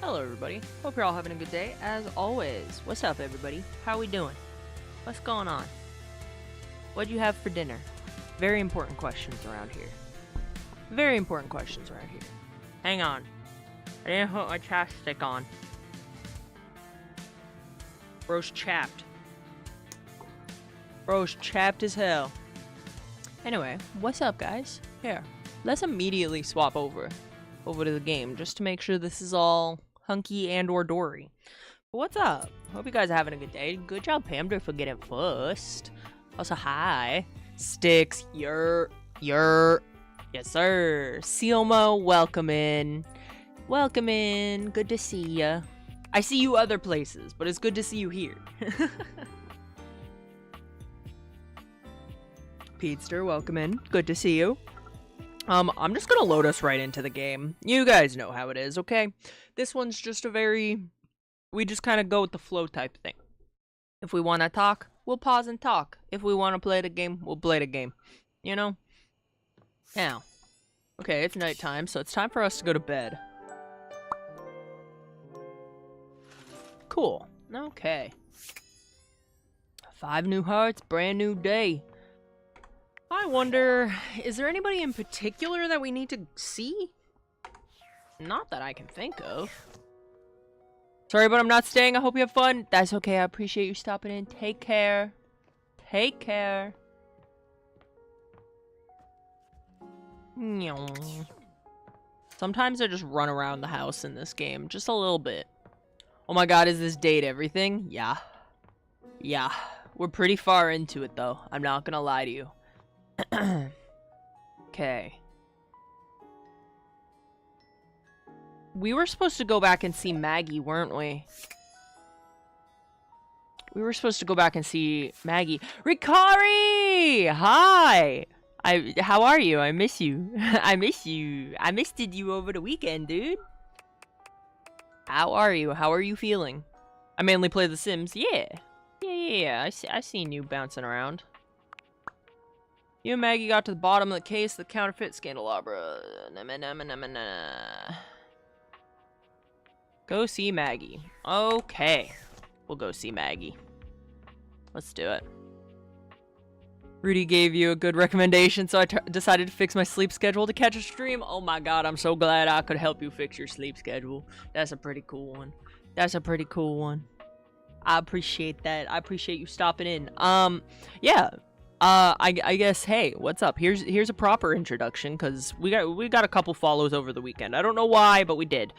Hello everybody, hope you're all having a good day, as always. What's up everybody? How we doing? What's going on? What'd you have for dinner? Very important questions around here. Very important questions around here. Hang on. I didn't put my chapstick on. Bro's chapped. Bro's chapped as hell. Anyway, what's up guys? Here, let's immediately swap over to the game just to make sure this is all hunky and or dory. What's up? Hope you guys are having a good day. Good job, Pamder, for getting first. Also, hi. Sticks, yes sir. Silmo, welcome in. Welcome in. Good to see ya. I see you other places, but it's good to see you here. Petester, welcome in. Good to see you. I'm just gonna load us right into the game. You guys know how it is, okay? This one's just we just kind of go with the flow type thing. If we want to talk, we'll pause and talk. If we want to play the game, we'll play the game. You know? Now. Okay, it's nighttime, so it's time for us to go to bed. Cool. Okay. 5 new hearts, brand new day. I wonder, is there anybody in particular that we need to see? Not that I can think of. Sorry, but I'm not staying. I hope you have fun. That's okay. I appreciate you stopping in. Take care. Take care. Sometimes I just run around the house in this game. Just a little bit. Oh my god, is this date everything? Yeah. Yeah. We're pretty far into it, though. I'm not gonna lie to you. Okay. We were supposed to go back and see Maggie, weren't we? We were supposed to go back and see Maggie. Rikari! Hi! How are you? I miss you. I miss you. I missed you over the weekend, dude. How are you? How are you feeling? I mainly play The Sims. Yeah. Yeah. I seen you bouncing around. You and Maggie got to the bottom of the case, the counterfeit Scandalabra. Go see Maggie. Okay. We'll go see Maggie. Let's do it. Rudy gave you a good recommendation, so I decided to fix my sleep schedule to catch a stream. Oh my god, I'm so glad I could help you fix your sleep schedule. That's a pretty cool one. That's a pretty cool one. I appreciate that. I appreciate you stopping in. Yeah. I guess, hey, what's up? Here's a proper introduction, because we got a couple follows over the weekend. I don't know why, but we did.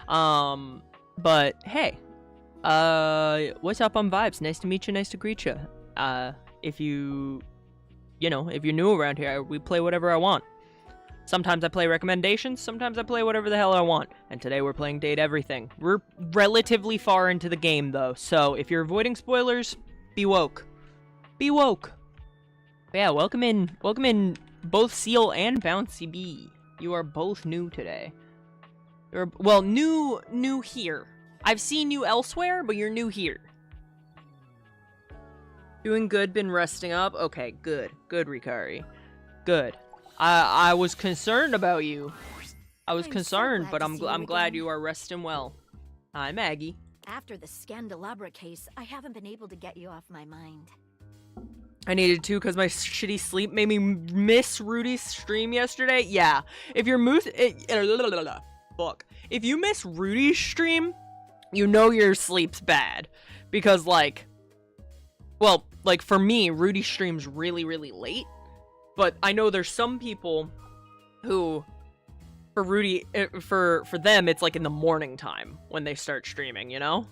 But hey, what's up on Vibes? Nice to meet you, nice to greet you. If you're new around here, we play whatever I want. Sometimes I play recommendations, sometimes I play whatever the hell I want. And today we're playing Date Everything. We're relatively far into the game, though, so if you're avoiding spoilers, be woke. Be woke. But yeah, welcome in both Seal and Bouncy Bee. You are both new today. You're, well, new here. I've seen you elsewhere, but you're new here. Doing good, been resting up? Okay, good. Good, Rikari. Good. I was concerned about you. I was concerned, but I'm glad you are resting well. Hi, Maggie. After the Scandalabra case, I haven't been able to get you off my mind. I needed to because my shitty sleep made me miss Rudy's stream yesterday. Yeah, if you're fuck. If you miss Rudy's stream, you know your sleep's bad. Because, like, well, like, for me, Rudy streams really, really late. But I know there's some people who, for Rudy, for them, it's like in the morning time when they start streaming, you know?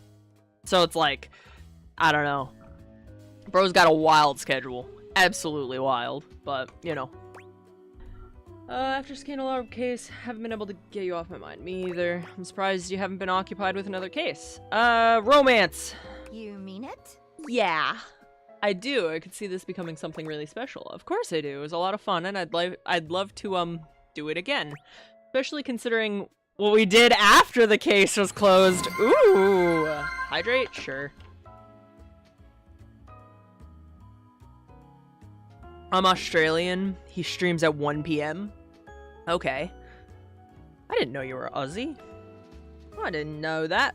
So it's like, I don't know. Bro's got a wild schedule. Absolutely wild. But, you know. After Scandalabra case, haven't been able to get you off my mind. Me either. I'm surprised you haven't been occupied with another case. Romance. You mean it? Yeah. I do. I could see this becoming something really special. Of course I do. It was a lot of fun, and I'd love to, do it again. Especially considering what we did after the case was closed. Ooh. Hydrate? Sure. I'm Australian. He streams at 1 p.m. Okay. I didn't know you were Aussie. I didn't know that.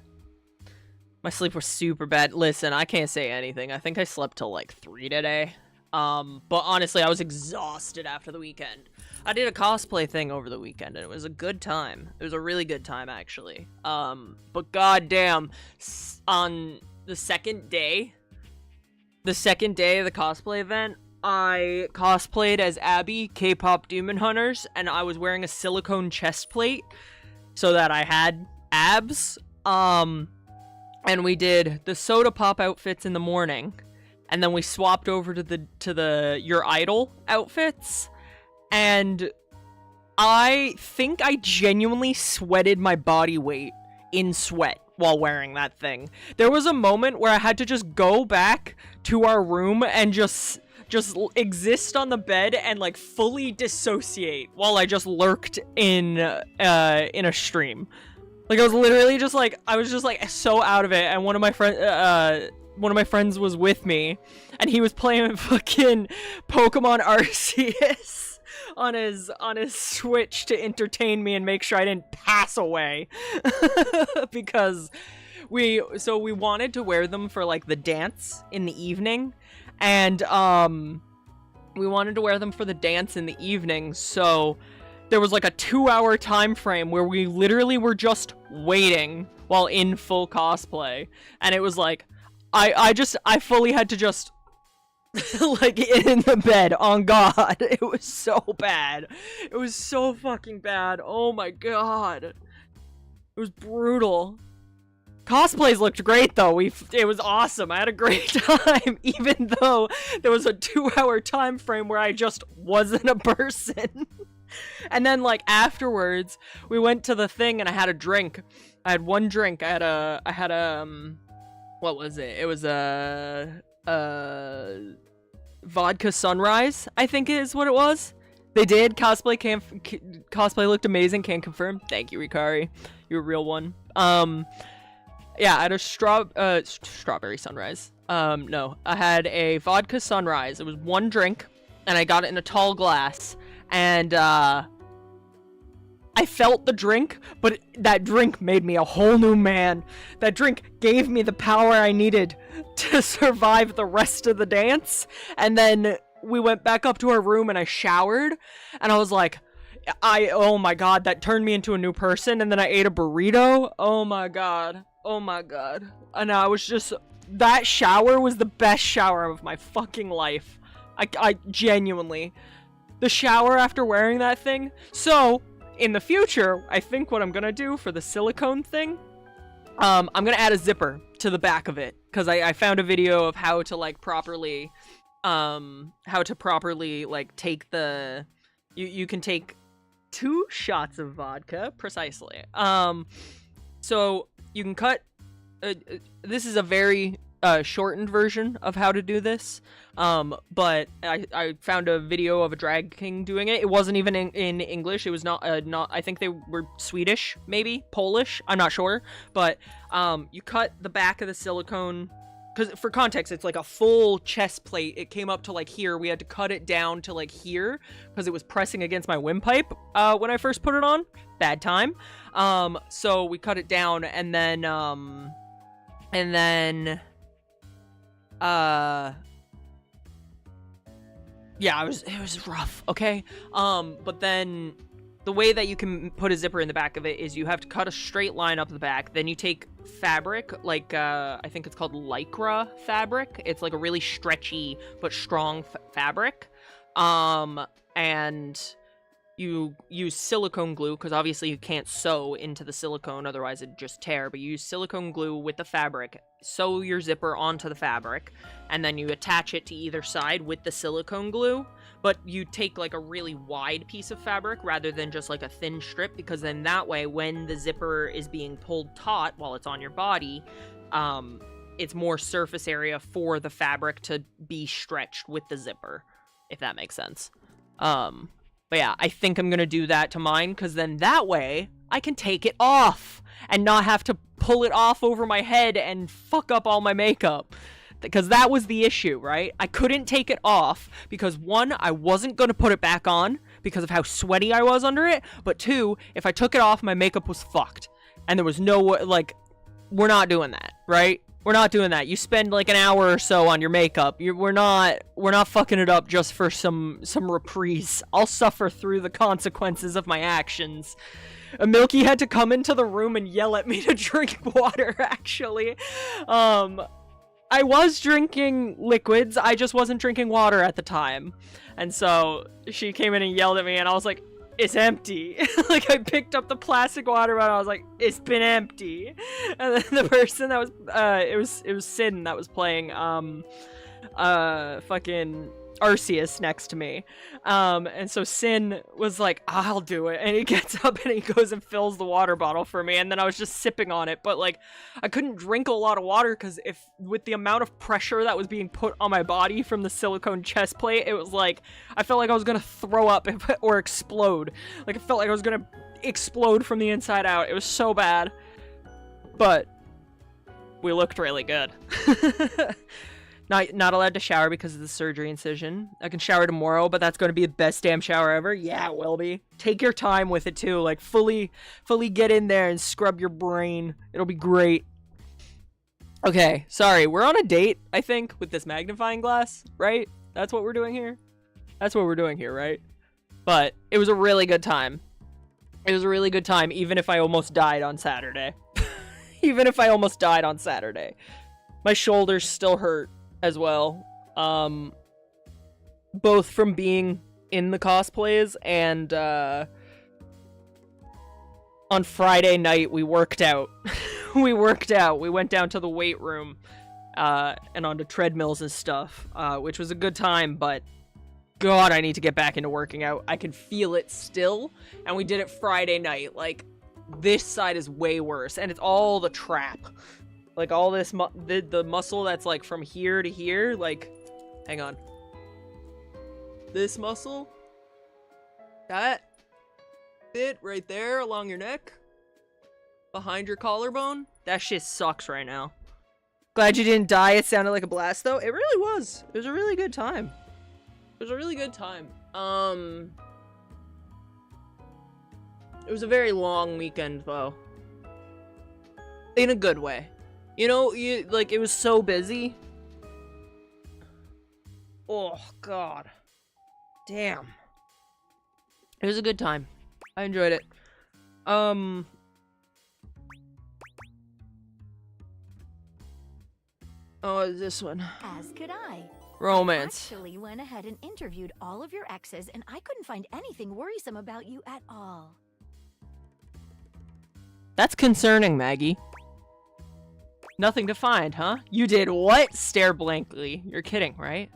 My sleep was super bad. Listen, I can't say anything. I think I slept till like 3 today. But honestly, I was exhausted after the weekend. I did a cosplay thing over the weekend, and it was a good time. It was a really good time, actually. But goddamn, on the second day of the cosplay event, I cosplayed as Abby, K-pop Demon Hunters, and I was wearing a silicone chest plate so that I had abs. And we did the soda pop outfits in the morning, and then we swapped over to the your idol outfits, and I think I genuinely sweated my body weight in sweat while wearing that thing. There was a moment where I had to just go back to our room and just exist on the bed and like fully dissociate while I just lurked in a stream. Like I was literally just like, I was just like so out of it, and one of my friends was with me, and he was playing fucking Pokemon Arceus on his Switch to entertain me and make sure I didn't pass away. Because we wanted to wear them for like the dance in the evening, and we wanted to wear them for the dance in the evening, so there was like a 2-hour time frame where we literally were just waiting while in full cosplay, and it was like I fully had to just like in the bed on God. It was so bad. It was so fucking bad. Oh my God. It was brutal. Cosplays looked great though. It was awesome. I had a great time, even though there was a 2-hour time frame where I just wasn't a person. And then like afterwards, we went to the thing and I had a drink. I had one drink. I had a what was it? It was a vodka sunrise, I think is what it was. They did cosplay looked amazing. Can confirm. Thank you, Rikari. You're a real one. Yeah, I had a strawberry sunrise. No, I had a vodka sunrise. It was one drink, and I got it in a tall glass. And I felt the drink, but that drink made me a whole new man. That drink gave me the power I needed to survive the rest of the dance. And then we went back up to our room and I showered, and I was like, oh my God, that turned me into a new person. And then I ate a burrito. Oh my God. And I was just, that shower was the best shower of my fucking life. I genuinely, the shower after wearing that thing. So in the future, I think what I'm gonna do for the silicone thing, I'm gonna add a zipper to the back of it, because I found a video of how to like properly like take the, you can take 2 shots of vodka precisely. So you can cut, this is a very shortened version of how to do this, but I found a video of a drag king doing it. It wasn't even in English. It was not I think they were Swedish, maybe Polish, I'm not sure, but you cut the back of the silicone, because for context, it's like a full chest plate. It came up to like here. We had to cut it down to like here because it was pressing against my windpipe when I first put it on. Bad time. So we cut it down, and then yeah, it was rough, okay? But then the way that you can put a zipper in the back of it is you have to cut a straight line up the back. Then you take fabric, like, I think it's called Lycra fabric. It's like a really stretchy but strong fabric. And you use silicone glue, because obviously you can't sew into the silicone, otherwise it'd just tear. But you use silicone glue with the fabric, sew your zipper onto the fabric, and then you attach it to either side with the silicone glue. But you take like a really wide piece of fabric rather than just like a thin strip, because then that way when the zipper is being pulled taut while it's on your body, it's more surface area for the fabric to be stretched with the zipper, if that makes sense. But yeah, I think I'm gonna do that to mine, because then that way I can take it off and not have to pull it off over my head and fuck up all my makeup. Because that was the issue, right? I couldn't take it off because, 1, I wasn't gonna put it back on because of how sweaty I was under it, but 2, if I took it off, my makeup was fucked. and there was no, like, we're not doing that, right? We're not doing that. You spend like an hour or so on your makeup. We're not fucking it up just for some reprise. I'll suffer through the consequences of my actions. Milky had to come into the room and yell at me to drink water, actually. I was drinking liquids, I just wasn't drinking water at the time. And so she came in and yelled at me, and I was like, it's empty. Like, I picked up the plastic water bottle, I was like, it's been empty. And then the person that was, it was Sin that was playing, fucking Arceus next to me. And so Sin was like, I'll do it. And he gets up and he goes and fills the water bottle for me. And then I was just sipping on it. But like, I couldn't drink a lot of water because with the amount of pressure that was being put on my body from the silicone chest plate, it was like, I felt like I was gonna throw up or explode. Like, I felt like I was gonna explode from the inside out. It was so bad. But we looked really good. Not allowed to shower because of the surgery incision. I can shower tomorrow, but that's going to be the best damn shower ever. Yeah, it will be. Take your time with it too. Like, fully get in there and scrub your brain. It'll be great. Okay, sorry. We're on a date, I think, with this magnifying glass, right? That's what we're doing here? That's what we're doing here, right? But it was a really good time. It was a really good time, even if I almost died on Saturday. Even if I almost died on Saturday. My shoulders still hurt as well, both from being in the cosplays and on Friday night we worked out. We went down to the weight room and onto treadmills and stuff, which was a good time, but God, I need to get back into working out. I can feel it still, and we did it Friday night. Like, this side is way worse, and it's all the trap. Like, all this, the muscle that's, like, from here to here, like, hang on. This muscle, that bit right there along your neck, behind your collarbone, that shit sucks right now. Glad you didn't die. It sounded like a blast, though. It really was. It was a really good time. It was a really good time. It was a very long weekend, though. In a good way. You know, like, it was so busy. Oh, God. Damn. It was a good time. I enjoyed it. Oh, this one. As could I. Romance. I actually went ahead and interviewed all of your exes, and I couldn't find anything worrisome about you at all. That's concerning, Maggie. Nothing to find, huh? You did what? Stare blankly. You're kidding, right?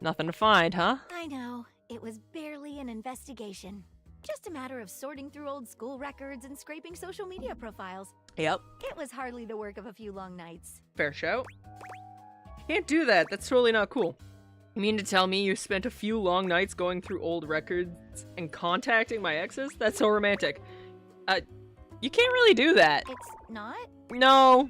Nothing to find, huh? I know. It was barely an investigation. Just a matter of sorting through old school records and scraping social media profiles. Yep. It was hardly the work of a few long nights. Fair show. Can't do that. That's totally not cool. You mean to tell me you spent a few long nights going through old records and contacting my exes? That's so romantic. You can't really do that. It's not? No.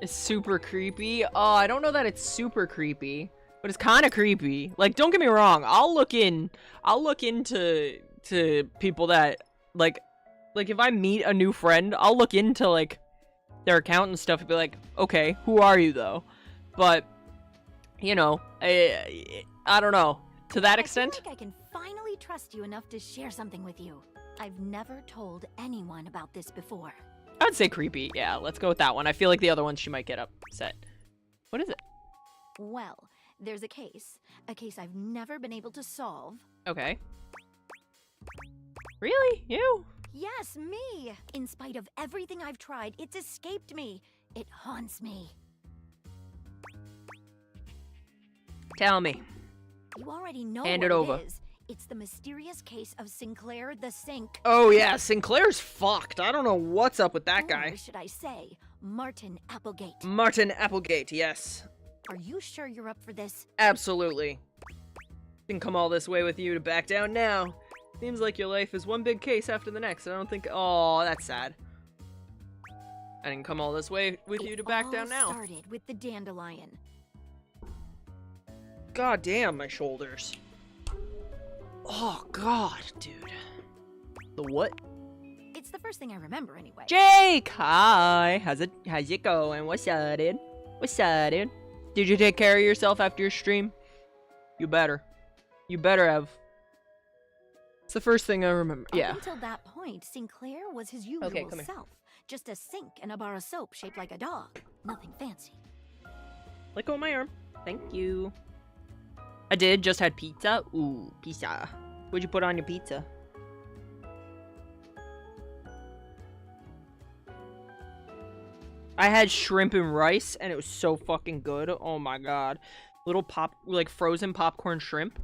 It's super creepy. Oh, I don't know that it's super creepy, but it's kind of creepy. Like, don't get me wrong. I'll look into people that like if I meet a new friend, I'll look into like their account and stuff and be like, okay, who are you though? But you know, I don't know. To that extent, I feel like I can finally trust you enough to share something with you. I've never told anyone about this before. I'd say creepy. Yeah, let's go with that one. I feel like the other ones she might get upset. What is it? Well, there's a case I've never been able to solve. Okay. Really? You? Yes, me. In spite of everything I've tried, it's escaped me. It haunts me. Tell me. You already know Hand what it over. It is. It's the mysterious case of Sinclair the Sink. Oh yeah, Sinclair's fucked. I don't know what's up with that guy. Or should I say, Martin Applegate. Martin Applegate, yes. Are you sure you're up for this? Absolutely. Didn't come all this way with you to back down now. Seems like your life is one big case after the next. I don't think. Oh, that's sad. I didn't come all this way with you to back down now. It all started with the dandelion. God damn, my shoulders. Oh, God, dude. The what? It's the first thing I remember anyway. Jake! Hi! How's it going? What's up, dude? What's up, dude? Did you take care of yourself after your stream? You better. You better have. It's the first thing I remember. Yeah. Up until that point, Sinclair was his usual self. Just a sink and a bar of soap shaped like a dog. Nothing fancy. Let go of my arm. Thank you. I did. Just had pizza. Ooh, pizza. What'd you put on your pizza? I had shrimp and rice, and it was so fucking good. Oh my god. Little like frozen popcorn shrimp.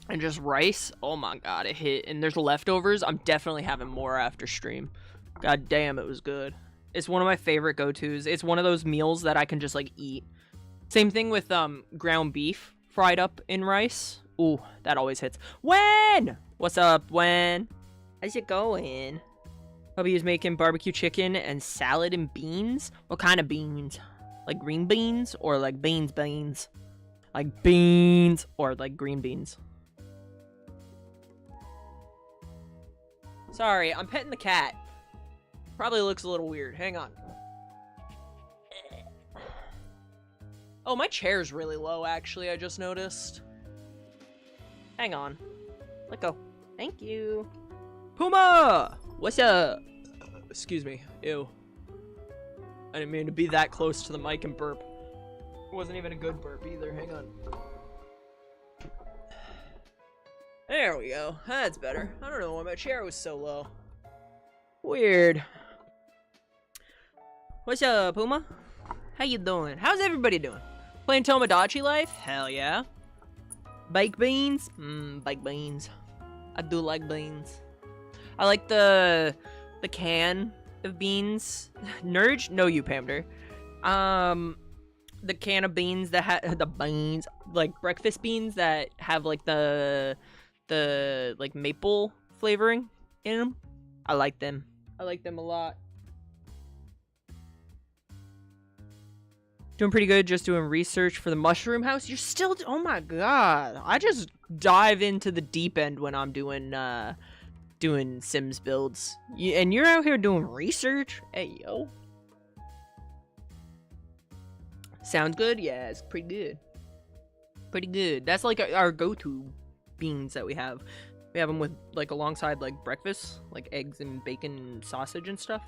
And just rice. Oh my god, it hit. And there's leftovers. I'm definitely having more after stream. God damn, it was good. It's one of my favorite go-tos. It's one of those meals that I can just, like, eat. Same thing with, ground beef fried up in rice. Ooh, that always hits. Wen! What's up, Wen? How's it going? Hubby is making barbecue chicken and salad and beans. What kind of beans? Like green beans or like beans? Like beans or like green beans. Sorry, I'm petting the cat. Probably looks a little weird. Hang on. Oh, my chair's really low, actually, I just noticed. Hang on. Let go. Thank you. Puma! What's up? Excuse me. Ew. I didn't mean to be that close to the mic and burp. It wasn't even a good burp either. Hang on. There we go. That's better. I don't know why my chair was so low. Weird. What's up, Puma? How you doing? How's everybody doing? Playing Tomodachi Life? Hell yeah. Baked beans? Baked beans. I do like beans. I like the can of beans. Nurge? No, you Pamder. The can of beans that have the beans, like breakfast beans that have like the like maple flavoring in them. I like them. I like them a lot. Doing pretty good, just doing research for the mushroom house. You're still, oh my god. I just dive into the deep end when I'm doing Sims builds. And you're out here doing research? Hey, yo. Sounds good? Yeah, it's pretty good. Pretty good. That's like our go-to beans that we have. We have them with, like, alongside, like, breakfast. Like, eggs and bacon and sausage and stuff.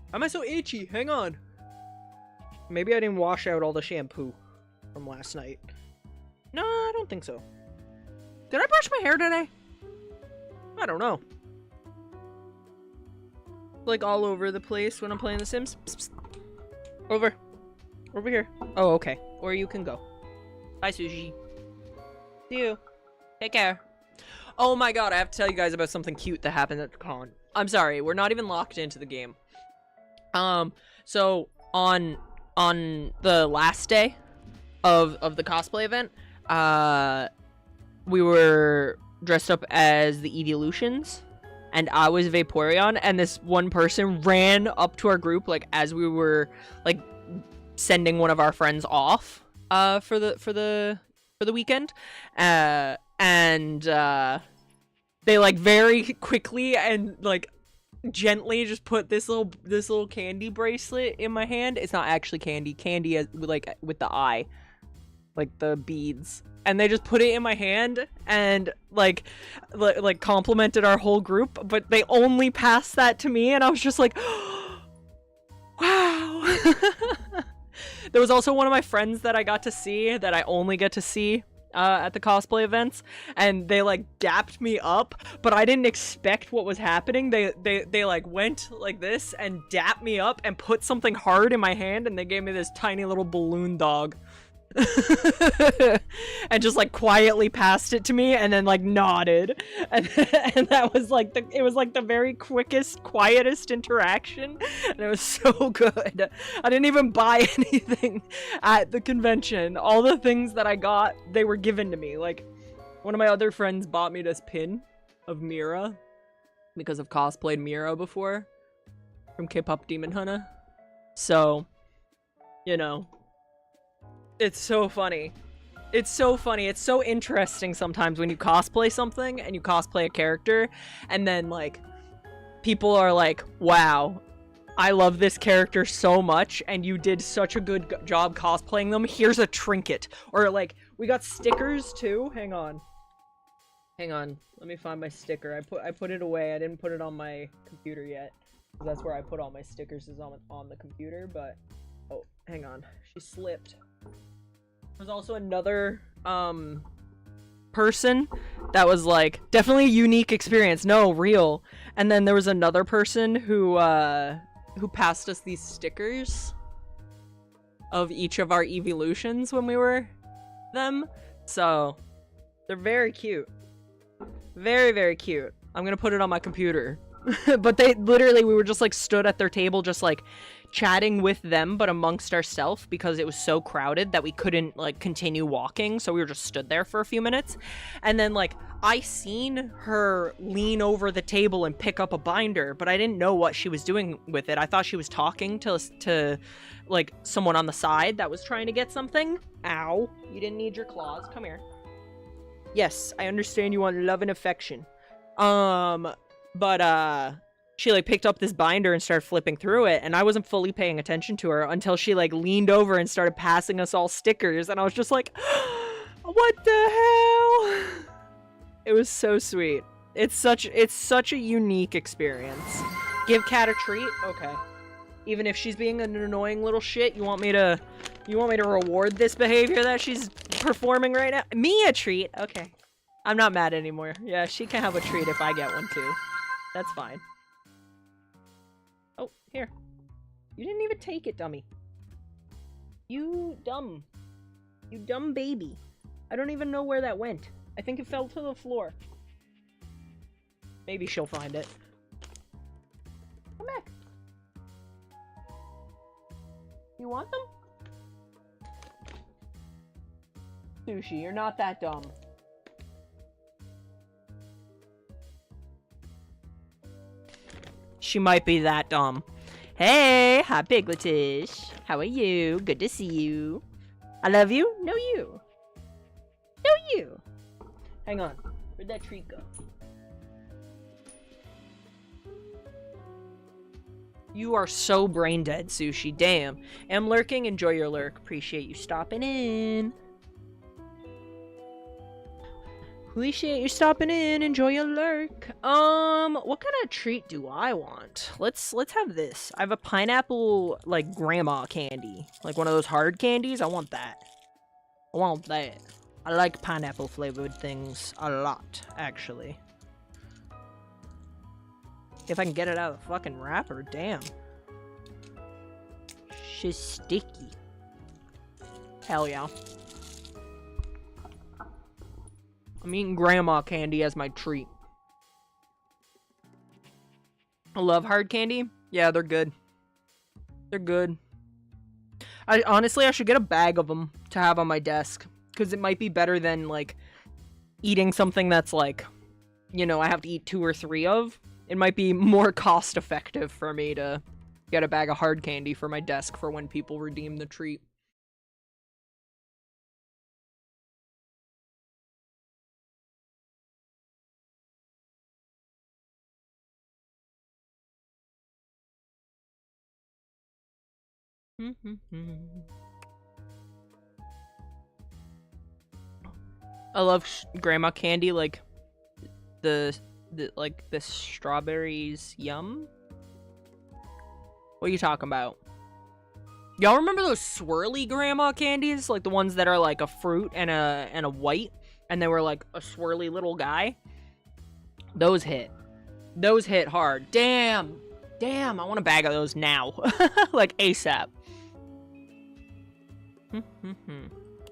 Why am I so itchy? Hang on. Maybe I didn't wash out all the shampoo from last night. No, I don't think so. Did I brush my hair today? I don't know. Like all over the place when I'm playing The Sims. Psst, psst. Over here. Oh, okay. Or you can go. Bye, Sushi. See you. Take care. Oh my god, I have to tell you guys about something cute that happened at the con. I'm sorry, we're not even locked into the game. So on the last day of the cosplay event, we were dressed up as the Evolutions, and I was Vaporeon, and this one person ran up to our group, like, as we were, like, sending one of our friends off, for the weekend, and they, like, very quickly and, like, gently just put this little candy bracelet in my hand. It's not actually candy as, like, with the eye, like the beads, and they just put it in my hand and like complimented our whole group, but they only passed that to me, and I was just like, wow. There was also one of my friends that I got to see, that I only get to see at the cosplay events, and they like dapped me up, but I didn't expect what was happening. They like went like this and dapped me up and put something hard in my hand, and they gave me this tiny little balloon dog. And just like quietly passed it to me, and then like nodded, and that was like it was like the very quietest interaction, and it was so good. I didn't even buy anything at the convention. All the things that I got, they were given to me. Like, one of my other friends bought me this pin of Mira because I've cosplayed Mira before from K-pop Demon Hunter, so you know. It's so funny. It's so funny. It's so interesting sometimes when you cosplay something and you cosplay a character and then like people are like, wow, I love this character so much and you did such a good job cosplaying them. Here's a trinket. Or like we got stickers too. Hang on. Let me find my sticker. I put it away. I didn't put it on my computer yet. That's where I put all my stickers is on the computer, but oh, hang on. She slipped. There's also another person that was like definitely a unique experience. No, real. And then there was another person who passed us these stickers of each of our evolutions when we were them. So they're very cute. Very, very cute. I'm gonna put it on my computer. But they literally, we were just like stood at their table just like chatting with them but amongst ourselves because it was so crowded that we couldn't like continue walking, so we were just stood there for a few minutes. And then like I seen her lean over the table and pick up a binder, but I didn't know what she was doing with it. I thought she was talking to like someone on the side that was trying to get something. Ow, you didn't need your claws. Come here. Yes, I understand you want love and affection. But she like picked up this binder and started flipping through it, and I wasn't fully paying attention to her until she like leaned over and started passing us all stickers, and I was just like, what the hell? It was so sweet. It's such a unique experience. Give Cat a treat? Okay. Even if she's being an annoying little shit, you want me to reward this behavior that she's performing right now? Me a treat? Okay. I'm not mad anymore. Yeah, she can have a treat if I get one too. That's fine. Oh, here. You didn't even take it, dummy. You dumb baby. I don't even know where that went. I think it fell to the floor. Maybe she'll find it. Come back. You want them? Sushi, you're not that dumb. She might be that dumb. Hey, hi Pigletish. How are you? Good to see you. I love you. No you. No you. Hang on. Where'd that treat go? You are so brain dead, Sushi. Damn. Am lurking. Enjoy your lurk. Appreciate you stopping in. Appreciate you stopping in. Enjoy your lurk. What kind of treat do I want? Let's have this. I have a pineapple, like, grandma candy. Like one of those hard candies. I want that. I want that. I like pineapple flavored things a lot, actually. If I can get it out of the fucking wrapper, damn. She's sticky. Hell yeah. I'm eating grandma candy as my treat. I love hard candy. Yeah, they're good. They're good. Honestly, I should get a bag of them to have on my desk. Because it might be better than, like, eating something that's, like, you know, I have to eat 2 or 3 of. It might be more cost effective for me to get a bag of hard candy for my desk for when people redeem the treat. I love grandma candy, like the strawberries. Yum. What are you talking about? Y'all remember those swirly grandma candies, like the ones that are like a fruit and a white, and they were like a swirly little guy? Those hit hard. Damn, I want a bag of those now. Like ASAP.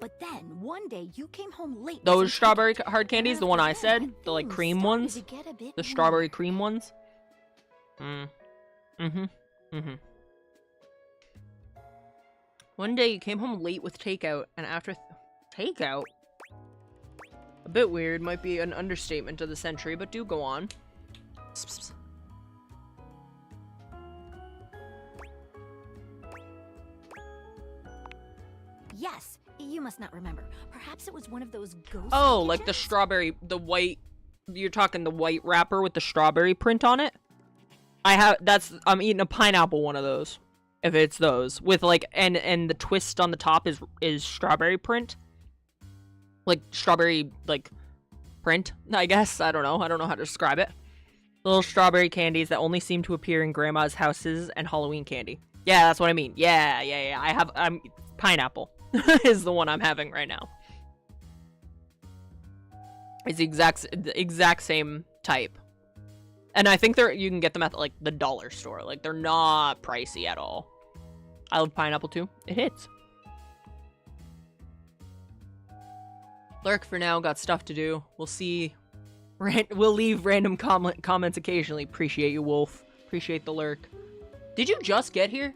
But then, one day, you came home late. Those strawberry hard candies, the one I said, the like cream ones, the strawberry cream ones. One day you came home late with takeout, and after takeout, a bit weird, might be an understatement of the century, but do go on. Psst. Yes, You must not remember. Perhaps it was one of those ghost Oh, like the kitchens? strawberry, the white, you're talking the white wrapper with the strawberry print on it? I'm eating a pineapple one of those. If it's those. With like, and the twist on the top is strawberry print. Like, strawberry, like, print, I guess. I don't know how to describe it. Little strawberry candies that only seem to appear in grandma's houses and Halloween candy. Yeah, that's what I mean. Yeah. I'm pineapple is the one I'm having right now. It's the exact same type. And I think you can get them at like the dollar store. Like, they're not pricey at all. I love pineapple too. It hits. Lurk for now, got stuff to do. We'll see. We'll leave random comments occasionally. Appreciate you, Wolf. Appreciate the lurk. Did you just get here?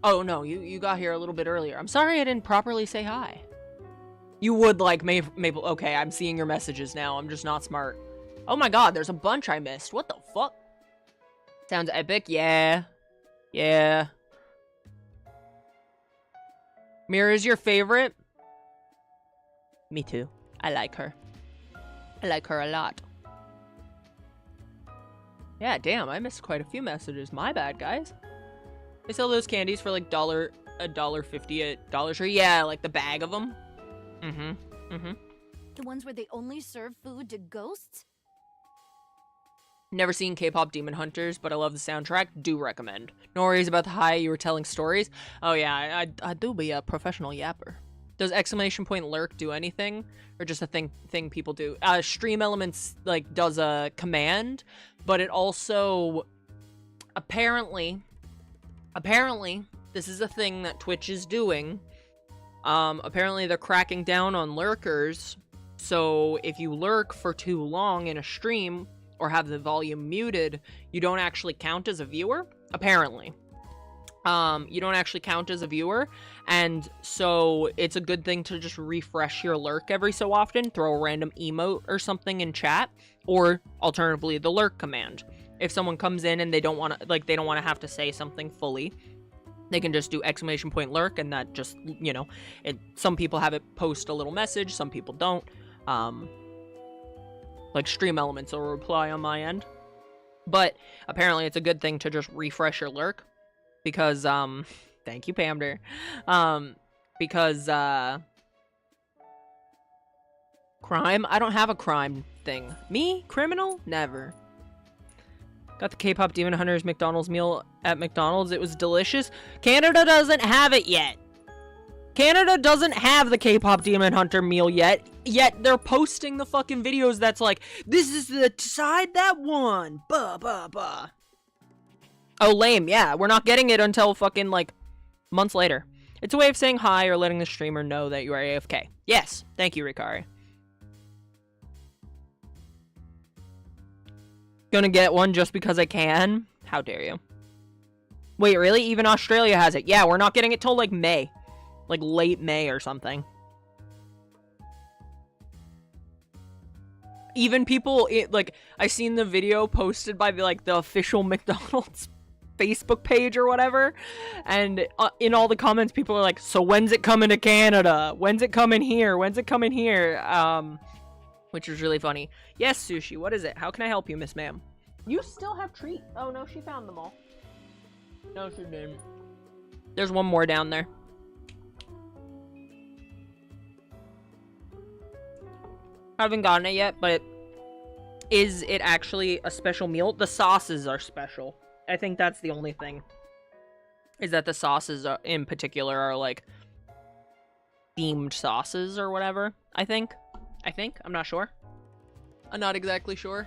Oh, no, you got here a little bit earlier. I'm sorry I didn't properly say hi. You would like Maple. Okay, I'm seeing your messages now. I'm just not smart. Oh my god, there's a bunch I missed. What the fuck? Sounds epic. Yeah. Mira's your favorite? Me too. I like her. I like her a lot. Yeah, damn, I missed quite a few messages. My bad, guys. They sell those candies for like $1.50 at Dollar Tree. Yeah, like the bag of them. The ones where they only serve food to ghosts? Never seen K-pop Demon Hunters, but I love the soundtrack. Do recommend. No worries about the high you were telling stories. Oh yeah, I do be a professional yapper. Does exclamation point lurk do anything, or just a thing people do? Stream Elements like does a command, but it also apparently this is a thing that Twitch is doing. Apparently they're cracking down on lurkers. So if you lurk for too long in a stream or have the volume muted, you don't actually count as a viewer. Apparently. You don't actually count as a viewer, and so it's a good thing to just refresh your lurk every so often, throw a random emote or something in chat, or alternatively the lurk command. If someone comes in and they don't want to have to say something fully, they can just do exclamation point lurk, and that just, you know, some people have it post a little message, some people don't. Like Stream Elements will reply on my end, but apparently it's a good thing to just refresh your lurk. Because, thank you, Pamder. Because, crime? I don't have a crime thing. Me? Criminal? Never. Got the K-pop Demon Hunters McDonald's meal at McDonald's. It was delicious. Canada doesn't have it yet. Canada doesn't have the K-pop Demon Hunter meal yet. Yet they're posting the fucking videos that's like, this is the side that won. Bah. Oh, lame. Yeah, we're not getting it until fucking, like, months later. It's a way of saying hi or letting the streamer know that you are AFK. Yes. Thank you, Rikari. Gonna get one just because I can? How dare you. Wait, really? Even Australia has it. Yeah, we're not getting it till, like, May. Like, late May or something. Even people, I seen the video posted by, the official McDonald's Facebook page or whatever, and in all the comments people are like, so when's it coming to Canada? When's it coming here? When's it coming here? Which is really funny. Yes, Sushi, what is it? How can I help you, Miss Ma'am? You still have treats. Oh no, she found them all. No, she didn't. There's one more down there. Haven't gotten it yet, but is it actually a special meal? The sauces are special. I think that's the only thing. Is that the sauces in particular are like themed sauces or whatever. I think. I'm not sure. I'm not exactly sure.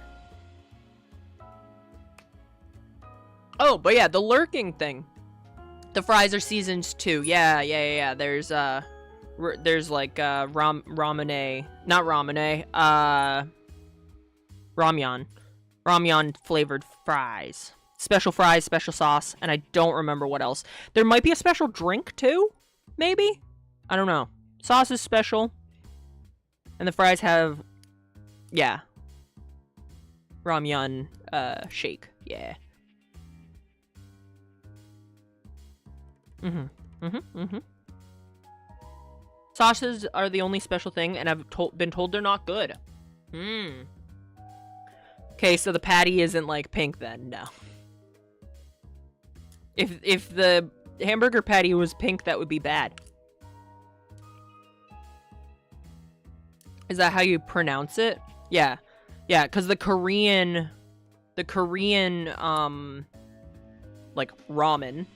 Oh, but yeah, the lurking thing. The fries are seasoned too. Yeah. There's like ramyun flavored fries. Special fries, special sauce, and I don't remember what else. There might be a special drink, too? Maybe? I don't know. Sauce is special. And the fries have... yeah. Ramyun, shake. Yeah. Sauces are the only special thing, and I've been told they're not good. Okay, so the patty isn't like pink then, no. If the hamburger patty was pink, that would be bad. Is that how you pronounce it? Yeah. Yeah, because the Korean, like, ramen,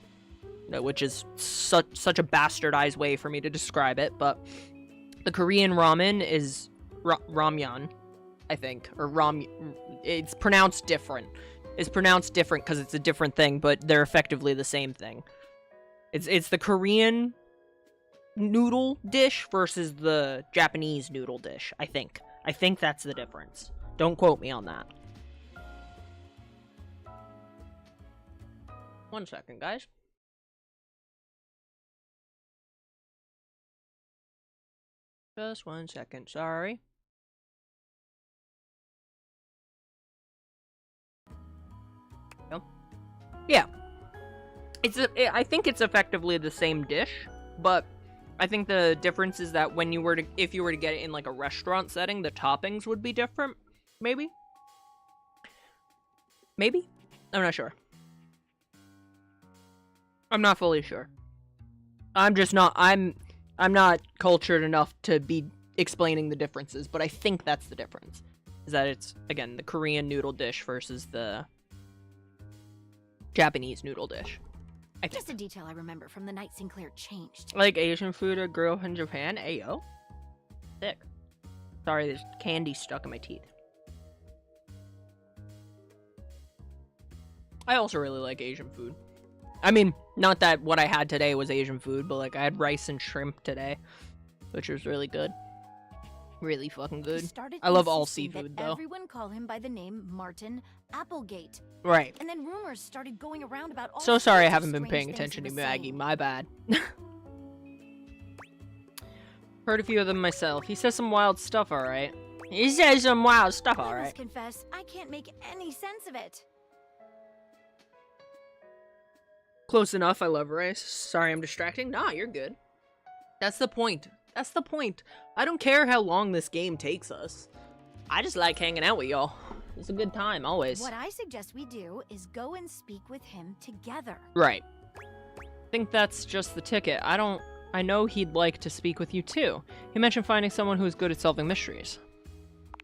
which is such a bastardized way for me to describe it, but the Korean ramen is ramyeon, I think, or it's pronounced different. It's pronounced different because it's a different thing, but they're effectively the same thing. It's the Korean noodle dish versus the Japanese noodle dish, I think. I think that's the difference. Don't quote me on that. 1 second, guys. Just 1 second, sorry. Yeah. I think it's effectively the same dish, but I think the difference is that if you were to get it in like a restaurant setting, the toppings would be different. Maybe? Maybe? I'm not sure. I'm not fully sure. I'm not cultured enough to be explaining the differences, but I think that's the difference. Is that it's, again, the Korean noodle dish versus the Japanese noodle dish. I think. Just a detail I remember from the night Sinclair changed. Like Asian food or girl in Japan? Ayo. Sick. Sorry, there's candy stuck in my teeth. I also really like Asian food. I mean, not that what I had today was Asian food, but like I had rice and shrimp today, which was really good. Really fucking good. I love all seafood though. Everyone call him by the name Martin Applegate. Right. And then rumors started going around about all So sorry I sorts of haven't been strange paying things attention he to was Maggie, saying. my bad. Heard a few of them myself. He says some wild stuff, alright. He says some wild stuff, I must alright. confess, I can't make any sense of it. Close enough, I love rice. Sorry I'm distracting. Nah, you're good. That's the point. That's the point. I don't care how long this game takes us. I just like hanging out with y'all. It's a good time, always. What I suggest we do is go and speak with him together. Right. I think that's just the ticket. I know he'd like to speak with you too. He mentioned finding someone who's good at solving mysteries.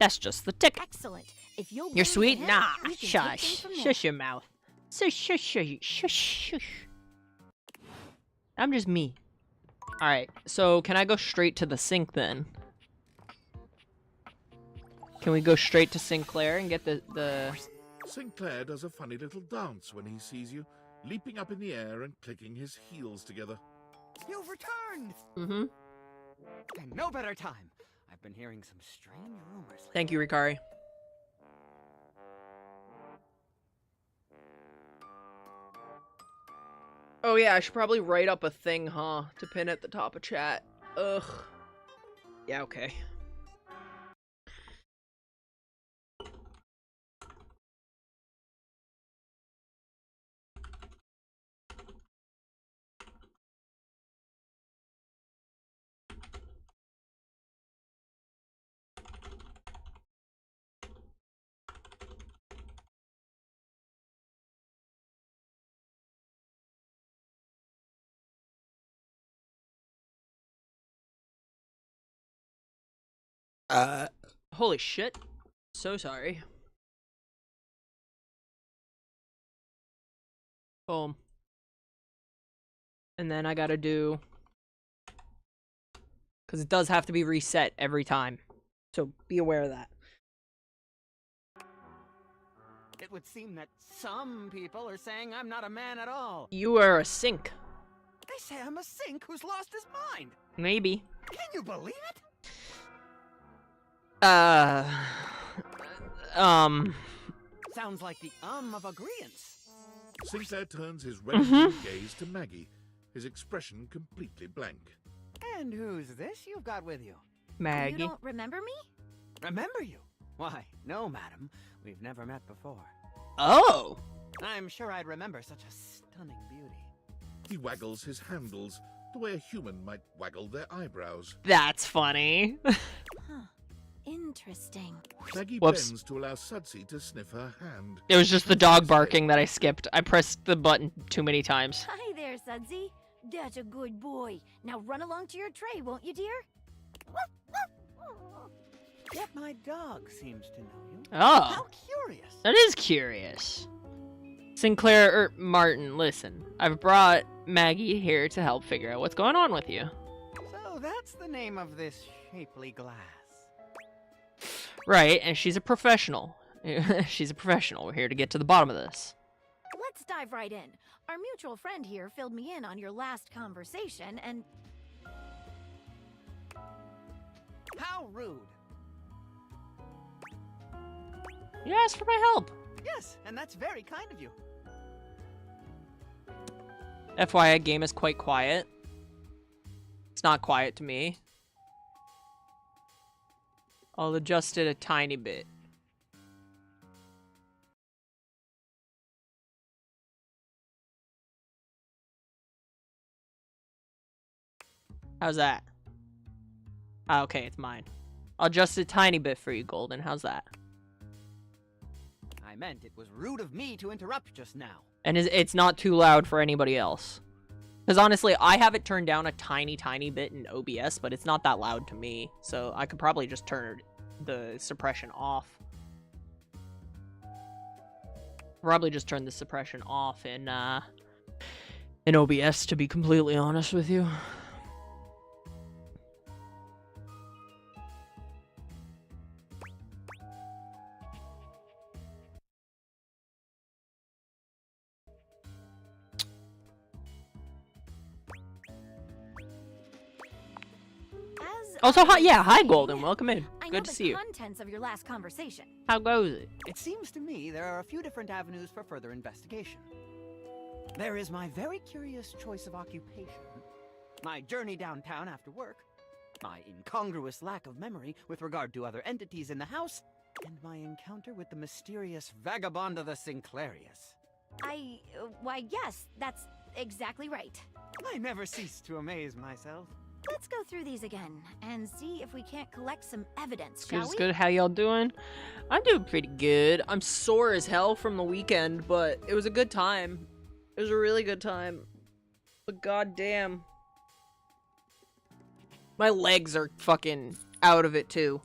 That's just the ticket. Excellent. If you'll You're bring sweet? him, Nah, we can take shush. things from there. Shush your mouth. Shush, shush, shush, shush, shush. I'm just me. Alright, so can I go straight to the sink then? Can we go straight to Sinclair and get the... Sinclair does a funny little dance when he sees you, leaping up in the air and clicking his heels together. You've returned! Mm-hmm. And no better time. I've been hearing some strange rumors lately. Thank you, Rikari. Oh yeah, I should probably write up a thing, huh? To pin at the top of chat. Ugh. Yeah, okay. Holy shit. So sorry. Boom. And then I gotta do... Because it does have to be reset every time. So be aware of that. It would seem that some people are saying I'm not a man at all. You are a sink. They say I'm a sink who's lost his mind. Maybe. Can you believe it? Sounds like the of agreeance. Sinclair turns his red blue gaze to Maggie, his expression completely blank. And who's this you've got with you? Maggie. You don't remember me? Remember you? Why, no, madam. We've never met before. Oh! I'm sure I'd remember such a stunning beauty. He waggles his handles, the way a human might waggle their eyebrows. That's funny. Huh. Interesting. Maggie Whoops. bends to allow Sudsy to sniff her hand. It was just the dog barking that I skipped. I pressed the button too many times. Hi there, Sudsy. That's a good boy. Now run along to your tray, won't you, dear? Yet my dog seems to know you. Oh, How curious. that is curious. Sinclair, Martin, listen. I've brought Maggie here to help figure out what's going on with you. So that's the name of this shapely glass. Right, and she's a professional. She's a professional. We're here to get to the bottom of this. Let's dive right in. Our mutual friend here filled me in on your last conversation, and How rude. You asked for my help. Yes, and that's very kind of you. FYI, game is quite quiet. It's not quiet to me. I'll adjust it a tiny bit. How's that? Ah, okay, it's mine. I'll adjust it a tiny bit for you, Golden. How's that? I meant it was rude of me to interrupt just now. And it's not too loud for anybody else. Because honestly, I have it turned down a tiny bit in OBS, but it's not that loud to me. So I could probably just turn the suppression off. Probably just turn the suppression off in OBS, to be completely honest with you. Also, hi, Golden. Welcome in. I know Good to see you. the contents of your last conversation. How goes it? It seems to me there are a few different avenues for further investigation. There is my very curious choice of occupation, my journey downtown after work, my incongruous lack of memory with regard to other entities in the house, and my encounter with the mysterious vagabond of the Sinclairius. Why, yes, that's exactly right. I never cease to amaze myself. Let's go through these again and see if we can't collect some evidence, Good, shall we? good. How y'all doing? I'm doing pretty good. I'm sore as hell from the weekend, but it was a good time. It was a really good time. But goddamn, my legs are fucking out of it too.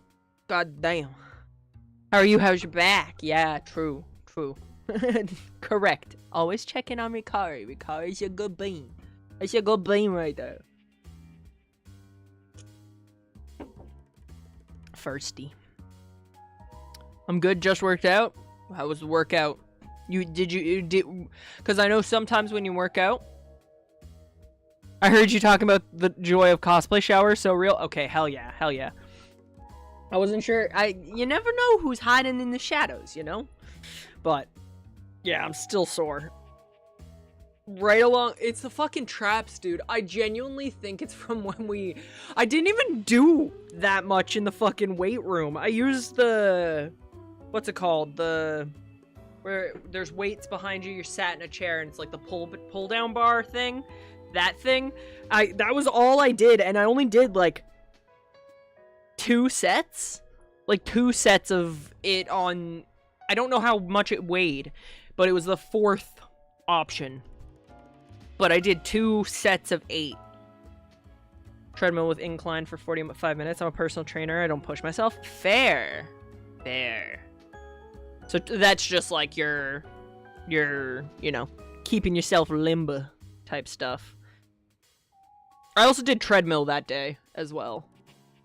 God damn. How are you? How's your back? Yeah, true. Correct. Always checking on Ricari. Ricari's a good bean. That's a good bean right there. Firsty. I'm good. Just worked out. How was the workout? You did because I know sometimes when you work out, I heard you talking about the joy of cosplay showers. So real. Okay, hell yeah. I wasn't sure. You never know who's hiding in the shadows, you know. But yeah, I'm still sore. Right along, it's the fucking traps, dude. I genuinely think it's from when I didn't even do that much in the fucking weight room. I used the, what's it called? Where there's weights behind you, you're sat in a chair, and it's like the pull down bar thing. That thing. That was all I did, and I only did like 2 sets. Like 2 sets of it on, I don't know how much it weighed, but it was the 4th option. But I did 2 sets of 8. Treadmill with incline for 45 minutes. I'm a personal trainer. I don't push myself. Fair. So that's just like your, you know, keeping yourself limber type stuff. I also did treadmill that day as well.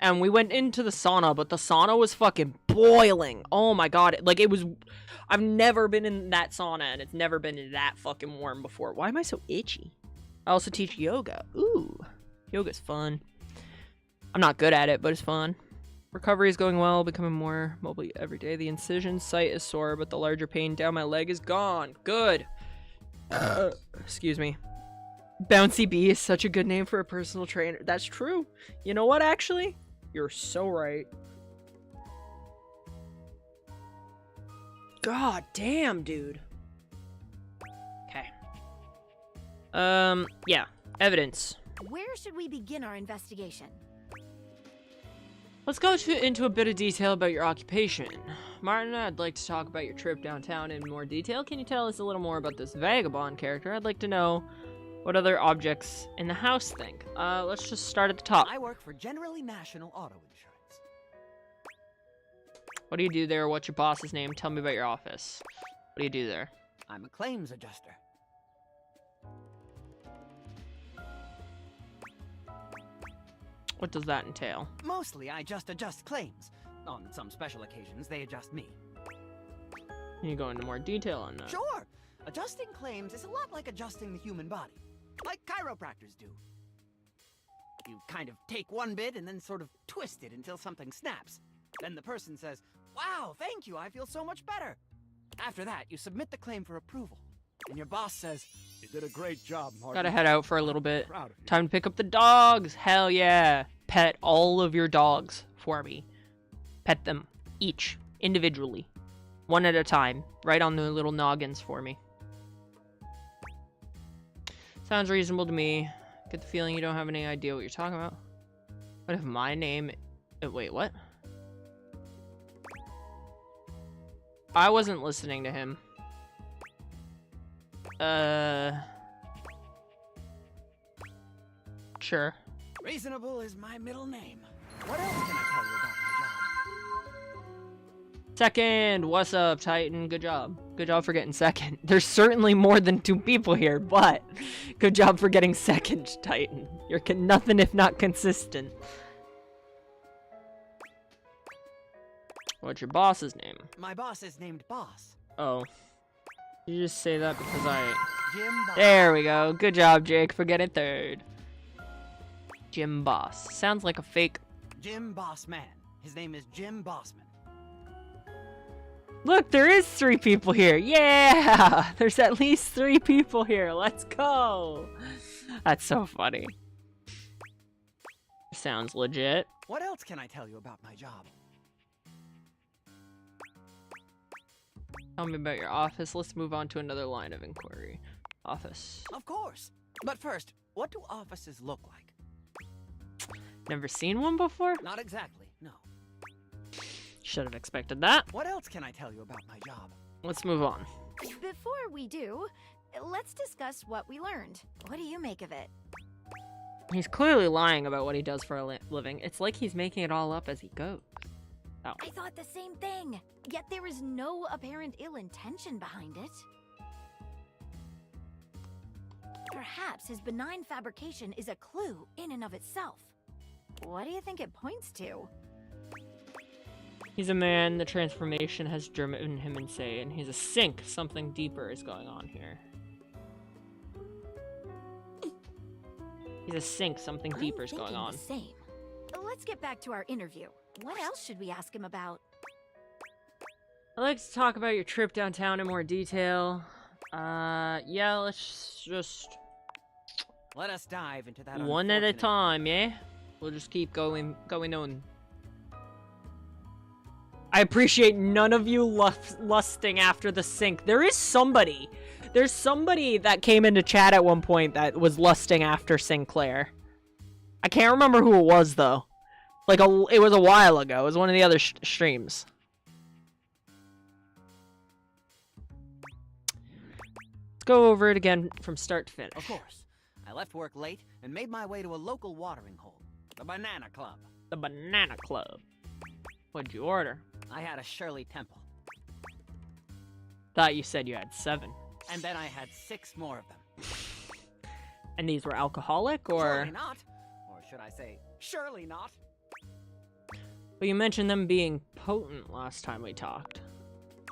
And we went into the sauna, but the sauna was fucking boiling. Oh my god. Like, it was... I've never been in that sauna, and it's never been that fucking warm before. Why am I so itchy? I also teach yoga. Ooh. Yoga's fun. I'm not good at it, but it's fun. Recovery is going well, becoming more mobile every day. The incision site is sore, but the larger pain down my leg is gone. Good. Excuse me. Bouncy Bee is such a good name for a personal trainer. That's true. You know what, actually? You're so right. God damn, dude. Okay. Yeah. Evidence. where should we begin our investigation? Let's go into a bit of detail about your occupation. Martin, I'd like to talk about your trip downtown in more detail. Can you tell us a little more about this vagabond character? I'd like to know what other objects in the house think. Let's just start at the top. I work for Generally National Auto Insurance. What do you do there? What's your boss's name? Tell me about your office. What do you do there? I'm a claims adjuster. What does that entail? Mostly, I just adjust claims. On some special occasions, they adjust me. Can you go into more detail on that? Sure! Adjusting claims is a lot like adjusting the human body. Like chiropractors do. You kind of take one bit and then sort of twist it until something snaps. Then the person says, "Wow, thank you, I feel so much better." After that, you submit the claim for approval. And your boss says, "You did a great job, Martin. Gotta head out for a little bit. Proud of you." Time to pick up the dogs. Hell yeah. Pet all of your dogs for me. Pet them each individually. One at a time. Right on the little noggins for me. Sounds reasonable to me. Get the feeling you don't have any idea what you're talking about. What if my name... wait, what? I wasn't listening to him. Sure. Reasonable is my middle name. What else can I tell you about my job? Second, what's up, Titan? Good job. Good job for getting second. There's certainly more than 2 people here, but good job for getting second, Titan. You're nothing if not consistent. What's your boss's name? My boss is named Boss. Oh. You just say that because Jim Boss. There we go. Good job, Jake, for getting third. Jim Boss. Sounds like a fake... Jim Bossman. His name is Jim Bossman. Look, there is 3 people here. Yeah! There's at least 3 people here. Let's go! That's so funny. Sounds legit. What else can I tell you about my job? Tell me about your office. Let's move on to another line of inquiry. Office. Of course. But first, what do offices look like? Never seen one before? Not exactly, no. Should have expected that. What else can I tell you about my job? Let's move on. Before we do, let's discuss what we learned. What do you make of it? He's clearly lying about what he does for a living. It's like he's making it all up as he goes. Oh. I thought the same thing, yet there is no apparent ill intention behind it. Perhaps his benign fabrication is a clue in and of itself. What do you think it points to? He's a man, the transformation has driven him insane. He's a sink, something deeper is going on here. He's a sink, something deeper is going on. The same. Let's get back to our interview. What else should we ask him about? I'd like to talk about your trip downtown in more detail. Yeah, let's just... Let us dive into that one at a time, yeah? We'll just keep going on. I appreciate none of you lusting after the sink. There is somebody. There's somebody that came into chat at one point that was lusting after Sinclair. I can't remember who it was, though. Like, it was a while ago. It was one of the other streams. Let's go over it again from start to finish. Of course. I left work late and made my way to a local watering hole. The Banana Club. The Banana Club. What'd you order? I had a Shirley Temple. Thought you said you had 7. And then I had 6 more of them. And these were alcoholic, or...? Surely not. Or should I say, surely not. Well, you mentioned them being potent last time we talked.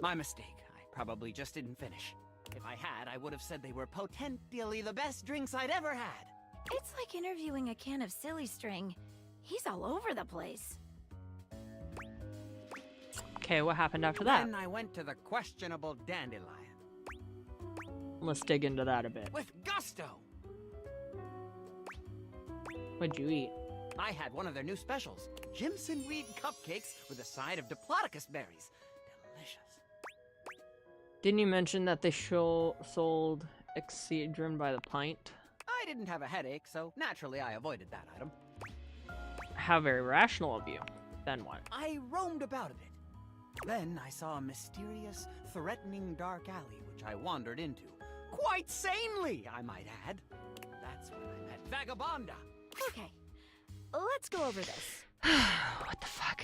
My mistake. I probably just didn't finish. If I had, I would have said they were potentially the best drinks I'd ever had. It's like interviewing a can of silly string. He's all over the place. Okay, what happened after that? Then I went to the questionable dandelion. Let's dig into that a bit. With gusto! What'd you eat? I had one of their new specials. Jimson Weed cupcakes with a side of Diplodocus berries. Delicious. Didn't you mention that they sold Excedrin by the pint? I I didn't have a headache, so naturally I avoided that item. How very rational of you. Then what? I roamed about a bit. Then I saw a mysterious, threatening dark alley which I wandered into. Quite sanely, I might add. That's when I met Vagabonda. Okay, let's go over this. What the fuck?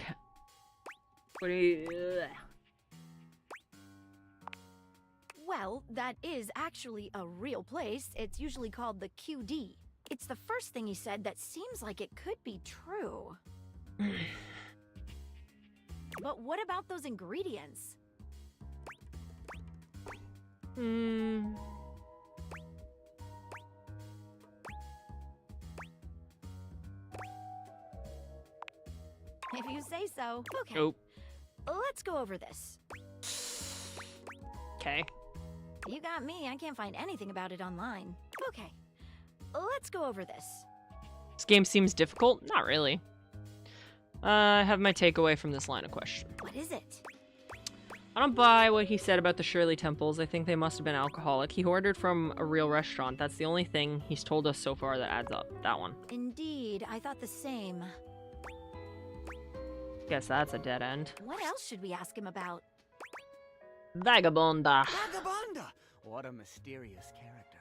What do you... Well, that is actually a real place. It's usually called the QD. It's the first thing he said that seems like it could be true. But what about those ingredients? If you say so. Okay. Nope. Let's go over this. Okay. You got me. I can't find anything about it online. Okay. Let's go over this. This game seems difficult? Not really. I have my takeaway from this line of question. What is it? I don't buy what he said about the Shirley Temples. I think they must have been alcoholic. He ordered from a real restaurant. That's the only thing he's told us so far that adds up. That one. Indeed, I thought the same. Guess that's a dead end. What else should we ask him about? Vagabonda. Vagabonda! What a mysterious character.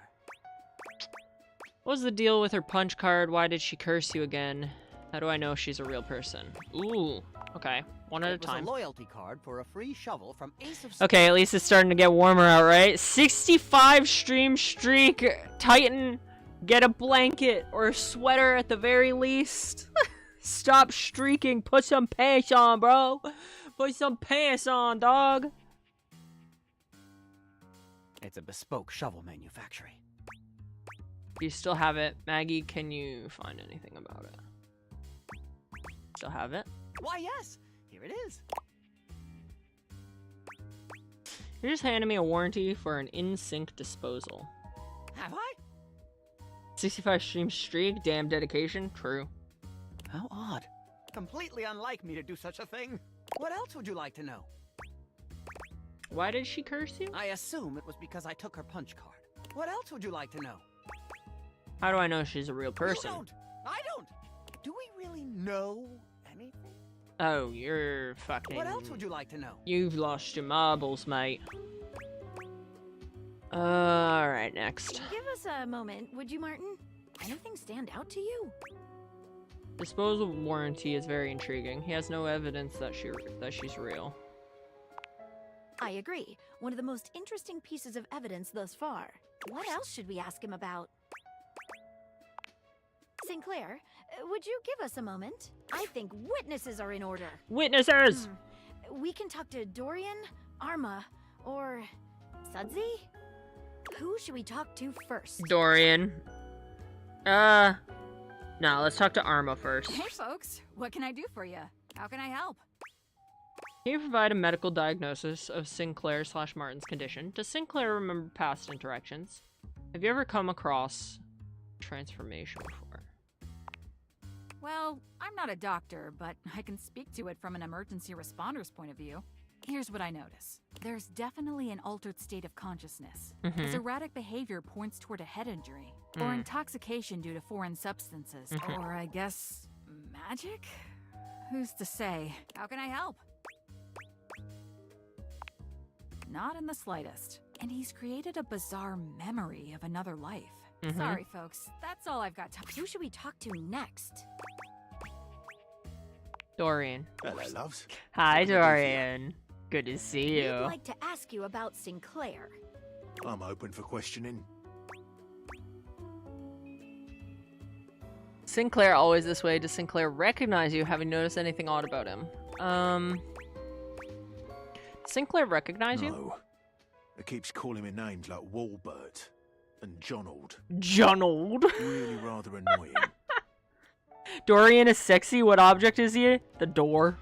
What was the deal with her punch card? Why did she curse you again? How do I know she's a real person? Ooh. Okay. One at a time. It was a loyalty card for a free shovel from Ace of... Okay, at least it's starting to get warmer out, right? 65 stream streak. Titan, get a blanket or a sweater at the very least. Stop streaking. Put some pants on, bro. Put some pants on, dog. It's a bespoke shovel manufacturing. You still have it. Maggie, can you find anything about it? Still have it? Why, yes. Here it is. You're just handing me a warranty for an in-sync disposal. Have I? 65 stream streak, damn dedication, true. How odd. Completely unlike me to do such a thing. What else would you like to know? Why did she curse you? I assume it was because I took her punch card. What else would you like to know? How do I know she's a real person? You don't. I don't. Do we really know anything? Oh, you're fucking... What else would you like to know? You've lost your marbles, mate. Alright, next. Give us a moment, would you, Martin? Anything stand out to you? Disposal warranty is very intriguing. He has no evidence that she's real. I agree. One of the most interesting pieces of evidence thus far. What else should we ask him about? Sinclair, would you give us a moment? I think witnesses are in order. Witnesses! We can talk to Dorian, Arma, or Sudsy? Who should we talk to first? Dorian. No, let's talk to Arma first. Hey folks, what can I do for you? How can I help? Can you provide a medical diagnosis of Sinclair/Martin's condition? Does Sinclair remember past interactions? Have you ever come across transformation before? Well, I'm not a doctor, but I can speak to it from an emergency responder's point of view. Here's what I notice. There's definitely an altered state of consciousness. His erratic behavior points toward a head injury, or intoxication due to foreign substances, or I guess, magic? Who's to say? How can I help? Not in the slightest. And he's created a bizarre memory of another life. Sorry, folks. That's all I've got time. Who should we talk to next? Dorian. Hello, loves. Hi, Dorian. Good to see We'd you. like to ask you about Sinclair. I'm open for questioning. Sinclair always this way. Does Sinclair recognize you? Have you noticed anything odd about him? Sinclair recognize you? No. It keeps calling me names like Walbert and Jonald. Jonald. Really rather annoying. Dorian is sexy. What object is he? The door.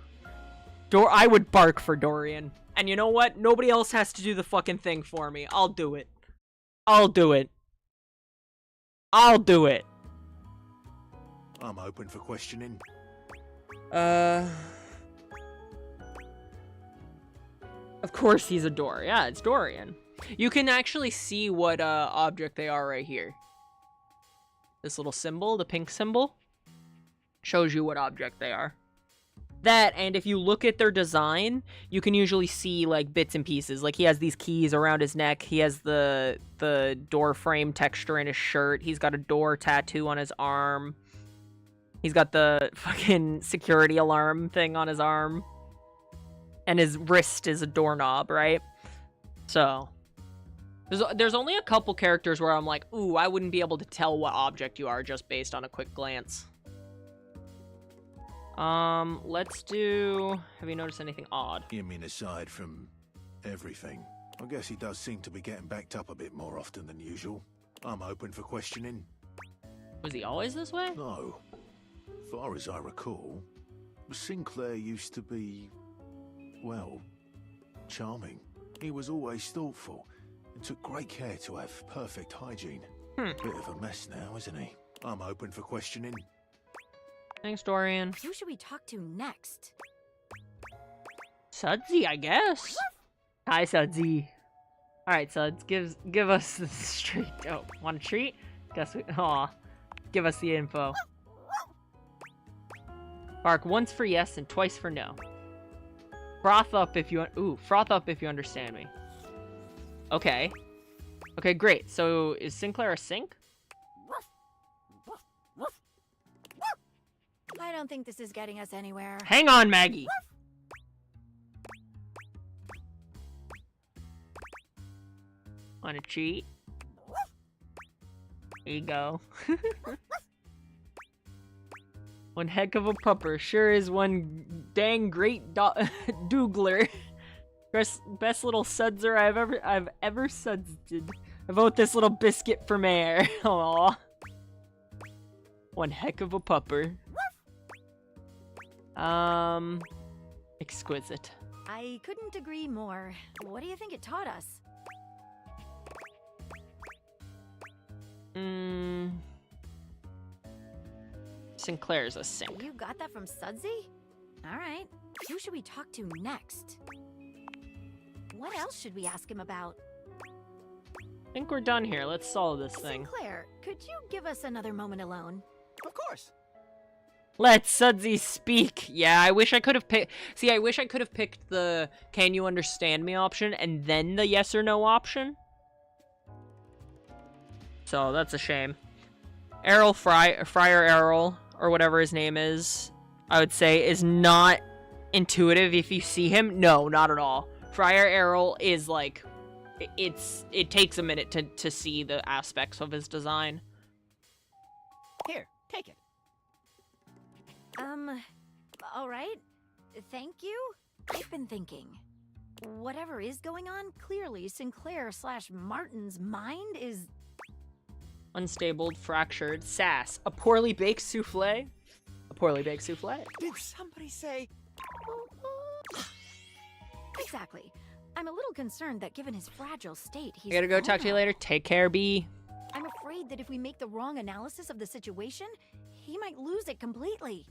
I would bark for Dorian. And you know what? Nobody else has to do the fucking thing for me. I'll do it. I'll do it. I'll do it. I'm open for questioning. Of course he's a door. Yeah, it's Dorian. You can actually see what object they are right here. This little symbol, the pink symbol, shows you what object they are. That, and if you look at their design, you can usually see, like, bits and pieces. Like, he has these keys around his neck. He has the door frame texture in his shirt. He's got a door tattoo on his arm. He's got the fucking security alarm thing on his arm. And his wrist is a doorknob, right? So, there's only a couple characters where I'm like, ooh, I wouldn't be able to tell what object you are just based on a quick glance. Let's do... Have you noticed anything odd? You mean aside from everything? I guess he does seem to be getting backed up a bit more often than usual. I'm open for questioning. Was he always this way? No. Far as I recall, Sinclair used to be, well, charming. He was always thoughtful and took great care to have perfect hygiene. Bit of a mess now, isn't he? I'm open for questioning. Thanks, Dorian. Who should we talk to next? Sudsy, I guess. Hi, Sudsy. Alright, Suds, give us the street. Oh, want a treat? Guess we... Aw. Give us the info. Bark once for yes and twice for no. Froth up if you... Ooh, froth up if you understand me. Okay. Okay, great. So, is Sinclair a sink? I don't think this is getting us anywhere. Hang on, Maggie. Want a treat? There you go. One heck of a pupper. Sure is one dang great doogler. Best little sudser I've ever sudsed. I vote this little biscuit for mayor. Aww. One heck of a pupper. Exquisite. I couldn't agree more. What do you think it taught us? Sinclair's a sink. You got that from Sudsy? Alright. Who should we talk to next? What else should we ask him about? I think we're done here. Let's solve this thing. Sinclair, could you give us another moment alone? Of course. Let Sudsy speak. Yeah, I wish I could have picked... See, I wish I could have picked the can you understand me option and then the yes or no option. So, that's a shame. Friar Errol, or whatever his name is, I would say, is not intuitive if you see him. No, not at all. Friar Errol is, like... It takes a minute to see the aspects of his design. Here, take it. Alright. Thank you? I've been thinking. Whatever is going on, clearly Sinclair/Martin's mind is... Unstable, fractured, sass. A poorly baked souffle? A poorly baked souffle. Did somebody say... Exactly. I'm a little concerned that given his fragile state, he's... I gotta go talk to you later. Take care, B. I'm afraid that if we make the wrong analysis of the situation, he might lose it completely.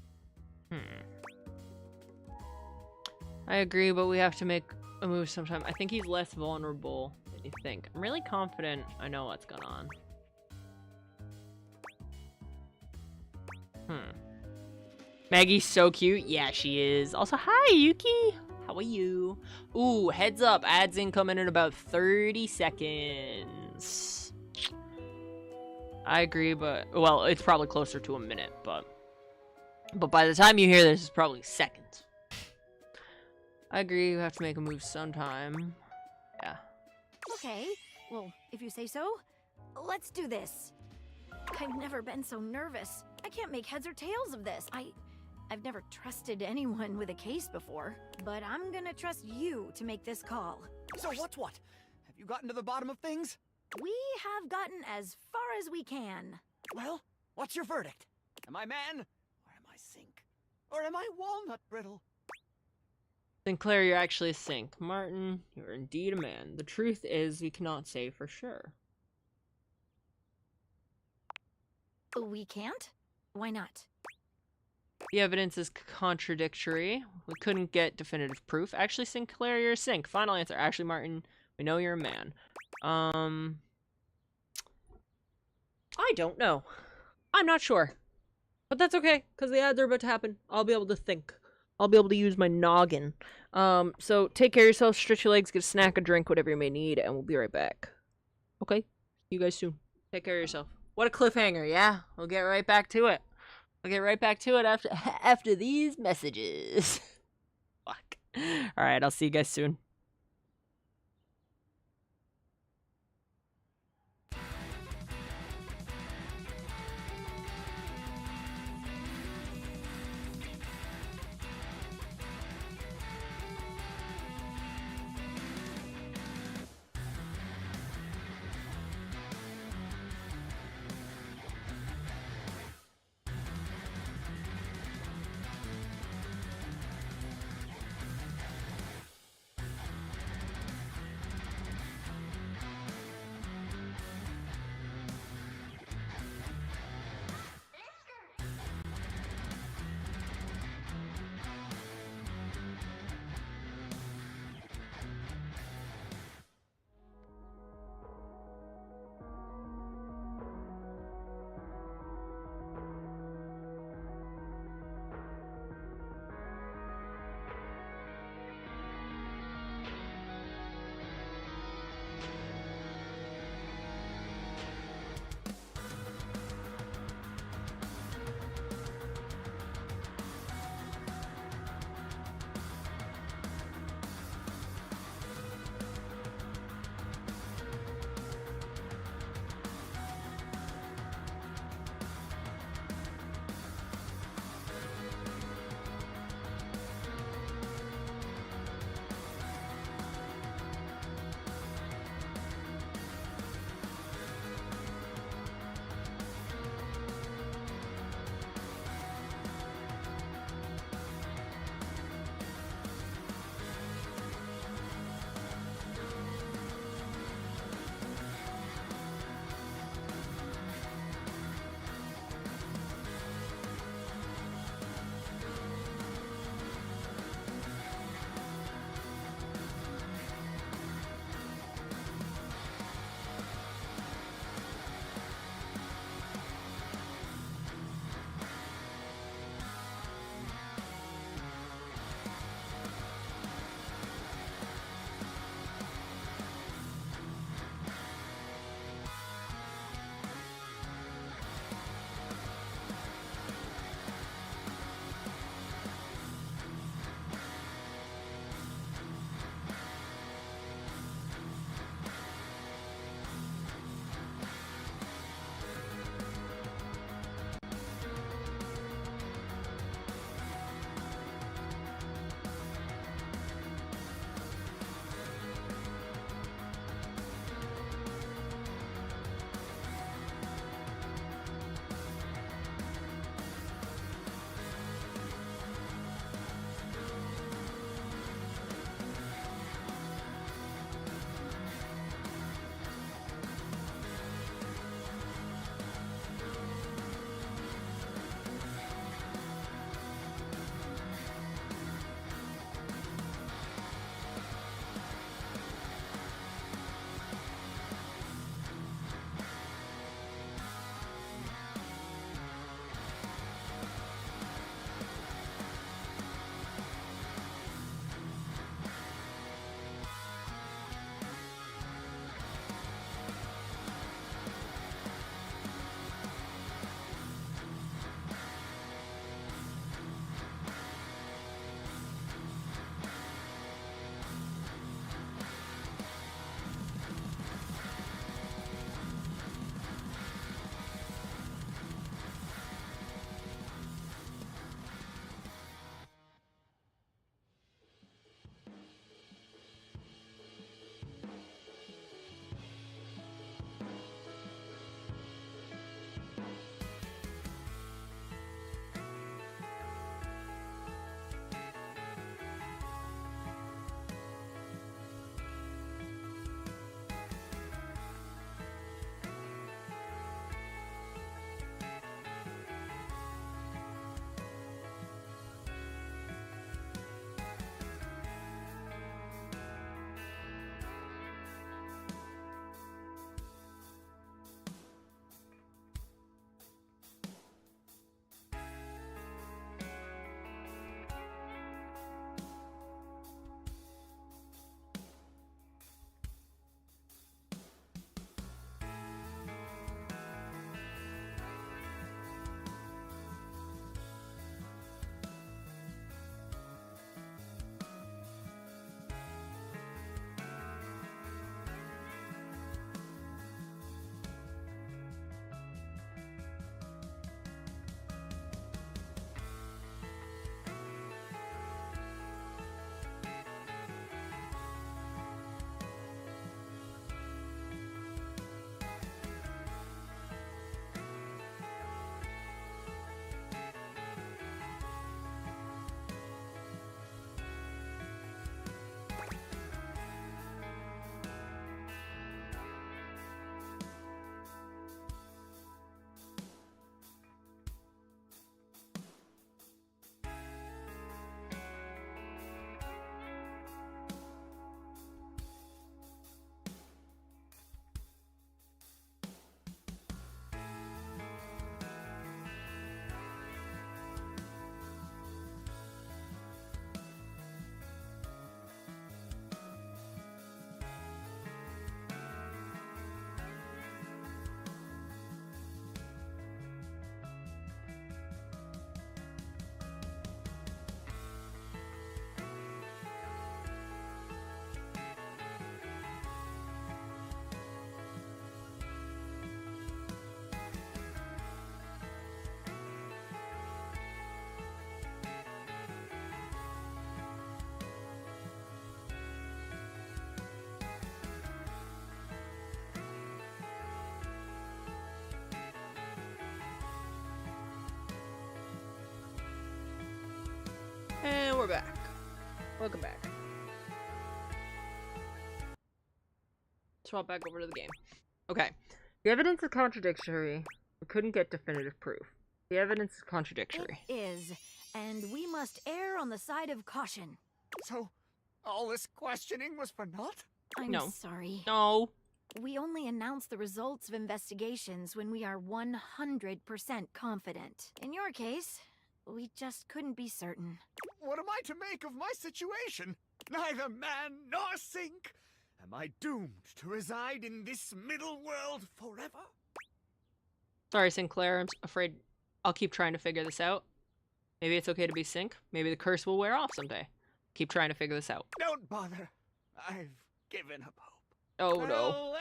I agree, but we have to make a move sometime. I think he's less vulnerable than you think. I'm really confident I know what's going on. Maggie's so cute. Yeah, she is. Also, hi, Yuki. How are you? Ooh, heads up. Ads incoming in about 30 seconds. I agree, but... Well, it's probably closer to a minute, but by the time you hear this, it's probably seconds. I agree, we have to make a move sometime. Yeah. Okay, well, if you say so, let's do this. I've never been so nervous. I can't make heads or tails of this. I've never trusted anyone with a case before, but I'm gonna trust you to make this call. So what's what? Have you gotten to the bottom of things? We have gotten as far as we can. Well, what's your verdict? Am I man? Or am I sink? Or am I walnut brittle? Sinclair, you're actually a sink. Martin, you're indeed a man. The truth is, we cannot say for sure. We can't? Why not? The evidence is contradictory. We couldn't get definitive proof. Actually, Sinclair, you're a sink. Final answer. Actually, Martin, we know you're a man. I don't know. I'm not sure. But that's okay, because the ads are about to happen. I'll be able to think. I'll be able to use my noggin. So take care of yourself, stretch your legs, get a snack, a drink, whatever you may need, and we'll be right back. Okay? See you guys soon. Take care of yourself. What a cliffhanger, yeah? We'll get right back to it. I'll get right back to it after these messages. Fuck. Alright, I'll see you guys soon. And we're back. Welcome back. Swap back over to the game. Okay. The evidence is contradictory. We couldn't get definitive proof. The evidence is contradictory. It is, and we must err on the side of caution. So, all this questioning was for naught? I'm No. sorry. No. We only announce the results of investigations when we are 100% confident. In your case, we just couldn't be certain. What am I to make of my situation? Neither man nor sink. Am I doomed to reside in this middle world forever? Sorry, Sinclair. I'm afraid I'll keep trying to figure this out. Maybe it's okay to be Sync. Maybe the curse will wear off someday. Keep trying to figure this out. Don't bother. I've given up hope. Oh, no. Well,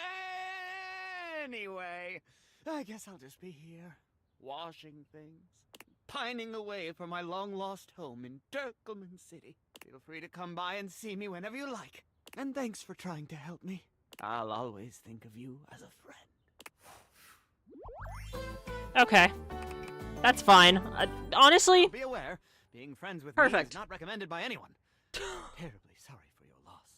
anyway, I guess I'll just be here, washing things, pining away for my long-lost home in Dirkleman City. Feel free to come by and see me whenever you like. And thanks for trying to help me. I'll always think of you as a friend. Okay. That's fine. Honestly, Be aware, being friends with Perfect. me is not recommended by anyone. Terribly sorry for your loss.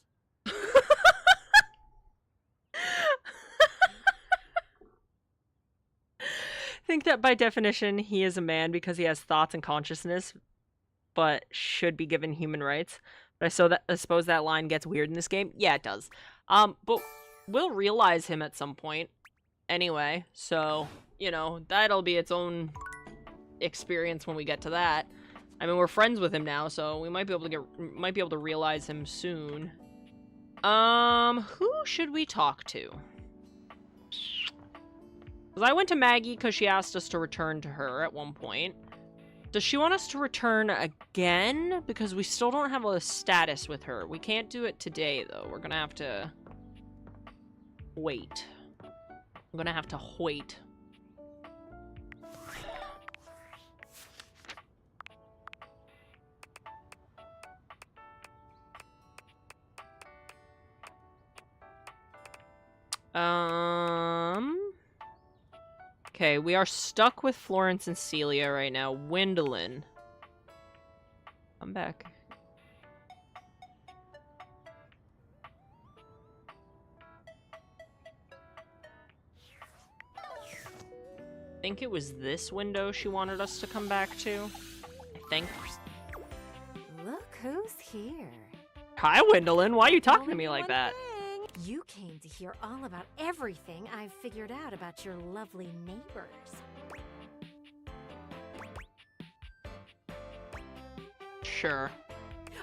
think that by definition he is a man because he has thoughts and consciousness, but should be given human rights. But I suppose that line gets weird in this game. Yeah, it does. But we'll realize him at some point anyway, so you know that'll be its own experience when we get to that. I mean, we're friends with him now, so we might be able to realize him soon. Who should we talk to? Because I went to Maggie because she asked us to return to her at one point. Does she want us to return again? Because we still don't have a status with her. We can't do it today, though. We're gonna have to wait. I'm gonna have to wait. Okay, we are stuck with Florence and Celia right now. Gwendolyn. I'm back. I think it was this window she wanted us to come back to. I think. Look who's here. Hi, Gwendolyn. Why are you talking to Only me like one that? thing. You came to hear all about everything I've figured out about your lovely neighbors. Sure.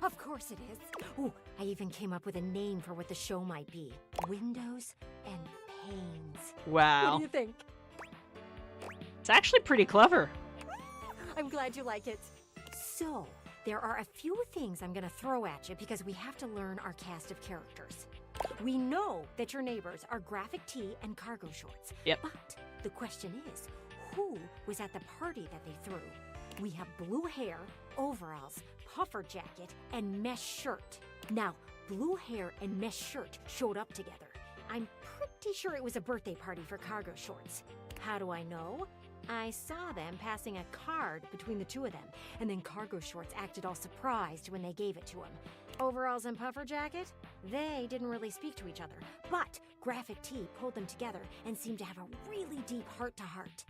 Of course it is. Ooh, I even came up with a name for what the show might be. Windows and Panes. What Wow. do you think? It's actually pretty clever. I'm glad you like it. So, there are a few things I'm gonna throw at you because we have to learn our cast of characters. We know that your neighbors are Graphic Tee and Cargo Shorts. Yep. But the question is, who was at the party that they threw? We have blue hair, overalls, puffer jacket, and mesh shirt. Now, blue hair and mesh shirt showed up together. I'm pretty sure it was a birthday party for Cargo Shorts. How do I know? I saw them passing a card between the two of them, and then Cargo Shorts acted all surprised when they gave it to him. Overalls and puffer jacket? They didn't really speak to each other, but Graphic Tee pulled them together and seemed to have a really deep heart-to-heart.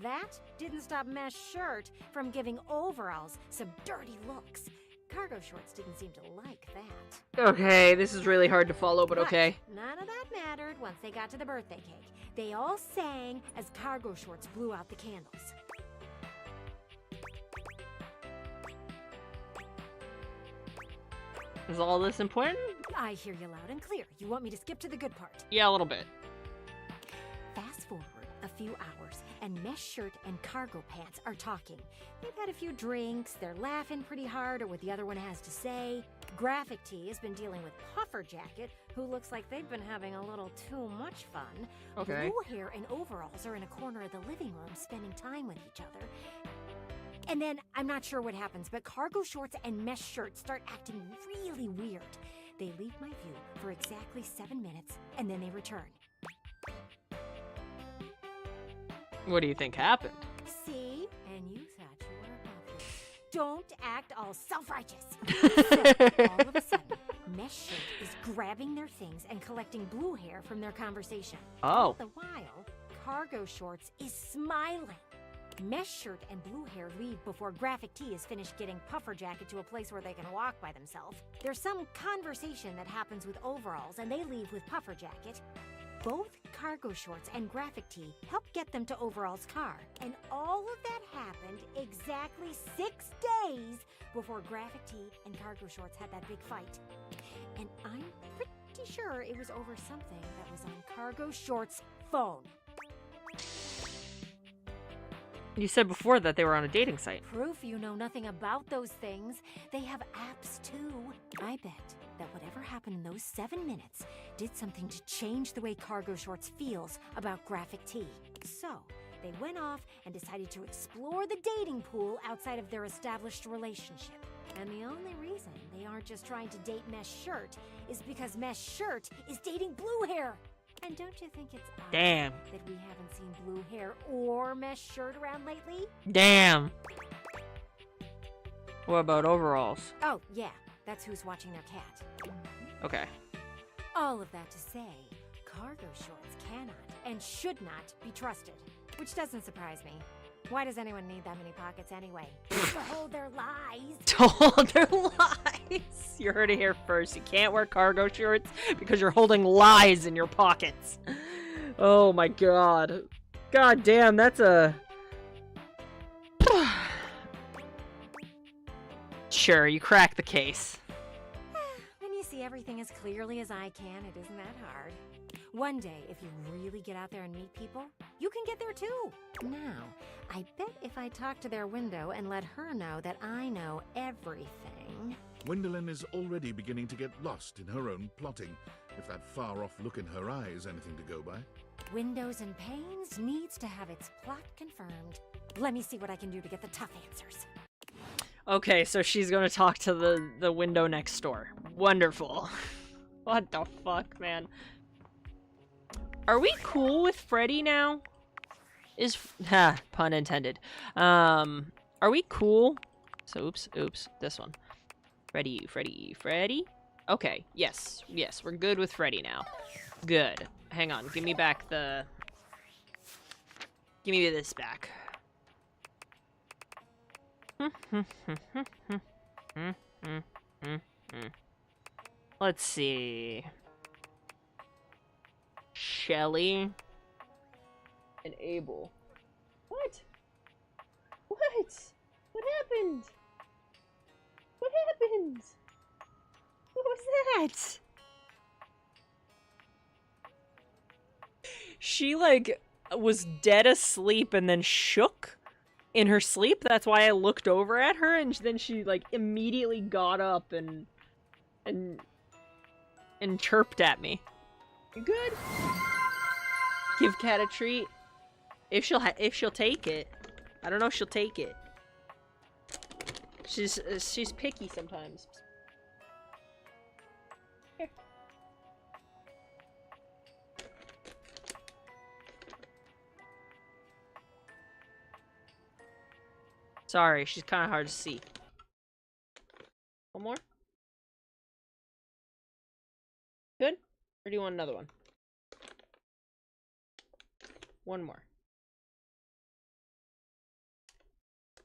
That didn't stop Mesh Shirt from giving Overalls some dirty looks. Cargo Shorts didn't seem to like that. Okay, this is really hard to follow, but okay. None of that mattered once they got to the birthday cake. They all sang as Cargo Shorts blew out the candles. Is all this important? I hear you loud and clear. You want me to skip to the good part? Yeah, a little bit. Fast forward a few hours, and Mesh Shirt and Cargo Pants are talking. They've had a few drinks, they're laughing pretty hard at what the other one has to say. Graphic Tee has been dealing with Puffer Jacket, who looks like they've been having a little too much fun. Okay. Blue hair and overalls are in a corner of the living room spending time with each other. And then, I'm not sure what happens, but Cargo Shorts and Mesh Shirt start acting really weird. They leave my view for exactly 7 minutes, and then they return. What do you think happened? See? And you thought you were above don't act all self-righteous. So, all of a sudden, Mesh Shirt is grabbing their things and collecting blue hair from their conversation. Oh. All the while, Cargo Shorts is smiling. Mesh Shirt and Blue Hair leave before Graphic Tee is finished getting Puffer Jacket to a place where they can walk by themselves. There's some conversation that happens with Overalls, and they leave with Puffer Jacket. Both Cargo Shorts and Graphic Tee help get them to Overall's car. And all of that happened exactly 6 days before Graphic Tee and Cargo Shorts had that big fight. And I'm pretty sure it was over something that was on Cargo Shorts' phone. You said before that they were on a dating site. Proof you know nothing about those things. They have apps too. I bet that whatever happened in those 7 minutes did something to change the way Cargo Shorts feels about Graphic Tee. So, they went off and decided to explore the dating pool outside of their established relationship. And the only reason they aren't just trying to date Mesh Shirt is because Mesh Shirt is dating Blue Hair. And don't you think it's odd Damn. that we haven't seen Blue Hair or Mesh Shirt around lately? Damn. What about Overalls? Oh, yeah, that's who's watching their cat. Okay. All of that to say, Cargo Shorts cannot and should not be trusted. Which doesn't surprise me. Why does anyone need that many pockets anyway? To hold their lies. To hold their lies. You heard it here first. You can't wear cargo shorts because you're holding lies in your pockets. Oh my god. God damn, that's a... Sure, you cracked the case. When you see everything as clearly as I can, it isn't that hard. One day, if you really get out there and meet people, you can get there too. Now, I bet if I talk to their window and let her know that I know everything... Gwendolyn is already beginning to get lost in her own plotting, if that far-off look in her eye is anything to go by. Windows and Panes needs to have its plot confirmed. Let me see what I can do to get the tough answers. Okay, so she's gonna talk to the window next door. Wonderful. What the fuck, man? Are we cool with Freddy now? Ha, pun intended. Are we cool? So, oops, this one. Freddy. Okay, yes, we're good with Freddy now. Good. Hang on, give me back the... Give me this back. Let's see. Shelly and Abel. What? What happened? What happened? What was that? She, like, was dead asleep and then shook in her sleep. That's why I looked over at her, and then she, like, immediately got up and chirped at me. You good? Give Cat a treat. If she'll take it. I don't know if she'll take it. She's picky sometimes. Here. Sorry, she's kind of hard to see. One more? Good? Or do you want another one? One more.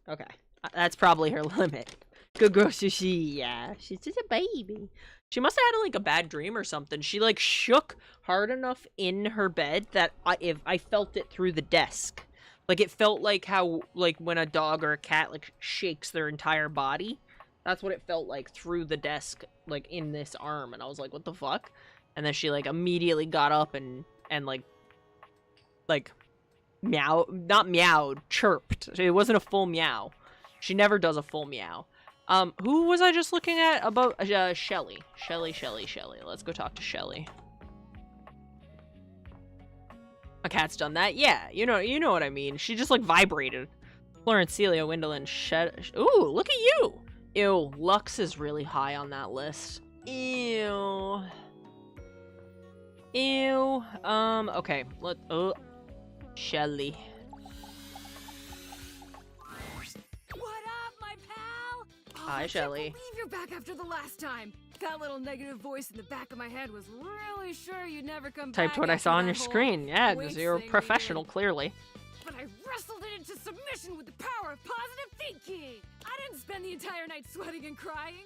Okay. That's probably her limit. Good girl, Sushi. Yeah, she's just a baby. She must have had, like, a bad dream or something. She, like, shook hard enough in her bed that I felt it through the desk. Like, it felt like how, like, when a dog or a cat, like, shakes their entire body. That's what it felt like through the desk, like, in this arm. And I was like, what the fuck? And then she, like, immediately got up and meow, not meowed, chirped. It wasn't a full meow. She never does a full meow. Who was I just looking at? About, Shelly. Shelly. Let's go talk to Shelly. My cat's done that? Yeah, you know what I mean. She just, like, vibrated. Florence, Celia, Gwendolyn, Ooh, look at you! Ew, Lux is really high on that list. Ew. Okay, Shelly. What up, my pal? Hi, Shelly. I can't believe you're back after the last time. That little negative voice in the back of my head was really sure you'd never come back. Typed what I after saw on that your whole screen. Yeah, because weights you're a thing we professional, did. clearly. But I wrestled it into submission with the power of positive thinking. I didn't spend the entire night sweating and crying.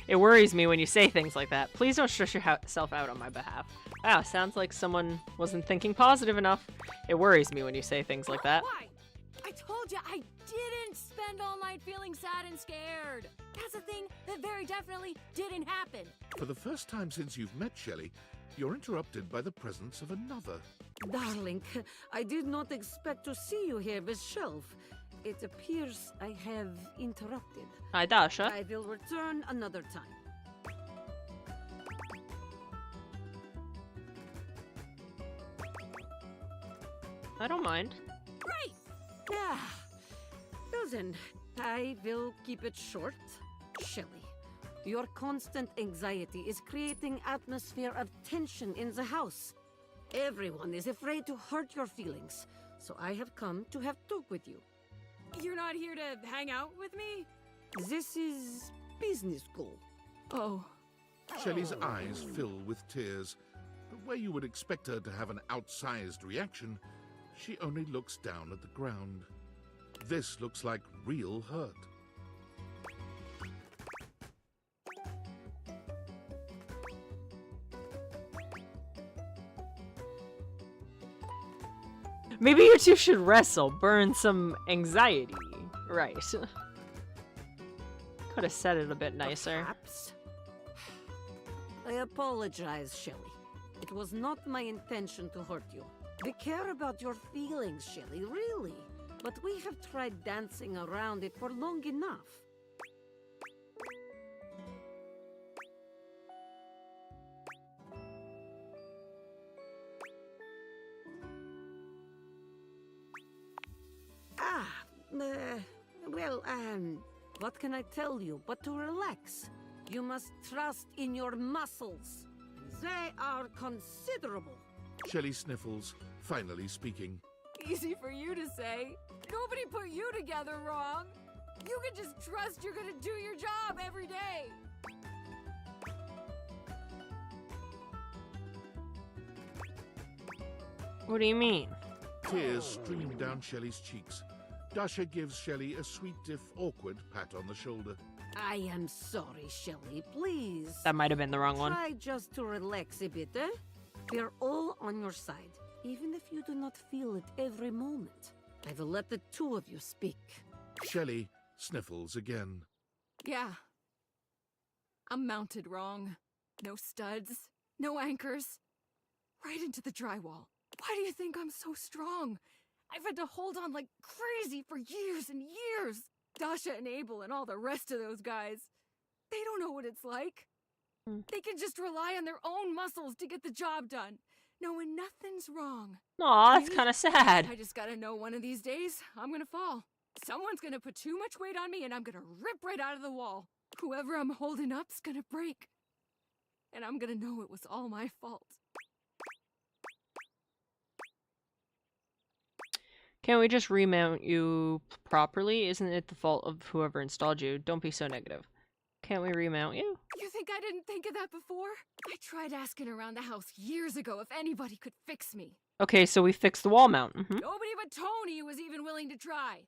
It worries me when you say things like that. Please don't stress yourself out on my behalf. Wow, sounds like someone wasn't thinking positive enough. It worries me when you say things like that. Why? I told you I didn't spend all night feeling sad and scared. That's a thing that very definitely didn't happen. For the first time since you've met Shelley, you're interrupted by the presence of another. Darling, I did not expect to see you here with Shelf. It appears I have interrupted. Hi, Dasha. I will return another time. I don't mind. Right! Yeah. Well then, I will keep it short. Shelley, your constant anxiety is creating atmosphere of tension in the house. Everyone is afraid to hurt your feelings, so I have come to have talk with you. You're not here to hang out with me? This is business school. Oh. Shelley's eyes fill with tears, but where you would expect her to have an outsized reaction, she only looks down at the ground. This looks like real hurt. Maybe you two should wrestle, burn some anxiety. Right. Could have said it a bit nicer. Perhaps. I apologize, Shelley. It was not my intention to hurt you. We care about your feelings, Shelley, really. But we have tried dancing around it for long enough. What can I tell you but to relax? You must trust in your muscles. They are considerable. Shelley sniffles, finally speaking. Easy for you to say. Nobody put you together wrong. You can just trust you're gonna do your job every day. What do you mean? Tears stream down Shelley's cheeks. Dasha gives Shelley a sweet if awkward pat on the shoulder. I am sorry, Shelley. Please. That might have been the wrong one. Try just to relax a bit, eh? We're all on your side, even if you do not feel it every moment. I will let the two of you speak. Shelley sniffles again. Yeah. I'm mounted wrong. No studs, no anchors. Right into the drywall. Why do you think I'm so strong? I've had to hold on like crazy for years and years. Dasha and Abel and all the rest of those guys. They don't know what it's like. They can just rely on their own muscles to get the job done, knowing nothing's wrong. Aw, that's Me? kind of sad. I just gotta know one of these days, I'm gonna fall. Someone's gonna put too much weight on me and I'm gonna rip right out of the wall. Whoever I'm holding up's gonna break. And I'm gonna know it was all my fault. Can't we just remount you properly? Isn't it the fault of whoever installed you? Don't be so negative. Can't we remount you? You think I didn't think of that before? I tried asking around the house years ago if anybody could fix me. Okay, so we fixed the wall mount. Nobody but Tony was even willing to try.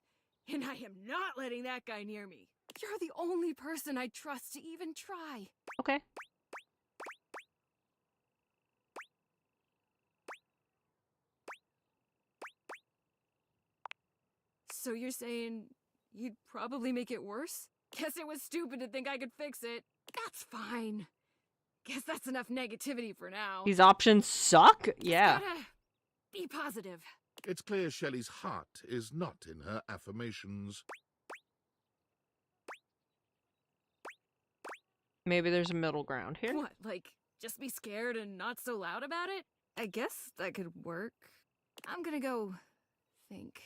And I am not letting that guy near me. You're the only person I trust to even try. Okay. So you're saying you'd probably make it worse? Guess it was stupid to think I could fix it. That's fine. Guess that's enough negativity for now. These options suck? Yeah. Gotta be positive. It's clear Shelley's heart is not in her affirmations. Maybe there's a middle ground here. What, like, just be scared and not so loud about it? I guess that could work. I'm gonna go think.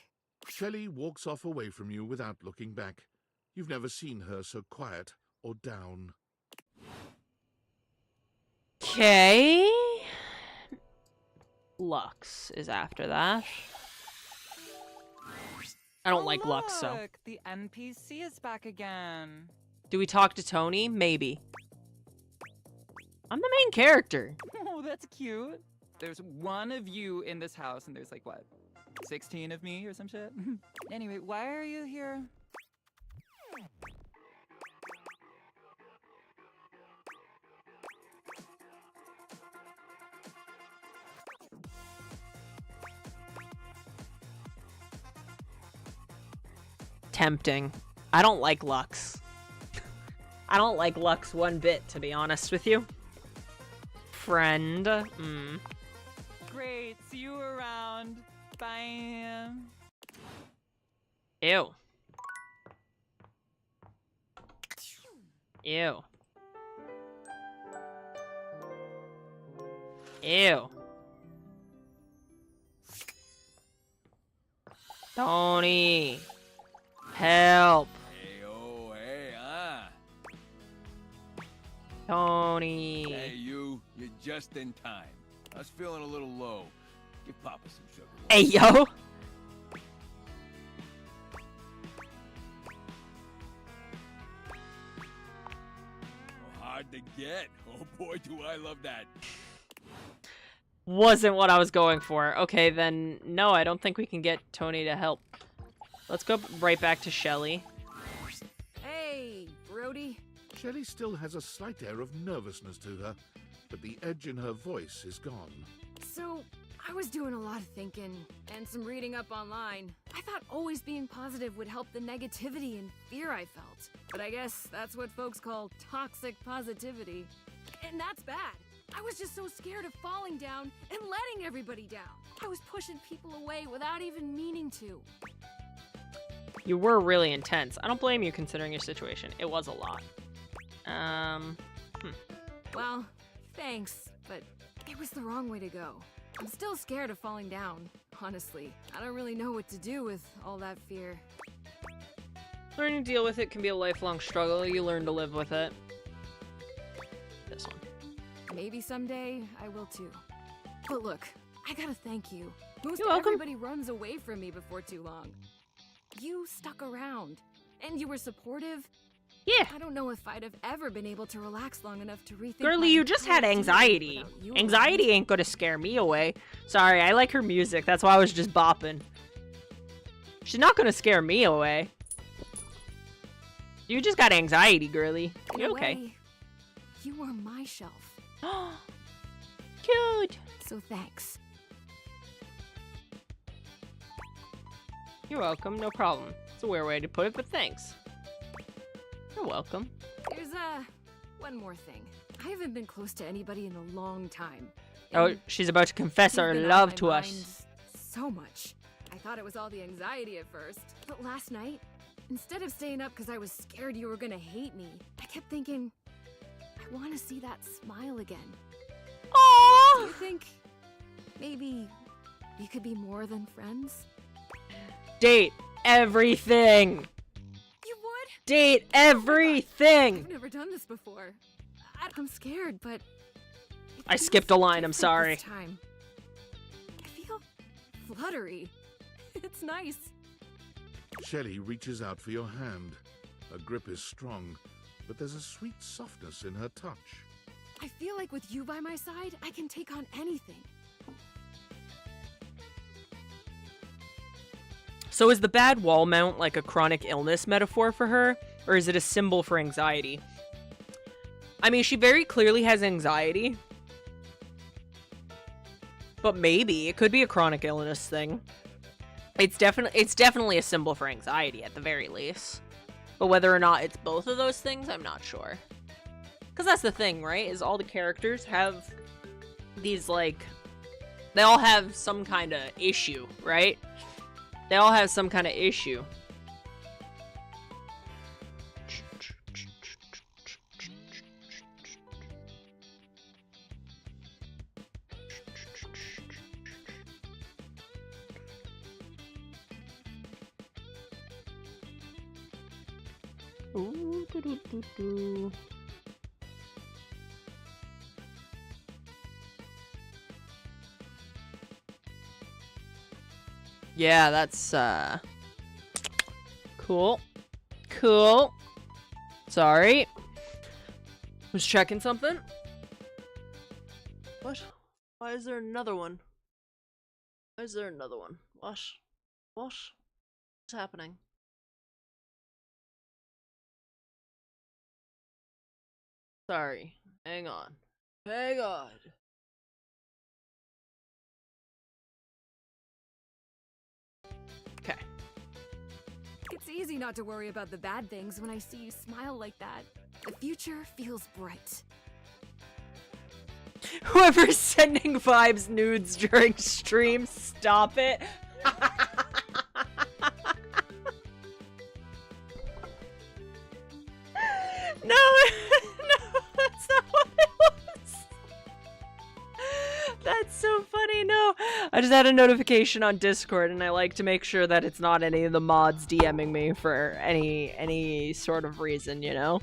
Shelley walks off away from you without looking back. You've never seen her so quiet or down. Okay. Lux is after that. I don't like Lux, so. Look, the NPC is back again. Do we talk to Tony? Maybe. I'm the main character. Oh, that's cute. There's one of you in this house, and there's like, what, 16 of me or some shit? Anyway, why are you here? Tempting. I don't like Lux. I don't like Lux one bit, to be honest with you. Friend. Great, see you around. Bye. Ew. Ew. Ew. Tony. Help. Hey, oh, hey, ah. Tony. Hey, you're just in time. I was feeling a little low. Give Papa some sugar. Hey, yo. Oh, hard to get. Oh boy, do I love that. Wasn't what I was going for. Okay, then no, I don't think we can get Tony to help. Let's go right back to Shelly. Hey, Brody. Shelley still has a slight air of nervousness to her, but the edge in her voice is gone. So, I was doing a lot of thinking and some reading up online. I thought always being positive would help the negativity and fear I felt. But I guess that's what folks call toxic positivity. And that's bad. I was just so scared of falling down and letting everybody down. I was pushing people away without even meaning to. You were really intense. I don't blame you considering your situation. It was a lot. Well, thanks, but it was the wrong way to go. I'm still scared of falling down, honestly. I don't really know what to do with all that fear. Learning to deal with it can be a lifelong struggle. You learn to live with it. This one. Maybe someday I will too. But look, I gotta thank you. Most You're welcome. everybody runs away from me before too long. You stuck around, and you were supportive. Yeah. I don't know if I'd have ever been able to relax long enough to rethink. Girlie, my you just had entire deal anxiety. without you Anxiety around. ain't gonna scare me away. Sorry, I like her music. That's why I was just bopping. She's not gonna scare me away. You just got anxiety, girlie. In You a okay? way, you were my shelf. Cute. So thanks. You're welcome. No problem. It's a weird way to put it, but thanks. You're welcome. There's one more thing. I haven't been close to anybody in a long time. Oh, and she's about to confess you've her been on love my to mind us. so much. I thought it was all the anxiety at first, but last night, instead of staying up because I was scared you were gonna hate me, I kept thinking, I want to see that smile again. Do Aww. you think maybe we could be more than friends? Date everything. You would? Date everything. I've never done this before. I'm scared, but it I feels skipped a line, I'm different sorry. this time. I feel fluttery. It's nice. Shelley reaches out for your hand. Her grip is strong, but there's a sweet softness in her touch. I feel like with you by my side, I can take on anything. So is the bad wall mount like a chronic illness metaphor for her, or is it a symbol for anxiety? I mean, she very clearly has anxiety. But maybe it could be a chronic illness thing. It's definitely a symbol for anxiety at the very least. But whether or not it's both of those things, I'm not sure. Because that's the thing, right? Is all the characters have these, like... They all have some kind of issue, right? They all have some kind of issue. Ooh, doo -doo -doo -doo. Yeah, that's Cool. Cool. Sorry. Was checking something. What? Why is there another one? Why is there another one? What? What? What's happening? Sorry. Hang on. Hang on. Okay. It's easy not to worry about the bad things when I see you smile like that. The future feels bright. Whoever's sending vibes nudes during stream, stop it. No, no, that's not what it was. That's so funny. No, I just had a notification on Discord, and I like to make sure that it's not any of the mods DMing me for any sort of reason, you know.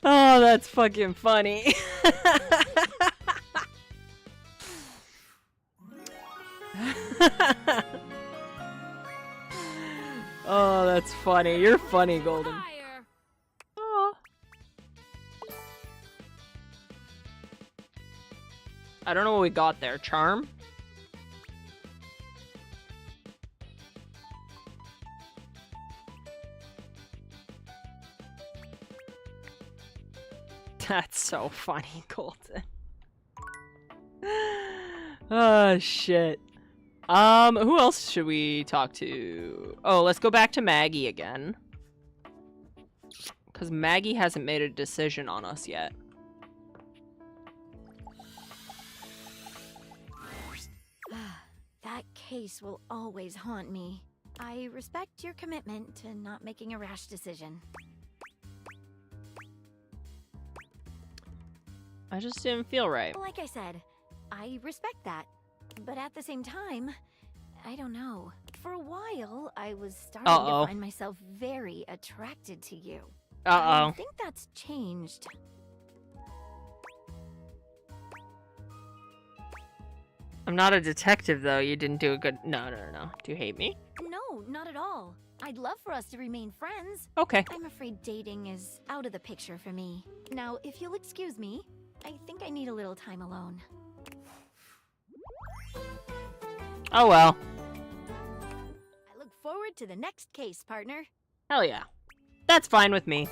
Oh, that's fucking funny. Oh, that's funny. You're funny, Golden. Fire. Oh. I don't know what we got there. Charm? That's so funny, Golden. Oh, shit. Who else should we talk to? Oh, let's go back to Maggie again. Because Maggie hasn't made a decision on us yet. That case will always haunt me. I respect your commitment to not making a rash decision. I just didn't feel right. Like I said, I respect that. But at the same time, I don't know. For a while, I was starting to find myself very attracted to you. I think that's changed. I'm not a detective, though. You didn't do a good... No. Do you hate me? No, not at all. I'd love for us to remain friends. Okay. I'm afraid dating is out of the picture for me. Now, if you'll excuse me, I think I need a little time alone. Oh, well. I look forward to the next case, partner. Hell yeah. That's fine with me.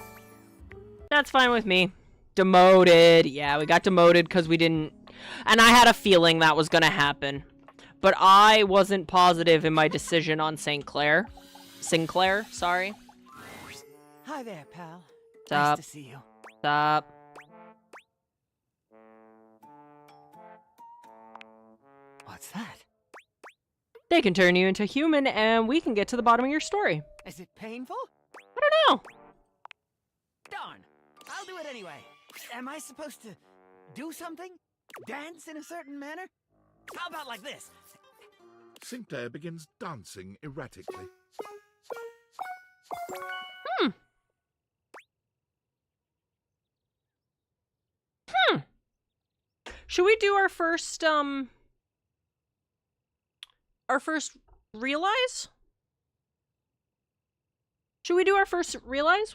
That's fine with me. Demoted. Yeah, we got demoted because we didn't... And I had a feeling that was gonna happen. But I wasn't positive in my decision on Sinclair, sorry. Hi there, pal. Sup? Nice to see you. Stop. What's that? They can turn you into human and we can get to the bottom of your story. Is it painful? I don't know. Darn. I'll do it anyway. Am I supposed to do something? Dance in a certain manner? How about like this? Sinclair begins dancing erratically. Should we do our first realize? Should we do our first realize?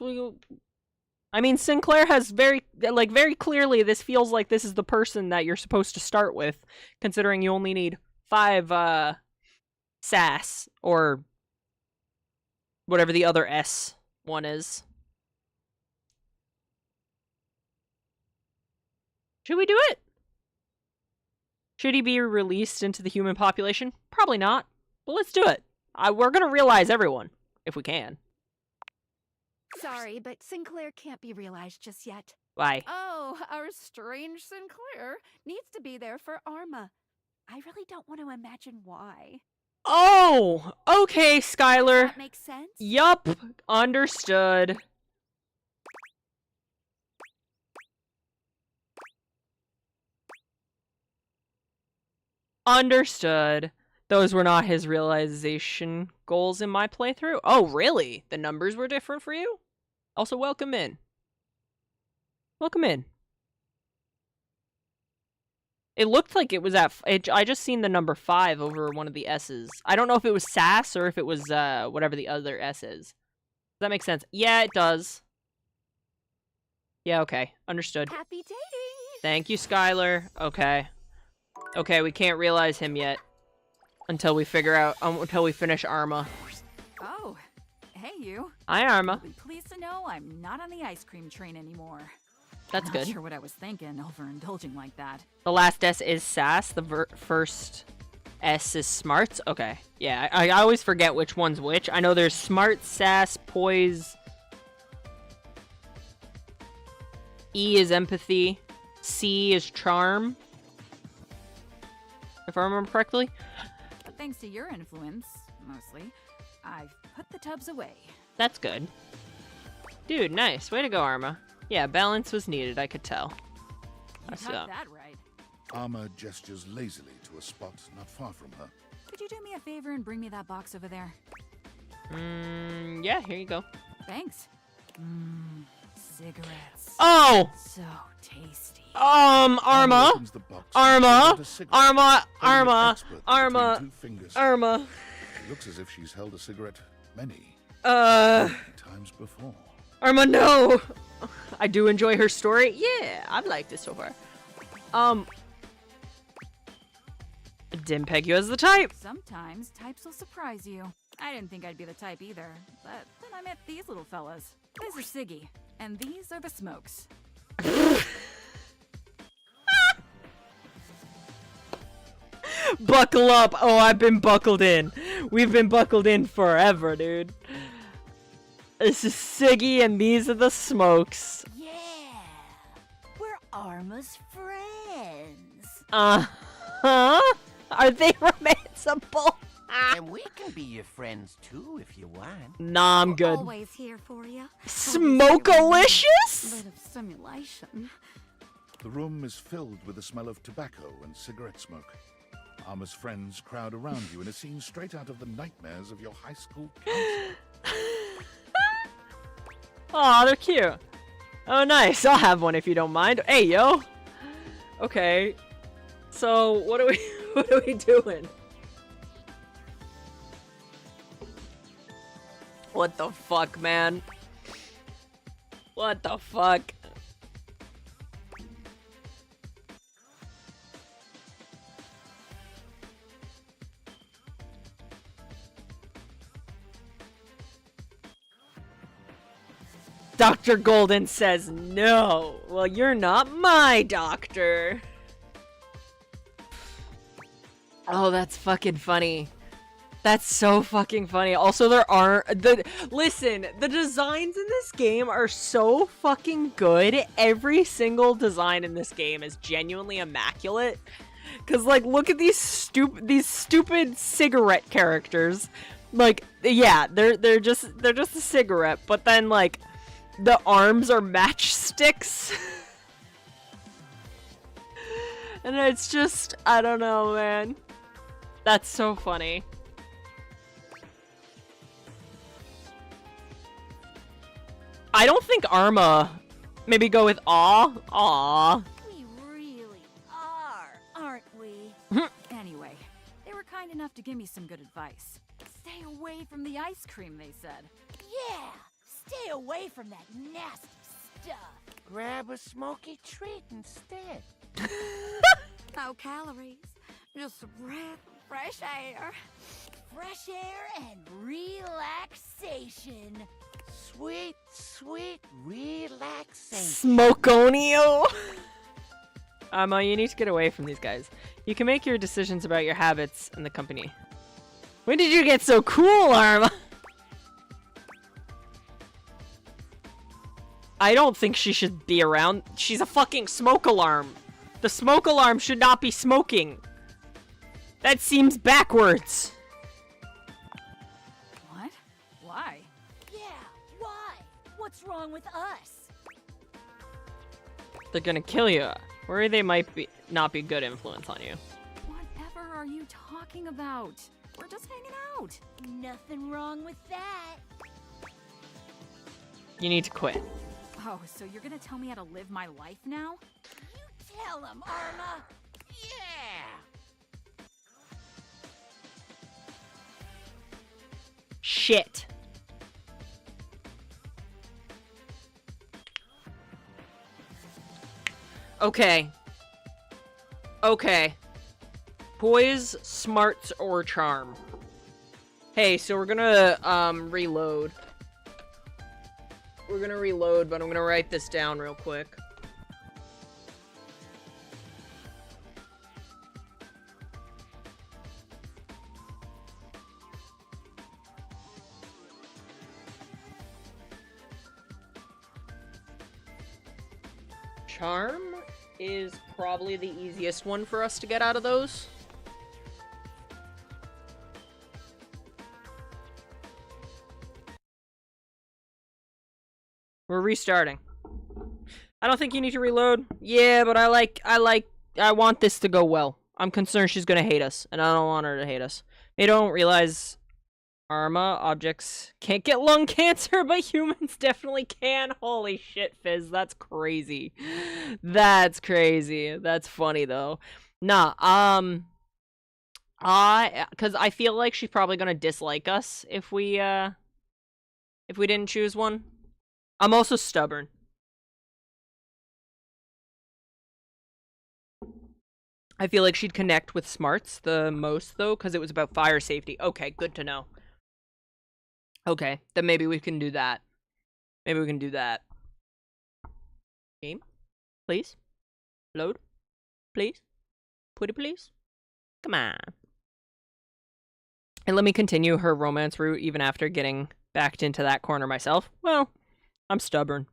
I mean, Sinclair has very clearly, this feels like this is the person that you're supposed to start with, considering you only need 5, sass, or whatever the other S one is. Should we do it? Should he be released into the human population? Probably not, but let's do it. We're gonna realize everyone, if we can. Sorry, but Sinclair can't be realized just yet. Why? Oh, our strange Sinclair needs to be there for Arma. I really don't want to imagine why. Oh, okay, Skylar. That makes sense? Yup, understood. Understood. Those were not his realization goals in my playthrough. Oh, really? The numbers were different for you? Also, welcome in. Welcome in. It looked like it was at... I just seen the number 5 over one of the S's. I don't know if it was SAS or if it was whatever the other S is. Does that make sense? Yeah, it does. Yeah, okay. Understood. Happy dating! Thank you, Skylar. Okay. Okay, we can't realize him yet. Until we figure out... until we finish Arma. Oh, hey you. Hi, Arma. You'll be pleased to know I'm not on the ice cream train anymore. That's Not good. sure what I was thinking, overindulging like that. The last S is SAS. The first S is Smarts. Okay. Yeah, I always forget which one's which. I know there's Smart, SAS, Poise. E is Empathy. C is Charm. If I remember correctly. But thanks to your influence, mostly, I've put the tubs away. That's good. Dude, nice. Way to go, Arma. Yeah, balance was needed, I could tell. You got that right. Arma gestures lazily to a spot not far from her. Could you do me a favor and bring me that box over there? Yeah, here you go. Thanks. Cigarettes. Oh! So tasty. Arma. opens the box Arma. and pulls out a cigarette, Arma. holding it Arma. expertly Arma. between 2 fingers. Arma. It looks as if she's held a cigarette many times before. Arma, no! I do enjoy her story. Yeah, I've liked it so far. Didn't peg you as the type. Sometimes types will surprise you. I didn't think I'd be the type either, but then I met these little fellas. These are Siggy, and these are the Smokes. Buckle up. Oh, I've been buckled in. We've been buckled in forever, dude. This is Siggy, and these are the Smokes. Yeah, we're Arma's friends. Uh-huh? Are they romanceable? And we can be your friends too if you want. Nah, I'm good. Always here for you. Smokealicious? Bit of stimulation. The room is filled with the smell of tobacco and cigarette smoke. Arma's friends crowd around you in a scene straight out of the nightmares of your high school counselor. Aw, they're cute. Oh, nice. I'll have one if you don't mind. Hey, yo. Okay. So, what are we doing? What the fuck, man? What the fuck? Dr. Golden says no. Well, you're not my doctor. Oh, that's fucking funny. That's so fucking funny. Also, listen, the designs in this game are so fucking good. Every single design in this game is genuinely immaculate. Cause like, look at these stupid cigarette characters. Like, yeah, they're just a cigarette, but then like, the arms are matchsticks. And it's just, I don't know, man. That's so funny. I don't think Arma. Maybe go with aw. Aw. We really are, aren't we? Anyway, they were kind enough to give me some good advice. Stay away from the ice cream, they said. Yeah, stay away from that nasty stuff. Grab a smoky treat instead. No calories. Just a breath of fresh air. Fresh air and relaxation. Sweet, sweet relaxation. Smokonio. You need to get away from these guys. You can make your decisions about your habits in the company. When did you get so cool, Arma? I don't think she should be around. She's a fucking smoke alarm. The smoke alarm should not be smoking. That seems backwards. What? Why? Yeah, why? What's wrong with us? They're gonna kill you. Worry they might not be good influence on you. Whatever are you talking about? We're just hanging out. Nothing wrong with that. You need to quit. Oh, so you're gonna tell me how to live my life now? You tell him, Arma. Yeah! Shit. Okay. Okay. Poise, smarts, or charm. Hey, so we're gonna, reload. We're gonna reload, but I'm gonna write this down real quick. Charm is probably the easiest one for us to get out of those. We're restarting. I don't think you need to reload. Yeah, but I want this to go well. I'm concerned she's gonna hate us, and I don't want her to hate us. They don't realize Arma objects can't get lung cancer, but humans definitely can. Holy shit, Fizz, that's crazy. That's crazy. That's funny though. Nah, cause I feel like she's probably gonna dislike us if we didn't choose one. I'm also stubborn. I feel like she'd connect with smarts the most, though, because it was about fire safety. Okay, good to know. Okay, then maybe we can do that. Maybe we can do that. Game? Please? Load? Please? Pretty please? Come on. And let me continue her romance route even after getting backed into that corner myself. Well, I'm stubborn.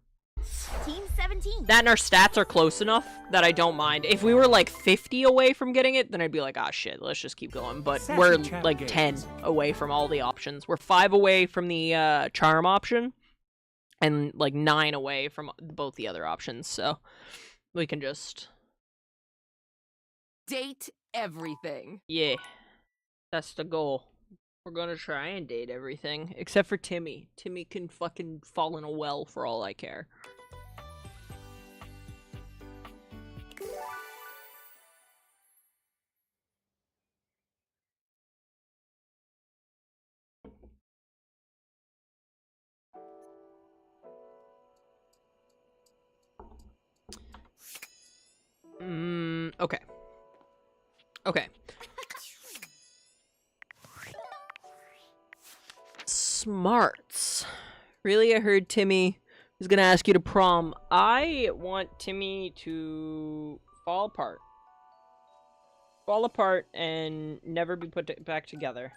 Team 17. That and our stats are close enough that I don't mind. If we were like 50 away from getting it, then I'd be like, ah, shit, let's just keep going. But we're like 10 away from all the options. We're 5 away from the charm option and like 9 away from both the other options. So we can just Date everything. yeah, that's the goal. We're gonna try and date everything except for Timmy. Timmy can fucking fall in a well for all I care. Okay. Okay. Smarts. Really, I heard Timmy was gonna ask you to prom. I want Timmy to fall apart. Fall apart and never be put back together.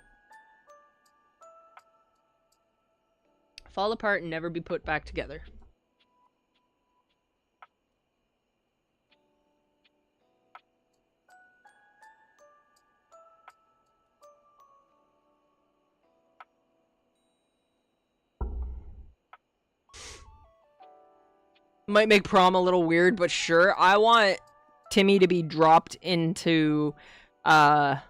Fall apart and never be put back together. Might make prom a little weird, but sure. I want Timmy to be dropped into a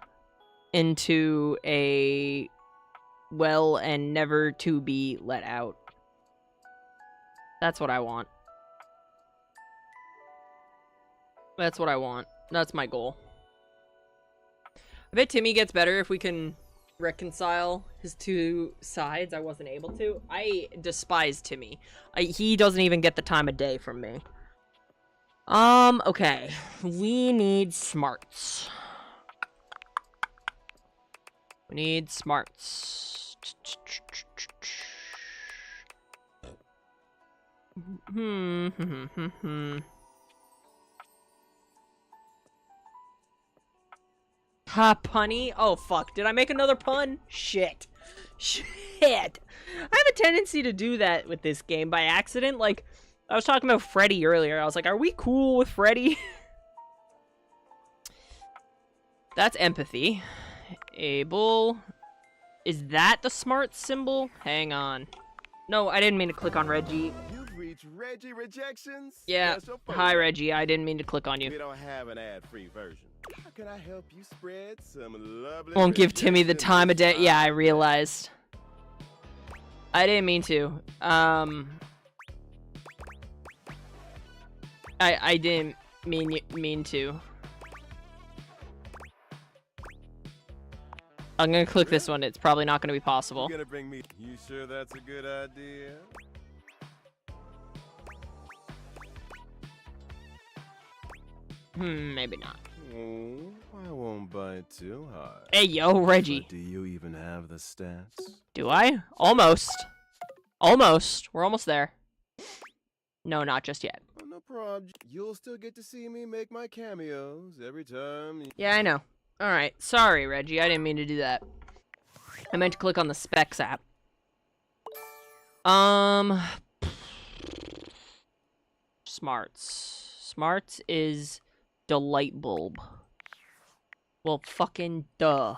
well and never to be let out. That's what I want. That's what I want. That's my goal. I bet Timmy gets better if we can reconcile his two sides. I wasn't able to. I despise Timmy. He doesn't even get the time of day from me. Okay. We need smarts. We need smarts. Ha, punny? Oh, fuck. Did I make another pun? Shit. Shit. I have a tendency to do that with this game by accident. Like, I was talking about Freddy earlier. I was like, are we cool with Freddy? That's empathy. Able. Is that the smart symbol? Hang on. No, I didn't mean to click on Reggie. You've reached Reggie Rejections? Yeah. Hi, Reggie. I didn't mean to click on you. We don't have an ad-free version. How can I help you spread some lovely... Won't give Timmy the time of day. Yeah, I realized. I didn't mean to. I didn't mean to. I'm gonna click this one. It's probably not gonna be possible. You're gonna bring me. You sure that's a good idea? Maybe not. Oh, I won't bite too hard. Hey, yo, Reggie. But do you even have the stats? Do I? Almost. Almost. We're almost there. No, not just yet. Oh, no problem. You'll still get to see me make my cameos every time. Yeah, I know. Alright. Sorry, Reggie. I didn't mean to do that. I meant to click on the specs app. Smarts. Smarts is the light bulb. Well, fucking duh.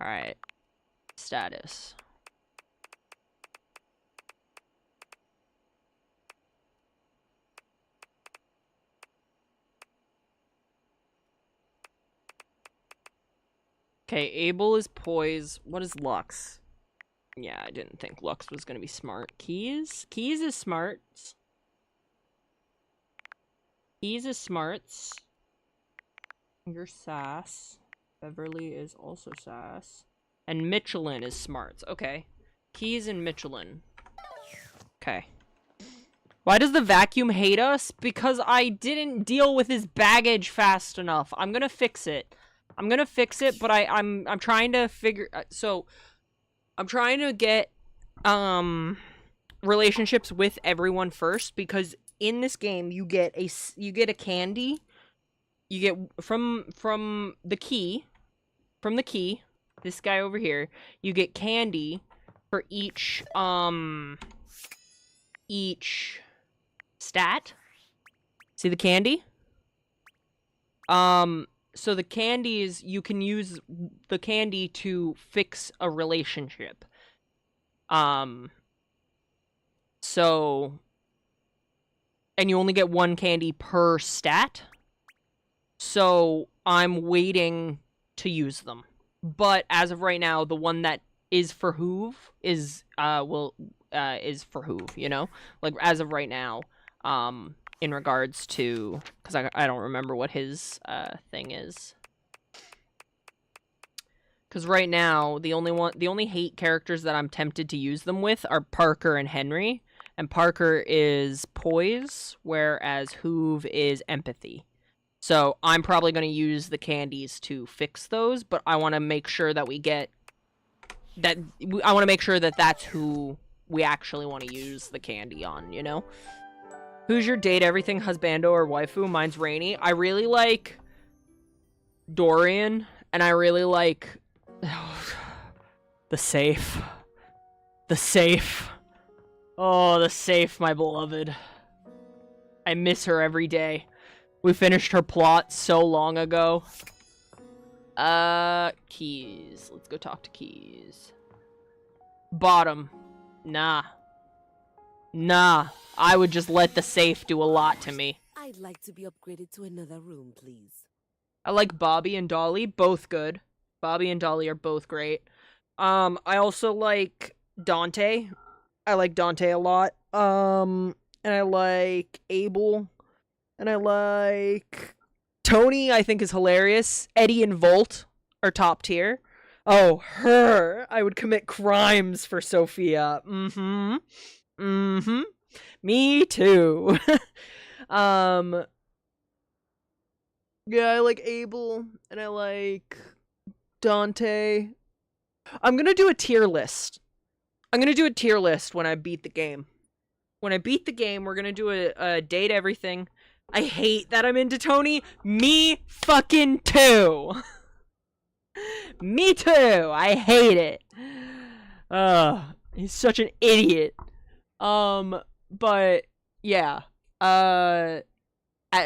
Alright. Status. Okay, Able is poise. What is Lux? Yeah, I didn't think Lux was gonna be smart. Keys? Keys is smarts. Keys is smarts. You're sass. Beverly is also sass. And Michelin is smarts. Okay. Keys and Michelin. Okay. Why does the vacuum hate us? Because I didn't deal with his baggage fast enough. I'm gonna fix it. I'm gonna fix it, but I'm trying to figure... So, I'm trying to get, relationships with everyone first, because in this game, you get a candy. You get, from the key, this guy over here, you get candy for each stat. See the candy? So the candies, you can use the candy to fix a relationship. So, and you only get one candy per stat. So, I'm waiting to use them. But as of right now, the one that is for Hoove is for Hoove, you know? Like, as of right now, in regards to, because I don't remember what his thing is. Because right now, the only hate characters that I'm tempted to use them with are Parker and Henry. And Parker is poise, whereas Hoove is empathy. So I'm probably going to use the candies to fix those, but I want to make sure that we get that. I want to make sure that that's who we actually want to use the candy on, you know? Who's your date everything, husbando or waifu? Mine's Rainy. I really like Dorian, and I really like the safe. The safe. Oh, the safe, my beloved. I miss her every day. We finished her plot so long ago. Keys. Let's go talk to Keys. Bottom. Nah. Nah. I would just let the safe do a lot to me. I'd like to be upgraded to another room, please. I like Bobby and Dolly. Both good. Bobby and Dolly are both great. I also like Dante. I like Dante a lot. And I like Abel. And I like Tony, I think is hilarious. Eddie and Volt are top tier. Oh, her. I would commit crimes for Sophia. Me too. Yeah, I like Abel and I like Dante. I'm gonna do a tier list. I'm gonna do a tier list when I beat the game. When I beat the game, we're gonna do a date everything. I hate that I'm into Tony. Me fucking too. Me too. I hate it. He's such an idiot. But yeah.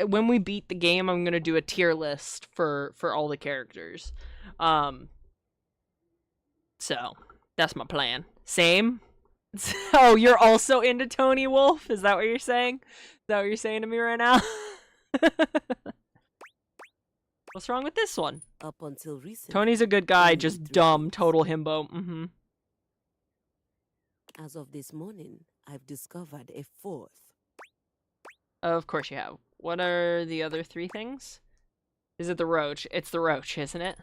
When we beat the game, I'm gonna do a tier list for all the characters. So that's my plan. Same. Oh, you're also into Tony Wolf? Is that what you're saying? Is that what you're saying to me right now? What's wrong with this one? Up until recently, Tony's a good guy, just dumb, total himbo. As of this morning, I've discovered a fourth. Of course you have. What are the other three things? Is it the roach? It's the roach, isn't it?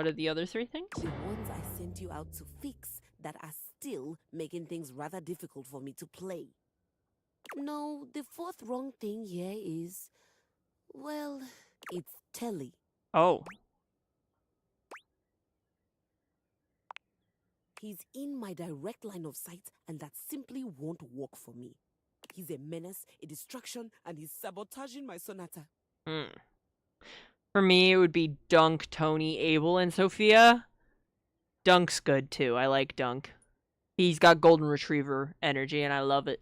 What are the other 3 things? The ones I sent you out to fix that are still making things rather difficult for me to play. No, the 4th wrong thing here is, well, it's Telly. Oh. He's in my direct line of sight, and that simply won't work for me. He's a menace, a distraction, and he's sabotaging my sonata. For me, it would be Dunk, Tony, Abel, and Sophia. Dunk's good too. I like Dunk. He's got golden retriever energy, and I love it.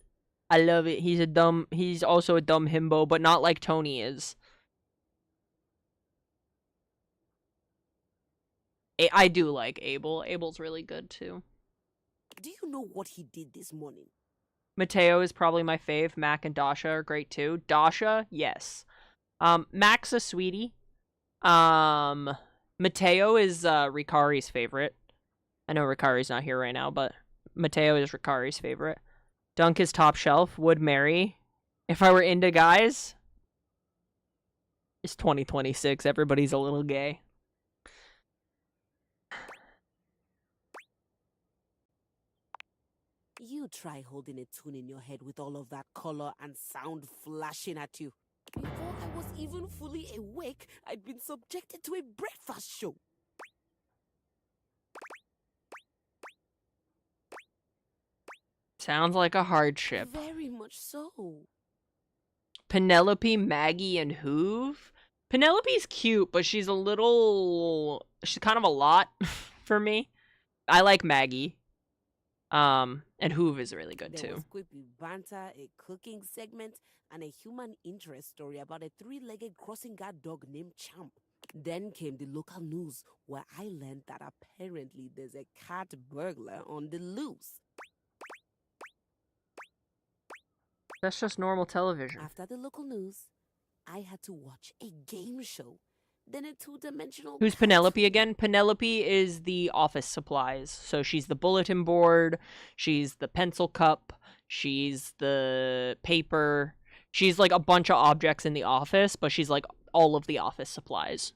I love it. He's also a dumb himbo, but not like Tony is. I do like Abel. Abel's really good too. Do you know what he did this morning? Mateo is probably my fave. Mac and Dasha are great too. Dasha, yes. Mac's a sweetie. Mateo is Ricari's favorite. I know Ricari's not here right now, but Mateo is Ricari's favorite. Dunk is top shelf. Would marry. If I were into guys, it's 2026. Everybody's a little gay. You try holding a tune in your head with all of that color and sound flashing at you. Before I was even fully awake, I'd been subjected to a breakfast show. Sounds like a hardship. Very much so. Penelope, Maggie, and Hoove. Penelope's cute, but she's kind of a lot for me. I like Maggie. And Hoove is really good There too. was quippy banter, a cooking segment, and a human interest story about a 3-legged crossing guard dog named Champ. Then came the local news, where I learned that apparently there's a cat burglar on the loose. That's just normal television. After the local news, I had to watch a game show. Then a 2-dimensional... Who's Penelope again? Penelope is the office supplies. So she's the bulletin board, she's the pencil cup, she's the paper. She's like a bunch of objects in the office, but she's like all of the office supplies.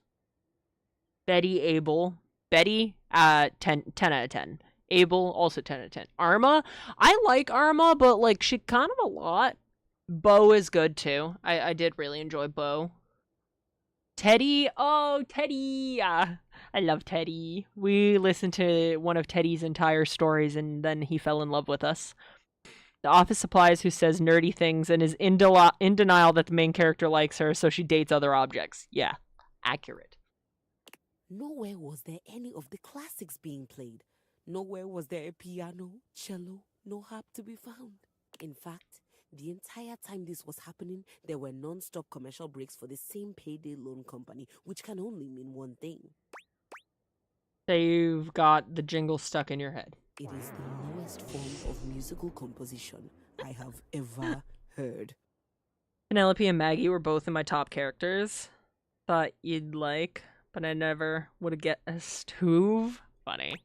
Betty, Abel. Betty, 10 out of 10. Abel, also 10 out of 10. Arma, I like Arma, but like she kind of a lot. Bo is good too. I did really enjoy Bo. Teddy, oh, Teddy. I love Teddy. We listened to one of Teddy's entire stories and then he fell in love with us. The office supplies who says nerdy things and is in denial that the main character likes her, so she dates other objects. Yeah, accurate. Nowhere was there any of the classics being played. Nowhere was there a piano, cello, no harp to be found. In fact, the entire time this was happening, there were non-stop commercial breaks for the same payday loan company, which can only mean one thing. So you've got the jingle stuck in your head. It is the lowest form of musical composition I have ever heard. Penelope and Maggie were both in my top characters. Thought you'd like, but I never would have guessed Hoove. Funny.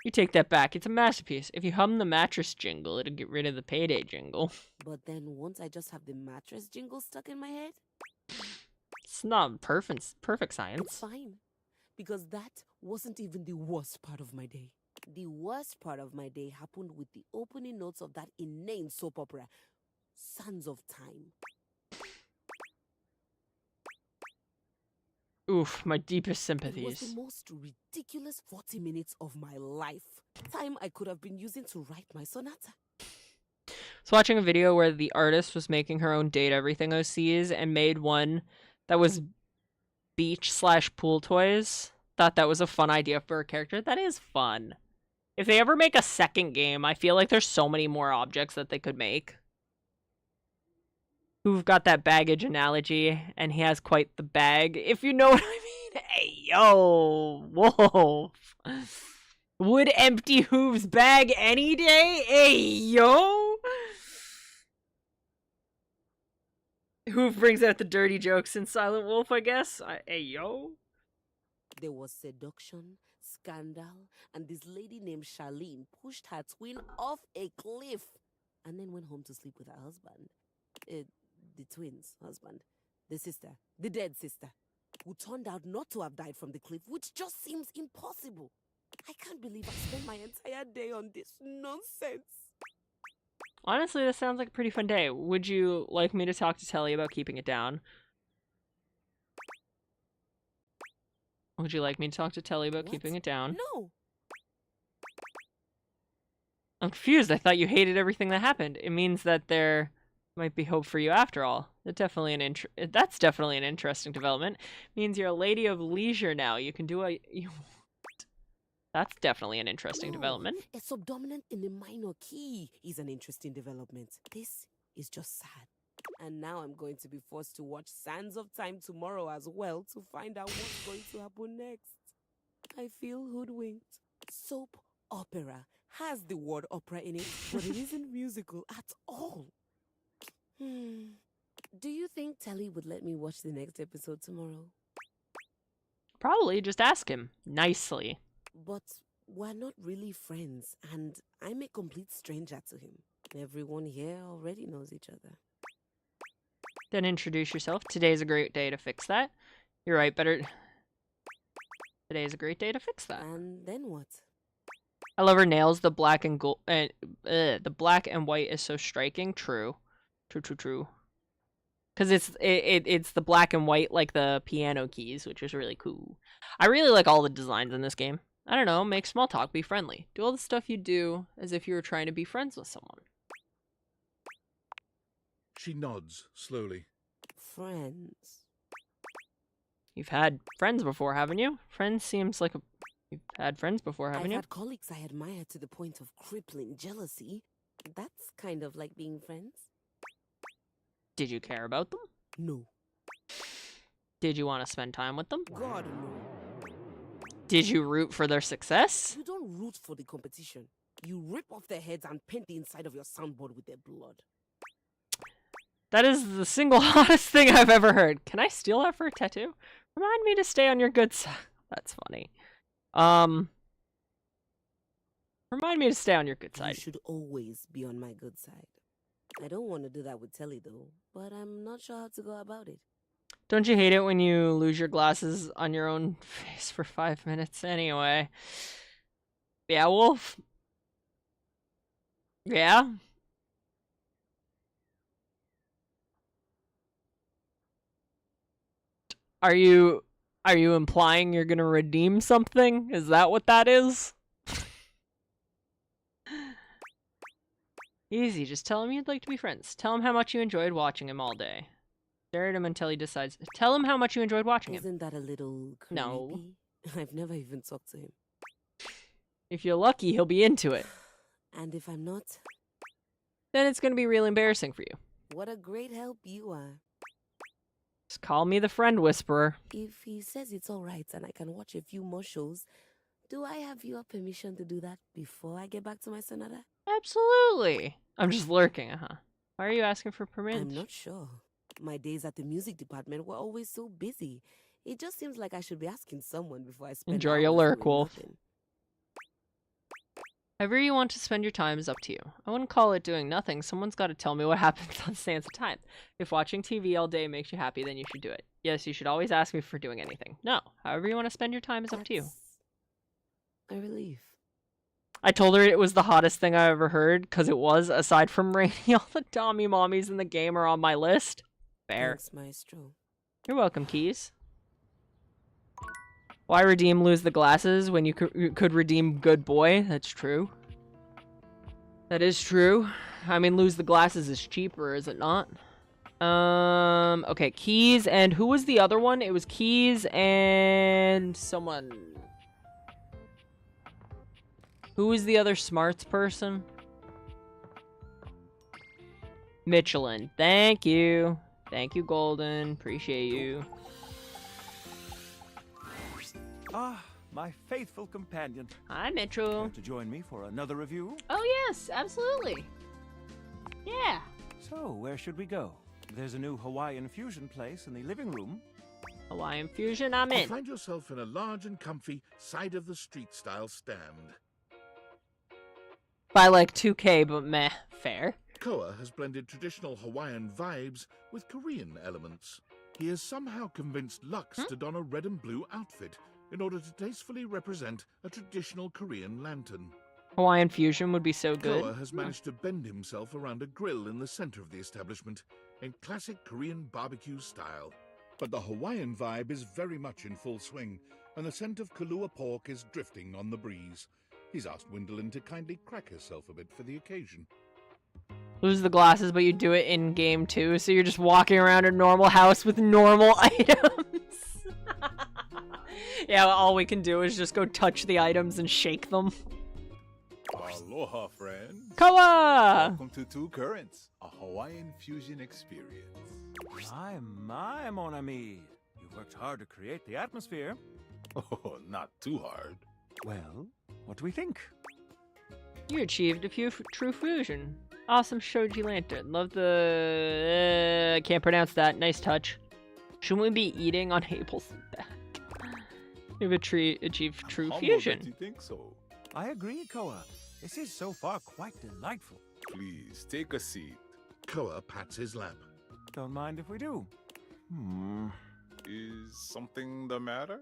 You take that back. It's a masterpiece. If you hum the mattress jingle, it'll get rid of the payday jingle. But then won't I just have the mattress jingle stuck in my head? It's not perfect science. It's fine. Because that wasn't even the worst part of my day. The worst part of my day happened with the opening notes of that inane soap opera, Sands of Time. Oof, my deepest It was sympathies. the most ridiculous 40 minutes of my life. Time I could have been using to write my sonata. So watching a video where the artist was making her own date everything OCs and made one that was beach/pool toys. Thought that was a fun idea for a character. That is fun. If they ever make a second game, I feel like there's so many more objects that they could make. Who've got that baggage analogy, and he has quite the bag, if you know what I mean. Hey, yo, Wolf. Would empty Hoove's bag any day? Hey, yo. Hoove brings out the dirty jokes in Silent Wolf, I guess. Hey, yo. There was seduction, scandal, and this lady named Charlene pushed her twin off a cliff and then went home to sleep with her husband. The twin's husband. The sister. The dead sister. who turned out not to have died from the cliff, which just seems impossible. I can't believe I spent my entire day on this nonsense. Honestly, this sounds like a pretty fun day. Would you like me to talk to Telly about keeping it down? Would you like me to talk to Telly about keeping it down? No. I'm confused. I thought you hated everything that happened. It means that there might be hope for you after all. That's definitely an interesting development. It means you're a lady of leisure now. You can do what you want. That's definitely an interesting development. A subdominant in the minor key is an interesting development. This is just sad. And now I'm going to be forced to watch Sands of Time tomorrow as well to find out what's going to happen next. I feel hoodwinked. Soap opera has the word opera in it, but it isn't musical at all. Do you think Telly would let me watch the next episode tomorrow? Probably. Just ask him. Nicely. But we're not really friends, and I'm a complete stranger to him. Everyone here already knows each other. Then introduce yourself. Today's a great day to fix that. You're right, Today's a great day to fix that. And then what? I love her nails. The black and gold, the black and white is so striking. True. Because it's the black and white like the piano keys, which is really cool. I really like all the designs in this game. I don't know, make small talk, be friendly. Do all the stuff you do as if you were trying to be friends with someone. She nods slowly. Friends. You've had friends before, haven't you? Friends seems like you've had friends before, haven't you? I've had colleagues I admire to the point of crippling jealousy. That's kind of like being friends. Did you care about them? No. Did you want to spend time with them? God, no. Did you root for their success? You don't root for the competition. You rip off their heads and paint the inside of your soundboard with their blood. That is the single hottest thing I've ever heard. Can I steal that for a tattoo? Remind me to stay on your good side. That's funny. Remind me to stay on your good side. You should always be on my good side. I don't want to do that with Telly though, but I'm not sure how to go about it. Don't you hate it when you lose your glasses on your own face for 5 minutes anyway? Yeah, Wolf? Yeah? Are you implying you're gonna redeem something? Is that what that is? Easy, just tell him you'd like to be friends. Tell him how much you enjoyed watching him all day. Stare at him until he decides. Tell him how much you enjoyed watching him. Isn't that a little creepy? No. I've never even talked to him. If you're lucky, he'll be into it. And if I'm not? Then it's gonna be real embarrassing for you. What a great help you are. Just call me the friend whisperer. If he says it's alright and I can watch a few more shows, do I have your permission to do that before I get back to my Sonata? Absolutely. I'm just lurking, Why are you asking for permission? I'm not sure. My days at the music department were always so busy. It just seems like I should be asking someone before I spend Enjoy your hours lurk, doing Wolf. nothing. However you want to spend your time is up to you. I wouldn't call it doing nothing. Someone's got to tell me what happens on Sands of Time. If watching TV all day makes you happy, then you should do it. Yes, you should always ask me for doing anything. No, however you want to spend your time is up to you. A relief. I told her it was the hottest thing I ever heard, because it was, aside from Rainy. All the Tommy Mommies in the game are on my list. Fair. Thanks, Maestro. You're welcome, Keys. Why redeem lose the glasses when you could redeem good boy? That's true. That is true. I mean, lose the glasses is cheaper, is it not? Okay, Keys and who was the other one? It was Keys and someone. Who was the other smarts person? Michelin. Thank you. Thank you, Golden. Appreciate you. Ah, my faithful companion. Hi, Mitchell. Care to join me for another review? Oh, yes, absolutely. Yeah. So, where should we go? There's a new Hawaiian fusion place in the living room. Hawaiian fusion, I'm You in. find yourself in a large and comfy side-of-the-street style stand. By like 2K, but meh. Fair. Koa has blended traditional Hawaiian vibes with Korean elements. He has somehow convinced Lux to don a red and blue outfit in order to tastefully represent a traditional Korean lantern. Hawaiian fusion would be so good. Koa has managed to bend himself around a grill in the center of the establishment in classic Korean barbecue style. But the Hawaiian vibe is very much in full swing, and the scent of Kahlua pork is drifting on the breeze. He's asked Gwendolyn to kindly crack herself a bit for the occasion. Lose the glasses, but you do it in game too, so you're just walking around a normal house with normal items. Yeah, all we can do is just go touch the items and shake them. Aloha, friends. Koa! Welcome to Two Currents, a Hawaiian fusion experience. My, mon ami. You've worked hard to create the atmosphere. Oh, not too hard. Well, what do we think? You achieved a true fusion. Awesome shoji lantern. Love the... I can't pronounce that. Nice touch. Shouldn't we be eating on Abel's back? You've achieved true fusion. You think so? I agree, Koa. This is so far quite delightful. Please, take a seat. Koa pats his lap. Don't mind if we do. Is something the matter?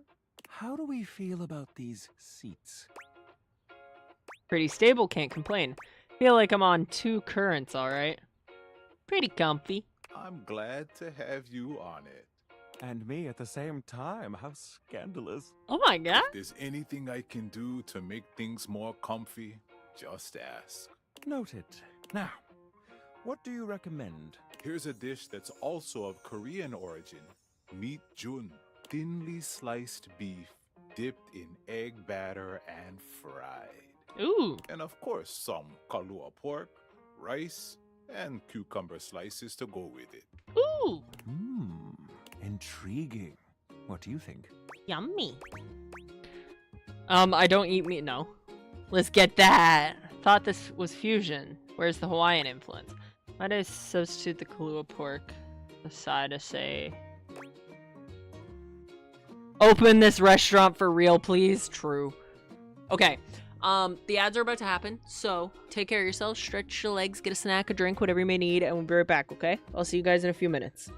How do we feel about these seats? Pretty stable, can't complain. Feel like I'm on two currents, alright? Pretty comfy. I'm glad to have you on it. And me at the same time. How scandalous. Oh my god. If there's anything I can do to make things more comfy, just ask. Noted. Now, what do you recommend? Here's a dish that's also of Korean origin. Meat jun, thinly sliced beef, dipped in egg batter and fried. Ooh. And of course, some Kahlua pork, rice, and cucumber slices to go with it. Ooh. Intriguing. What do you think? Yummy. I don't eat meat. No. Let's get that. Thought this was fusion. Where's the Hawaiian influence? Why did I substitute the Kahlua pork aside to say... Open this restaurant for real, please? True. Okay. The ads are about to happen, so take care of yourself, stretch your legs, get a snack, a drink, whatever you may need, and we'll be right back, okay? I'll see you guys in a few minutes.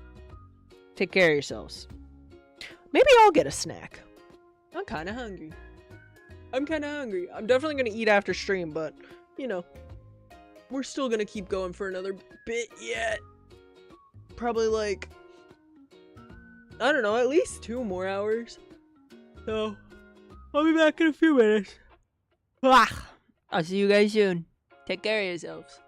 Take care of yourselves. Maybe I'll get a snack. I'm kind of hungry. I'm definitely going to eat after stream, but, you know, we're still going to keep going for another bit yet. Probably like, I don't know, at least 2 more hours. So, I'll be back in a few minutes. I'll see you guys soon. Take care of yourselves.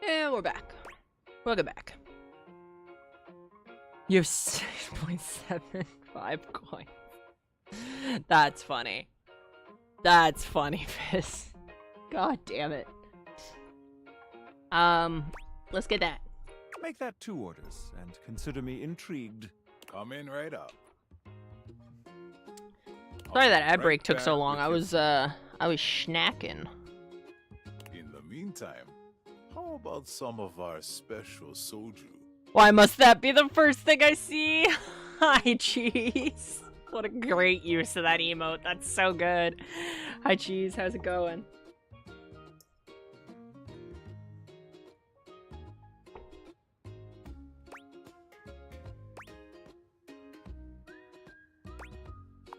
And we're back. Welcome back. You have 6.75 coins. That's funny. That's funny, Fizz. God damn it. Let's get that. Make that 2 orders, and consider me intrigued. Come in right up. Sorry that ad break took so long. I was snacking. In the meantime, how about some of our special soju? Why must that be the first thing I see? Hi, Cheese. What a great use of that emote. That's so good. Hi, Cheese. How's it going?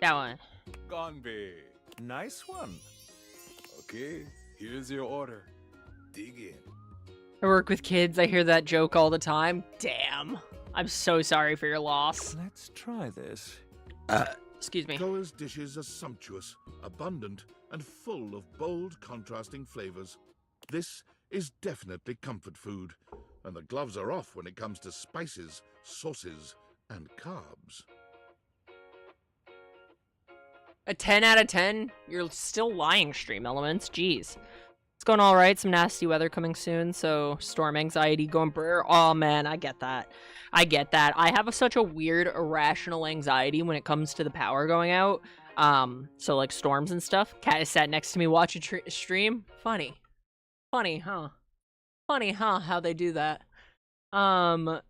That one. Gonbe. Nice one. Okay, here's your order. Dig in. I work with kids. I hear that joke all the time. Damn. I'm so sorry for your loss. Let's try this. Excuse me. Koa's dishes are sumptuous, abundant, and full of bold, contrasting flavors. This is definitely comfort food, and the gloves are off when it comes to spices, sauces, and carbs. A 10 out of 10? You're still lying, Stream Elements. Jeez. It's going all right. Some nasty weather coming soon, so storm anxiety going brr. Oh, man, I get that. I get that. I have such a weird, irrational anxiety when it comes to the power going out. So, like, storms and stuff. Cat is sat next to me watching stream. Funny. Funny, huh? Funny, huh, how they do that. You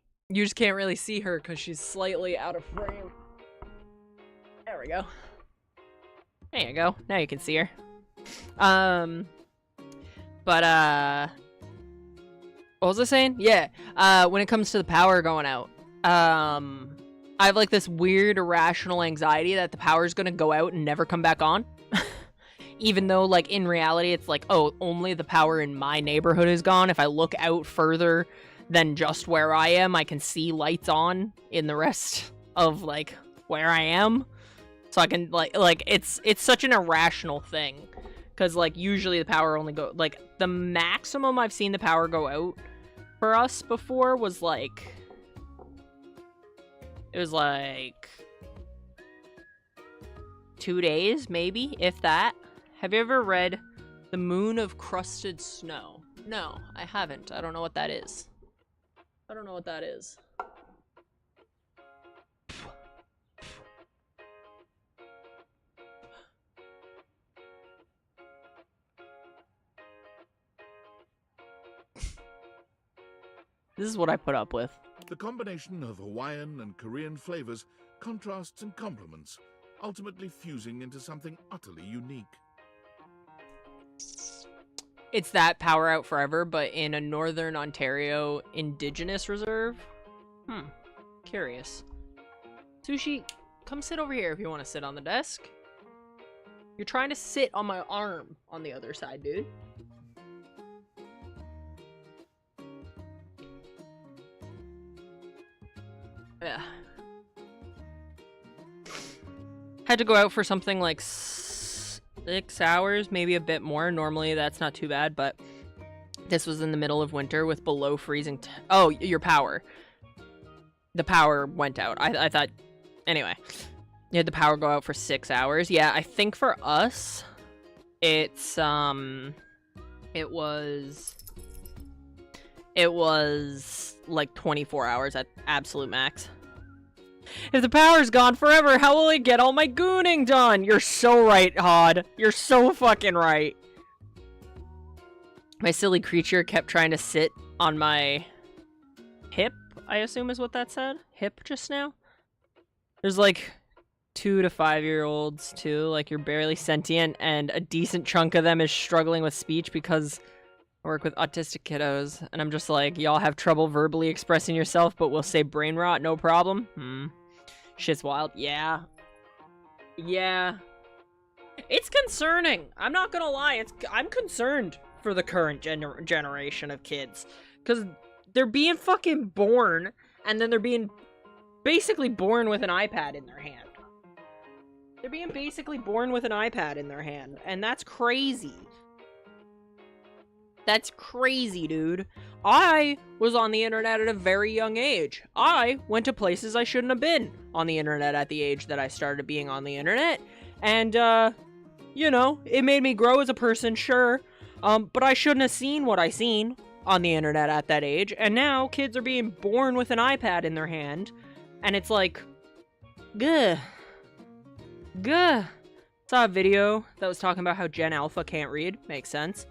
just can't really see her because she's slightly out of frame. There we go. There you go. Now you can see her. What was I saying? Yeah. When it comes to the power going out, I have like this weird irrational anxiety that the power is going to go out and never come back on. Even though like in reality, it's like, oh, only the power in my neighborhood is gone. If I look out further than just where I am, I can see lights on in the rest of like where I am. So I can like it's such an irrational thing, because like usually the power only go like the maximum I've seen the power go out for us before was like it was like 2 days maybe, if that. Have you ever read The Moon of Crusted Snow? No, I haven't. I don't know what that is. I don't know what that is. This is what I put up with. The combination of Hawaiian and Korean flavors contrasts and complements, ultimately fusing into something utterly unique. It's that Power Out Forever, but in a Northern Ontario Indigenous reserve. Curious. Sushi, come sit over here if you want to sit on the desk. You're trying to sit on my arm on the other side, dude. Yeah. Had to go out for something like 6 hours, maybe a bit more. Normally that's not too bad, but this was in the middle of winter with below freezing. Oh, your power. The power went out. I thought. Anyway, you had the power go out for 6 hours. Yeah, I think for us, it's it was like 24 hours at absolute max. If the power's gone forever, how will I get all my gooning done? You're so right, Hod. You're so fucking right. My silly creature kept trying to sit on my hip, I assume is what that said. Hip just now. There's like 2 to 5-year-olds too. Like you're barely sentient, and a decent chunk of them is struggling with speech because I work with autistic kiddos, and I'm just like, y'all have trouble verbally expressing yourself, but we'll say brain rot, no problem. Shit's wild. Yeah. Yeah. It's concerning. I'm not gonna lie. I'm concerned for the current generation of kids, because they're being fucking born, and then they're being basically born with an iPad in their hand. They're being basically born with an iPad in their hand, and that's crazy. That's crazy, dude. I was on the internet at a very young age. I went to places I shouldn't have been on the internet at the age that I started being on the internet. And, you know, it made me grow as a person, sure. But I shouldn't have seen what I seen on the internet at that age. And now kids are being born with an iPad in their hand. And it's like, gah. Gah. Saw a video that was talking about how Gen Alpha can't read. Makes sense.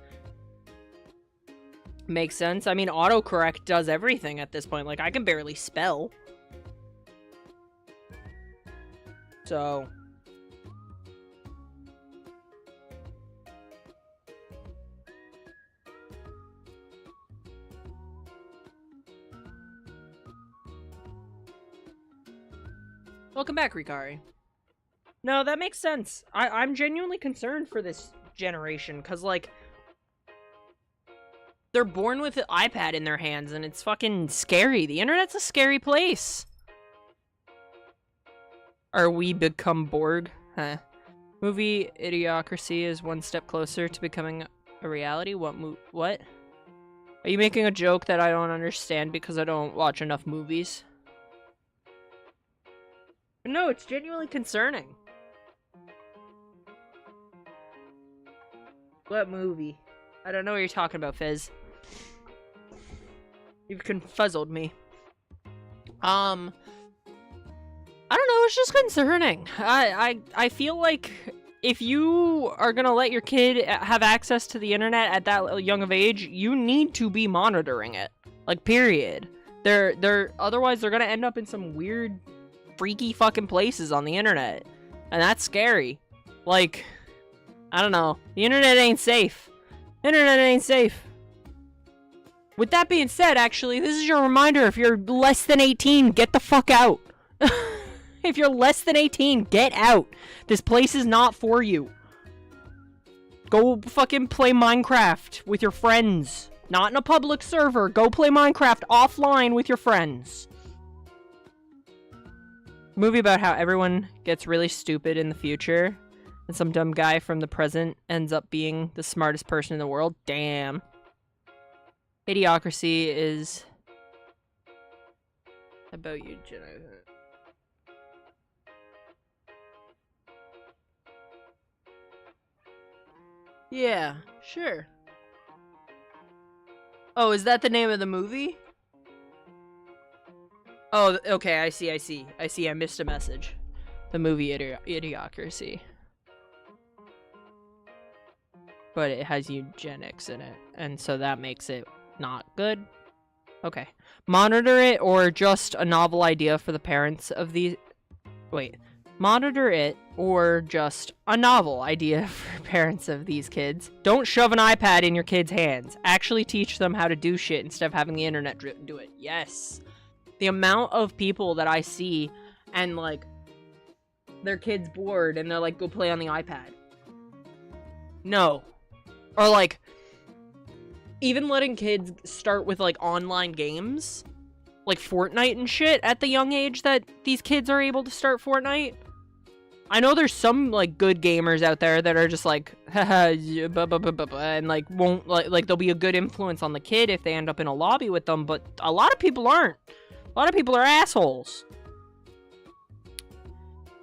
Makes sense. I mean, autocorrect does everything at this point. Like, I can barely spell. So... Welcome back, Rikari. No, that makes sense. I'm genuinely concerned for this generation, because, like, they're born with an iPad in their hands, and it's fucking scary. The internet's a scary place. Are we become Borg? Huh. Movie Idiocracy is one step closer to becoming a reality. What? Are you making a joke that I don't understand because I don't watch enough movies? No, it's genuinely concerning. What movie? I don't know what you're talking about, Fizz. You've confuzzled me. I don't know, it's just concerning. I feel like if you are gonna let your kid have access to the internet at that young of age, you need to be monitoring it. Like, period. Otherwise they're gonna end up in some weird, freaky fucking places on the internet. And that's scary. Like, I don't know. The internet ain't safe. Internet ain't safe. With that being said, actually, this is your reminder. If you're less than 18, get the fuck out. If you're less than 18, get out. This place is not for you. Go fucking play Minecraft with your friends. Not in a public server. Go play Minecraft offline with your friends. Movie about how everyone gets really stupid in the future. And some dumb guy from the present ends up being the smartest person in the world. Damn. Idiocracy is about you, Jenna. Yeah, sure. Oh, is that the name of the movie? Oh, okay, I see. I missed a message. The movie Idiocracy. But it has eugenics in it, and so that makes it not good. Okay. Monitor it, or just a novel idea for the parents of these... Wait. Monitor it, or just a novel idea for parents of these kids. Don't shove an iPad in your kids' hands. Actually teach them how to do shit instead of having the internet do it. Yes. The amount of people that I see, and, like, their kid's bored, and they're like, go play on the iPad. No. Or, like, even letting kids start with, like, online games, like Fortnite and shit, at the young age that these kids are able to start Fortnite. I know there's some, like, good gamers out there that are just like, haha, and, like, won't, like, they'll be a good influence on the kid if they end up in a lobby with them, but a lot of people aren't. A lot of people are assholes.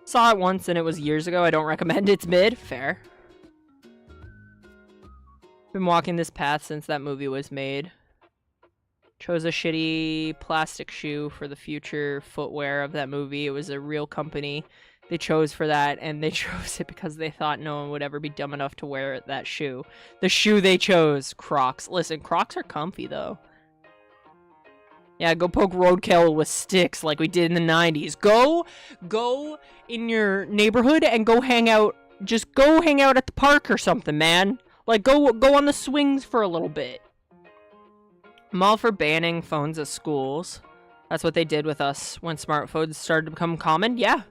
Saw it once and it was years ago. I don't recommend it. It's mid. Fair. Been walking this path since that movie was made. Chose a shitty plastic shoe for the future footwear of that movie. It was a real company they chose for that, and they chose it because they thought no one would ever be dumb enough to wear that shoe. The shoe they chose, Crocs. Listen, Crocs are comfy, though. Yeah, go poke roadkill with sticks like we did in the 90s. Go in your neighborhood and go hang out. Just go hang out at the park or something, man. Like, go on the swings for a little bit. I'm all for banning phones at schools. That's what they did with us when smartphones started to become common. Yeah.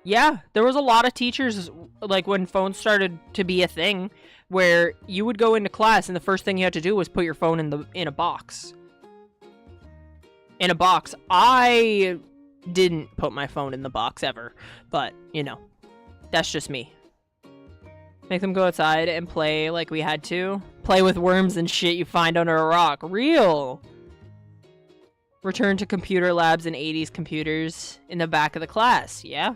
Yeah, there was a lot of teachers, like, when phones started to be a thing, where you would go into class and the first thing you had to do was put your phone in a box. In a box. I didn't put my phone in the box ever, but, you know, that's just me. Make them go outside and play like we had to. Play with worms and shit you find under a rock. Real! Return to computer labs and 80s computers in the back of the class. Yeah.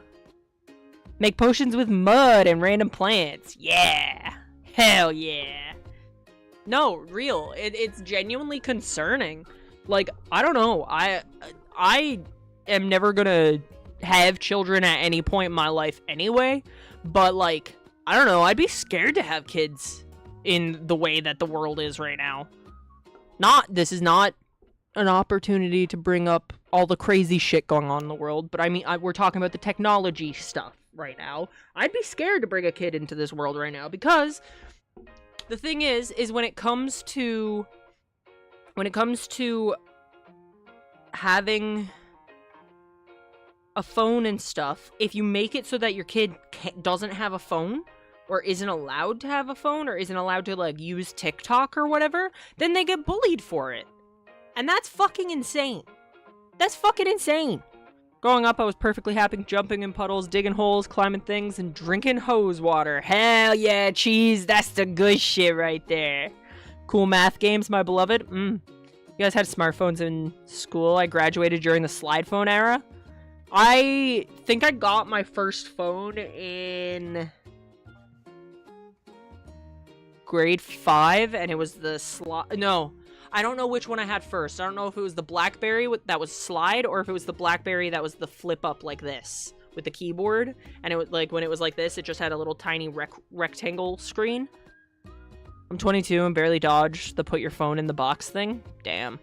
Make potions with mud and random plants. Yeah! Hell yeah! No, real. It's genuinely concerning. Like, I don't know. I am never gonna have children at any point in my life anyway. But, like, I don't know. I'd be scared to have kids in the way that the world is right now. This is not an opportunity to bring up all the crazy shit going on in the world. But, I mean, we're talking about the technology stuff right now. I'd be scared to bring a kid into this world right now because the thing is when it comes to having a phone and stuff, if you make it so that your kid doesn't have a phone or isn't allowed to have a phone or isn't allowed to like use TikTok or whatever, then they get bullied for it. And that's fucking insane. That's fucking insane. Growing up, I was perfectly happy jumping in puddles, digging holes, climbing things, and drinking hose water. Hell yeah, cheese. That's the good shit right there. Cool math games, my beloved. You guys had smartphones in school. I graduated during the slide phone era. I think I got my first phone in grade 5, and it was the No. I don't know which one I had first. I don't know if it was the BlackBerry that was slide or if it was the BlackBerry that was the flip up like this with the keyboard. And it was like when it was like this, it just had a little tiny rectangle screen. I'm 22 and barely dodged the put your phone in the box thing. Damn.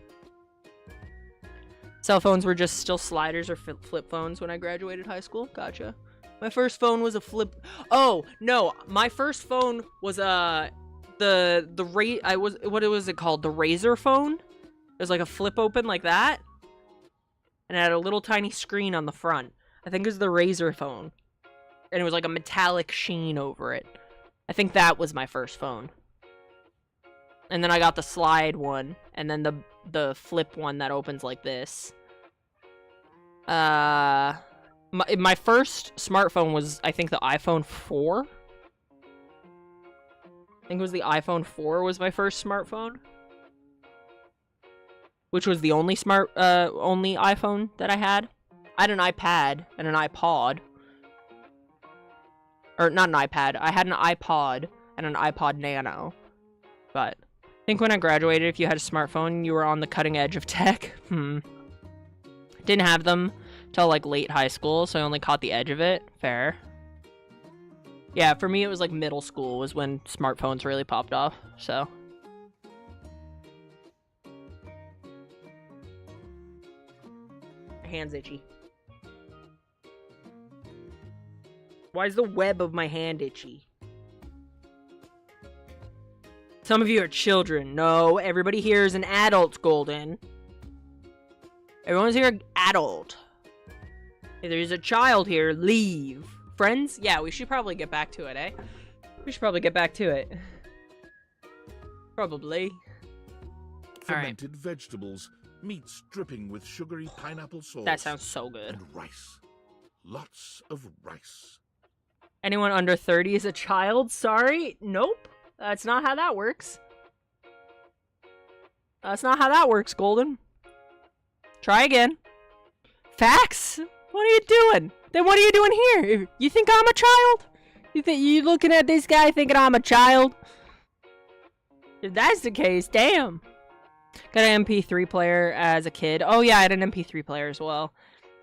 Cell phones were just still sliders or flip phones when I graduated high school. Gotcha. My first phone was a flip. Oh, no. My first phone was what was it called? The Razor phone? It was like a flip open like that. And it had a little tiny screen on the front. I think it was the Razor phone. And it was like a metallic sheen over it. I think that was my first phone. And then I got the slide one. And then the flip one that opens like this. My first smartphone was, I think, the iPhone 4. I think it was the iPhone 4 was my first smartphone. Which was the only only iPhone that I had. I had an iPad and an iPod. Or, not an iPad. I had an iPod and an iPod Nano. But I think when I graduated, if you had a smartphone, you were on the cutting edge of tech. Didn't have them till, like, late high school, so I only caught the edge of it. Fair. Yeah, for me, it was like middle school was when smartphones really popped off, so. Hand's itchy. Why is the web of my hand itchy? Some of you are children. No, everybody here is an adult, Golden. Everyone's here adult. If there's a child here, leave. Friends? Yeah, we should probably get back to it, eh? We should probably get back to it. Probably. Fermented vegetables, meats dripping with sugary pineapple sauce. That sounds so good. And rice. Lots of rice. Anyone under 30 is a child? Sorry? Nope. That's not how that works. That's not how that works, Golden. Try again. Facts? What are you doing? Then what are you doing here? You think I'm a child? You think you looking at this guy thinking I'm a child? If that's the case, damn. Got an MP3 player as a kid. Oh yeah, I had an MP3 player as well.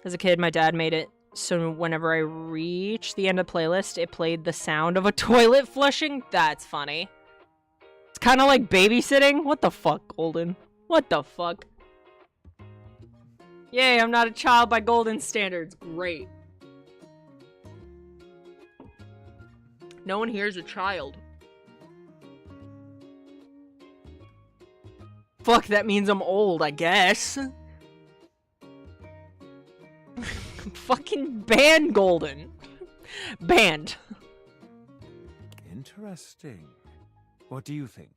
As a kid, my dad made it so whenever I reached the end of the playlist, it played the sound of a toilet flushing. That's funny. It's kind of like babysitting. What the fuck, Golden? What the fuck? Yay, I'm not a child by Golden standards. Great. No one here is a child. Fuck, that means I'm old, I guess. Fucking banned, Golden. Banned. Interesting. What do you think?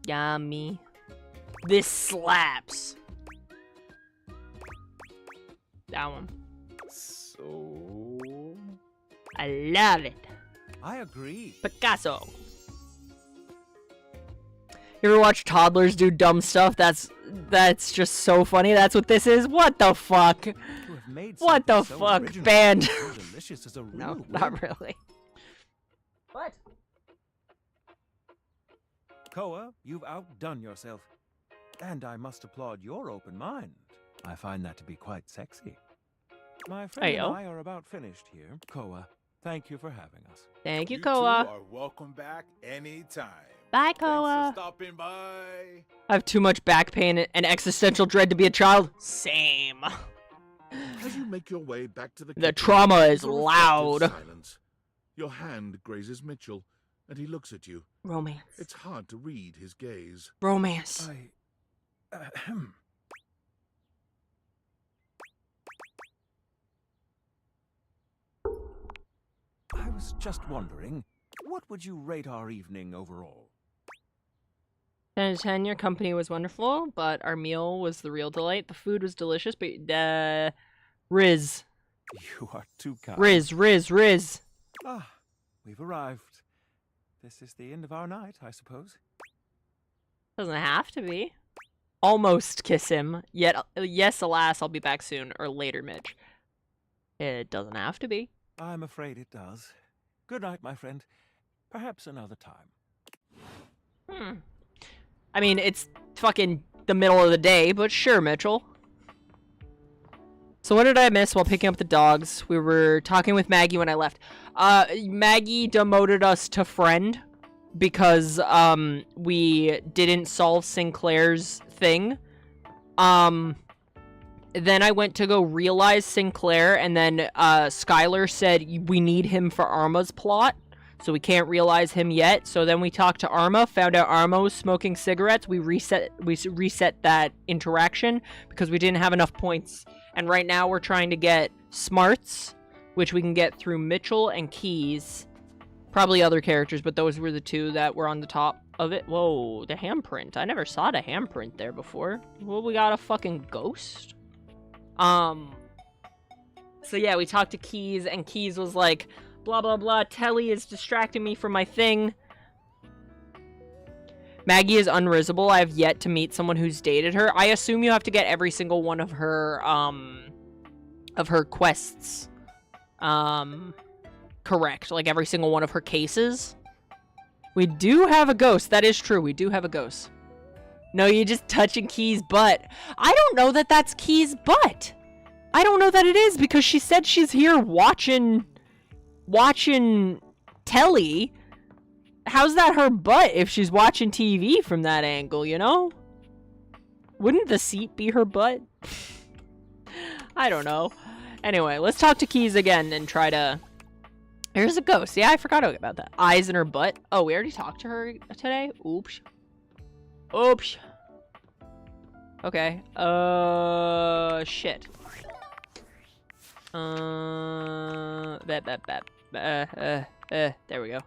Yummy. This slaps. That one. So... I love it. I agree. Picasso. You ever watch toddlers do dumb stuff? That's just so funny. That's what this is. What the fuck? What the so fuck, original, band? so delicious is a real No, win. not really. What? Koa, you've outdone yourself. And I must applaud your open mind. I find that to be quite sexy. My friend Hey-o. and I are about finished here. Koa, thank you for having us. Thank you, You Koa. two are welcome back anytime. Bye, Thanks Koa. for stopping by. I have too much back pain and existential dread to be a child. Same. As you make your way back to the The kitchen, trauma is there's a reflective loud. Silence. Your hand grazes Mitchell, and he looks at you. Romance. It's hard to read his gaze. Romance. I was just wondering, what would you rate our evening overall? 10 out of 10, your company was wonderful, but our meal was the real delight. The food was delicious, but Riz. You are too kind. Riz. Ah, we've arrived. This is the end of our night, I suppose. Doesn't have to be. Almost kiss him. Yet, yes, alas, I'll be back soon or later, Mitch. It doesn't have to be. I'm afraid it does. Good night, my friend. Perhaps another time. I mean, it's fucking the middle of the day, but sure, Mitchell. So what did I miss while picking up the dogs? We were talking with Maggie when I left. Maggie demoted us to friend because we didn't solve Sinclair's thing. Then I went to go realize Sinclair, and then Skylar said we need him for Arma's plot, so we can't realize him yet. So then we talked to Arma, found out Arma was smoking cigarettes. We reset that interaction because we didn't have enough points. And right now we're trying to get smarts, which we can get through Mitchell and Keys. Probably other characters, but those were the two that were on the top of it. Whoa, the handprint. I never saw the handprint there before. Well, we got a fucking ghost? So yeah, we talked to Keys, and Keys was like, blah, blah, blah, Telly is distracting me from my thing. Maggie is unrisable. I have yet to meet someone who's dated her. I assume you have to get every single one of her quests, correct. Like, every single one of her cases. We do have a ghost. That is true. We do have a ghost. No, you're just touching Key's butt. I don't know that that's Key's butt. I don't know that it is, because she said she's here watching telly. How's that her butt if she's watching TV from that angle, you know? Wouldn't the seat be her butt? I don't know. Anyway, let's talk to Keys again and try to... Here's a ghost. Yeah, I forgot about that. Eyes in her butt. Oh, we already talked to her today? Oops. Oops. Okay. Shit. There we go.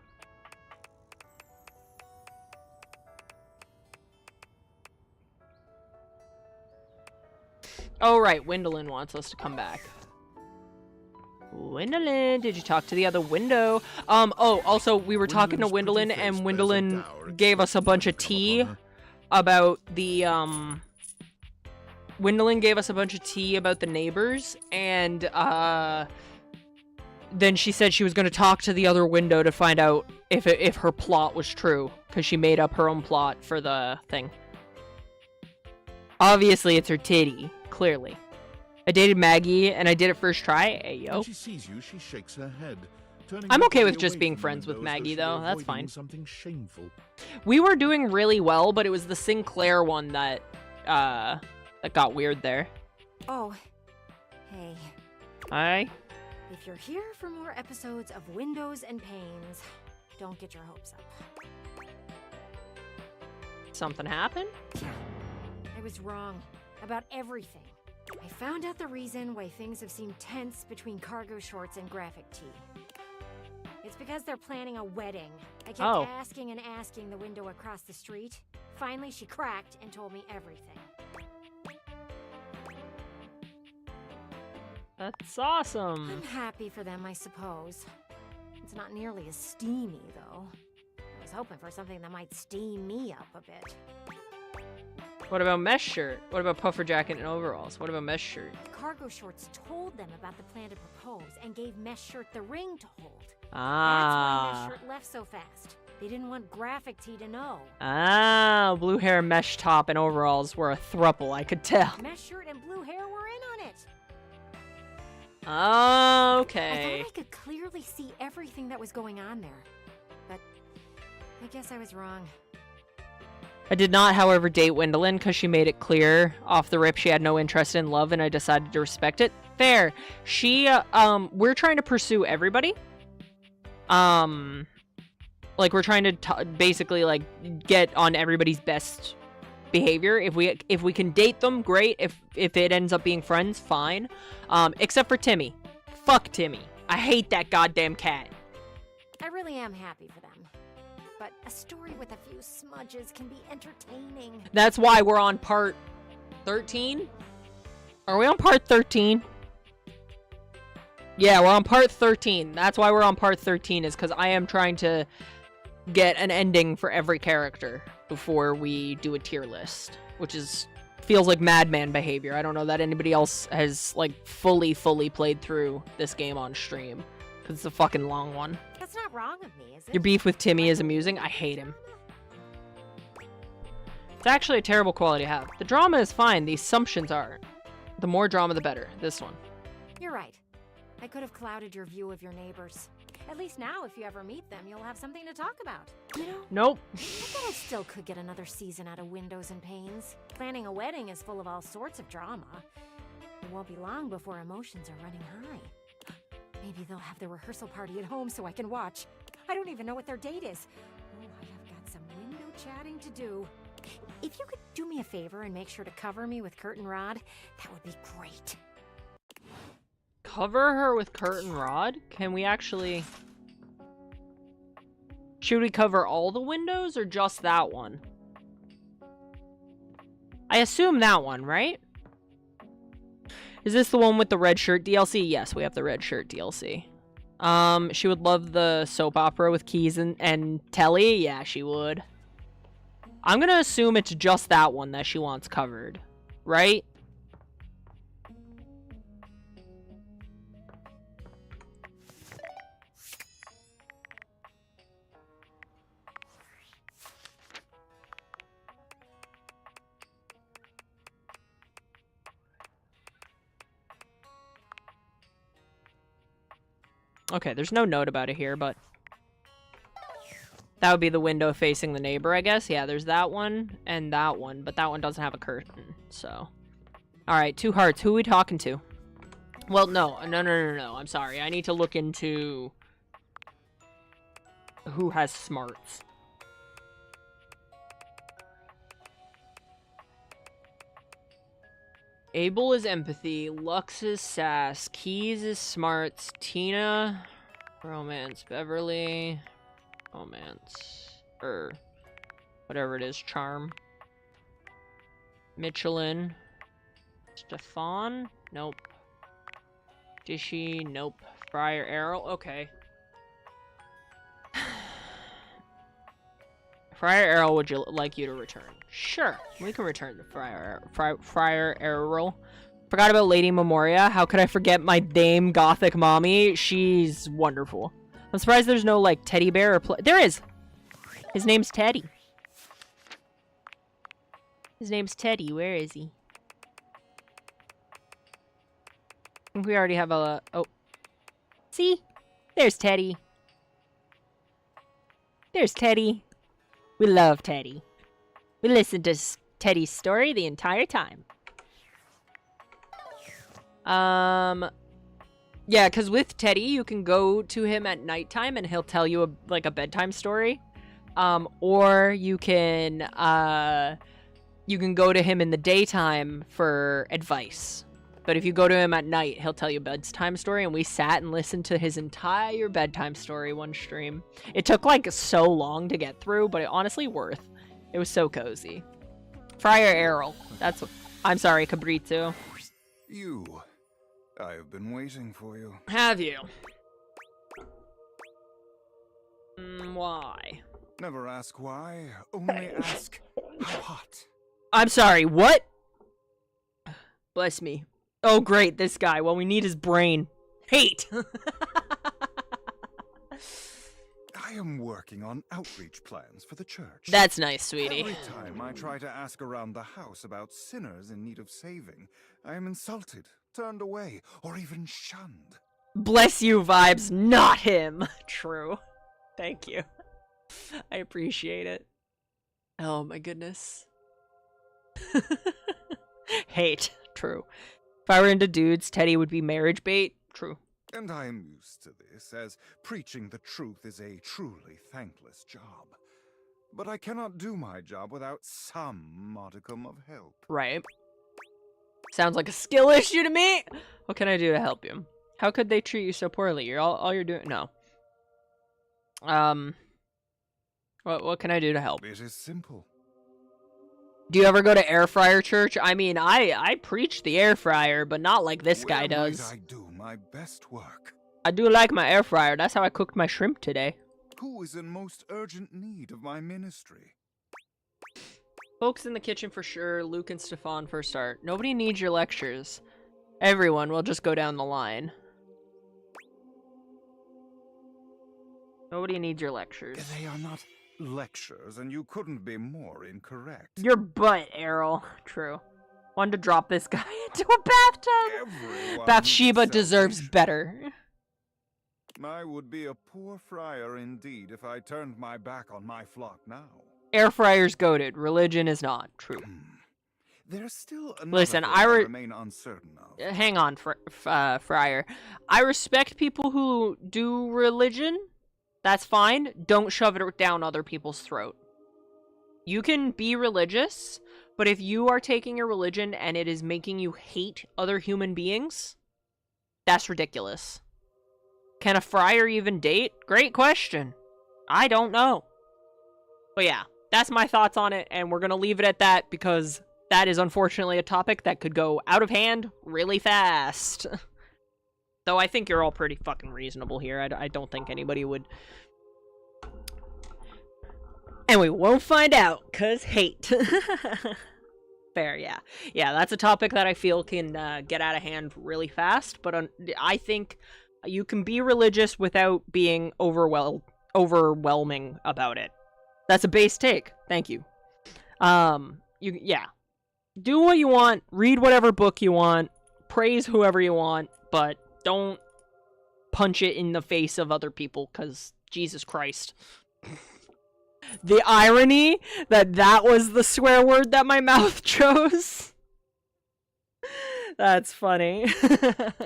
Oh, right. Windolin wants us to come back. Windolin, did you talk to the other window? Oh, also, we were talking to Windolin, and Windolin gave us a bunch of tea about the, Windolin gave us a bunch of tea about the neighbors, and, then she said she was going to talk to the other window to find out if her plot was true, because she made up her own plot for the thing. Obviously, it's her titty. Clearly. I dated Maggie, and I did it first try. Hey, yo. When she sees you, she shakes her head. I'm okay with just being friends with Maggie, though. That's fine. Something shameful. We were doing really well, but it was the Sinclair one that got weird there. Oh, hey. Hi. If you're here for more episodes of Windows and Panes, don't get your hopes up. Something happened? I was wrong about everything. I found out the reason why things have seemed tense between Cargo Shorts and Graphic Tee. It's because they're planning a wedding. I kept asking and asking the window across the street. Finally, she cracked and told me everything. That's awesome. I'm happy for them, I suppose. It's not nearly as steamy, though. I was hoping for something that might steam me up a bit. What about mesh shirt? What about puffer jacket and overalls? What about mesh shirt? Cargo Shorts told them about the plan to propose and gave Mesh Shirt the ring to hold. Ah. That's why Mesh Shirt left so fast. They didn't want Graphic Tee to know. Ah, blue hair, mesh top, and overalls were a throuple, I could tell. Mesh Shirt and blue hair were in on it. Okay. I thought I could clearly see everything that was going on there. But I guess I was wrong. I did not, however, date Wendelin because she made it clear off the rip she had no interest in love, and I decided to respect it. Fair. She, we're trying to pursue everybody. Like, we're trying to basically, like, get on everybody's best behavior. If we can date them, great. If it ends up being friends, fine. Except for Timmy. Fuck Timmy. I hate that goddamn cat. I really am happy for them. But a story with a few smudges can be entertaining. That's why we're on part 13? Are we on part 13? Yeah, we're on part 13. That's why we're on part 13, is because I am trying to get an ending for every character before we do a tier list, which feels like madman behavior. I don't know that anybody else has, like, fully played through this game on stream, because it's a fucking long one. That's not wrong of me, is it? Your beef with Timmy is amusing. I hate him. It's actually a terrible quality to have. The drama is fine. The assumptions aren't. The more drama, the better. This one. You're right. I could have clouded your view of your neighbors. At least now, if you ever meet them, you'll have something to talk about. You know? Nope. I bet I still could get another season out of Windows and Panes. Planning a wedding is full of all sorts of drama. It won't be long before emotions are running high. Maybe they'll have the rehearsal party at home so I can watch. I don't even know what their date is. Oh, I have got some window chatting to do. If you could do me a favor and make sure to cover me with curtain rod, that would be great. Cover her with curtain rod? Can we actually... Should we cover all the windows or just that one? I assume that one, right? Is this the one with the red shirt DLC? Yes, we have the red shirt DLC. She would love the soap opera with Keys and Telly. Yeah, she would. I'm gonna assume it's just that one that she wants covered, right? Okay, there's no note about it here, but that would be the window facing the neighbor, I guess. Yeah, there's that one and that one, but that one doesn't have a curtain, so. Alright, 2 hearts. Who are we talking to? Well, no. I'm sorry. I need to look into who has smarts. Abel is empathy, Lux is sass, Keys is smarts, Tina, romance, Beverly, romance, whatever it is, charm, Michelin, Stefan, nope, Dishy, nope, Friar Errol, okay. Friar Errol, would you like you to return? Sure, we can return to Friar Errol. Forgot about Lady Memoria. How could I forget my dame Gothic mommy? She's wonderful. I'm surprised there's no, like, teddy bear or there is! His name's Teddy. His name's Teddy. Where is he? I think we already have a... Oh. See? There's Teddy. There's Teddy. We love Teddy. We listened to Teddy's story the entire time. Yeah, because with Teddy, you can go to him at nighttime and he'll tell you a bedtime story. Or you can go to him in the daytime for advice. But if you go to him at night, he'll tell you a bedtime story, and we sat and listened to his entire bedtime story one stream. It took, like, so long to get through, but it honestly worth. It was so cozy. Friar Errol. That's what... I'm sorry, Cabrito. You. I have been waiting for you. Have you? Why? Never ask why, only ask how hot. I'm sorry, what? Bless me. Oh, great, this guy. Well, we need his brain. Hate! I am working on outreach plans for the church. That's nice, sweetie. Every time I try to ask around the house about sinners in need of saving, I am insulted, turned away, or even shunned. Bless you vibes, not him. True. Thank you. I appreciate it. Oh my goodness. Hate. True. If I were into dudes, Teddy would be marriage bait. True. And I am used to this, as preaching the truth is a truly thankless job. But I cannot do my job without some modicum of help. Right. Sounds like a skill issue to me. What can I do to help you? How could they treat you so poorly? You're all you're doing. No. What can I do to help? It is simple. Do you ever go to air fryer church? I mean, I preach the air fryer, but not like this guy does. Where might I do my best work? I do like my air fryer. That's how I cooked my shrimp today. Who is in most urgent need of my ministry? Folks in the kitchen for sure. Luke and Stefan for a start. Nobody needs your lectures. Everyone will just go down the line. Nobody needs your lectures. They are not lectures, and you couldn't be more incorrect. Your butt, Errol. True. Wanted to drop this guy into a bathtub. Everyone Bathsheba needs deserves salvation. better. I would be a poor friar indeed if I turned my back on my flock now. Air fryer's goated. Religion is not. True. There's still another Listen, thing I remain uncertain of. hang on, Friar. I respect people who do religion. That's fine. Don't shove it down other people's throat. You can be religious, but if you are taking your religion and it is making you hate other human beings, that's ridiculous. Can a friar even date? Great question. I don't know. But yeah, that's my thoughts on it, and we're going to leave it at that because that is unfortunately a topic that could go out of hand really fast. Though I think you're all pretty fucking reasonable here. I don't think anybody would... And we won't find out, cause hate. Fair, yeah. Yeah, that's a topic that I feel can get out of hand really fast, but I think you can be religious without being overwhelming about it. That's a base take. Thank you. Yeah. Do what you want, read whatever book you want, praise whoever you want, but don't punch it in the face of other people, cause Jesus Christ. The irony that was the swear word that my mouth chose. That's funny.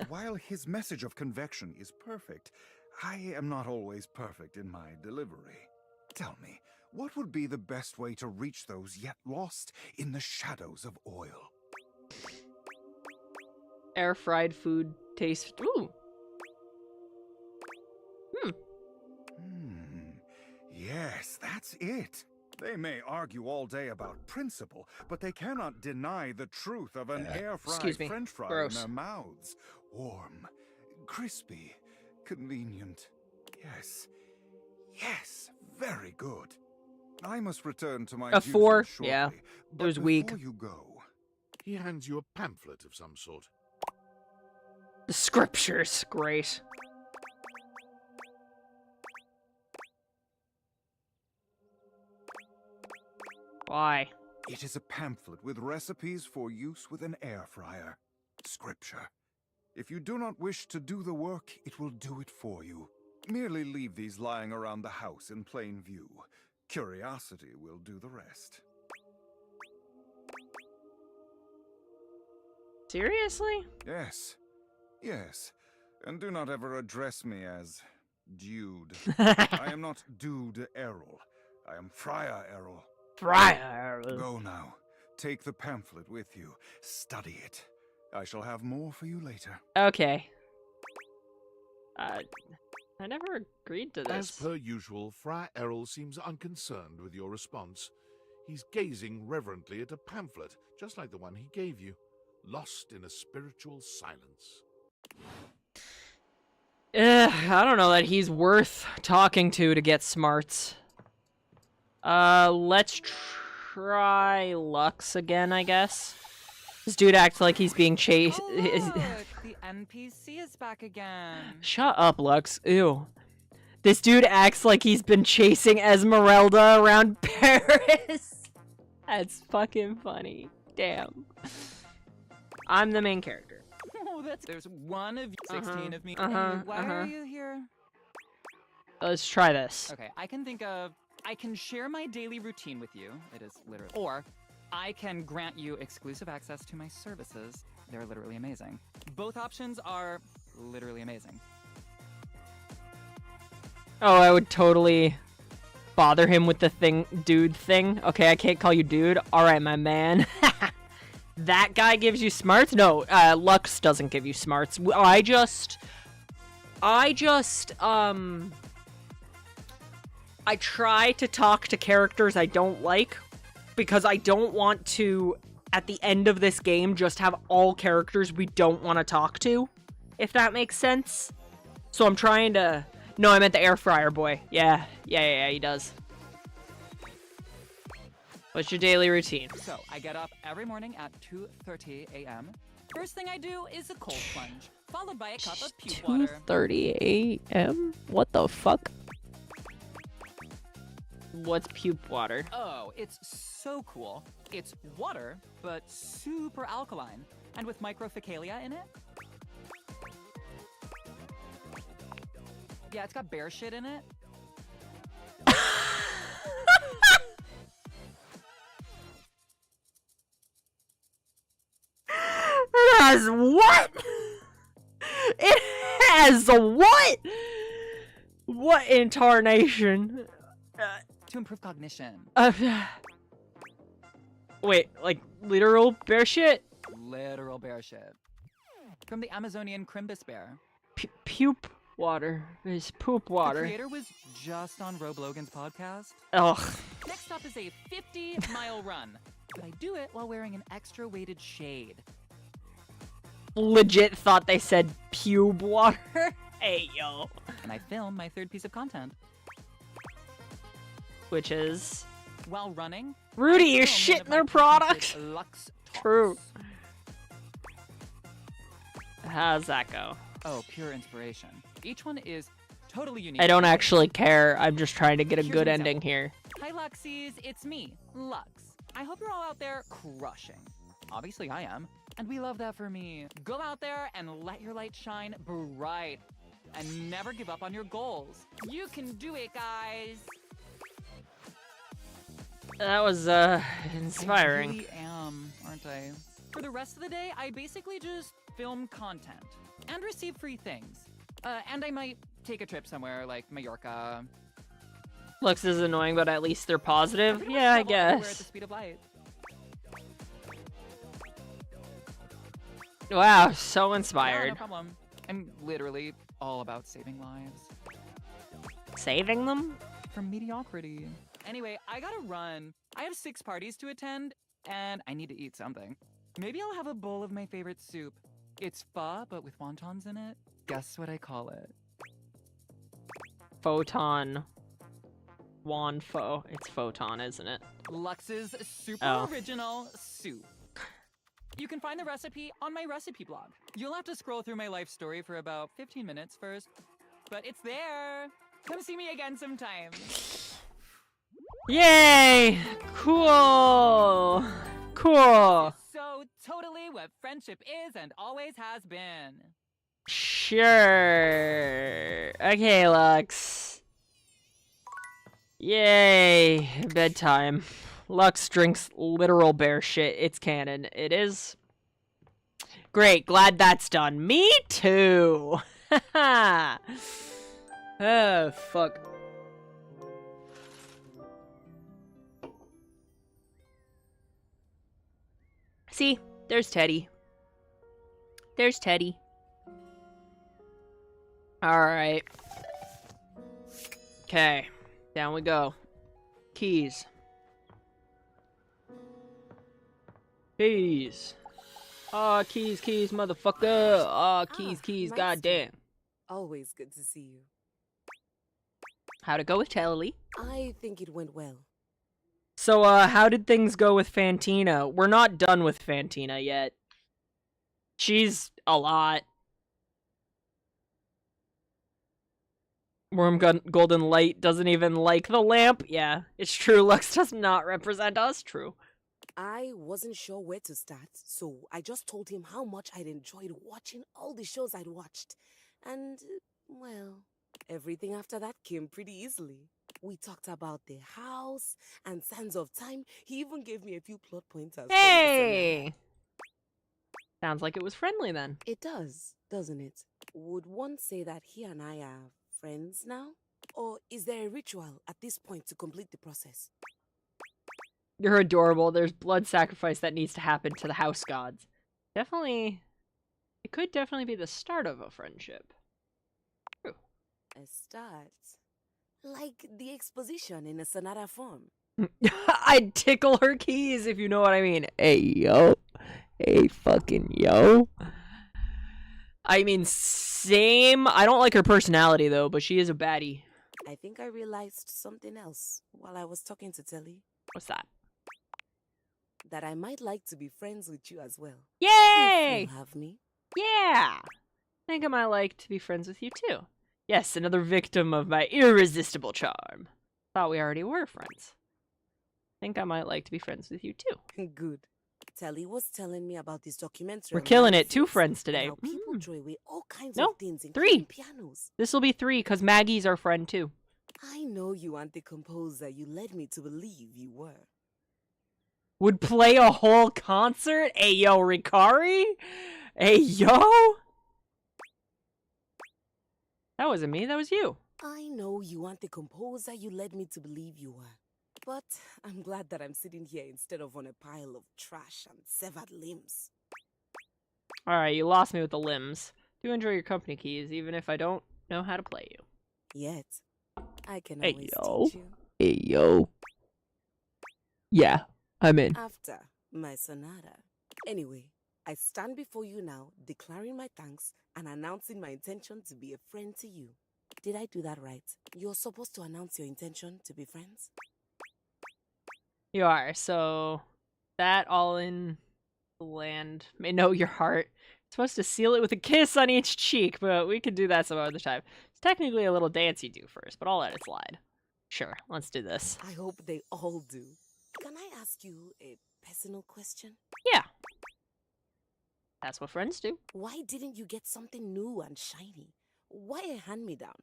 While his message of convection is perfect, I am not always perfect in my delivery. Tell me, what would be the best way to reach those yet lost in the shadows of oil? Air fried food tastes... Ooh. Yes, that's it. They may argue all day about principle, but they cannot deny the truth of an air-fried French fry Gross. in their mouths. Warm, crispy, convenient. Yes, very good. I must return to my A 4, shortly, yeah. It was but weak. before you go, He hands you a pamphlet of some sort. The scriptures. Great. Why? it is a pamphlet with recipes for use with an air fryer. Scripture. If you do not wish to do the work, it will do it for you. Merely leave these lying around the house in plain view. Curiosity will do the rest. Seriously? Yes. And do not ever address me as Dude. I am not Dude Errol. I am Friar Errol. Friar Errol. Go now. Take the pamphlet with you. Study it. I shall have more for you later. Okay. I never agreed to this. As per usual, Friar Errol seems unconcerned with your response. He's gazing reverently at a pamphlet, just like the one he gave you, lost in a spiritual silence. I don't know that he's worth talking to get smarts. Let's try Lux again, I guess. This dude acts like he's being chased. Oh, look, the NPC is back again. Shut up, Lux. Ew. This dude acts like he's been chasing Esmeralda around Paris. That's fucking funny. Damn. I'm the main character. Oh, there's one of you, 16 of me. Why are you here? Let's try this. Okay, I can share my daily routine with you. It is literally. Or I can grant you exclusive access to my services. They're literally amazing. Both options are literally amazing. Oh, I would totally bother him with the dude thing. Okay, I can't call you dude. Alright, my man. That guy gives you smarts? No, Lux doesn't give you smarts. I try to talk to characters I don't like, because I don't want to, at the end of this game, just have all characters we don't want to talk to, if that makes sense. So I'm trying to... No, I meant the air fryer boy. Yeah, he does. What's your daily routine? So, I get up every morning at 2:30 a.m. First thing I do is a cold plunge, followed by a cup of puke water. 2:30 a.m.? What the fuck? What's puke water? Oh, it's so cool. It's water, but super alkaline, and with microfacalia in it. Yeah, it's got bear shit in it. It has what? It has what? What incarnation? To improve cognition. Wait, like literal bear shit? Literal bear shit. From the Amazonian Crimbus bear. Puke water is poop water. The creator was just on Rob Logan's podcast. Ugh. Next up is a 50-mile run, but I do it while wearing an extra weighted shade. Legit thought they said pube water. Hey, yo. And I film my third piece of content. Which is? While running. Rudy, you're shitting their product. Lux True. How's that go? Oh, pure inspiration. Each one is totally unique. I don't actually care. I'm just trying to get a good ending here. Hi, Luxies. It's me, Lux. I hope you're all out there crushing. Obviously, I am. And we love that for me. Go out there and let your light shine bright. And never give up on your goals. You can do it, guys. That was, inspiring. I really am, aren't I? For the rest of the day, I basically just film content. And receive free things. And I might take a trip somewhere, like Mallorca. Looks is annoying, but at least they're positive. Yeah, I guess. At the speed of light. Wow, so inspired. Yeah, no problem. I'm literally all about saving lives. Saving them? From mediocrity. Anyway, I gotta run. I have 6 parties to attend, and I need to eat something. Maybe I'll have a bowl of my favorite soup. It's pho, but with wontons in it. Guess what I call it? Photon. Wonfo. It's photon, isn't it? Lux's super original soup. You can find the recipe on my recipe blog. You'll have to scroll through my life story for about 15 minutes first, but it's there. Come see me again sometime. Yay! Cool! Cool! So totally what friendship is and always has been. Sure. Okay, Lux. Yay! Bedtime. Lux drinks literal bear shit. It's canon. It is. Great. Glad that's done. Me too. Oh, fuck. See? There's Teddy. There's Teddy. Alright. Okay. Down we go. Keys. Keys. Aw, keys, motherfucker. Aw, keys, goddamn. Always good to see you. How'd it go with Telly? I think it went well. So, how did things go with Fantina? We're not done with Fantina yet. She's a lot. Golden Light doesn't even like the lamp. Yeah, it's true. Lux does not represent us. True. I wasn't sure where to start, so I just told him how much I'd enjoyed watching all the shows I'd watched. And, well, everything after that came pretty easily. We talked about the house and Sands of Time. He even gave me a few plot pointers. Hey! Sounds like it was friendly then. It does, doesn't it? Would one say that he and I are friends now? Or is there a ritual at this point to complete the process? You're adorable. There's blood sacrifice that needs to happen to the house gods. Definitely, it could definitely be the start of a friendship. True. A start? Like the exposition in a sonata form. I'd tickle her keys, if you know what I mean. Hey, yo. Hey, fucking yo. I mean, same. I don't like her personality, though, but she is a baddie. I think I realized something else while I was talking to Telly. What's that? That I might like to be friends with you as well. Yay! If you'll have me. Yeah! I think I might like to be friends with you, too. Yes, another victim of my irresistible charm. Thought we already were friends. Think I might like to be friends with you, too. Good. Telly was telling me about this documentary. We're killing it. 2 friends today. How people throw away all kinds No, of things, 3. including pianos. This will be 3, because Maggie's our friend, too. I know you aren't the composer you led me to believe you were. Would play a whole concert? Hey, yo, Ricari? Hey, yo? That wasn't me, that was you. I know you aren't the composer you led me to believe you were. But I'm glad that I'm sitting here instead of on a pile of trash and severed limbs. Alright, you lost me with the limbs. Do enjoy your company, Keys, even if I don't know how to play you. Yet, I can Hey, always yo. teach you. Hey, yo. Yeah, I'm in. After my sonata. Anyway, I stand before you now, declaring my thanks and announcing my intention to be a friend to you. Did I do that right? You're supposed to announce your intention to be friends? You are, so that all in the land may know your heart. Supposed to seal it with a kiss on each cheek, but we could do that some other time. It's technically a little dance you do first, but I'll let it slide. Sure, let's do this. I hope they all do. Can I ask you a personal question? Yeah. That's what friends do. Why didn't you get something new and shiny? Why a hand-me-down?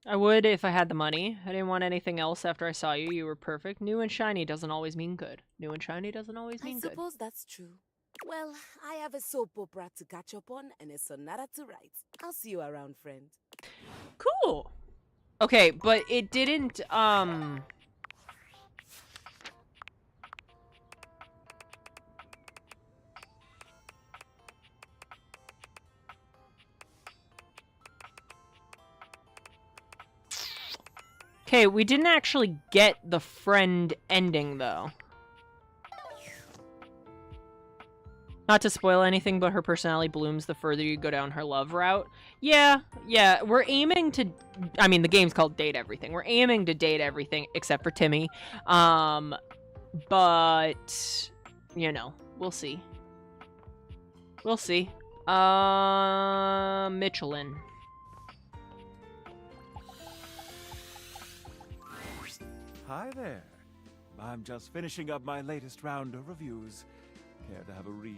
I would if I had the money. I didn't want anything else after I saw you. You were perfect. New and shiny doesn't always mean good. New and shiny doesn't always mean good. I suppose that's true. Well, I have a soap opera to catch up on and a sonata to write. I'll see you around, friend. Cool. Okay, but it didn't, Okay, we didn't actually get the friend ending, though. Not to spoil anything, but her personality blooms the further you go down her love route. Yeah, we're aiming to... I mean, the game's called Date Everything. We're aiming to date everything, except for Timmy. But... You know, we'll see. We'll see. Michelin. Hi there. I'm just finishing up my latest round of reviews. Care to have a read?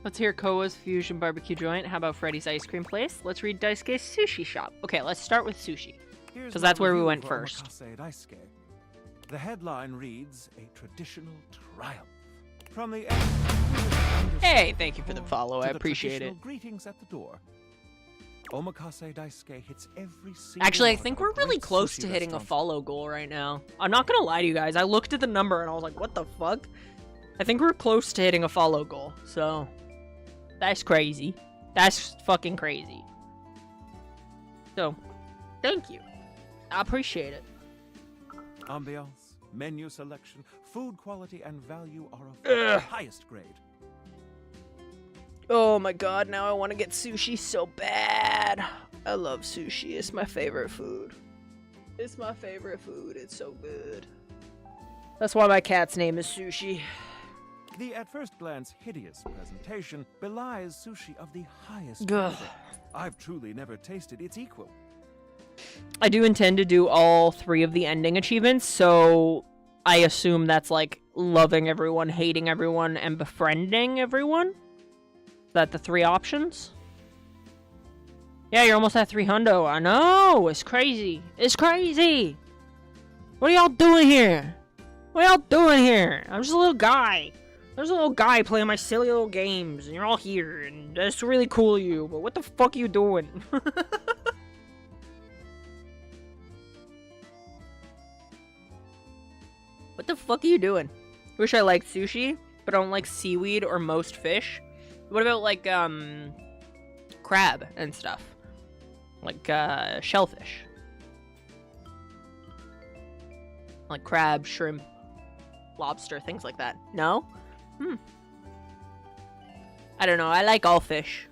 Let's hear Koa's Fusion Barbecue Joint. How about Freddy's Ice Cream Place? Let's read Daisuke's Sushi Shop. Okay, let's start with sushi. Because that's where we went first. Daisuke. The headline reads, a traditional triumph. From the Hey, thank you for the follow. I appreciate it. Greetings at the door. Omakase Daisuke hits every single Actually, I one think of a we're really great close sushi to hitting a restaurant. follow goal right now. I'm not gonna lie to you guys. I looked at the number and I was like, what the fuck? I think we're close to hitting a follow goal. So, that's crazy. That's fucking crazy. So, thank you. I appreciate it. Ambiance, menu selection, food quality, and value are of the highest grade. Oh my god, now I want to get sushi so bad. I love sushi. It's my favorite food. It's my favorite food. It's so good. That's why my cat's name is Sushi. The at first glance hideous presentation belies sushi of the highest Ugh. quality. I've truly never tasted its equal. I do intend to do all 3 of the ending achievements, so I assume that's like loving everyone, hating everyone, and befriending everyone. Is that the 3 options? Yeah, you're almost at 300. I know! It's crazy. It's crazy! What are y'all doing here? What are y'all doing here? I'm just a little guy. There's a little guy playing my silly little games, and you're all here, and that's really cool of you, but what the fuck are you doing? What the fuck are you doing? Wish I liked sushi, but I don't like seaweed or most fish. What about, like, crab and stuff? Like, shellfish. Like crab, shrimp, lobster, things like that. No? I don't know. I like all fish.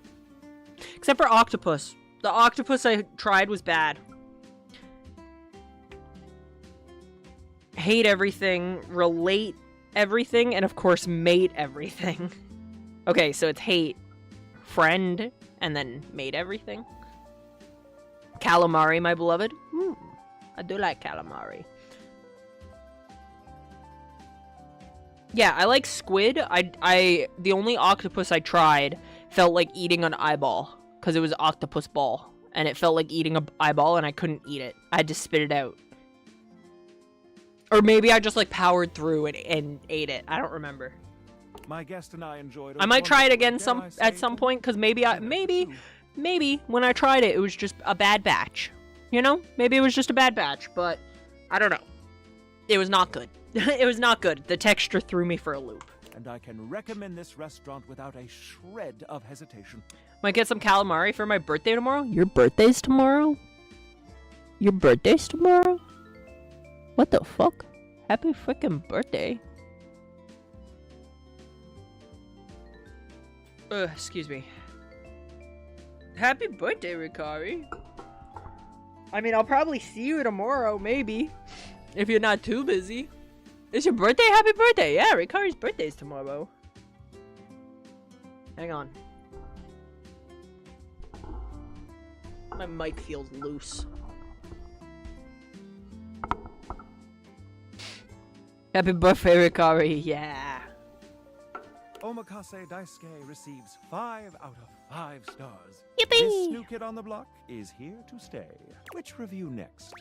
Except for octopus. The octopus I tried was bad. Hate everything, relate everything, and of course mate everything. Okay, so it's hate, friend, and then mate everything. Calamari, my beloved. I do like calamari. Yeah, I like squid. The only octopus I tried felt like eating an eyeball, because it was octopus ball, and it felt like eating an eyeball, and I couldn't eat it. I had to spit it out. Or maybe I just like powered through and ate it. I don't remember. My guest and I enjoyed. I might try it again at some point, because maybe when I tried it, it was just a bad batch. You know, maybe it was just a bad batch, but I don't know. It was not good. It was not good. The texture threw me for a loop. And I can recommend this restaurant without a shred of hesitation. Might get some calamari for my birthday tomorrow. Your birthday's tomorrow? Your birthday's tomorrow? What the fuck? Happy freaking birthday. Excuse me. Happy birthday, Ricari. I mean, I'll probably see you tomorrow, maybe. If you're not too busy. It's your birthday? Happy birthday! Yeah, Ricari's birthday's tomorrow. Hang on. My mic feels loose. Happy birthday, Ricari. Yeah. Omakase Daisuke receives 5 out of 5 stars. Yippee! This new kid on the block is here to stay. Which review next?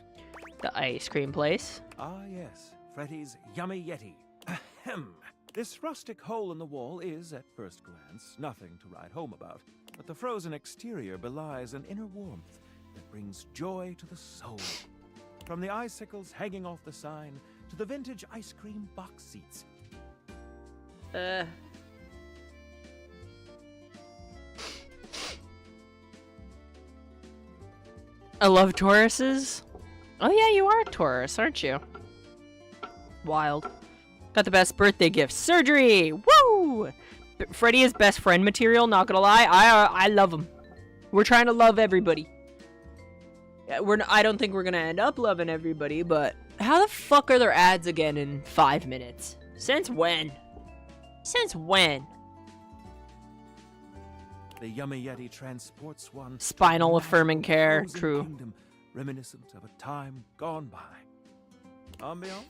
The ice cream place. Ah, yes. Freddy's Yummy Yeti. Ahem. This rustic hole in the wall is, at first glance, nothing to write home about. But the frozen exterior belies an inner warmth that brings joy to the soul. From the icicles hanging off the sign to the vintage ice cream box seats. I love Tauruses. Oh yeah, you are a Taurus, aren't you? Wild. Got the best birthday gift. Surgery! Woo! Freddy is best friend material, not gonna lie. I love him. We're trying to love everybody. Yeah, I don't think we're gonna end up loving everybody, but how the fuck are there ads again in 5 minutes? Since when? Since when? The Yummy Yeti transports one. Spinal affirming care. Frozen True. Kingdom, reminiscent of a time gone by. Ambiance?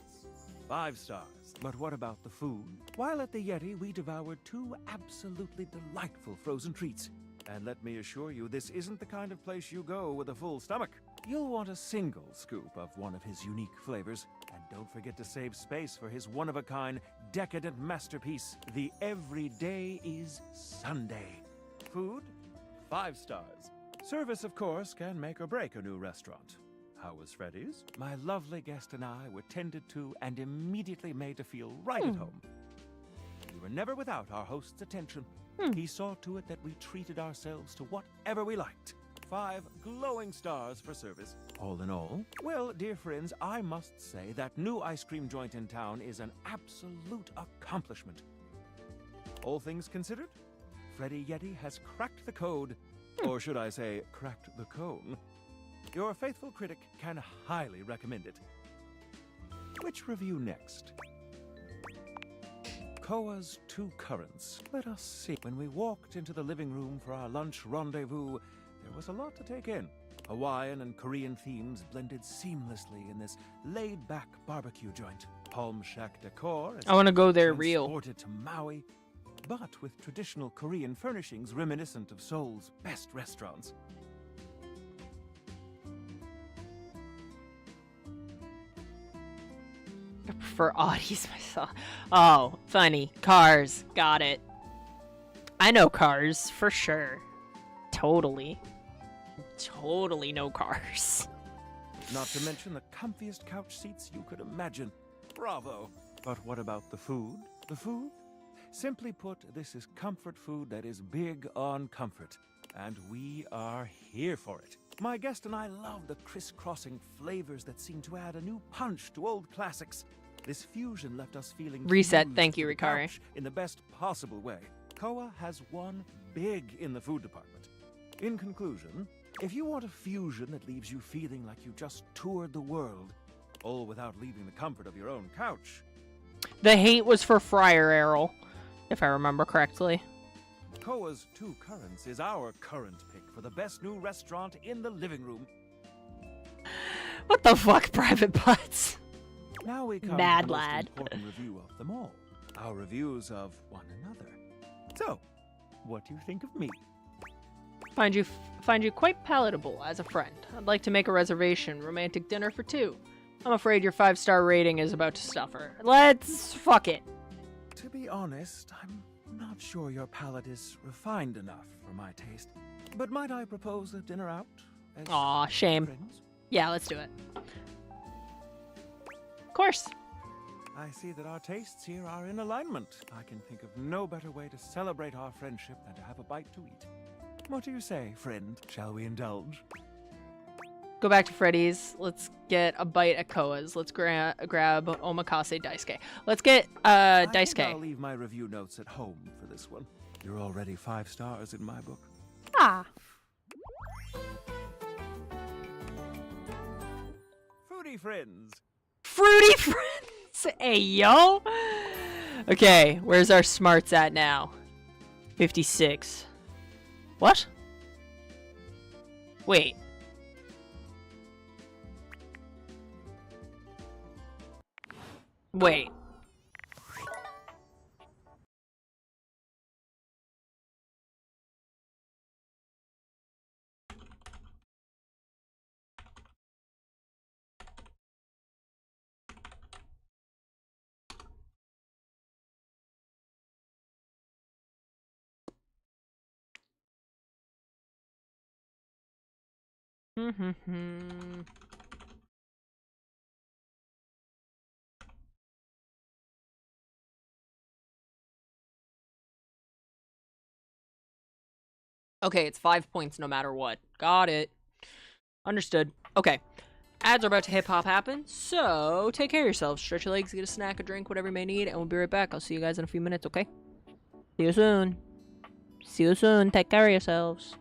5 stars. But what about the food? While at the Yeti, we devoured 2 absolutely delightful frozen treats. And let me assure you, this isn't the kind of place you go with a full stomach. You'll want a single scoop of one of his unique flavors. And don't forget to save space for his one-of-a-kind, decadent masterpiece, the Everyday is Sunday. Food? 5 stars. Service, of course, can make or break a new restaurant. How was Freddy's? My lovely guest and I were tended to and immediately made to feel right at home. We were never without our host's attention. He saw to it that we treated ourselves to whatever we liked. 5 glowing stars for service. All in all, well, dear friends, I must say that new ice cream joint in town is an absolute accomplishment. All things considered, Freddy Yeti has cracked the code, or should I say, cracked the cone. Your faithful critic can highly recommend it. Which review next? Koa's Two Currents. Let us see. When we walked into the living room for our lunch rendezvous, there was a lot to take in. Hawaiian and Korean themes blended seamlessly in this laid-back barbecue joint. Palm Shack decor. I want to go there real. Transported to Maui, but with traditional Korean furnishings reminiscent of Seoul's best restaurants. I prefer Audis myself. Oh, funny. Cars. Got it. I know Cars, for sure. Totally. Totally know Cars. Not to mention the comfiest couch seats you could imagine. Bravo! But what about the food? The food? Simply put, this is comfort food that is big on comfort. And we are here for it. My guest and I love the crisscrossing flavors that seem to add a new punch to old classics. This fusion left us feeling Reset. fused Thank you, to the Rikari. couch in the best possible way. Koa has won big in the food department. In conclusion, if you want a fusion that leaves you feeling like you just toured the world, all without leaving the comfort of your own couch. The hate was for Friar Errol, if I remember correctly. Koa's Two Currents is our current pick for the best new restaurant in the living room. What the fuck, Private Butts? Now we come Mad to the most lad. important review of them all. Our reviews of one another. So, what do you think of me? Find you quite palatable as a friend. I'd like to make a reservation. Romantic dinner for two. I'm afraid your 5-star rating is about to suffer. Let's fuck it. To be honest, I'm not sure your palate is refined enough for my taste. But might I propose a dinner out? Aw, shame. Friends? Yeah, let's do it. Of course. I see that our tastes here are in alignment. I can think of no better way to celebrate our friendship than to have a bite to eat. What do you say, friend? Shall we indulge? Go back to Freddy's. Let's get a bite at Koa's. Let's grab omakase daisuke. Let's get I think daisuke. I'll leave my review notes at home for this one. You're already 5 stars in my book. Ah. Fruity friends. Fruity friends. Hey yo. Okay, where's our smarts at now? 56. What? Wait. Wait. Okay, it's 5 points no matter what. Got it. Understood. Okay. Ads are about to hip-hop happen, so take care of yourselves. Stretch your legs, get a snack, a drink, whatever you may need, and we'll be right back. I'll see you guys in a few minutes, okay? See you soon. See you soon. Take care of yourselves.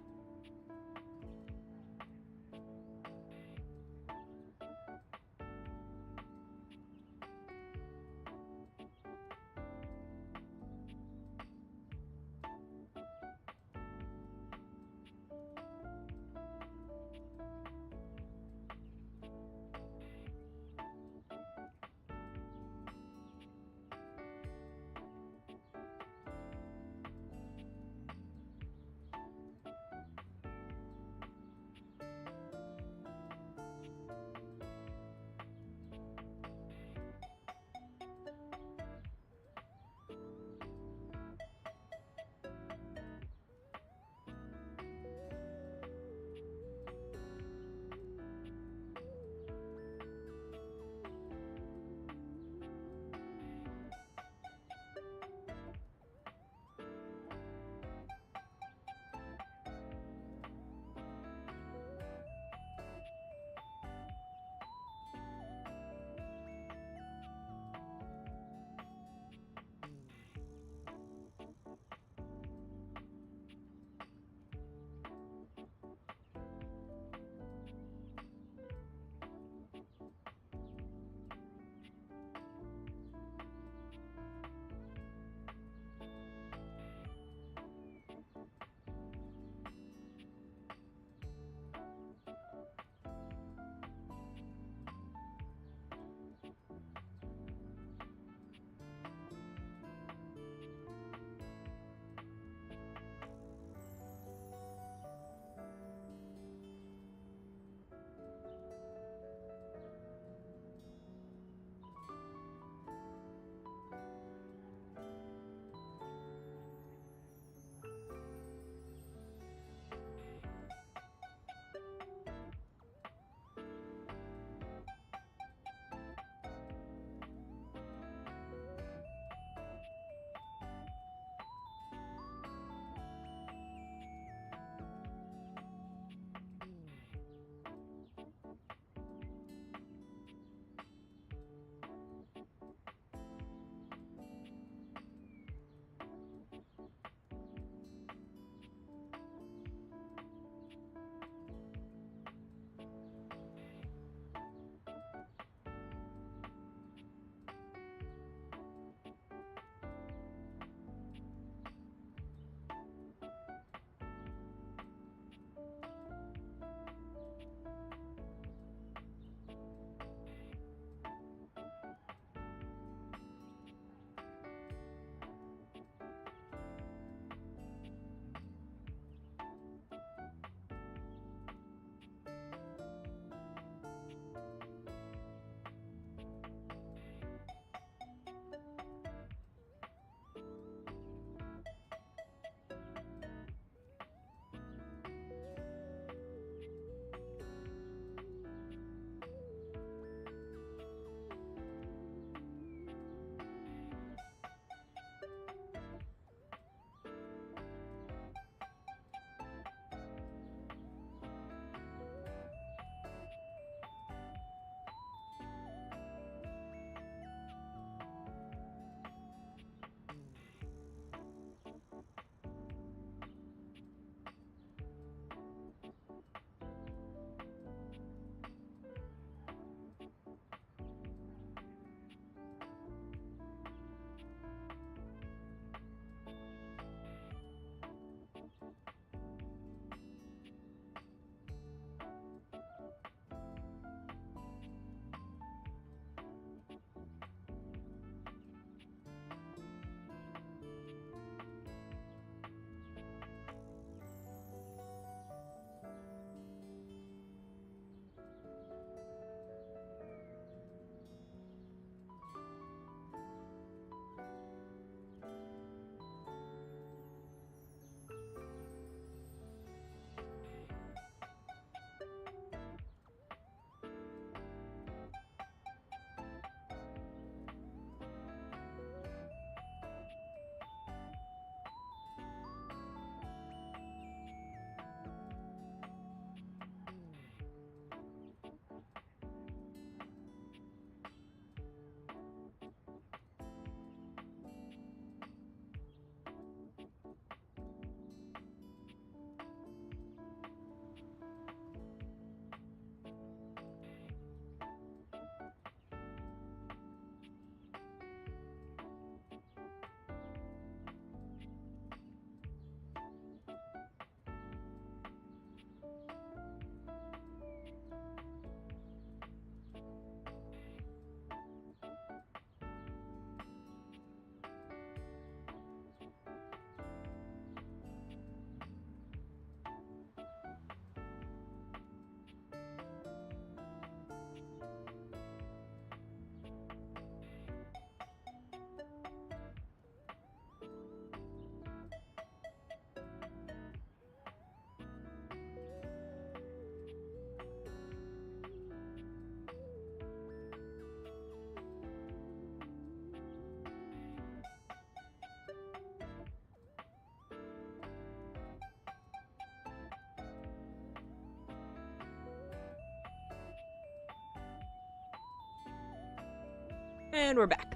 And we're back.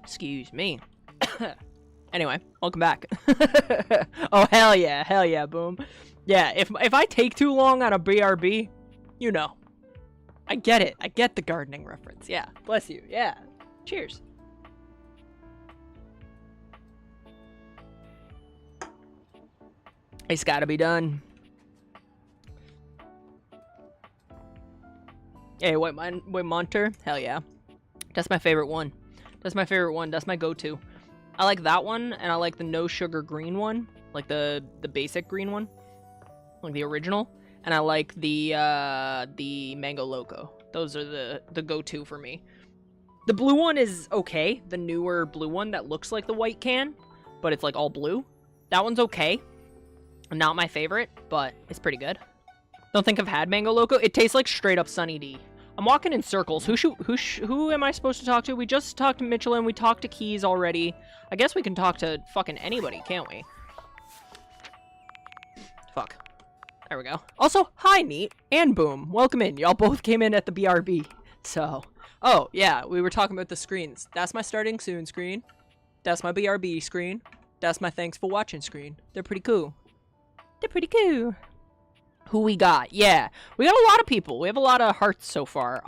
Excuse me. Anyway, welcome back. Oh, hell yeah, boom. Yeah, if I take too long on a BRB, you know. I get it. I get the gardening reference. Yeah, bless you. Yeah. Cheers. It's gotta be done. Hey, White Monter? Hell yeah. That's my favorite one. That's my favorite one. That's my go-to. I like that one, and I like the no sugar green one. Like the basic green one. Like the original. And I like the Mango Loco. Those are the go-to for me. The blue one is okay. The newer blue one that looks like the white can, but it's like all blue. That one's okay. Not my favorite, but it's pretty good. Don't think I've had Mango Loco. It tastes like straight up Sunny D. I'm walking in circles. Who am I supposed to talk to? We just talked to Michelin. We talked to Keys already. I guess we can talk to fucking anybody, can't we? Fuck. There we go. Also, hi, Neat and Boom. Welcome in. Y'all both came in at the BRB. So, oh, yeah, we were talking about the screens. That's my starting soon screen. That's my BRB screen. That's my thanks for watching screen. They're pretty cool. They're pretty cool. Who we got? Yeah, we got a lot of people. We have a lot of hearts so far.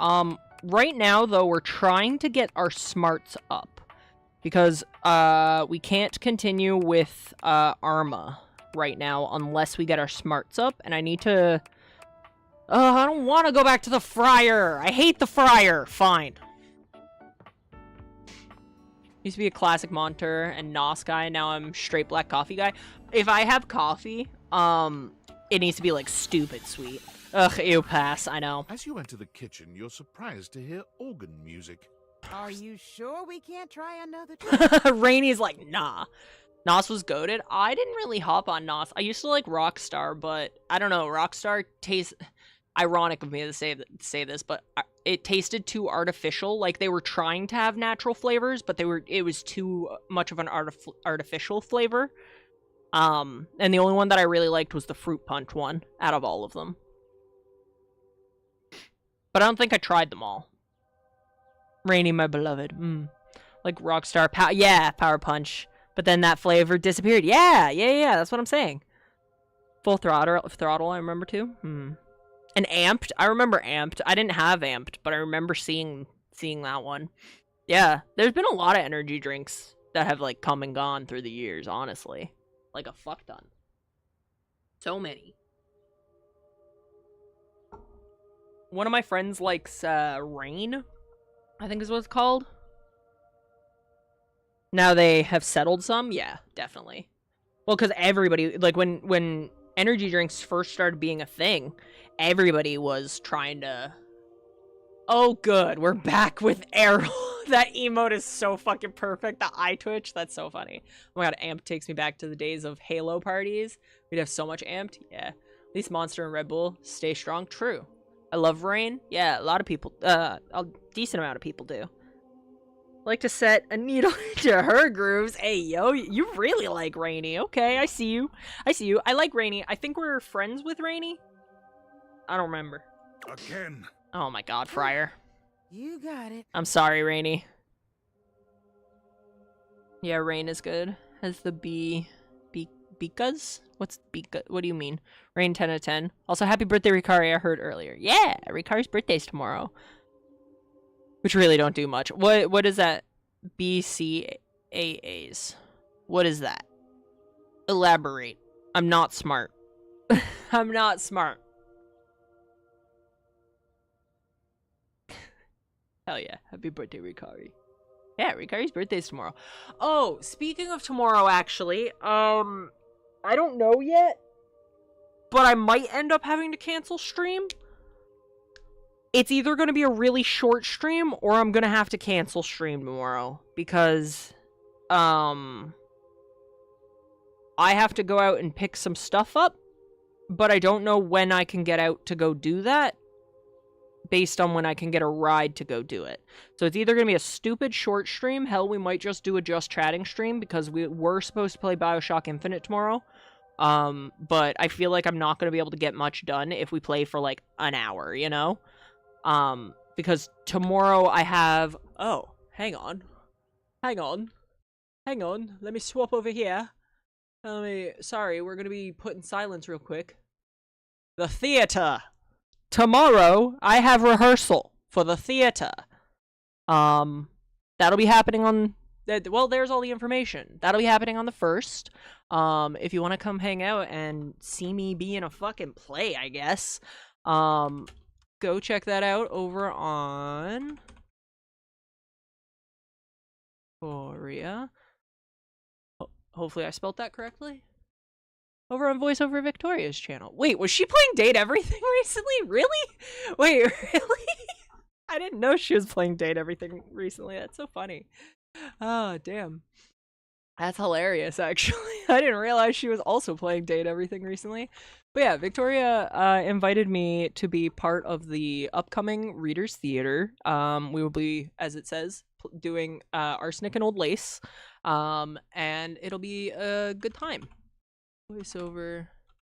Right now, though, we're trying to get our smarts up. Because, we can't continue with, Arma right now unless we get our smarts up. And I need to... I don't want to go back to the Friar. I hate the Friar. Fine. Used to be a classic Monter and Nos guy. Now I'm straight black coffee guy. If I have coffee, it needs to be, like, stupid sweet. Ugh, ew, pass, I know. As you enter the kitchen, you're surprised to hear organ music. Are you sure we can't try another try? Rainy's like, nah. Nos was goated. I didn't really hop on Nos. I used to like Rockstar, but I don't know. Rockstar tastes... Ironic of me to say this, but it tasted too artificial. Like, they were trying to have natural flavors, but it was too much of an artificial flavor. And the only one that I really liked was the fruit punch one out of all of them. But I don't think I tried them all. Rainy, my beloved. Like Rockstar Power Punch. But then that flavor disappeared. Yeah, that's what I'm saying. Full throttle, I remember too. And Amped, I remember Amped. I didn't have Amped, but I remember seeing that one. Yeah, there's been a lot of energy drinks that have like come and gone through the years, honestly. Like a fuck ton. So many. One of my friends likes Rain, I think is what it's called. Now they have settled some? Yeah, definitely. Well, because everybody, like when energy drinks first started being a thing, everybody was trying to... Oh, good. We're back with Errol. That emote is so fucking perfect. The eye twitch, that's so funny. Oh my god, Amp takes me back to the days of Halo parties. We'd have so much Amped. Yeah. At least Monster and Red Bull stay strong. True. I love Rain. Yeah, a lot of people, a decent amount of people do. Like to set a needle into her grooves. Hey, yo, you really like Rainy. Okay, I see you. I like Rainy. I think we're friends with Rainy. I don't remember. Again. Oh my god, Friar. You got it. I'm sorry, Rainy. Yeah, Rain is good. Has the Bekas? What's Bika? What do you mean? Rain 10 out of 10. Also, happy birthday, Ricari, I heard earlier. Yeah, Ricari's birthday's tomorrow. Which really don't do much. What is that? BCAAs. What is that? Elaborate. I'm not smart. I'm not smart. Hell yeah. Happy birthday, Ricari. Yeah, Ricari's birthday's tomorrow. Oh, speaking of tomorrow, actually, I don't know yet, but I might end up having to cancel stream. It's either going to be a really short stream, or I'm going to have to cancel stream tomorrow, because, I have to go out and pick some stuff up, but I don't know when I can get out to go do that, based on when I can get a ride to go do it. So it's either going to be a stupid short stream, hell, we might just do a just chatting stream, because we were supposed to play Bioshock Infinite tomorrow, but I feel like I'm not going to be able to get much done if we play for, like, an hour, you know? Because tomorrow I have Oh, hang on. Hang on. Hang on. Let me swap over here. Sorry, we're gonna be put in silence real quick. The theater. Tomorrow, I have rehearsal for the theater. That'll be happening on... Well, there's all the information. That'll be happening on the 1st. If you want to come hang out and see me be in a fucking play, I guess. Go check that out over on... Victoria. Hopefully I spelled that correctly. Over on VoiceOver Victoria's channel. Wait, was she playing Date Everything recently? Really? Wait, really? I didn't know she was playing Date Everything recently. That's so funny. Oh, damn. That's hilarious, actually. I didn't realize she was also playing Date Everything recently. But yeah, Victoria invited me to be part of the upcoming Readers Theater. We will be, as it says, doing Arsenic and Old Lace. And it'll be a good time. VoiceOver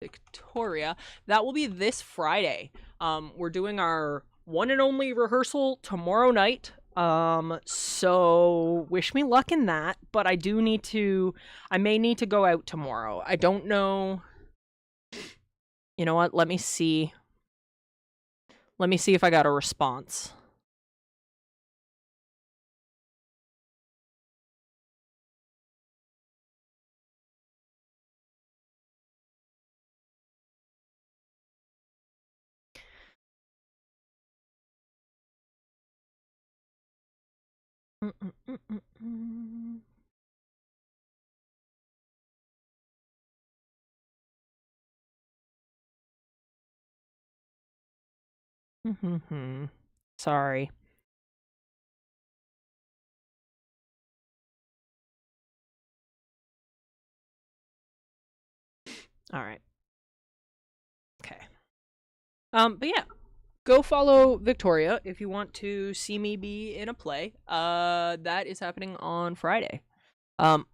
Victoria. That will be this Friday. We're doing our one and only rehearsal tomorrow night. So wish me luck in that, but I may need to go out tomorrow. I don't know. You know what? Let me see. Let me see if I got a response. Sorry. All right. Okay. But yeah, go follow Victoria if you want to see me be in a play. That is happening on Friday. Fuck.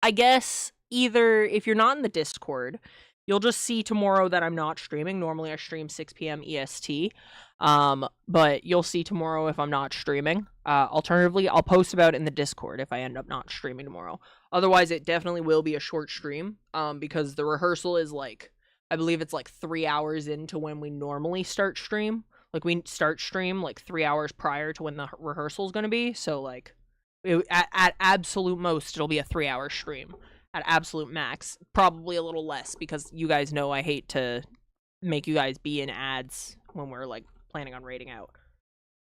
I guess either if you're not in the Discord, you'll just see tomorrow that I'm not streaming. Normally I stream 6 p.m. EST. But you'll see tomorrow if I'm not streaming. Alternatively, I'll post about it in the Discord if I end up not streaming tomorrow. Otherwise, it definitely will be a short stream. Because the rehearsal is I believe it's 3 hours into when we normally start stream. We start stream 3 hours prior to when the rehearsal is going to be. So at absolute most, it'll be a 3-hour stream. At absolute max, probably a little less because you guys know I hate to make you guys be in ads when we're planning on raiding out.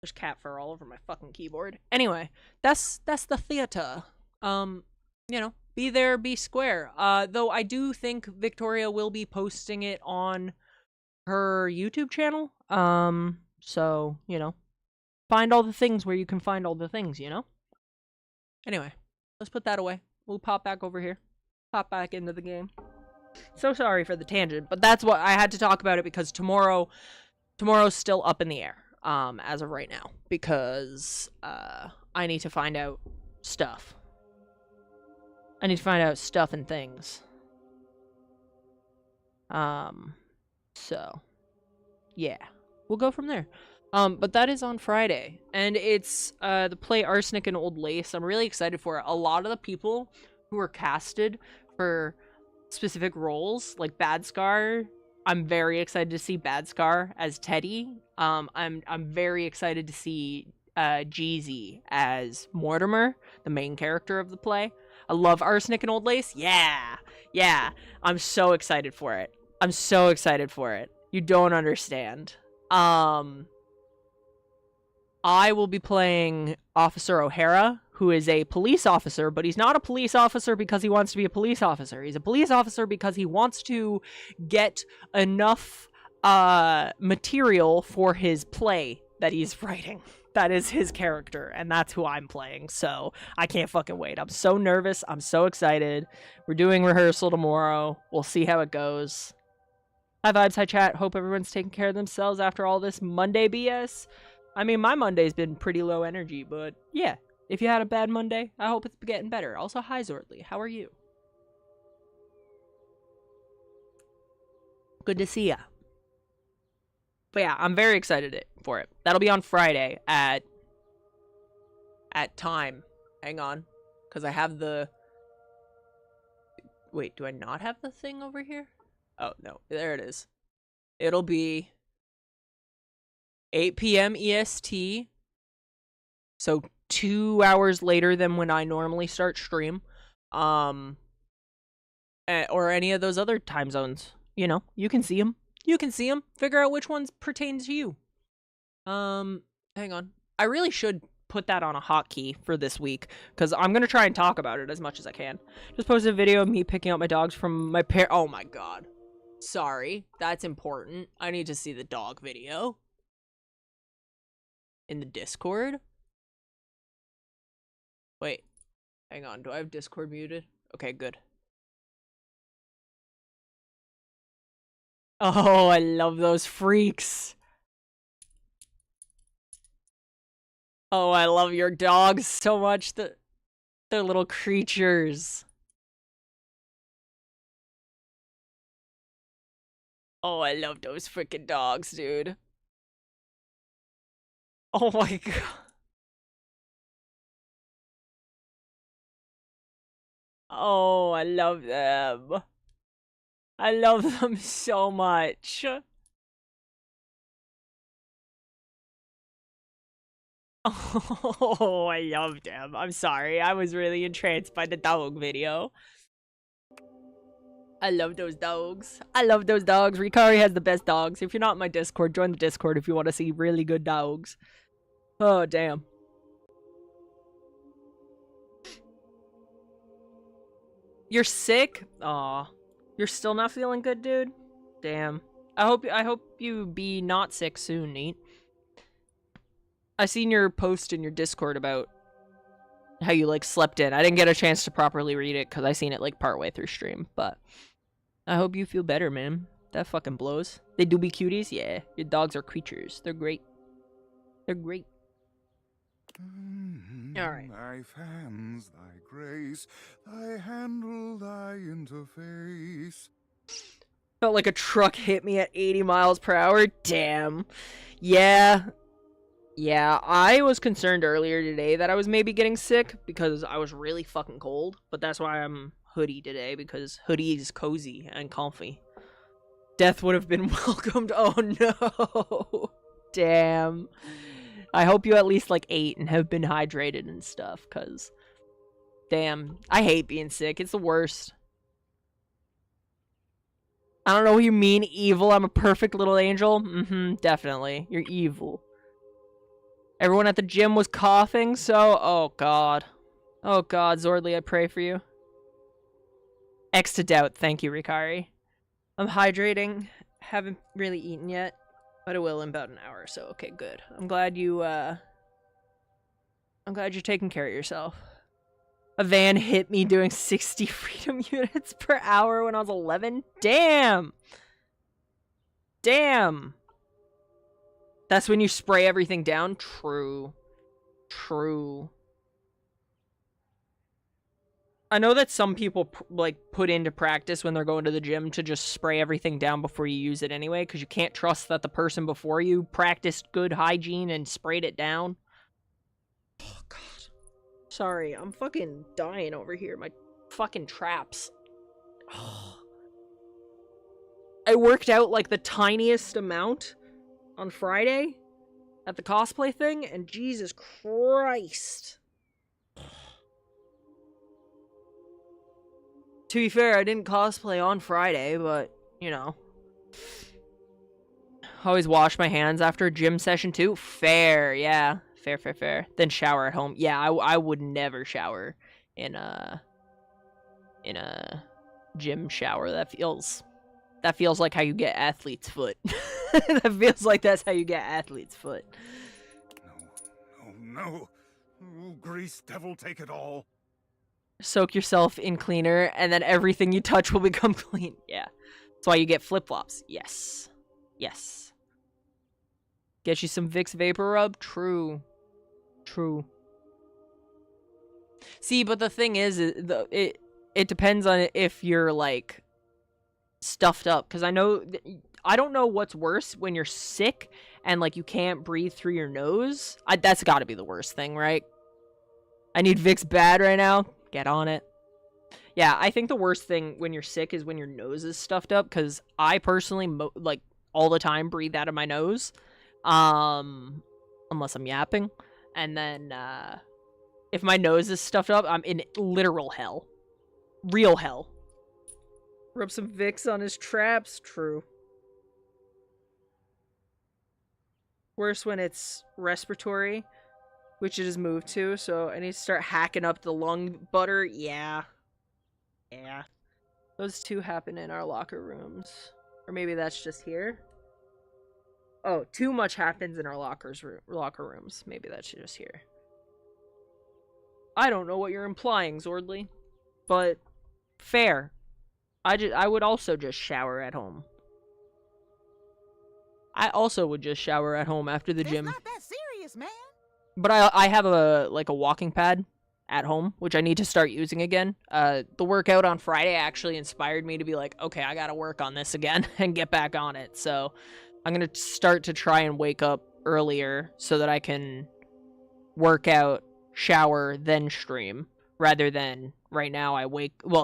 There's cat fur all over my fucking keyboard. Anyway, that's the theater. Be there, be square. Though I do think Victoria will be posting it on her YouTube channel. So, find all the things where you can find all the things, Anyway, let's put that away. We'll pop back over here. Pop back into the game. So sorry for the tangent, but that's what I had to talk about it because tomorrow's still up in the air, as of right now, because I need to find out stuff. I need to find out stuff and things. So yeah, we'll go from there. But that is on Friday, and it's the play Arsenic and Old Lace. I'm really excited for it. A lot of the people who were casted for specific roles, like Bad Scar, I'm very excited to see Bad Scar as Teddy. I'm very excited to see Jeezy as Mortimer, the main character of the play. I love Arsenic and Old Lace. Yeah. I'm so excited for it. You don't understand. I will be playing Officer O'Hara, who is a police officer, but he's not a police officer because he wants to be a police officer. He's a police officer because he wants to get enough material for his play that he's writing. That is his character, and that's who I'm playing, so I can't fucking wait. I'm so nervous. I'm so excited. We're doing rehearsal tomorrow. We'll see how it goes. Hi vibes, hi chat. Hope everyone's taking care of themselves after all this Monday BS. I mean, my Monday's been pretty low energy, but yeah. If you had a bad Monday, I hope it's getting better. Also, hi Zordly. How are you? Good to see ya. But yeah, I'm very excited for it. That'll be on Friday at time. Hang on. Because I have the... Wait, do I not have the thing over here? Oh, no. There it is. It'll be 8 p.m. EST. So 2 hours later than when I normally start stream. Or any of those other time zones. You know, you can see them. You can see them. Figure out which ones pertain to you. Hang on. I really should put that on a hotkey for this week, because I'm going to try and talk about it as much as I can. Just posted a video of me picking up my dogs from my oh my god. Sorry. That's important. I need to see the dog video. In the Discord? Wait. Hang on. Do I have Discord muted? Okay, good. Oh, I love those freaks. Oh, I love your dogs so much. They're little creatures. Oh, I love those freaking dogs, dude. Oh my god. Oh, I love them. I love them so much. Oh, I loved them. I'm sorry. I was really entranced by the dog video. I love those dogs. I love those dogs. Rikari has the best dogs. If you're not in my Discord, join the Discord if you want to see really good dogs. Oh, damn. You're sick? Aw. You're still not feeling good, dude? Damn. I hope you be not sick soon, Neat. I seen your post in your Discord about how you, like, slept in. I didn't get a chance to properly read it because I seen it, like, partway through stream. But I hope you feel better, man. That fucking blows. They do be cuties? Yeah. Your dogs are creatures. They're great. They're great. Alright. Thy fans, thy grace, thy handle, thy interface. Felt like a truck hit me at 80 miles per hour. Damn. Yeah. Yeah, I was concerned earlier today that I was maybe getting sick because I was really fucking cold. But that's why I'm hoodie today, because hoodie is cozy and comfy. Death would have been welcomed. Oh no. Damn. I hope you at least like ate and have been hydrated and stuff, because damn, I hate being sick. It's the worst. I don't know what you mean, evil. I'm a perfect little angel. Definitely. You're evil. Everyone at the gym was coughing, so... Oh, God. Oh, God, Zordly, I pray for you. X to doubt. Thank you, Rikari. I'm hydrating. Haven't really eaten yet, but I will in about an hour, so okay, good. I'm glad you, I'm glad you're taking care of yourself. A van hit me doing 60 freedom units per hour when I was 11. Damn! Damn! That's when you spray everything down? True. True. I know that some people, like, put into practice when they're going to the gym to just spray everything down before you use it anyway, because you can't trust that the person before you practiced good hygiene and sprayed it down. Oh, God. Sorry, I'm fucking dying over here. My fucking traps. Oh. I worked out, like, the tiniest amount on Friday at the cosplay thing, and Jesus Christ. To be fair, I didn't cosplay on Friday, but, you know. Always wash my hands after a gym session too. Fair, yeah. Fair, fair, fair. Then shower at home. Yeah, I would never shower in a gym shower. That feels like how you get athlete's foot. That feels like that's how you get athlete's foot. No. Oh, grease devil, take it all. Soak yourself in cleaner, and then everything you touch will become clean. Yeah. That's why you get flip-flops. Yes. Yes. Get you some Vicks Vapor Rub? True. True. See, but the thing is, it depends on if you're, like, stuffed up. Because I know I don't know what's worse when you're sick and like you can't breathe through your nose. That's got to be the worst thing, right? I need Vicks bad right now. Get on it. Yeah, I think the worst thing when you're sick is when your nose is stuffed up, because I personally like all the time breathe out of my nose, unless I'm yapping, and then if my nose is stuffed up, I'm in literal hell, real hell. Rub some Vicks on his traps. True. Worse when it's respiratory, which it has moved to, so I need to start hacking up the lung butter. Yeah. Yeah. Those two happen in our locker rooms. Or maybe that's just here. Oh, too much happens in our locker rooms. Maybe that's just here. I don't know what you're implying, Zordly. But fair. I would also just shower at home. I also would just shower at home after the gym. It's not that serious, man. But I have a walking pad at home, which I need to start using again. The workout on Friday actually inspired me to be like, okay, I gotta work on this again and get back on it. So I'm gonna start to try and wake up earlier so that I can work out, shower, then stream, rather than right now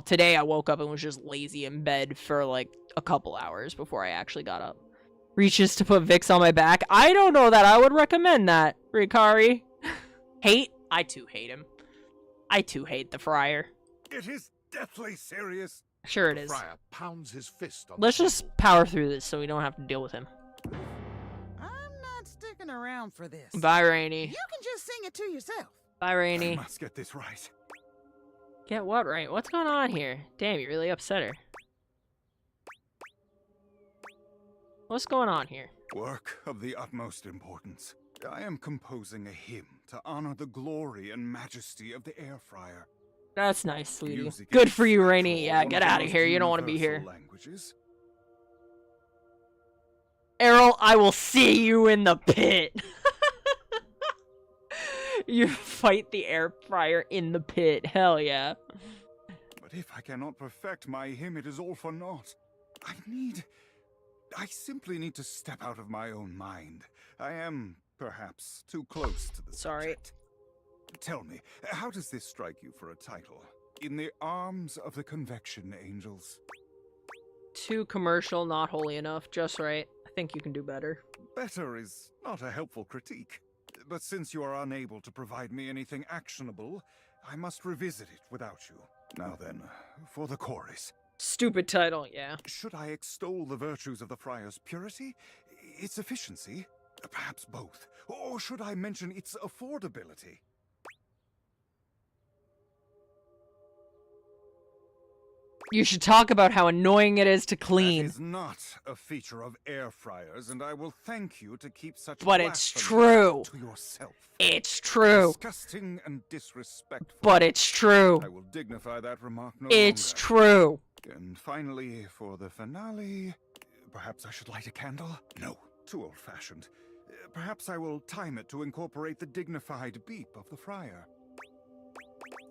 today I woke up and was just lazy in bed for like a couple hours before I actually got up. Reaches to put Vicks on my back. I don't know that I would recommend that, Rikari. Hate? I too hate him. I too hate the Friar. It is deathly serious. Sure it is. The Friar pounds his fist on Let's the just power through this so we don't have to deal with him. I'm not sticking around for this. Bye, Rainy. You can just sing it to yourself. Bye, Rainy. I must get this right. Get what right? What's going on here? Damn, you really upset her. What's going on here? Work of the utmost importance. I am composing a hymn to honor the glory and majesty of the air fryer. That's nice, sweetie. Music Good is for you, Rainy. natural, Yeah, one get of the out of most here. You don't want to be here. universal languages. Errol, I will see you in the pit. You fight the air fryer in the pit. Hell yeah. But if I cannot perfect my hymn, it is all for naught. I simply need to step out of my own mind. I am, perhaps, too close to the subject. Tell me, how does this strike you for a title? In the arms of the convection angels. Too commercial, not holy enough. Just right. I think you can do better. Better is not a helpful critique. But since you are unable to provide me anything actionable, I must revisit it without you. Now then, for the chorus. Stupid title, yeah. Should I extol the virtues of the Friar's purity? Its efficiency? Perhaps both. Or should I mention its affordability? You should talk about how annoying it is to clean. That is not a feature of air fryers, and I will thank you to keep such But it's blasphemy true. to yourself. It's true. Disgusting and disrespectful. But it's true. I will dignify that remark no It's longer. true. And finally, for the finale, perhaps I should light a candle? No, too old-fashioned. Perhaps I will time it to incorporate the dignified beep of the Friar.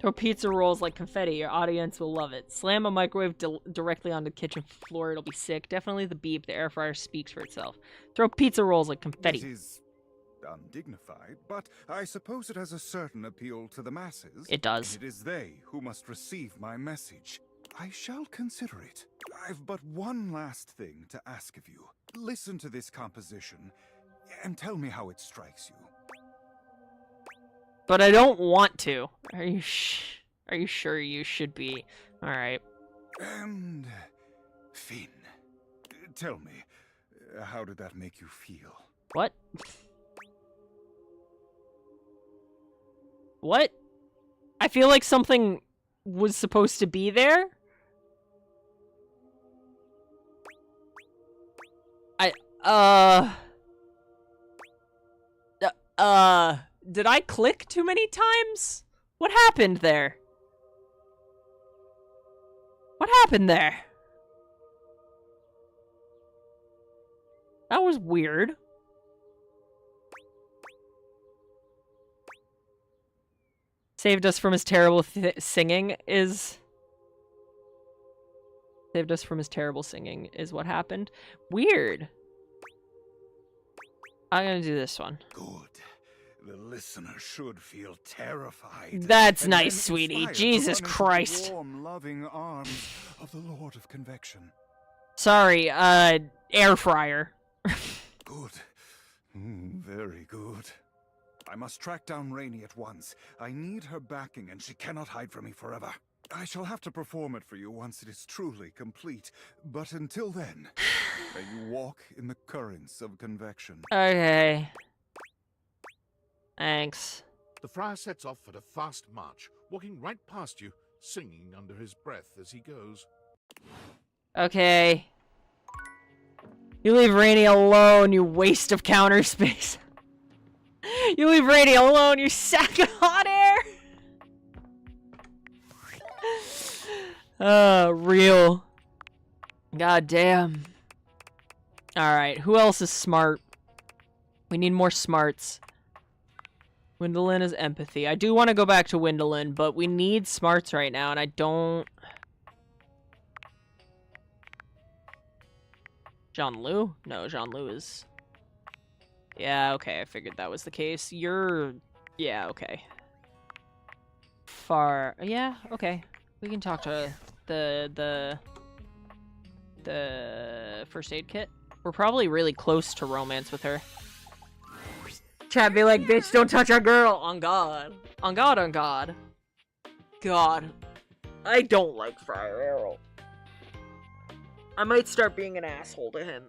Throw pizza rolls like confetti. Your audience will love it. Slam a microwave directly onto the kitchen floor. It'll be sick. Definitely the beep. The air fryer speaks for itself. Throw pizza rolls like confetti. It is undignified, but I suppose it has a certain appeal to the masses. It does. And it is they who must receive my message. I shall consider it. I've but one last thing to ask of you. Listen to this composition and tell me how it strikes you. But I don't want to. Are you sure you should be? All right. And Finn, tell me, how did that make you feel? What? What? I feel like something was supposed to be there. Did I click too many times? What happened there? What happened there? That was weird. Saved us from his terrible singing is... Saved us from his terrible singing is what happened. Weird. I'm gonna do this one. Good. The listener should feel terrified. That's and nice, then sweetie. inspired to Jesus run into Christ. the warm, loving arms of the Lord of Convection. Sorry, air fryer. Good. Very good. I must track down Rainey at once. I need her backing, and she cannot hide from me forever. I shall have to perform it for you once it is truly complete. But until then, may you walk in the currents of convection. Okay. Thanks. The friar sets off at a fast march, walking right past you, singing under his breath as he goes. Okay. You leave Rainey alone, you waste of counter space. You leave Rainey alone, you sack of hot air! Real. God damn. Alright, who else is smart? We need more smarts. Windolin is empathy. I do want to go back to Windolin, but we need smarts right now, and I don't... Jean-Lu? No, Jean-Lu is... Yeah, okay, I figured that was the case. You're... Yeah, okay. Far... Yeah, okay. We can talk to the first aid kit. We're probably really close to romance with her. Chat be like, bitch, don't touch our girl! On God. On God, on God. God. I don't like Friar Errol. I might start being an asshole to him.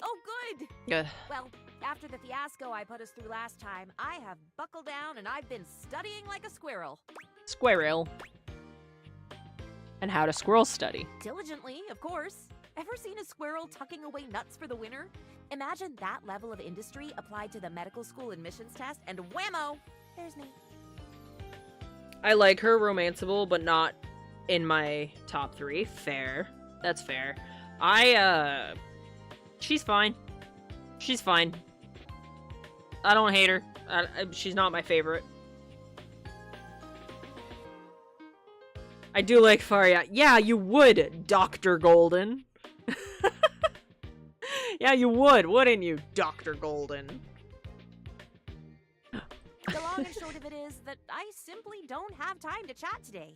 Oh, good! Good. Well, after the fiasco I put us through last time, I have buckled down and I've been studying like a squirrel. Squirrel. And how do squirrels study? Diligently, of course. Ever seen a squirrel tucking away nuts for the winter? Imagine that level of industry applied to the medical school admissions test, and whammo! There's me. I like her romanceable, but not in my top 3. Fair. That's fair. She's fine. She's fine. I don't hate her. She's not my favorite. I do like Faria. Yeah, you would, Dr. Golden. Yeah, you would, wouldn't you, Dr. Golden? The long and short of it is that I simply don't have time to chat today.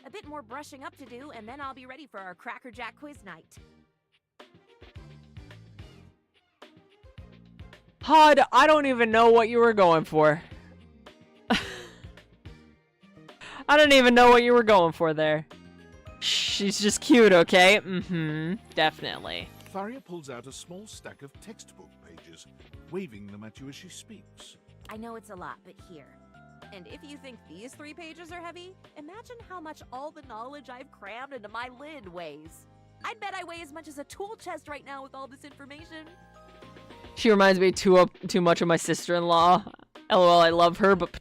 A bit more brushing up to do, and then I'll be ready for our Cracker Jack quiz night. Hod, I don't even know what you were going for. I don't even know what you were going for there. She's just cute, okay? Mm-hmm, definitely. Faria pulls out a small stack of textbook pages, waving them at you as she speaks. I know it's a lot, but here. And if you think these 3 pages are heavy, imagine how much all the knowledge I've crammed into my lid weighs. I'd bet I weigh as much as a tool chest right now with all this information. She reminds me too much of my sister-in-law. LOL, I love her, but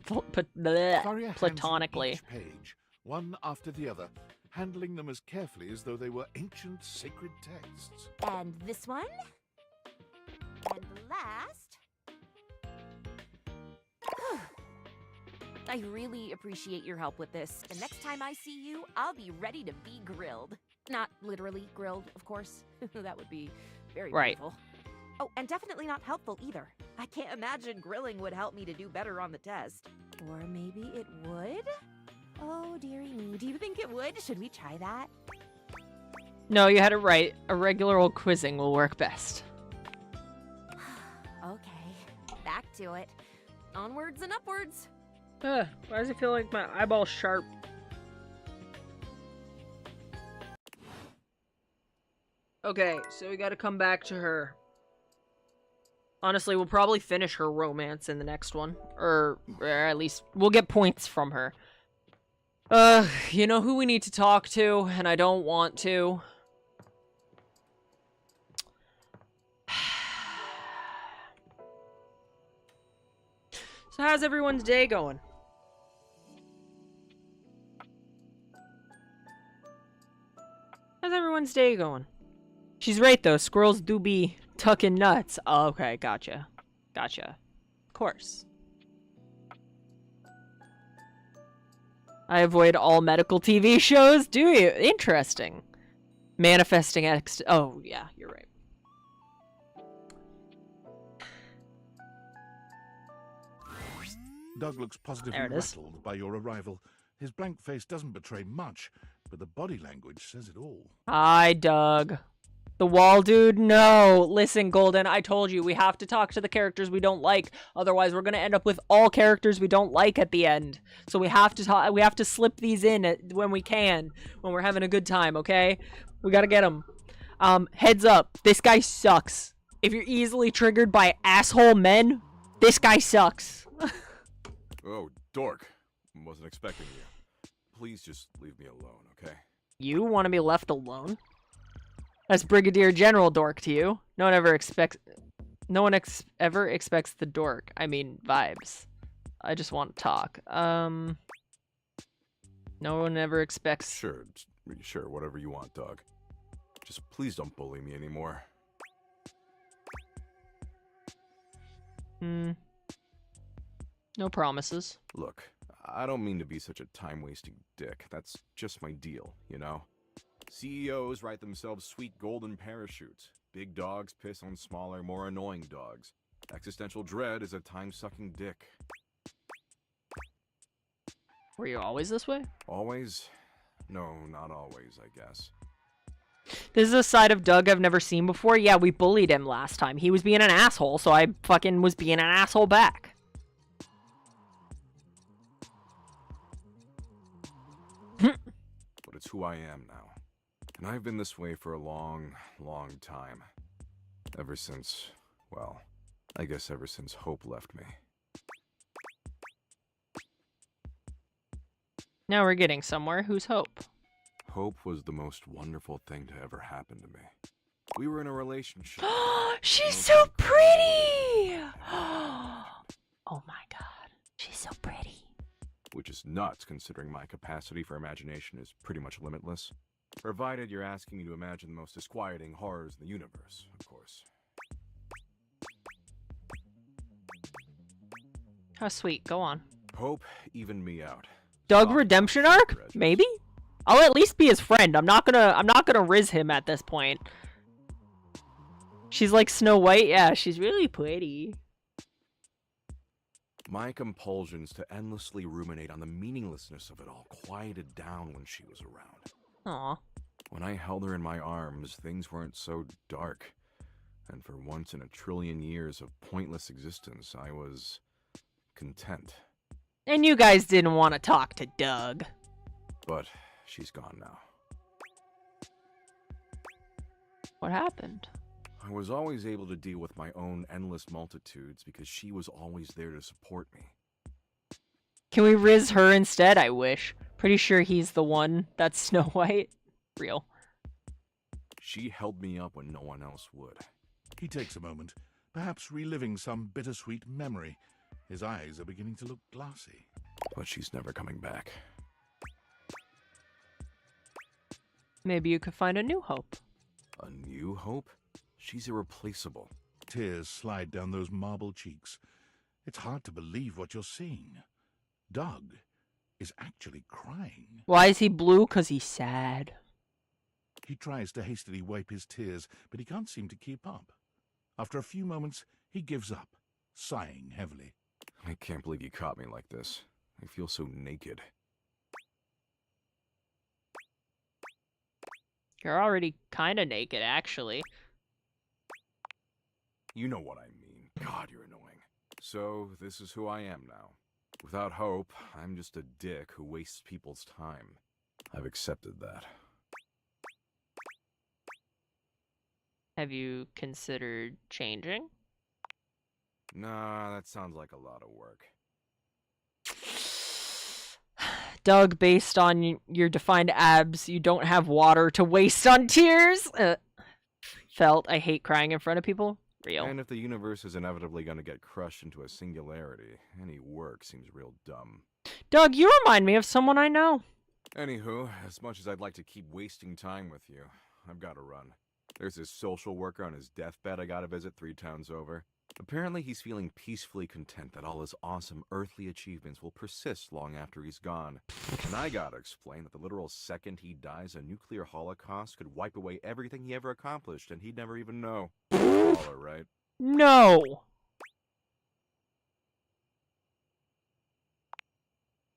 platonically. Each page, one after the other, handling them as carefully as though they were ancient sacred texts. And this one? And last? I really appreciate your help with this. The next time I see you, I'll be ready to be grilled. Not literally grilled, of course. That would be very painful. Oh, and definitely not helpful either. I can't imagine grilling would help me to do better on the test. Or maybe it would? Oh, dearie me. Do you think it would? Should we try that? No, you had it right. A regular old quizzing will work best. Okay, back to it. Onwards and upwards. Why does it feel like my eyeball's sharp? Okay, so we gotta come back to her. Honestly, we'll probably finish her romance in the next one. Or at least, we'll get points from her. You know who we need to talk to, and I don't want to. So how's everyone's day going? How's everyone's day going? She's right though, squirrels do be tucking nuts. Oh, okay, gotcha. Gotcha. Of course. I avoid all medical TV shows. Do you? Interesting. Manifesting oh, yeah, you're right. Doug looks positively There it is. rattled by your arrival. His blank face doesn't betray much, but the body language says it all. Hi, Doug. The wall dude? No. Listen, Golden, I told you, we have to talk to the characters we don't like. Otherwise, we're going to end up with all characters we don't like at the end. So we have to we have to slip these in when we can, when we're having a good time, okay? We got to get them. Heads up. This guy sucks. If you're easily triggered by asshole men, this guy sucks. Oh, dork. Wasn't expecting you. Please just leave me alone, okay? You want to be left alone? That's Brigadier General Dork to you. No one ever expects the dork. I mean, vibes. I just want to talk. No one ever expects... Sure, whatever you want, dog. Just please don't bully me anymore. No promises. Look, I don't mean to be such a time-wasting dick. That's just my deal, you know? CEOs write themselves sweet golden parachutes. Big dogs piss on smaller, more annoying dogs. Existential dread is a time-sucking dick. Were you always this way? Always? No, not always, I guess. This is a side of Doug I've never seen before. Yeah, we bullied him last time. He was being an asshole, so I fucking was being an asshole back. But it's who I am now. And I've been this way for a long, long time. Ever since, well, I guess ever since Hope left me. Now we're getting somewhere. Who's Hope? Hope was the most wonderful thing to ever happen to me. We were in a relationship. She's so pretty! Oh my god. She's so pretty. Which is nuts, considering my capacity for imagination is pretty much limitless. Provided you're asking me to imagine the most disquieting horrors in the universe, of course. How sweet. Go on. Hope evened me out. Doug redemption arc? Maybe? I'll at least be his friend. I'm not gonna riz him at this point. She's like Snow White. Yeah, she's really pretty. My compulsions to endlessly ruminate on the meaninglessness of it all quieted down when she was around. Aw. When I held her in my arms, things weren't so dark. And for once in a trillion years of pointless existence, I was content. And you guys didn't want to talk to Doug. But she's gone now. What happened? I was always able to deal with my own endless multitudes because she was always there to support me. Can we riz her instead? I wish. Pretty sure he's the one that's Snow White. Real. She held me up when no one else would. He takes a moment, perhaps reliving some bittersweet memory. His eyes are beginning to look glassy. But she's never coming back. Maybe you could find a new Hope. A new Hope? She's irreplaceable. Tears slide down those marble cheeks. It's hard to believe what you're seeing. Doug is actually crying. Why is he blue? 'Cause he's sad. He tries to hastily wipe his tears, but he can't seem to keep up. After a few moments, he gives up, sighing heavily. I can't believe you caught me like this. I feel so naked. You're already kind of naked, actually. You know what I mean. God, you're annoying. So, this is who I am now. Without Hope, I'm just a dick who wastes people's time. I've accepted that. Have you considered changing? Nah, that sounds like a lot of work. Doug, based on your defined abs, you don't have water to waste on tears. Felt, I hate crying in front of people. Real. And if the universe is inevitably going to get crushed into a singularity, any work seems real dumb. Doug, you remind me of someone I know. Anywho, as much as I'd like to keep wasting time with you, I've got to run. There's this social worker on his deathbed I gotta visit 3 towns over. Apparently, he's feeling peacefully content that all his awesome earthly achievements will persist long after he's gone. And I gotta explain that the literal second he dies, a nuclear holocaust could wipe away everything he ever accomplished, and he'd never even know. Baller, right? No!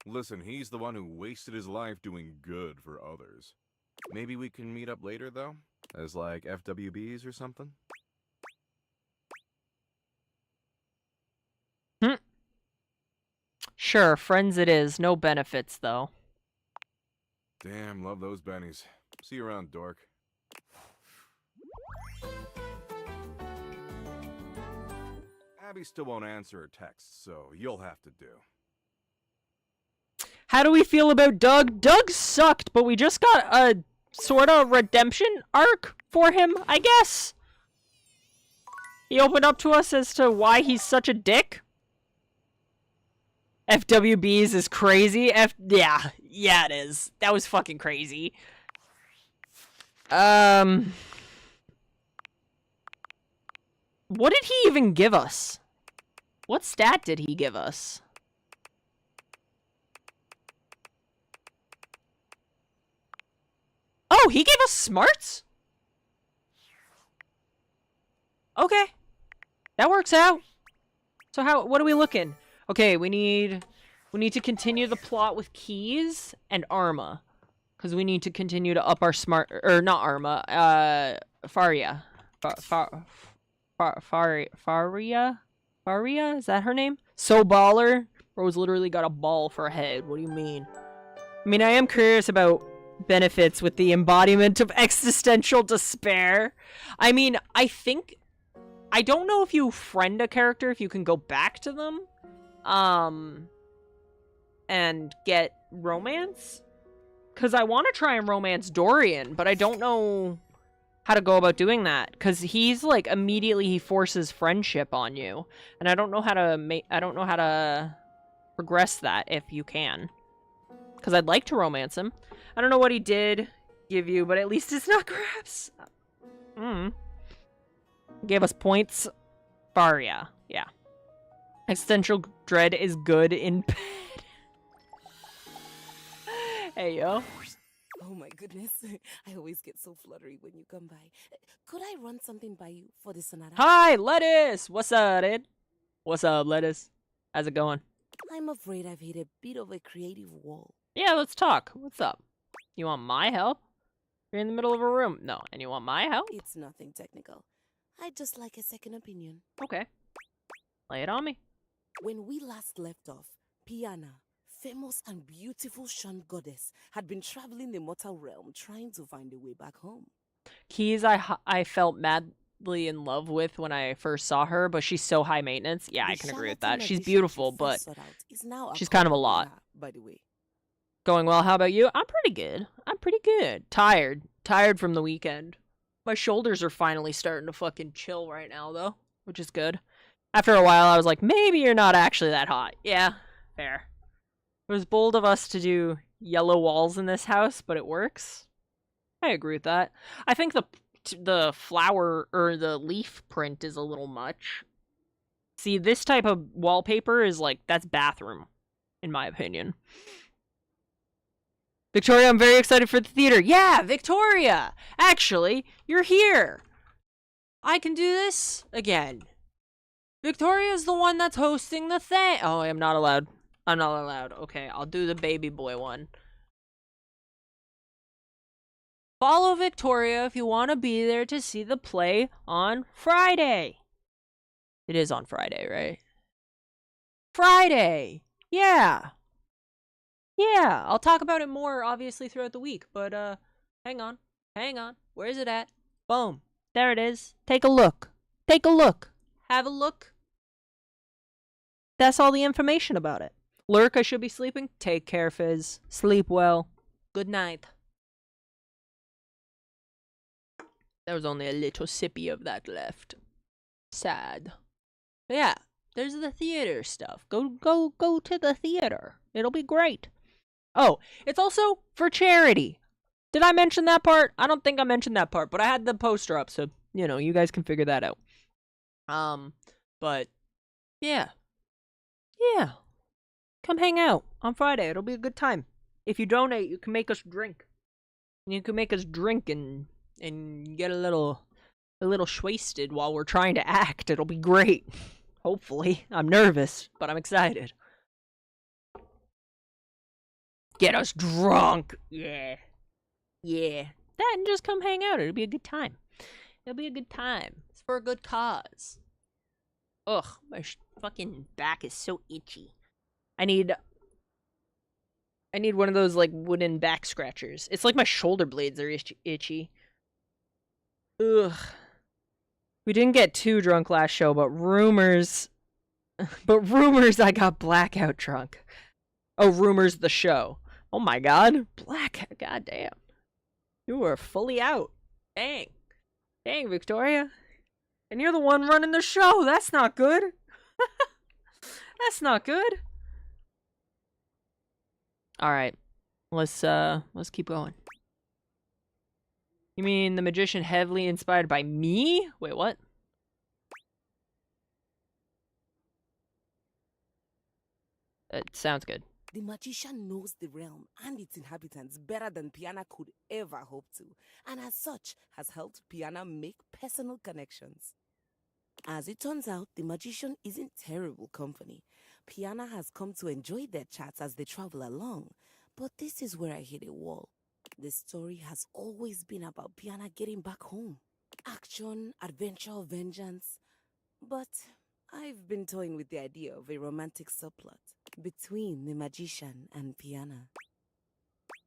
Listen, he's the one who wasted his life doing good for others. Maybe we can meet up later, though? As, like, FWBs or something? Sure, friends it is. No benefits, though. Damn, love those bennies. See you around, dork. Abby still won't answer her texts, so you'll have to do. How do we feel about Doug? Doug sucked, but we just got a sort of redemption arc for him, I guess. He opened up to us as to why he's such a dick. FWBs is crazy. Yeah, it is. That was fucking crazy. What did he even give us? What stat did he give us? Oh, he gave us smarts? Okay. That works out. So what are we looking? Okay, we need to continue the plot with Keys and Arma. Because we need to continue to up our smart, or not Arma, Faria. Faria? Is that her name? So baller? Bro's literally got a ball for a head. What do you mean? I mean, I am curious about benefits with the embodiment of existential despair. I mean, I don't know if you friend a character, if you can go back to them, and get romance. Because I want to try and romance Dorian, but I don't know how to go about doing that. Because he's like, immediately he forces friendship on you. And I don't know how to progress that if you can. Because I'd like to romance him. I don't know what he did give you, but at least it's not grabs. Gave us points. Faria. Yeah. Existential dread is good in bed. Hey, yo. Oh my goodness. I always get so fluttery when you come by. Could I run something by you for the Sonata? Hi, Lettuce! What's up, dude? What's up, Lettuce? How's it going? I'm afraid I've hit a bit of a creative wall. Yeah, let's talk. What's up? You want my help? You're in the middle of a room. No, and you want my help? It's nothing technical. I'd just like a second opinion. Okay. Lay it on me. When we last left off, Piana, famous and beautiful Shan goddess, had been traveling the mortal realm trying to find a way back home. Keys, I felt madly in love with when I first saw her, but she's so high maintenance. Yeah, I can agree with that. She's beautiful, but she's kind of a lot. By the way. Going well, how about you? I'm pretty good. Tired from the weekend. My shoulders are finally starting to fucking chill right now, though, which is good. After a while, I was like, maybe you're not actually that hot. Yeah, fair. It was bold of us to do yellow walls in this house, but it works. I agree with that. I think the flower or the leaf print is a little much. See, this type of wallpaper is like, that's bathroom, in my opinion. Victoria, I'm very excited for the theater. Yeah, Victoria! Actually, you're here. I can do this again. Victoria's the one that's hosting the thing. Oh, I'm not allowed. Okay, I'll do the baby boy one. Follow Victoria if you want to be there to see the play on Friday. It is on Friday, right? Friday! Yeah! Yeah, I'll talk about it more, obviously, throughout the week, but, hang on. Where is it at? Boom. There it is. Take a look. Have a look. That's all the information about it. Lurk, I should be sleeping. Take care, Fizz. Sleep well. Good night. There was only a little sippy of that left. Sad. But yeah, there's the theater stuff. Go to the theater. It'll be great. Oh, it's also for charity. Did I mention that part? I don't think I mentioned that part, but I had the poster up, so, you know, you guys can figure that out. But yeah. Yeah. Come hang out on Friday. It'll be a good time. If you donate, you can make us drink. You can make us drink and get a little wasted while we're trying to act. It'll be great. Hopefully. I'm nervous, but I'm excited. Get us drunk. Yeah. Yeah. That and just come hang out. It'll be a good time. It'll be a good time. It's for a good cause. Ugh, my fucking back is so itchy. I need one of those, like, wooden back scratchers. It's like my shoulder blades are itchy. Ugh. We didn't get too drunk last show, but rumors I got blackout drunk. Oh, rumors the show. Oh my god. God damn. You were fully out. Dang. Dang, Victoria. And you're the one running the show. That's not good. That's not good. Alright. Let's keep going. You mean the magician heavily inspired by me? Wait, what? It sounds good. The magician knows the realm and its inhabitants better than Piana could ever hope to, and as such has helped Piana make personal connections. As it turns out, the magician isn't terrible company. Piana has come to enjoy their chats as they travel along, but this is where I hit a wall. The story has always been about Piana getting back home. Action, adventure, vengeance. But I've been toying with the idea of a romantic subplot between the magician and Piana.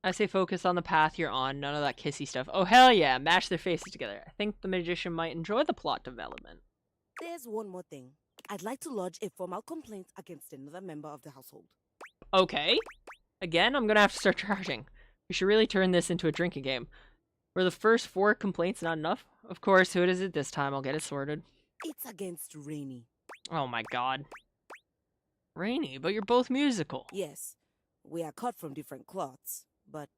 I say focus on the path you're on, none of that kissy stuff. Oh, hell yeah, mash their faces together. I think the magician might enjoy the plot development. There's one more thing. I'd like to lodge a formal complaint against another member of the household. Okay. Again, I'm gonna have to start charging. We should really turn this into a drinking game. Were the first 4 complaints not enough? Of course, who is it this time? I'll get it sorted. It's against Rainy. Oh my god. Rainy, but you're both musical. Yes, we are cut from different cloths, but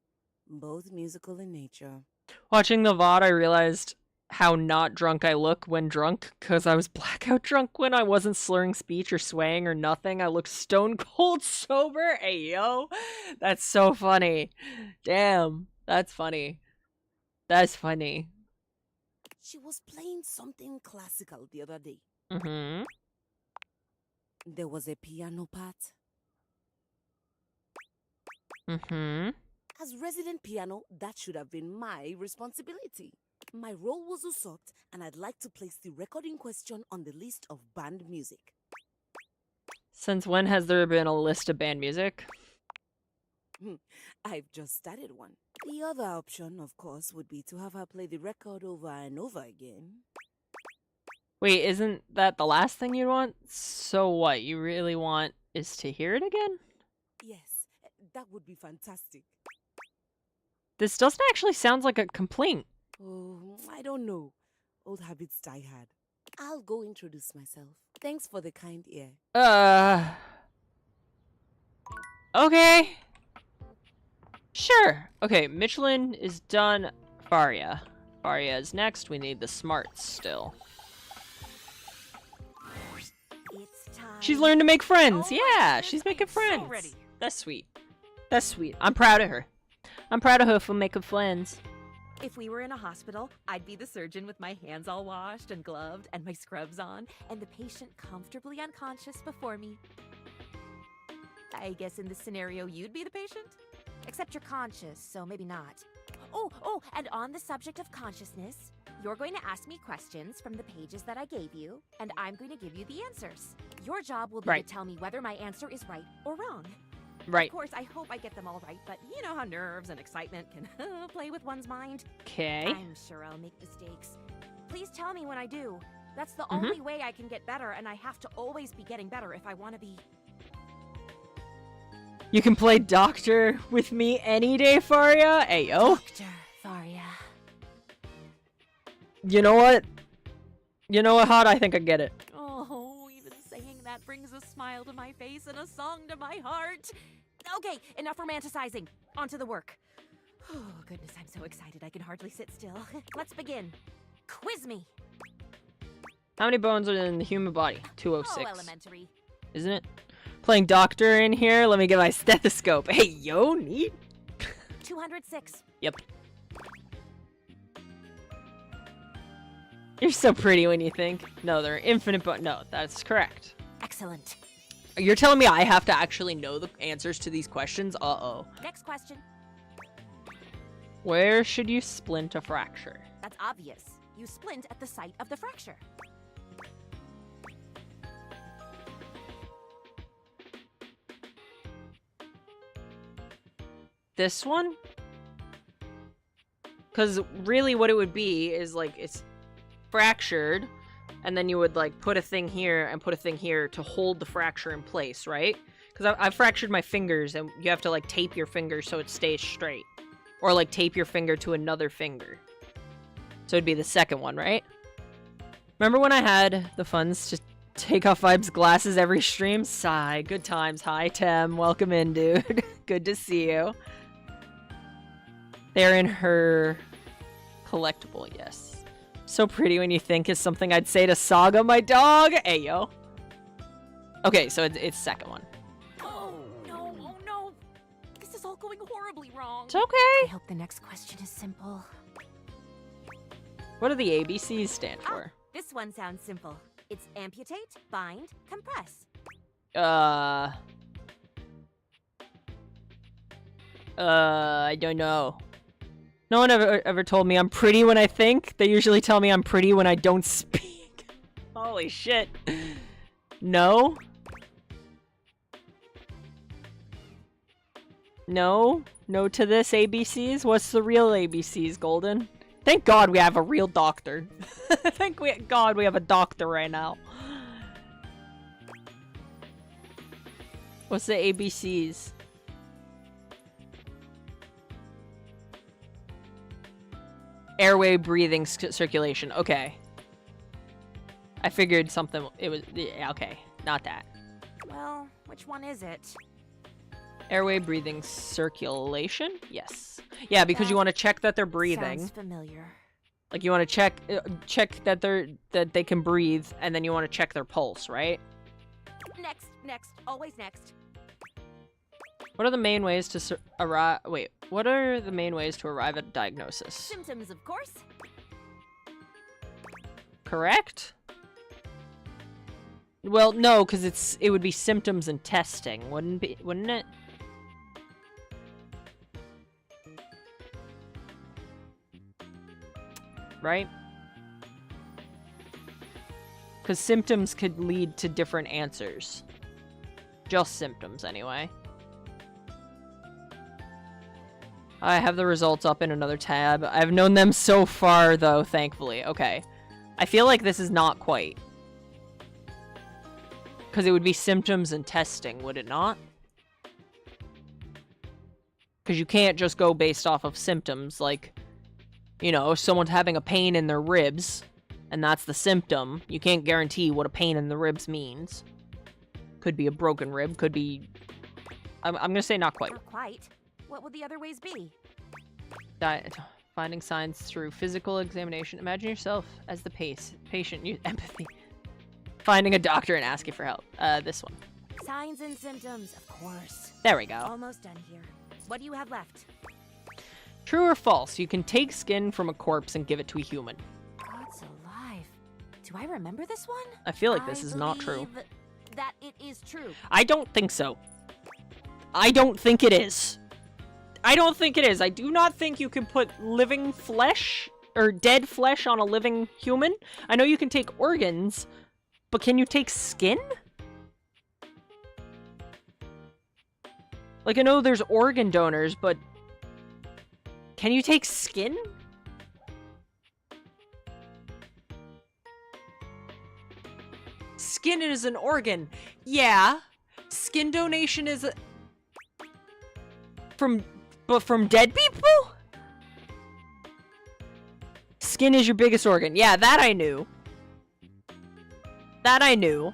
both musical in nature. Watching the VOD, I realized how not drunk I look when drunk, because I was blackout drunk when I wasn't slurring speech or swaying or nothing. I looked stone cold sober. Hey, yo. That's so funny. Damn, that's funny. That's funny. She was playing something classical the other day. Mm-hmm. There was a piano part. Mm-hmm. As resident piano, that should have been my responsibility. My role was usurped, and I'd like to place the record in question on the list of banned music. Since when has there been a list of banned music? I've just started one. The other option, of course, would be to have her play the record over and over again. Wait, isn't that the last thing you'd want? So what you really want is to hear it again? Yes, that would be fantastic. This doesn't actually sound like a complaint. Oh, I don't know. Old habits die hard. I'll go introduce myself. Thanks for the kind ear. Okay. Sure. Okay, Michelin is done. Faria. Faria is next. We need the smarts still. She's learned to make friends. Yeah, she's making friends. That's sweet. That's sweet. I'm proud of her. I'm proud of her for making friends. If we were in a hospital, I'd be the surgeon with my hands all washed and gloved and my scrubs on, and the patient comfortably unconscious before me. I guess in this scenario, you'd be the patient? Except you're conscious, so maybe not. Oh, and on the subject of consciousness, you're going to ask me questions from the pages that I gave you, and I'm going to give you the answers. Your job will be to tell me whether my answer is right or wrong. Right. Of course, I hope I get them all right, but you know how nerves and excitement can play with one's mind. Okay. I'm sure I'll make mistakes. Please tell me when I do. That's the only way I can get better, and I have to always be getting better if I want to be... You can play doctor with me any day, Faria. Ayo. Dr. Faria. You know what? You know what, Hot? I think I get it. Oh, even saying that brings a smile to my face and a song to my heart. Okay, enough romanticizing. On to the work. Oh, goodness, I'm so excited I can hardly sit still. Let's begin. Quiz me. How many bones are in the human body? 206. Oh, elementary. Isn't it? Playing doctor in here. Let me get my stethoscope. Hey, yo, neat. 206. Yep. You're so pretty when you think. No, there are infinite no, that's correct. Excellent. You're telling me I have to actually know the answers to these questions? Uh-oh. Next question. Where should you splint a fracture? That's obvious. You splint at the site of the fracture. This one? Because really what it would be is like it's fractured, and then you would like put a thing here and put a thing here to hold the fracture in place, right? Because I've fractured my fingers, and you have to like tape your fingers so it stays straight. Or like tape your finger to another finger. So it'd be the second one, right? Remember when I had the funds to take off Vibe's glasses every stream? Sigh. Good times. Hi, Tem. Welcome in, dude. Good to see you. They're in her collectible, yes. So pretty when you think is something I'd say to Saga, my dog. Hey, yo. Okay, so it's second one. Oh no. This is all going horribly wrong. It's okay. I hope the next question is simple. What do the ABCs stand for? This one sounds simple. It's amputate, bind, compress. I don't know. No one ever told me I'm pretty when I think. They usually tell me I'm pretty when I don't speak. Holy shit. No? No? No to this, ABCs? What's the real ABCs, Golden? Thank God we have a real doctor. Thank God we have a doctor right now. What's the ABCs? Airway, breathing, circulation. Okay. I figured something. It was. Yeah, okay. Not that. Well, which one is it? Airway, breathing, circulation? Yes. Yeah, because you want to check that they're breathing. Sounds familiar. Like you want to check that they can breathe, and then you want to check their pulse, right? Next, always next. What are the main ways to arrive? Wait, what are the main ways to arrive at diagnosis? Symptoms, of course. Correct? Well, no, because it would be symptoms and testing, wouldn't it? Right? Because symptoms could lead to different answers. Just symptoms, anyway. I have the results up in another tab. I've known them so far, though, thankfully. Okay. I feel like this is not quite. Because it would be symptoms and testing, would it not? Because you can't just go based off of symptoms, like, you know, if someone's having a pain in their ribs, and that's the symptom, you can't guarantee what a pain in the ribs means. Could be a broken rib, could be... I'm gonna say not quite. Not quite. What would the other ways be? Finding signs through physical examination. Imagine yourself as the patient. Use empathy. Finding a doctor and asking for help. This one. Signs and symptoms, of course. There we go. Almost done here. What do you have left? True or false? You can take skin from a corpse and give it to a human. God's alive. Do I remember this one? I feel like this is not true. That it is true. I don't think so. I don't think it is. I don't think it is. I do not think you can put living flesh or dead flesh on a living human. I know you can take organs, but can you take skin? Like, I know there's organ donors, but can you take skin? Skin is an organ. Yeah. Skin donation is from dead people? Skin is your biggest organ. Yeah, that I knew. That I knew.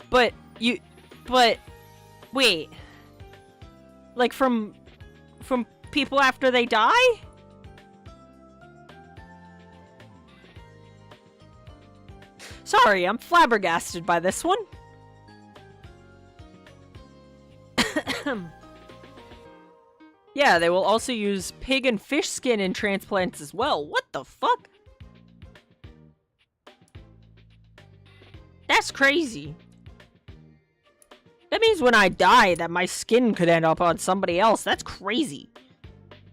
But wait. Like from people after they die? Sorry, I'm flabbergasted by this one. Yeah, they will also use pig and fish skin in transplants as well. What the fuck? That's crazy. That means when I die that my skin could end up on somebody else. That's crazy.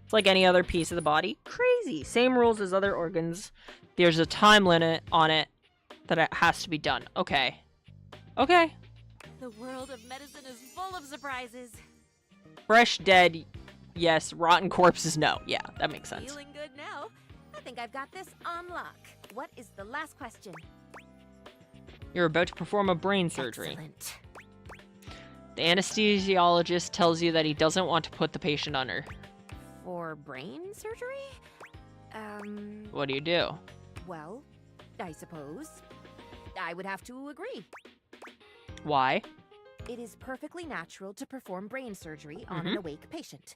It's like any other piece of the body. Crazy. Same rules as other organs. There's a time limit on it that it has to be done. Okay. Okay. The world of medicine is full of surprises. Fresh dead, yes. Rotten corpses, no. Yeah, that makes sense. Feeling good now. I think I've got this on lock. What is the last question? You're about to perform a brain surgery. Excellent. The anesthesiologist tells you that he doesn't want to put the patient under. For brain surgery? What do you do? Well, I suppose I would have to agree. Why? It is perfectly natural to perform brain surgery on an awake patient.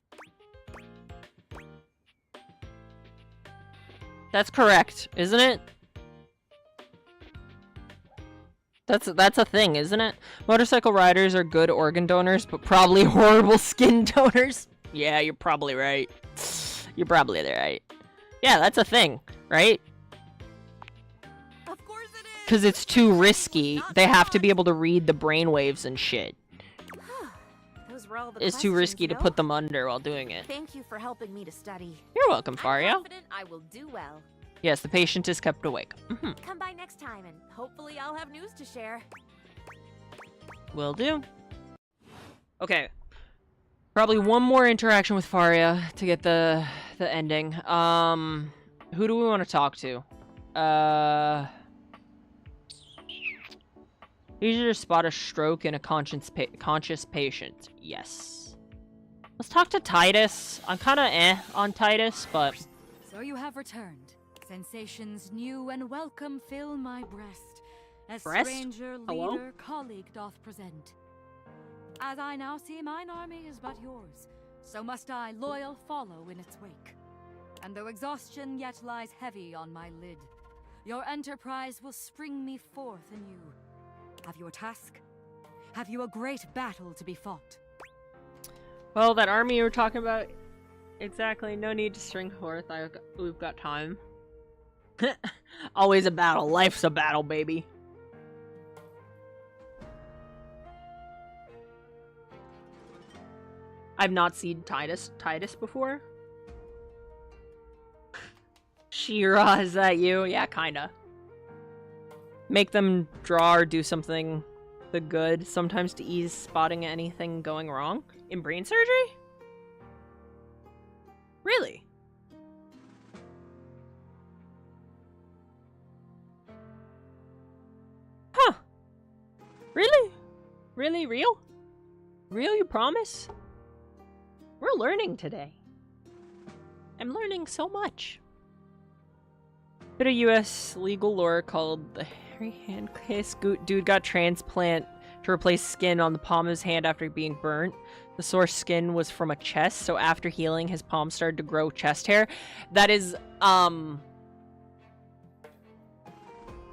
That's correct, isn't it? That's a thing, isn't it? Motorcycle riders are good organ donors, but probably horrible skin donors. Yeah, you're probably right. You're probably right. Yeah, that's a thing, right? Of course it is. Because it's too risky. They have to be able to read the brainwaves and shit. Those were all the It's too questions, risky to no? put them under while doing it. Thank you for helping me to study. You're welcome, I'm Faria. confident I will do well. Yes, the patient is kept awake. Come by next time and hopefully I'll have news to share. Will do. Okay. Probably one more interaction with Faria to get the ending. Who do we want to talk to? Easier to spot a stroke in a conscious patient. Yes. Let's talk to Titus. I'm kind of on Titus, but... So you have returned. Sensations new and welcome fill my breast. As Breast? stranger, Hello? leader, colleague doth present. As I now see mine army is but yours, so must I loyal follow in its wake. And though exhaustion yet lies heavy on my lid, your enterprise will spring me forth anew. Have you a task? Have you a great battle to be fought? Well, that army you were talking about... Exactly, no need to string forth. We've got time. Always a battle. Life's a battle, baby. I've not seen Titus before. Shira, is that you? Yeah, kinda. Make them draw or do something the good, sometimes to ease spotting anything going wrong. In brain surgery? Really? Huh. Really? Really? Real? Real, you promise? We're learning today. I'm learning so much. Bit of US legal lore called the Harry Hand case. Dude got transplant to replace skin on the palm of his hand after being burnt. The source skin was from a chest, so after healing, his palm started to grow chest hair. That is,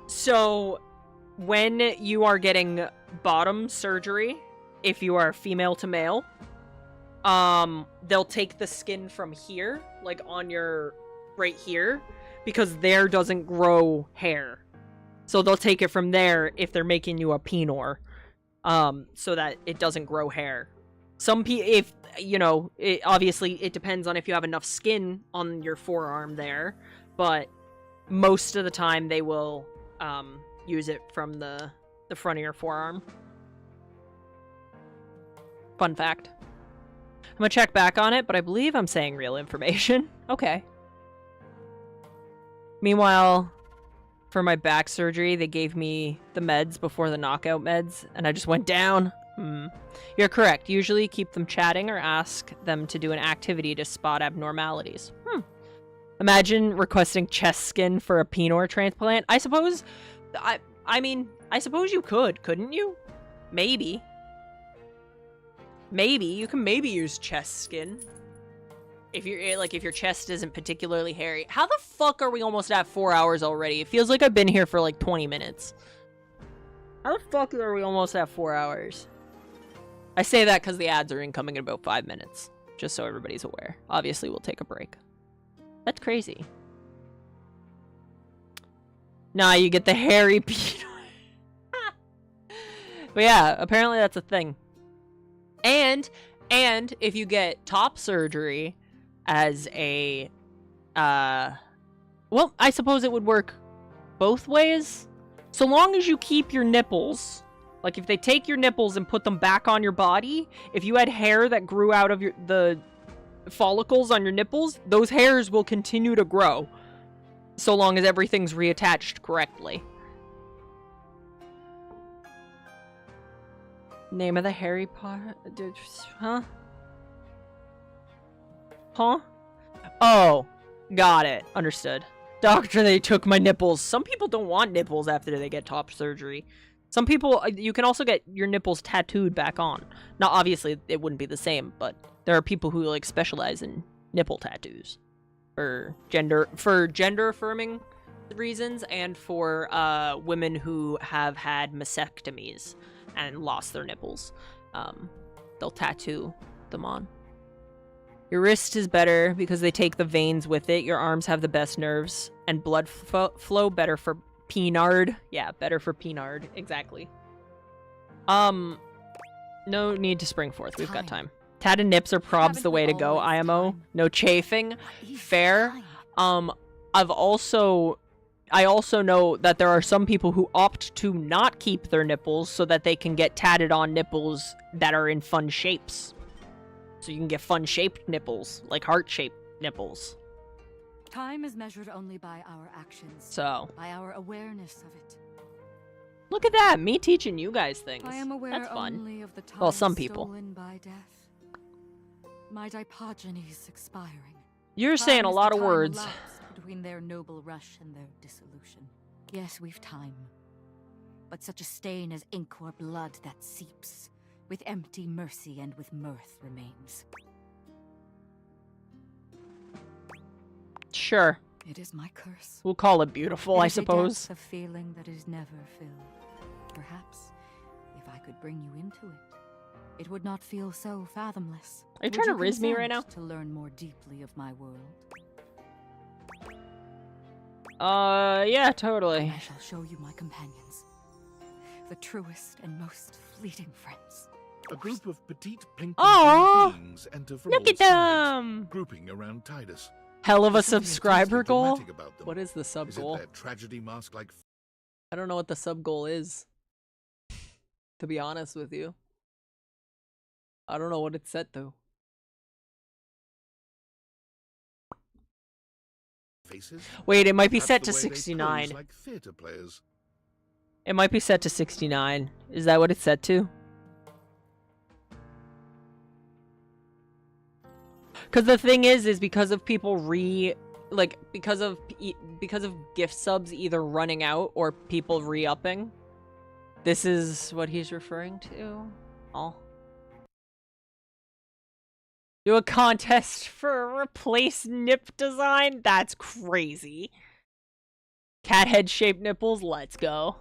So, when you are getting bottom surgery, if you are female to male, they'll take the skin from here, like on your, right here, because there doesn't grow hair. So they'll take it from there if they're making you a penor, so that it doesn't grow hair. If, you know, obviously it depends on if you have enough skin on your forearm there, but most of the time they will, use it from the front of your forearm. Fun fact. I'm gonna check back on it, but I believe I'm saying real information. Okay. Meanwhile, for my back surgery, they gave me the meds before the knockout meds, and I just went down. You're correct. Usually keep them chatting or ask them to do an activity to spot abnormalities. Imagine requesting chest skin for a penor transplant. I suppose... I mean, I suppose you could, couldn't you? Maybe. Maybe. You can maybe use chest skin. If you're, like, if your chest isn't particularly hairy. How the fuck are we almost at 4 hours already? It feels like I've been here for, like, 20 minutes. How the fuck are we almost at 4 hours? I say that because the ads are incoming in about 5 minutes. Just so everybody's aware. Obviously, we'll take a break. That's crazy. Nah, you get the hairy peanut. But yeah, apparently that's a thing. And if you get top surgery as a, well, I suppose it would work both ways. So long as you keep your nipples, like if they take your nipples and put them back on your body, if you had hair that grew out of the follicles on your nipples, those hairs will continue to grow. So long as everything's reattached correctly. Name of the Harry Potter... Huh? Huh? Oh. Got it. Understood. Doctor, they took my nipples. Some people don't want nipples after they get top surgery. Some people... You can also get your nipples tattooed back on. Now, obviously, it wouldn't be the same, but there are people who, like, specialize in nipple tattoos. For gender affirming reasons, and for women who have had mastectomies and lost their nipples. They'll tattoo them on. Your wrist is better because they take the veins with it. Your arms have the best nerves and blood flow, better for Pinard. Yeah, better for Pinard. Exactly. No need to spring forth. We've got time. Tatted nips or probs the way to go, IMO. No chafing. Fair. I also know that there are some people who opt to not keep their nipples so that they can get tatted on nipples that are in fun shapes. So you can get fun-shaped nipples, like heart-shaped nipples. Time is measured only by our actions. So. By our awareness of it. Look at that, me teaching you guys things. I am aware That's fun. only of the time Well, some people. stolen by death. My dipogenies expiring. You're Time saying a is lot the of time words. elapsed between their noble rush and their dissolution. Yes, we've time. But such a stain as ink or blood that seeps, with empty mercy and with mirth remains. Sure. It is my curse. We'll call it beautiful, I It is a suppose. depth of feeling that is never filled. Perhaps, if I could bring you into it, it would not feel so fathomless. Are you Would trying to riz me right now? consent to learn more deeply of my world? Yeah, totally. I shall show you my companions. The truest and most fleeting friends. A group of petite pink Aww! beings enter from Look all at them! sides, grouping around Titus. Hell of a There's something subscriber intensely goal? dramatic about them. What is the sub Is goal? it their tragedy mask like I don't know what the sub goal is. To be honest with you. I don't know what it's set to. faces? Wait, it might be Perhaps set the to way they pose 69. like theater players. It might be set to 69. Is that what it's set to? Because the thing is because of people because of gift subs either running out or people re-upping. This is what he's referring to. Oh. Do a contest for replace nip design? That's crazy. Cat head shaped nipples? Let's go.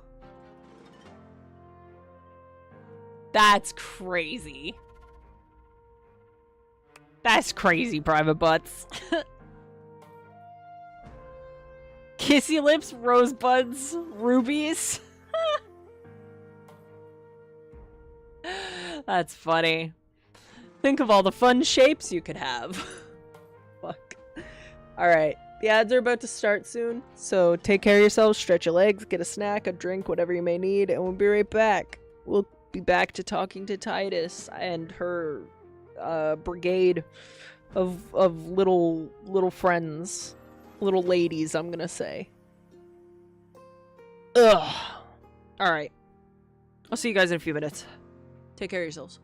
That's crazy. That's crazy, private butts. Kissy lips, rosebuds, rubies. That's funny. Think of all the fun shapes you could have. Fuck. Alright, the ads are about to start soon, so take care of yourselves, stretch your legs, get a snack, a drink, whatever you may need, and we'll be right back. We'll be back to talking to Titus and her brigade of little friends. Little ladies, I'm gonna say. Ugh. Alright. I'll see you guys in a few minutes. Take care of yourselves.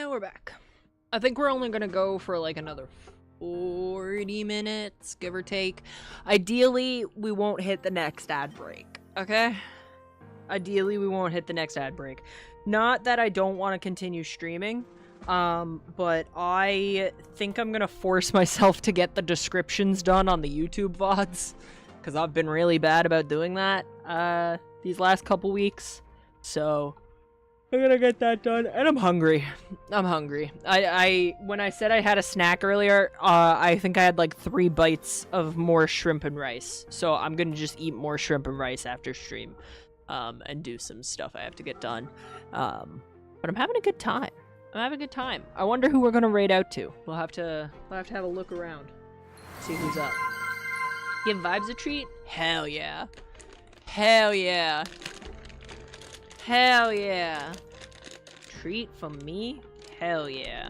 And we're back. I think we're only gonna go for like another 40 minutes, give or take. Ideally, we won't hit the next ad break, okay? Ideally, we won't hit the next ad break. Not that I don't want to continue streaming, but I think I'm gonna force myself to get the descriptions done on the YouTube VODs, because I've been really bad about doing that these last couple weeks. So I'm gonna get that done, and I'm hungry. I'm hungry. When I said I had a snack earlier, I think I had like 3 bites of more shrimp and rice. So I'm gonna just eat more shrimp and rice after stream, and do some stuff I have to get done. But I'm having a good time. I'm having a good time. I wonder who we're gonna raid out to. We'll have to have a look around, see who's up. Give Vibes a treat? Hell yeah. Hell yeah. Hell yeah. Treat from me? Hell yeah.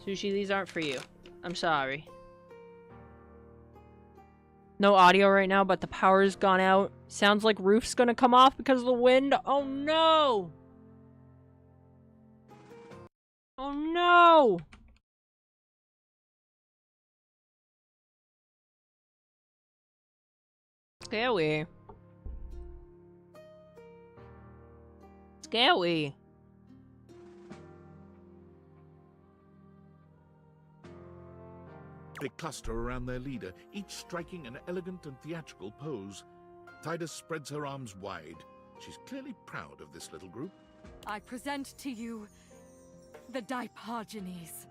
Sushi, these aren't for you. I'm sorry. No audio right now, but the power's gone out. Sounds like roof's gonna come off because of the wind. Oh no! Oh no! Scary. Scary. They cluster around their leader, each striking an elegant and theatrical pose. Titus spreads her arms wide. She's clearly proud of this little group. I present to you the Dipogenes.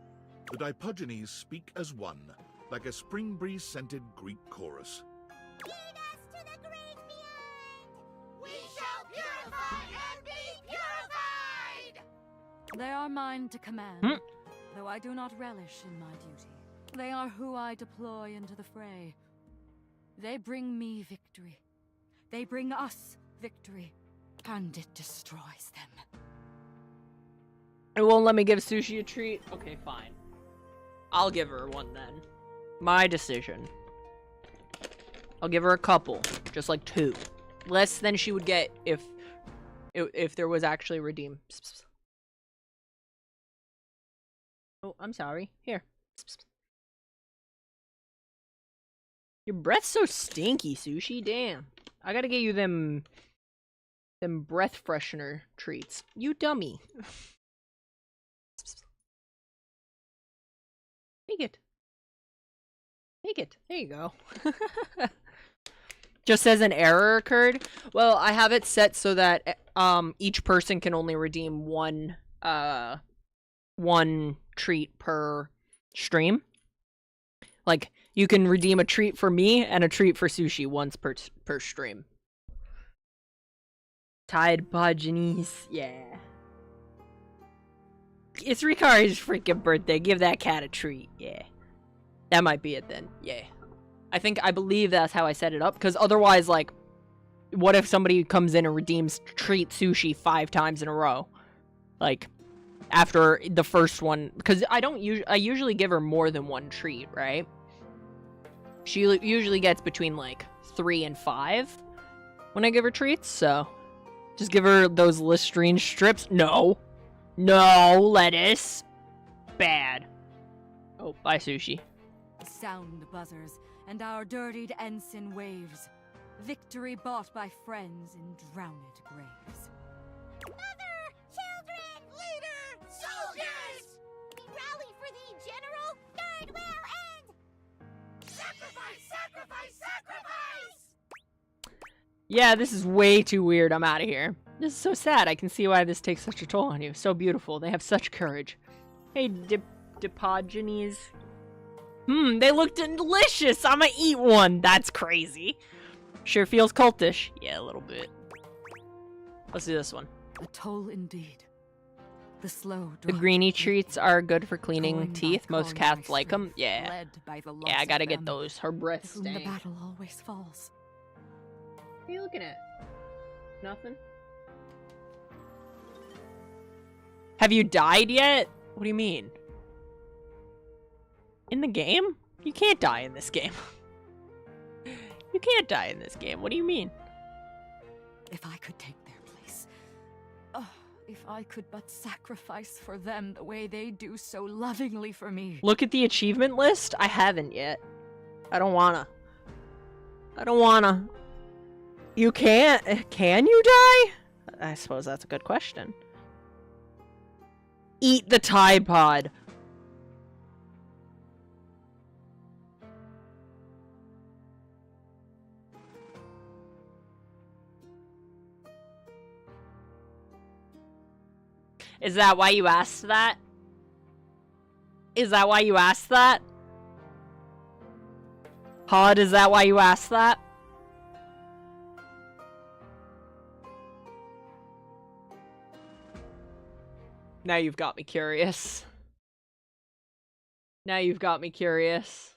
The Dipogenes speak as one, like a spring breeze-scented Greek chorus. Lead us to the great beyond! We shall purify and be purified! They are mine to command, though I do not relish in my duty. They are who I deploy into the fray. They bring me victory. They bring us victory. And it destroys them. It won't let me give Sushi a treat? Okay, fine. I'll give her one then. My decision. I'll give her a couple. Just like 2. Less than she would get if there was actually a redeem. Oh, I'm sorry. Here. Your breath's so stinky, Sushi. Damn. I gotta get you them breath freshener treats. You dummy. Take it. Take it. There you go. Just says an error occurred. Well, I have it set so that each person can only redeem one treat per stream. Like, you can redeem a treat for me and a treat for Sushi once per stream. Dipogenes, yeah. It's Ricari's freaking birthday. Give that cat a treat, yeah. That might be it then, yeah. I believe that's how I set it up, because otherwise, like, what if somebody comes in and redeems treat Sushi 5 times in a row? Like, after the first one, because I usually give her more than 1 treat, right? She usually gets between like 3 and 5 when I give her treats, so just give her those Listerine strips. No, lettuce, bad. Oh, bye, Sushi. Sound buzzers and our dirtied ensign waves. Victory bought by friends in drowned graves. Mother! Children! Leader! Soldiers! We rally for thee, General! Third will end! Sacrifice! Sacrifice! Sacrifice! Yeah, this is way too weird. I'm out of here. This is so sad. I can see why this takes such a toll on you. So beautiful. They have such courage. Hey, Dipogenes. They look delicious. I'm gonna eat one. That's crazy. Sure feels cultish. Yeah, a little bit. Let's do this one. A toll indeed. The slow The greeny treats are good for cleaning teeth. Most cats like them. Yeah. Yeah, I gotta get those. Her breath whom the stank. battle always falls. What are you looking at? Nothing? Have you died yet? What do you mean? In the game? You can't die in this game. You can't die in this game. What do you mean? If I could take their place. Oh, if I could but sacrifice for them the way they do so lovingly for me. Look at the achievement list. I haven't yet. I don't wanna. I don't wanna. You can't. Can you die? I suppose that's a good question. Eat the Tide Pod. Is that why you asked that? Is that why you asked that? Pod, is that why you asked that? Now you've got me curious. Now you've got me curious.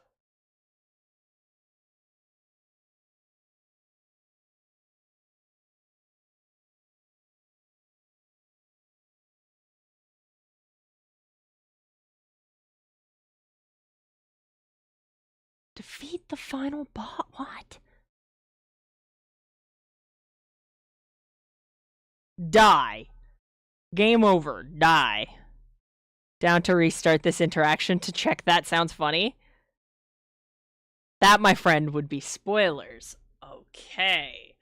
Defeat the final boss. What? Die. Game over. Die. Down to restart this interaction to check that sounds funny. That, my friend, would be spoilers. Okay.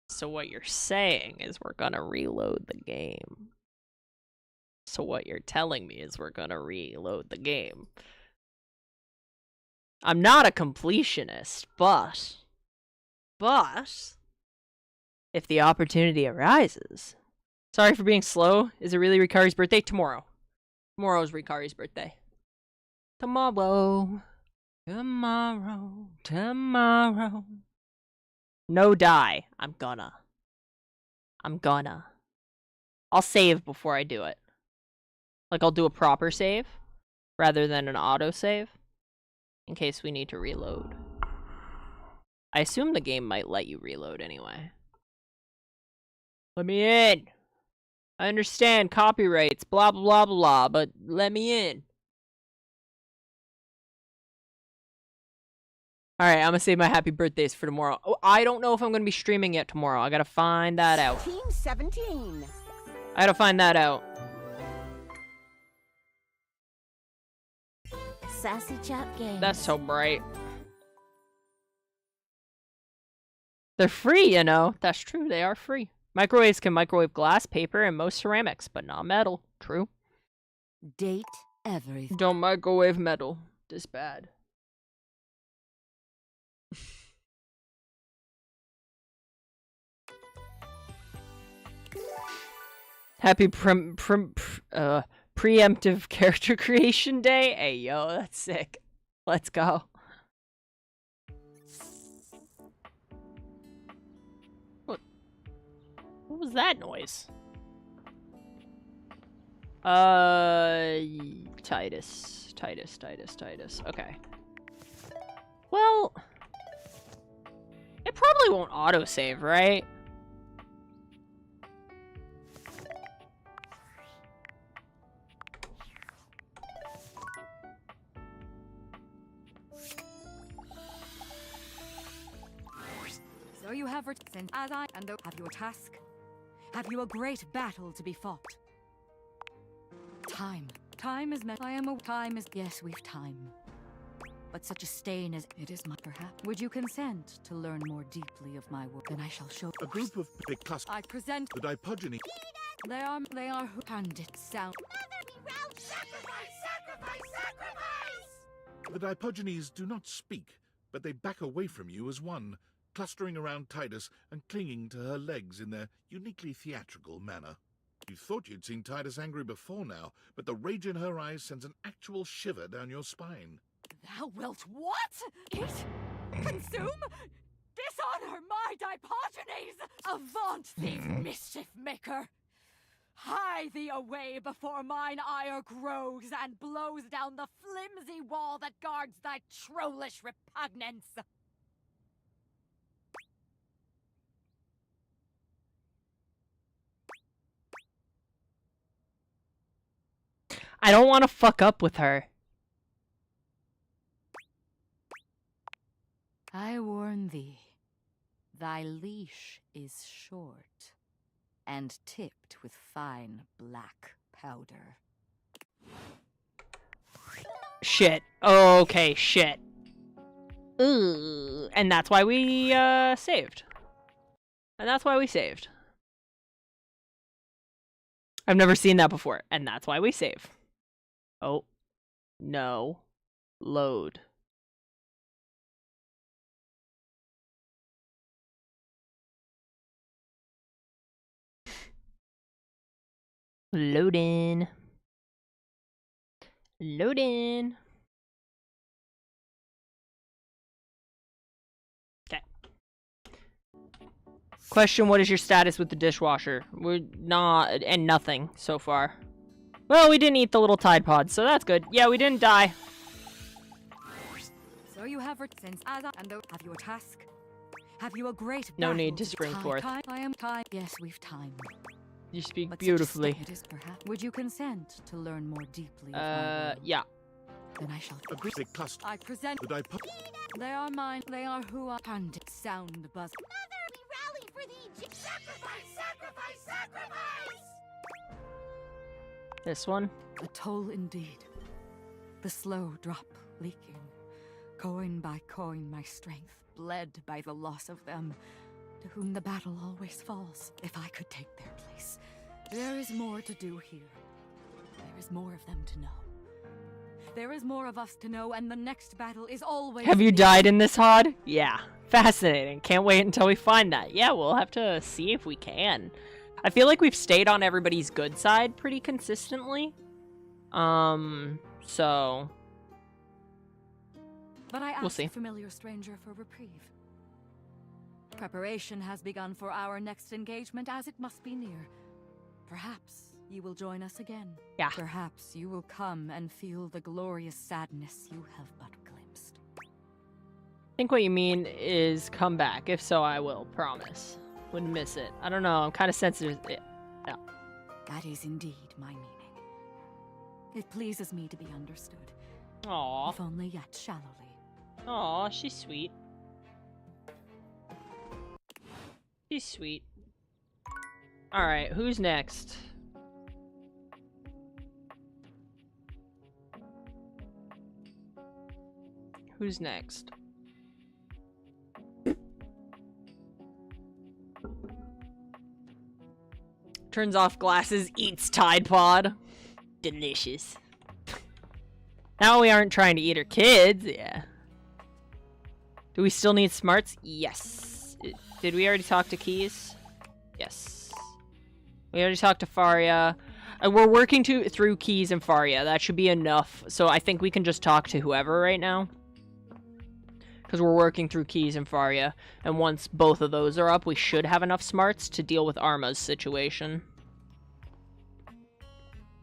So what you're saying is we're gonna reload the game. So what you're telling me is we're gonna reload the game. I'm not a completionist, but if the opportunity arises. Sorry for being slow. Is it really Rikari's birthday? Tomorrow. Tomorrow's Rikari's birthday. Tomorrow. Tomorrow. No die. I'm gonna. I'll save before I do it. Like, I'll do a proper save rather than an auto save in case we need to reload. I assume the game might let you reload anyway. Let me in. I understand copyrights, blah, blah, blah, blah, but let me in. Alright, I'm gonna save my happy birthdays for tomorrow. Oh, I don't know if I'm gonna be streaming yet tomorrow. I gotta find that out. Team 17. I gotta find that out. Sassy Chap Games. That's so bright. They're free, you know. That's true, they are free. Microwaves can microwave glass, paper, and most ceramics, but not metal. True. Date everything. Don't microwave metal. This bad. Happy preemptive character creation day. Hey, yo, that's sick. Let's go. What was that noise? Titus. Okay. Well, it probably won't autosave, right? So you have sent as I and have you a task? Have you a great battle to be fought? Time. Time is met. I am a time is yes, we've time. But such a stain as it is my perhaps. Would you consent to learn more deeply of my work? Then I shall show A group of big clusters. I present The Dipogeny. they are who pandit sound. The Dipogenies do not speak, but they back away from you as one, clustering around Titus and clinging to her legs in their uniquely theatrical manner. You thought you'd seen Titus angry before now, but the rage in her eyes sends an actual shiver down your spine. Thou wilt what? Eat? Consume? Dishonor my Dipogenies! Avaunt thee, mischief maker! Hie thee away before mine ire grows and blows down the flimsy wall that guards thy trollish repugnance! I don't want to fuck up with her. I warn thee, thy leash is short, and tipped with fine black powder. Shit. Okay, shit. Ugh. And that's why we, saved. And that's why we saved. I've never seen that before, and that's why we save. Oh. No. Load. Loading. Loading. Okay. Question, what is your status with the dishwasher? We're not, and nothing so far. Well, we didn't eat the little Tide Pods, so that's good. Yeah, we didn't die. So you have since have your task. Have you a great No battle need to spring forth. I am time. Yes, we've time. You speak But beautifully. such a state is perhaps. Would you consent to learn more deeply? Of my will? Yeah. Then I shall. A basic custom. I present. That I They are mine. They are who I pandit. Sound buzz. Mother, we rally for the Egypt. Sacrifice, sacrifice, sacrifice! This one? A toll indeed. The slow drop leaking. Coin by coin, my strength bled by the loss of them, to whom the battle always falls. If I could take their place. There is more to do here. There is more of them to know. There is more of us to know, and the next battle is always. Have you died in this HOD? Yeah. Fascinating. Can't wait until we find that. Yeah, we'll have to see if we can. I feel like we've stayed on everybody's good side pretty consistently. So. But I asked We'll see. the familiar stranger for reprieve. Preparation has begun for our next engagement, as it must be near. Perhaps you will join us again. Yeah. Perhaps you will come and feel the glorious sadness you have but glimpsed. I think what you mean is come back. If so, I will. Promise. Wouldn't miss it. I don't know. I'm kind of sensitive. Yeah. That is indeed my meaning. It pleases me to be understood. Aww. If only yet shallowly. Aw, she's sweet. She's sweet. Alright, who's next? Who's next? Turns off glasses, eats Tide Pod. Delicious. Now we aren't trying to eat her kids, yeah. Do we still need smarts? Yes. Did we already talk to Keys? Yes. We already talked to Faria. We're working through Keys and Faria. That should be enough. So I think we can just talk to whoever right now. Because we're working through Keys and Faria. And once both of those are up, we should have enough smarts to deal with Arma's situation.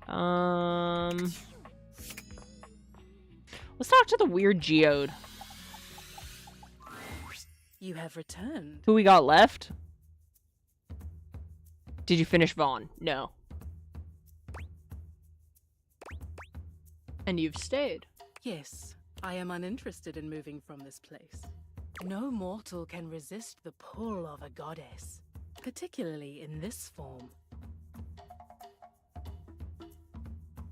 Let's talk to the weird geode. You have returned. Who we got left? Did you finish Vaughn? No. And you've stayed. Yes, I am uninterested in moving from this place. No mortal can resist the pull of a goddess, particularly in this form.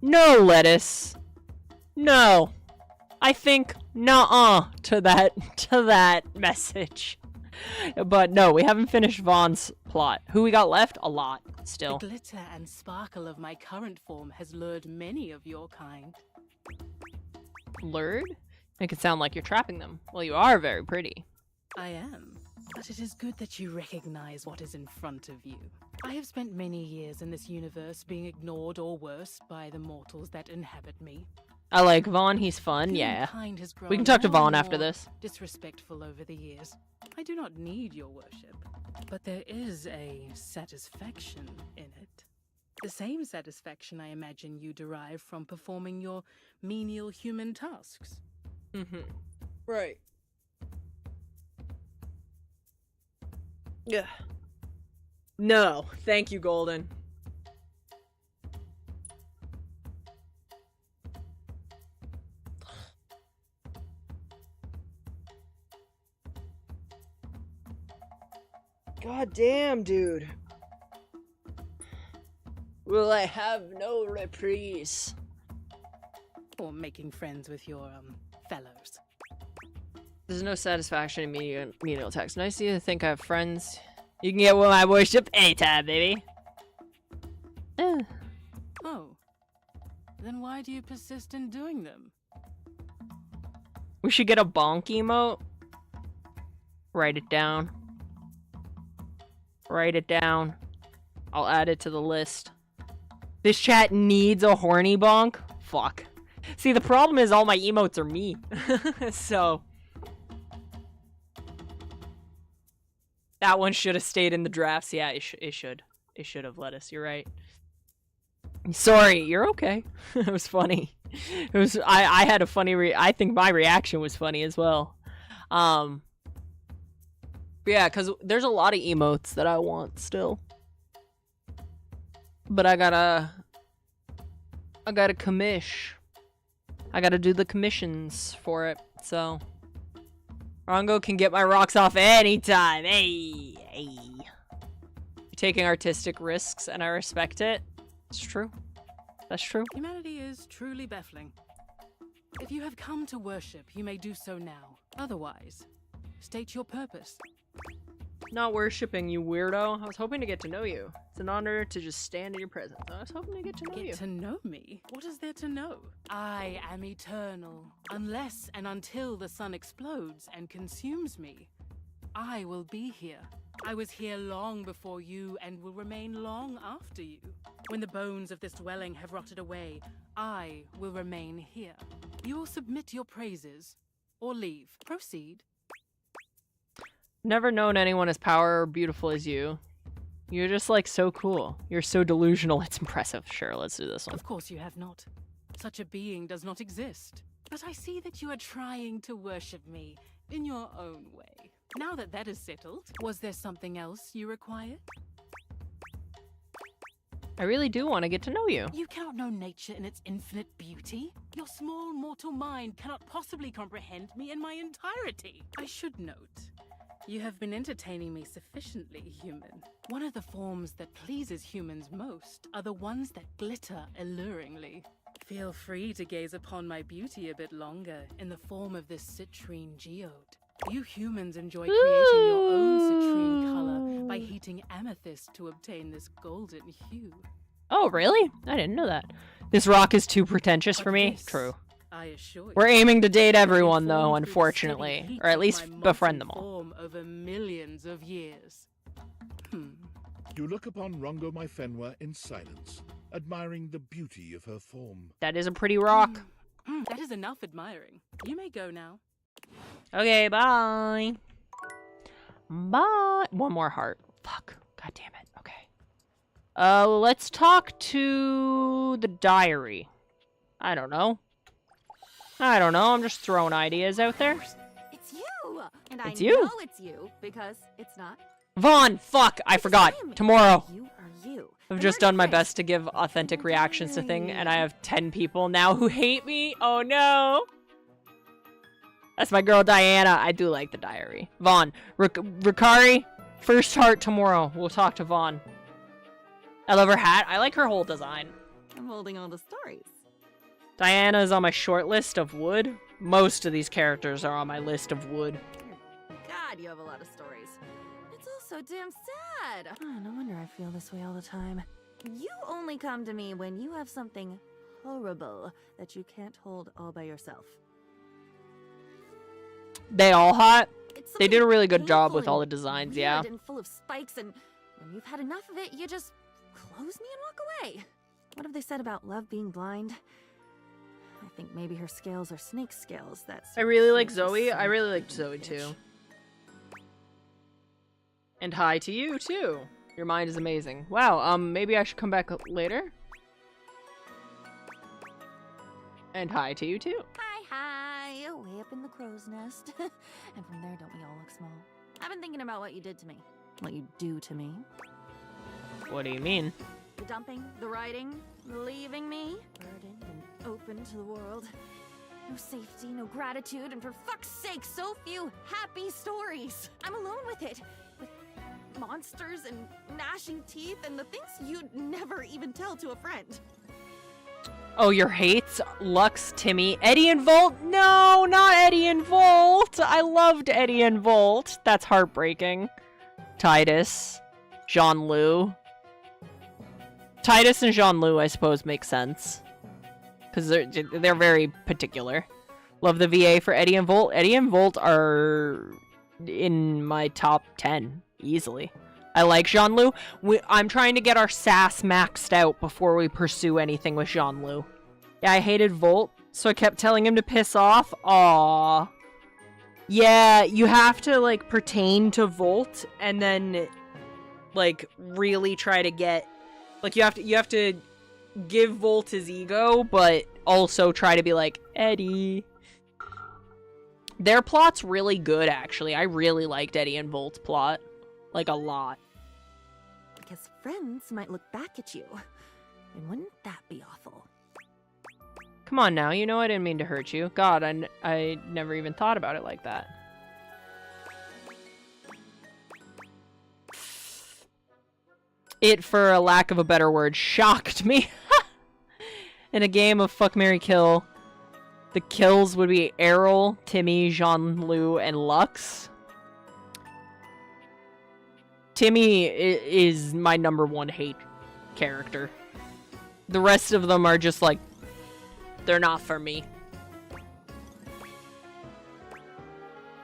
No, Lettuce. No. I think nuh-uh to that message. But no, we haven't finished Vaughn's plot. Who we got left? A lot, still. The glitter and sparkle of my current form has lured many of your kind. Lured? Make it sound like you're trapping them. Well, you are very pretty. I am, but it is good that you recognize what is in front of you. I have spent many years in this universe being ignored or worse by the mortals that inhabit me. I like Vaughn, he's fun, yeah. Humankind has grown We can talk to more Vaughn and after more this. Disrespectful over the years. I do not need your worship, but there is a satisfaction in it. The same satisfaction I imagine you derive from performing your menial human tasks. Mm-hmm. Right. Yeah. No, thank you, Golden. God damn, dude. Will I have no reprise? Or making friends with your, fellows. There's no satisfaction in menial tasks. Nice of you to think I have friends. You can get with my worship anytime, baby. Oh. Then why do you persist in doing them? We should get a bonk emote. Write it down. Write it down. I'll add it to the list. This chat needs a horny bonk? Fuck. See, the problem is all my emotes are me. So. That one should have stayed in the drafts. Yeah, it should. It should have let us. You're right. Sorry, you're okay. It was funny. It was. I had a funny. I think my reaction was funny as well. Yeah, because there's a lot of emotes that I want still, but I gotta commish. I gotta do the commissions for it. So Rongo can get my rocks off anytime. Hey, hey. You're taking artistic risks, and I respect it. It's true. That's true. Humanity is truly baffling. If you have come to worship, you may do so now. Otherwise, state your purpose. Not worshipping, you weirdo. I was hoping to get to know you. It's an honor to just stand in your presence. I was hoping to get to know you. Get to know me? What is there to know? I am eternal. Unless and until the sun explodes and consumes me, I will be here. I was here long before you and will remain long after you. When the bones of this dwelling have rotted away, I will remain here. You will submit your praises or leave. Proceed. Never known anyone as power or beautiful as you. You're just like so cool. You're so delusional. It's impressive. Sure, let's do this one. Of course you have not. Such a being does not exist. But I see that you are trying to worship me in your own way. Now that that is settled, was there something else you required? I really do want to get to know you. You cannot know nature in its infinite beauty. Your small mortal mind cannot possibly comprehend me in my entirety. I should note, you have been entertaining me sufficiently, human. One of the forms that pleases humans most are the ones that glitter alluringly. Feel free to gaze upon my beauty a bit longer in the form of this citrine geode. You humans enjoy creating your own citrine color by heating amethyst to obtain this golden hue. Oh, really? I didn't know that. This rock is too pretentious for me. True. I assure you. We're aiming to date everyone, though, unfortunately. Or at least befriend them all. Form over millions of years. You look upon Rongo my Fenwa in silence, admiring the beauty of her form. That is a pretty rock. That is enough admiring. You may go now. Okay, bye. Bye. One more heart. Fuck. God damn it. Okay. Let's talk to the diary. I don't know. I'm just throwing ideas out there. It's you! And It's I you. know it's you, because it's not. Vaughn! Fuck! I forgot. Tomorrow. You are you. I've just done my best to give authentic reactions to things, and I have 10 people now who hate me. Oh no! That's my girl Diana. I do like the diary. Vaughn. Rikari, first heart tomorrow. We'll talk to Vaughn. I love her hat. I like her whole design. I'm holding all the stories. Diana's on my short list of wood. Most of these characters are on my list of wood. God, you have a lot of stories. It's all so damn sad. Oh, no wonder I feel this way all the time. You only come to me when you have something horrible that you can't hold all by yourself. They all hot. They did a really good job with all the designs, yeah. And full of spikes, and when you've had enough of it, you just close me and walk away. What have they said about love being blind? I think maybe her scales are snake scales. That's. I really like Zoe. I really liked Zoe too. And hi to you too. Your mind is amazing. Wow. Maybe I should come back later. And hi to you too. Hi, way up in the crow's nest. And from there, don't we all look small? I've been thinking about what you did to me. What you do to me. What do you mean? The dumping, the writing, leaving me, burdened and open to the world. No safety, no gratitude, and for fuck's sake, so few happy stories. I'm alone with it. monsters and gnashing teeth and the things you'd never even tell to a friend. Oh, your hates? Lux, Timmy, Eddie and Volt? No, not Eddie and Volt. I loved Eddie and Volt. That's heartbreaking. Titus, Jean-Loup. Titus and Jean-Loup, I suppose, make sense. Because they're very particular. Love the VA for Eddie and Volt. Eddie and Volt are in my top 10, easily. I like Jean-Loup. I'm trying to get our sass maxed out before we pursue anything with Jean-Loup. Yeah, I hated Volt, so I kept telling him to piss off. Aww. Yeah, you have to, like, pertain to Volt, and then, like, really try to get... Like, you have to give Volt his ego, but also try to be like, Eddie. Their plot's really good, actually. I really liked Eddie and Volt's plot. Like, a lot. Because friends might look back at you. And wouldn't that be awful? Come on now, you know I didn't mean to hurt you. God, I never even thought about it like that. It, for a lack of a better word, shocked me. In a game of Fuck, Marry, Kill, the kills would be Errol, Timmy, Jean-Loup, and Lux. Timmy is my #1 hate character. The rest of them are just like, they're not for me.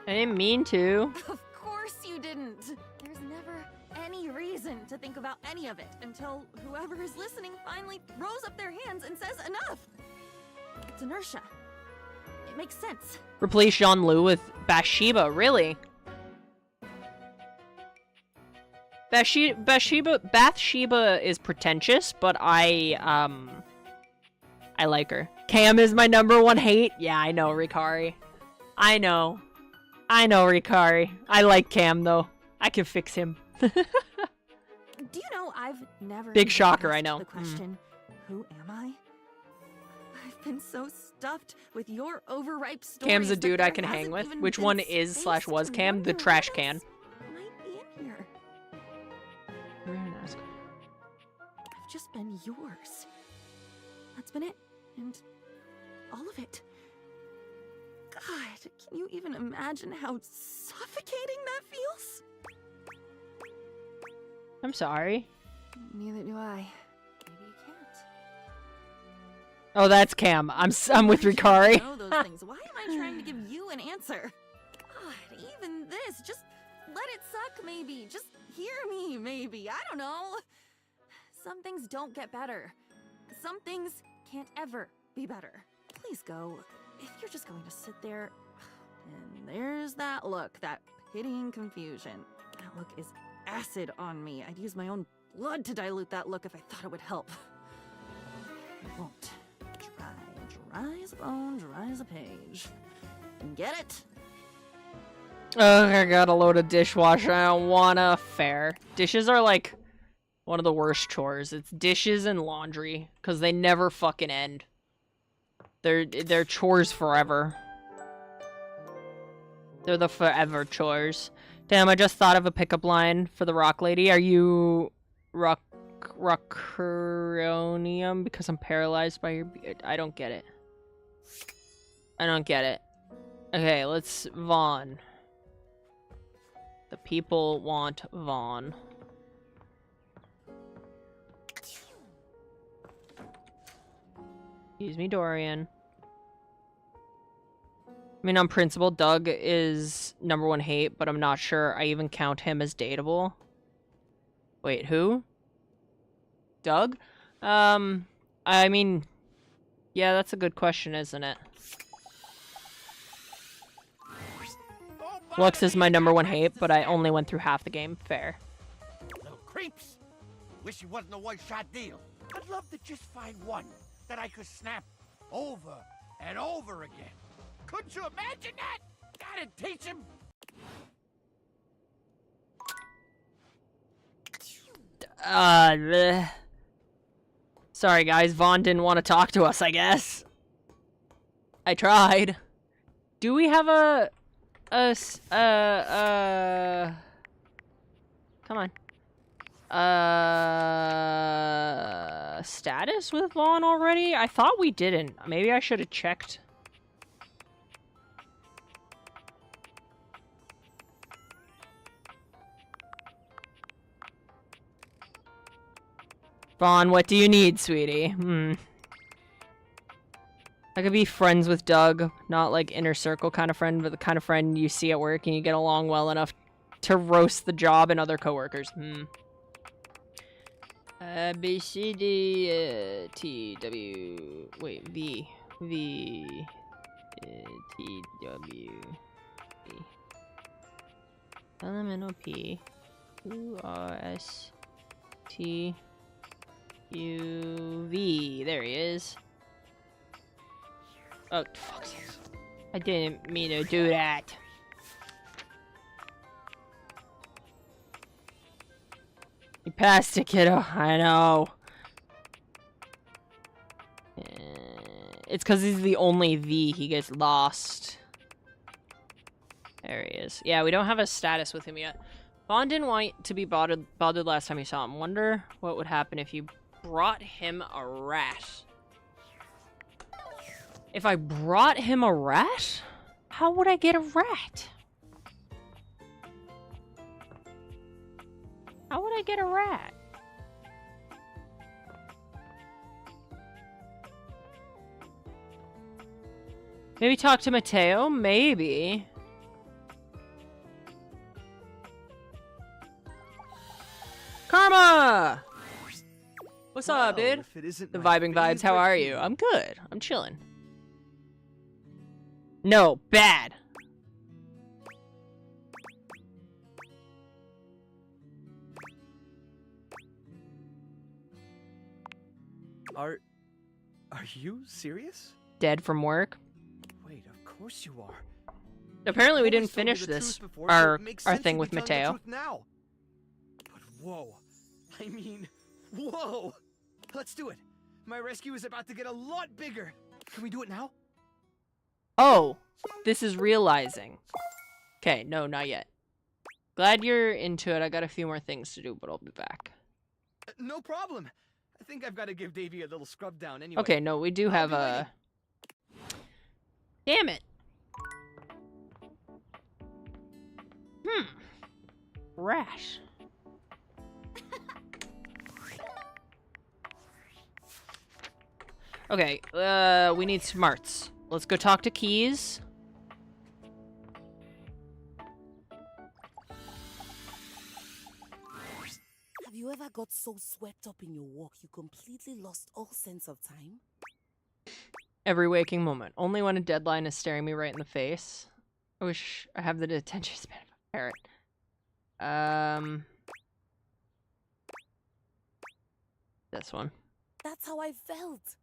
I didn't mean to. Of course you didn't. There's never any reason to think about any of it until whoever is listening finally throws up their hands and says enough. It's inertia. It makes sense. Replace Jean-Loup with Bathsheba, really? Bathsheba is pretentious, but I like her. Cam is my #1 hate. Yeah, I know, Ricari. I know, Ricari. I like Cam, though. I can fix him. Do you know I've never Big even shocker, asked I know. the question, who am I? I've been so stuffed with your overripe stories. Cam's a that dude there I can hang hasn't with. even Which been one is space / was to Cam? The wonder trash what can. else might be in here. I've just been yours. That's been it. And all of it. God, can you even imagine how suffocating that feels? I'm sorry. Neither do I. Maybe you can't. Oh, that's Cam. I'm with Ricari. I know those things. Why am I trying to give you an answer? God, even this. Just let it suck, maybe. Just hear me, maybe. I don't know. Some things don't get better. Some things can't ever be better. Please go. If you're just going to sit there... And there's that look, that pitying confusion. That look is acid on me. I'd use my own blood to dilute that look if I thought it would help. It won't. Dry as a bone, dry as a page. Get it? Ugh, I got a load of dishwasher. I don't wanna. Fair. Dishes are like one of the worst chores. It's dishes and laundry, because they never fucking end. They're chores forever. They're the forever chores. Damn, I just thought of a pickup line for the rock lady. Are you Rocuronium because I'm paralyzed by your... I don't get it. I don't get it. Okay, let's... Vaughn. The people want Vaughn. Excuse me, Dorian. I mean, on principle, Doug is #1 hate, but I'm not sure I even count him as dateable. Wait, who? Doug? I mean, yeah, that's a good question, isn't it? Lux is my #1 hate, but I only went through half the game. Fair. Little creeps. Wish it wasn't a one-shot deal. I'd love to just find one that I could snap over and over again. Couldn't you imagine that? Gotta teach him. Bleh. Sorry guys, Vaughn didn't want to talk to us, I guess. I tried. Do we have a... Come Come on. Status with Vaughn already? I thought we didn't. Maybe I should have checked. Vaughn, what do you need, sweetie? I could be friends with Doug, not like inner circle kind of friend, but the kind of friend you see at work and you get along well enough to roast the job and other coworkers. B, C, D, T, W, wait, V, T, W, V. Elemental P, Q, R, S, T, U, V. There he is. Oh, fuck. I didn't mean to do that. You passed it, kiddo. I know. It's because he's the only V. He gets lost. There he is. Yeah, we don't have a status with him yet. Vaughn didn't want to be bothered last time he saw him. Wonder what would happen if you brought him a rat. If I brought him a rat? How would I get a rat? How would I get a rat? Maybe talk to Mateo? Maybe. Karma! What's up, dude? The vibing vibes, how are you? I'm good. I'm chilling. No, bad. Are you serious? Dead from work. Wait, of course you are. Apparently we didn't finish this, our thing with Mateo. Now. But whoa. I mean, whoa. Let's do it. My rescue is about to get a lot bigger. Can we do it now? Oh, this is realizing. Okay, no, not yet. Glad you're into it. I got a few more things to do, but I'll be back. No problem. I think I've got to give Davey a little scrub down anyway. Okay, no, we do have a... Damn it. Rash. Okay, we need smarts. Let's go talk to Keys. Have you ever got so swept up in your walk you completely lost all sense of time? Every waking moment. Only when a deadline is staring me right in the face. I wish I have the attention span of a parrot. This one. That's how I felt.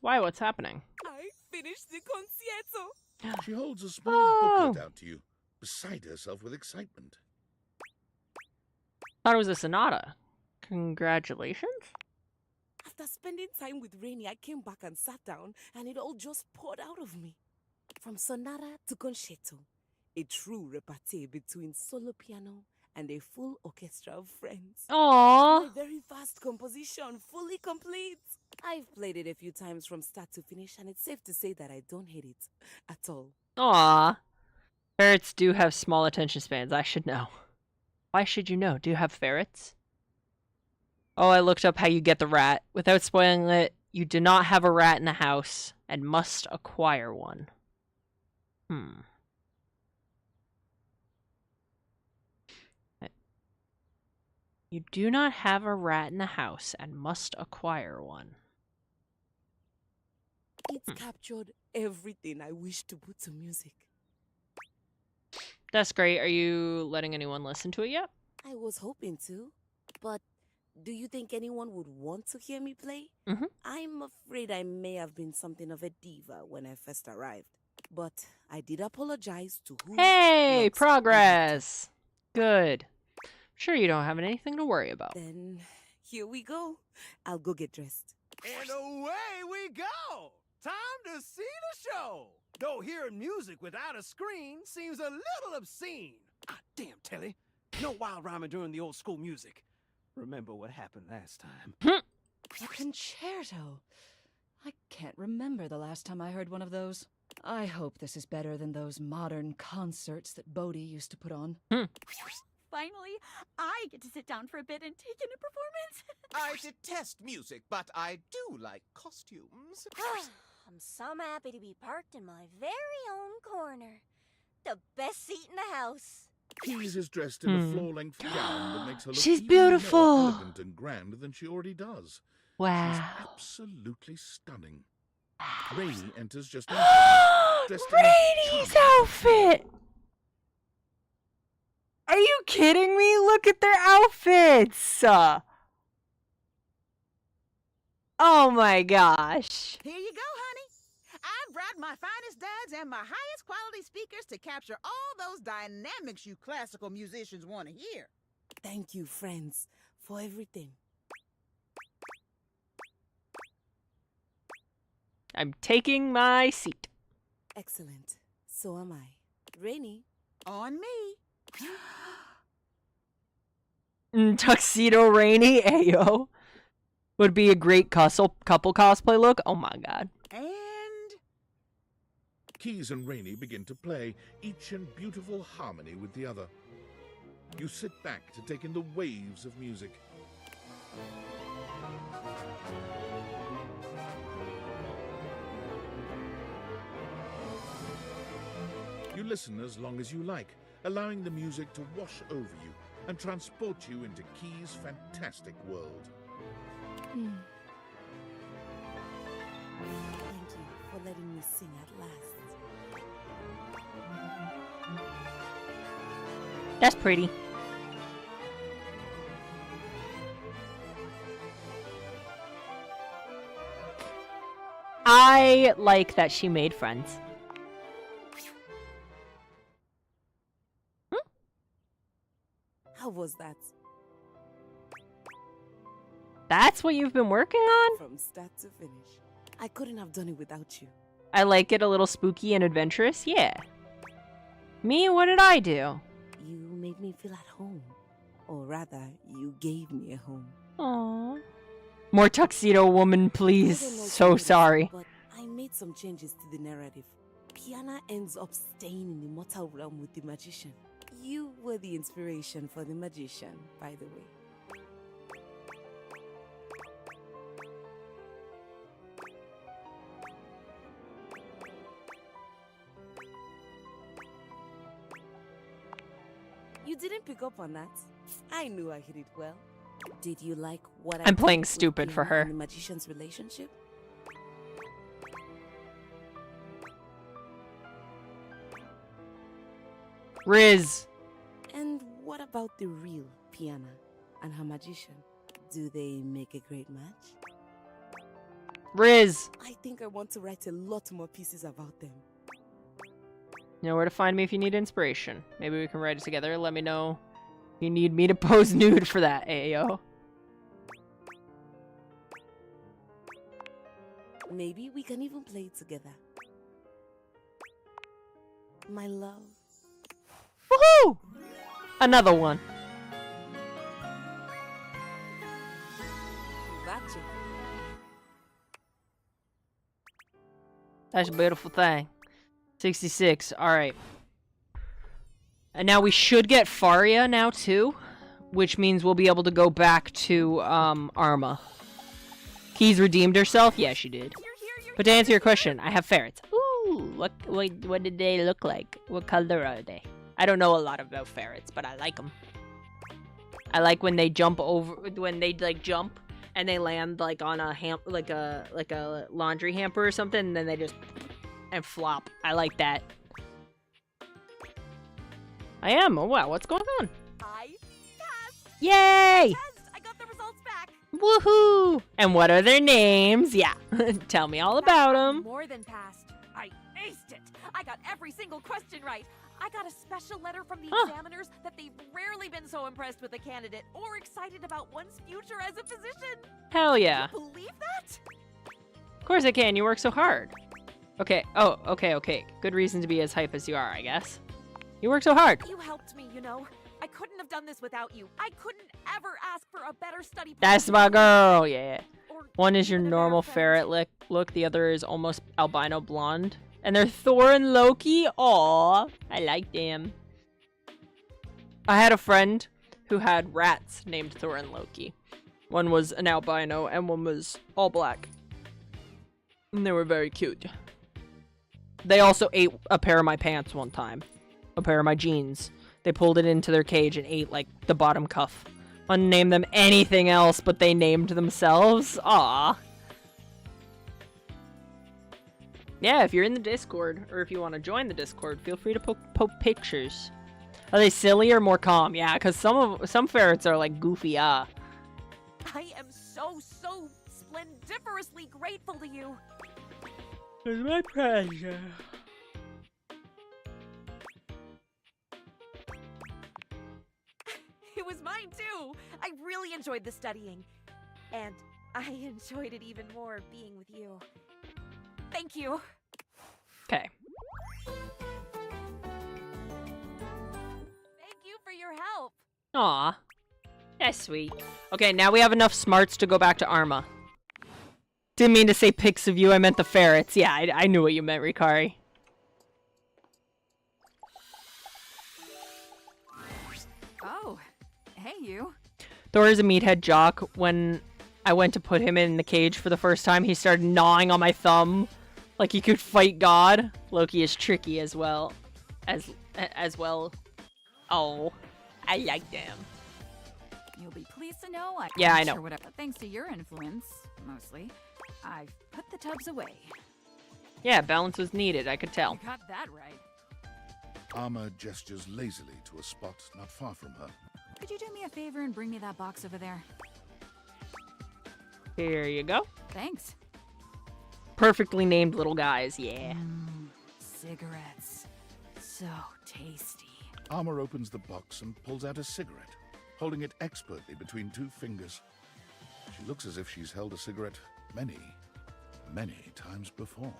Why? What's happening? I finished the concierto. She holds a small booklet out to you, beside herself with excitement. Thought it was a sonata. Congratulations. After spending time with Rainy, I came back and sat down, and it all just poured out of me. From sonata to concerto, a true repartee between solo piano and a full orchestra of friends. Aww. My very fast composition, fully complete. I've played it a few times from start to finish, and it's safe to say that I don't hate it at all. Aww. Ferrets do have small attention spans. I should know. Why should you know? Do you have ferrets? Oh, I looked up how you get the rat. Without spoiling it, you do not have a rat in the house and must acquire one. You do not have a rat in the house and must acquire one. It's captured everything I wish to put to music. That's great. Are you letting anyone listen to it yet? I was hoping to, but do you think anyone would want to hear me play? Mm-hmm. I'm afraid I may have been something of a diva when I first arrived, but I did apologize to who. Hey, progress! Good. Sure you don't have anything to worry about. Then here we go. I'll go get dressed. And away we go! Time to see the show! Though hearing music without a screen seems a little obscene. Ah, damn, Telly. No wild rhyming during the old school music. Remember what happened last time. A concerto. I can't remember the last time I heard one of those. I hope this is better than those modern concerts that Bodhi used to put on. Finally, I get to sit down for a bit and take in a performance. I detest music, but I do like costumes. I'm so happy to be parked in my very own corner. The best seat in the house. Keys is dressed in a floor-length gown that makes her look She's even beautiful. more elegant and grand than she already does. Wow. She's absolutely stunning. Rainey enters just after, dressed in a Rainey's outfit! Are you kidding me? Look at their outfits! Oh my gosh. Here you go, honey. I've brought my finest duds and my highest quality speakers to capture all those dynamics you classical musicians want to hear. Thank you, friends, for everything. I'm taking my seat. Excellent. So am I. Rainy. On me. Tuxedo Rainy, ayo. Would be a great couple cosplay look. Oh my god. And Keys and Rainey begin to play, each in beautiful harmony with the other. You sit back to take in the waves of music. You listen as long as you like, allowing the music to wash over you and transport you into Key's fantastic world. Thank you for letting me sing at last. That's pretty. I like that she made friends. How was that? That's what you've been working on? From start to finish. I couldn't have done it without you. I like it a little spooky and adventurous, yeah. Me, what did I do? You made me feel at home. Or rather, you gave me a home. Aww. More tuxedo woman, please. I don't know if So you noticed, sorry. But I made some changes to the narrative. Piana ends up staying in the mortal realm with the magician. You were the inspiration for the magician, by the way. You didn't pick up on that. I knew I hit it well. Did you like what I I'm playing did with stupid for Piana her. and the magician's relationship? Riz. And what about the real Piana and her magician? Do they make a great match? Riz. I think I want to write a lot more pieces about them. You know where to find me if you need inspiration. Maybe we can write it together. Let me know if you need me to pose nude for that, ayo. Maybe we can even play it together. My love. Woohoo! Another one. Gotcha. That's a beautiful thing. 66. Alright. And now we should get Faria now, too. Which means we'll be able to go back to, Arma. Keys redeemed herself? Yeah, she did. But to answer your question, I have ferrets. Ooh, what did they look like? What color are they? I don't know a lot about ferrets, but I like them. I like when they jump over, when they like jump and they land like on a like a laundry hamper or something, and then they just and flop. I like that. I am. Oh wow, what's going on? I passed. Yay! I got the results back. Woohoo! And what are their names? Yeah, tell me all about them. More than passed. I aced it. I got every single question right. I got a special letter from the examiners that they've rarely been so impressed with a candidate or excited about one's future as a physician. Hell yeah. Can you believe that? Of course I can. You work so hard. Okay. Oh, okay. Good reason to be as hype as you are, I guess. You work so hard. You helped me, you know. I couldn't have done this without you. I couldn't ever ask for a better study That's partner. my girl, yeah. One is your normal ferret look, the other is almost albino blonde. And they're Thor and Loki? Aw, I like them. I had a friend who had rats named Thor and Loki. One was an albino and one was all black. And they were very cute. They also ate a pair of my pants one time. A pair of my jeans. They pulled it into their cage and ate, like, the bottom cuff. Wouldn't name them anything else, but they named themselves. Aw. Yeah, if you're in the Discord, or if you want to join the Discord, feel free to poke pictures. Are they silly or more calm? Yeah, because some ferrets are, like, goofy, I am so splendiferously grateful to you. It's my pleasure. It was mine too. I really enjoyed the studying. And I enjoyed it even more being with you. Thank you. Okay. Thank you for your help. Aw. That's sweet. Okay, now we have enough smarts to go back to Arma. Didn't mean to say pics of you, I meant the ferrets. Yeah, I knew what you meant, Rikari. Oh, hey you. Thor is a meathead jock. When I went to put him in the cage for the first time, he started gnawing on my thumb like he could fight God. Loki is tricky as well. As well. Oh, I like them. You'll be pleased to know Yeah, I know. Sure whatever. Thanks to your influence, mostly, I've put the tubs away. Yeah, balance was needed, I could tell. You got that right. Arma gestures lazily to a spot not far from her. Could you do me a favor and bring me that box over there? Here you go. Thanks. Perfectly named little guys, yeah. Cigarettes. So tasty. Arma opens the box and pulls out a cigarette, holding it expertly between two fingers. She looks as if she's held a cigarette many, many times before.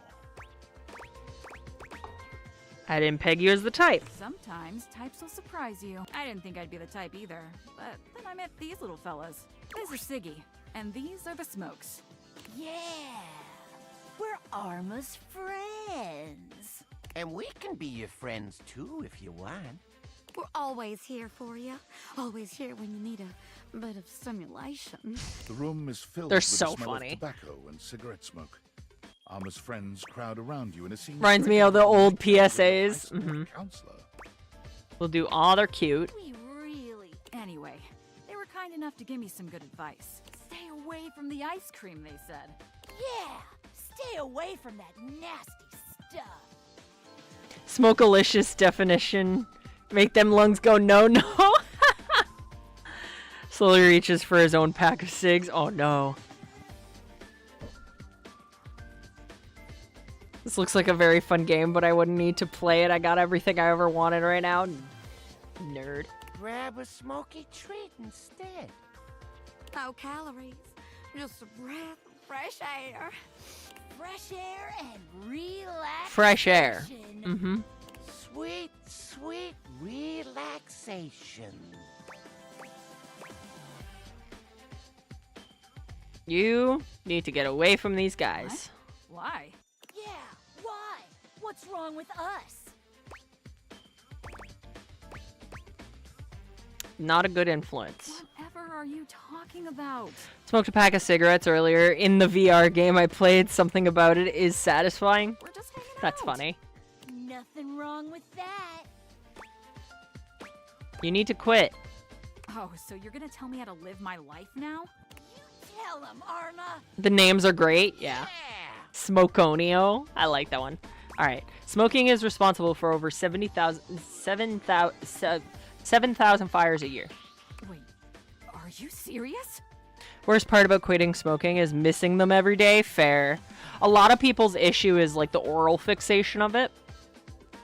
I didn't peg you as the type. Sometimes types will surprise you. I didn't think I'd be the type either, but then I met these little fellas. This is Siggy, and these are the Smokes. Yeah, we're Arma's friends. And we can be your friends too if you want. We're always here for you. Always here when you need a bit of stimulation. The room is filled They're with so the smell funny. of tobacco and cigarette smoke. Arma's friends crowd around you in a scene. Reminds me of the old PSAs. Counselor. We'll do all they're cute. We really... Anyway, they were kind enough to give me some good advice. Stay away from the ice cream, they said. Yeah, stay away from that nasty stuff. Smokealicious definition. Make them lungs go no. Slowly reaches for his own pack of cigs. Oh no. This looks like a very fun game, but I wouldn't need to play it. I got everything I ever wanted right now. Nerd. Grab a smoky treat instead. No calories. Just a breath of fresh air. Fresh air and relaxation. Fresh air. Mm-hmm. Sweet, sweet relaxation. You need to get away from these guys. Why? Yeah, why? What's wrong with us? Not a good influence. Whatever are you talking about? Smoked a pack of cigarettes earlier in the VR game I played. Something about it is satisfying. We're just hanging That's out. funny. Nothing wrong with that. You need to quit. Oh, so you're gonna tell me how to live my life now? Tell him, Arma. The names are great. Yeah. Smokonio. I like that one. All right. Smoking is responsible for over 7,000 fires a year. Wait, are you serious? Worst part about quitting smoking is missing them every day. Fair. A lot of people's issue is like the oral fixation of it.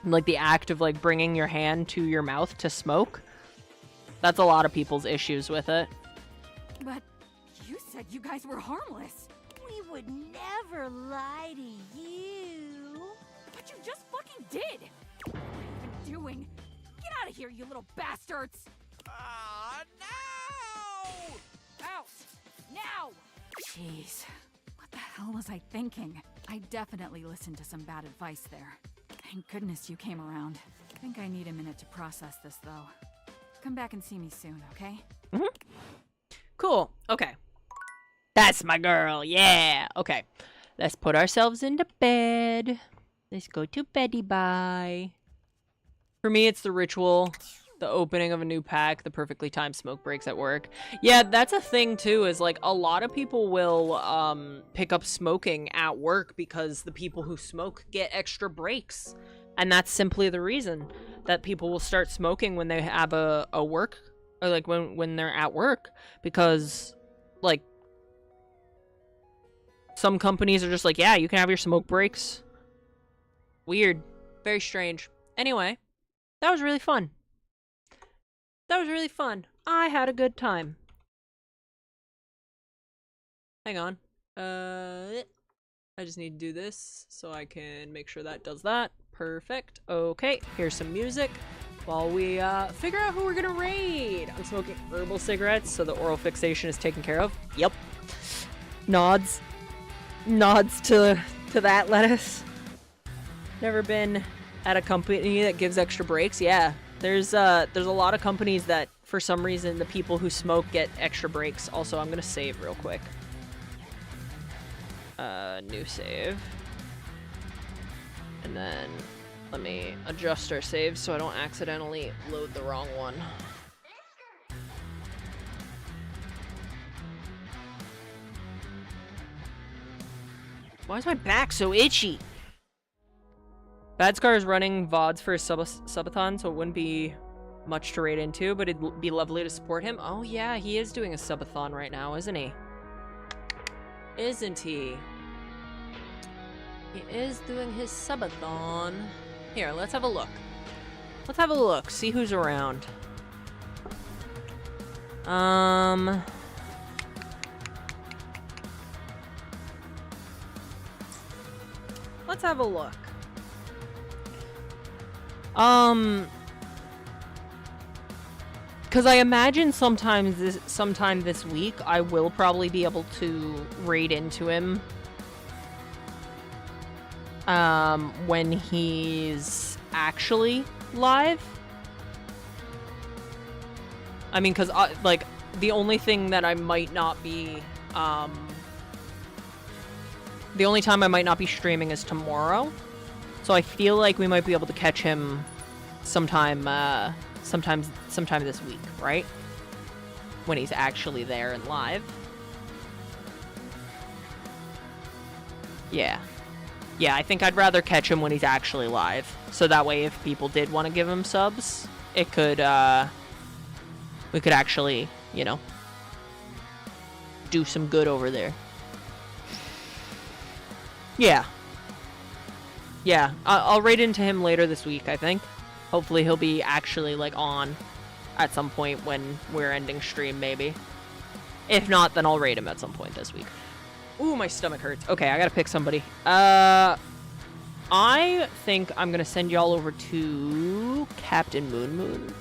Like the act of like bringing your hand to your mouth to smoke. That's a lot of people's issues with it. But you said you guys were harmless. We would never lie to you. But you just fucking did. What are you even doing? Get out of here, you little bastards. Out! Now! Jeez. What the hell was I thinking? I definitely listened to some bad advice there. Thank goodness you came around. I think I need a minute to process this, though. Come back and see me soon, okay? Cool. Okay. That's my girl. Yeah. Okay. Let's put ourselves into bed. Let's go to beddy bye. For me, it's the ritual. The opening of a new pack, the perfectly timed smoke breaks at work. Yeah, that's a thing too, is like a lot of people will pick up smoking at work because the people who smoke get extra breaks. And that's simply the reason that people will start smoking when they have a work, or like when they're at work, because like some companies are just like, yeah, you can have your smoke breaks. Weird. Very strange. Anyway, that was really fun. That was really fun. I had a good time. Hang on. I just need to do this so I can make sure that does that. Perfect. Okay, here's some music while we figure out who we're gonna raid. I'm smoking herbal cigarettes, so the oral fixation is taken care of. Yep. Nods. Nods to that, Lettuce. Never been at a company that gives extra breaks. Yeah. There's a lot of companies that, for some reason, the people who smoke get extra breaks. Also, I'm gonna save real quick. New save. And then let me adjust our save so I don't accidentally load the wrong one. Why is my back so itchy? Bad Scar is running VODs for a subathon, so it wouldn't be much to raid into, but it'd be lovely to support him. Oh yeah, he is doing a subathon right now, isn't he? Isn't he? He is doing his subathon. Here, let's have a look. Let's have a look, see who's around. Let's have a look. Because I imagine sometime this week, I will probably be able to raid into him. When he's actually live. I mean, because, like, the only thing that I might not be, the only time I might not be streaming is tomorrow. So I feel like we might be able to catch him sometime this week, right? When he's actually there and live. Yeah. Yeah, I think I'd rather catch him when he's actually live. So that way if people did want to give him subs, it could, we could actually, you know, do some good over there. Yeah. Yeah, I'll raid into him later this week, I think. Hopefully he'll be actually, like, on at some point when we're ending stream, maybe. If not, then I'll raid him at some point this week. Ooh, my stomach hurts. Okay, I gotta pick somebody. I think I'm gonna send y'all over to Captain Moon Moon,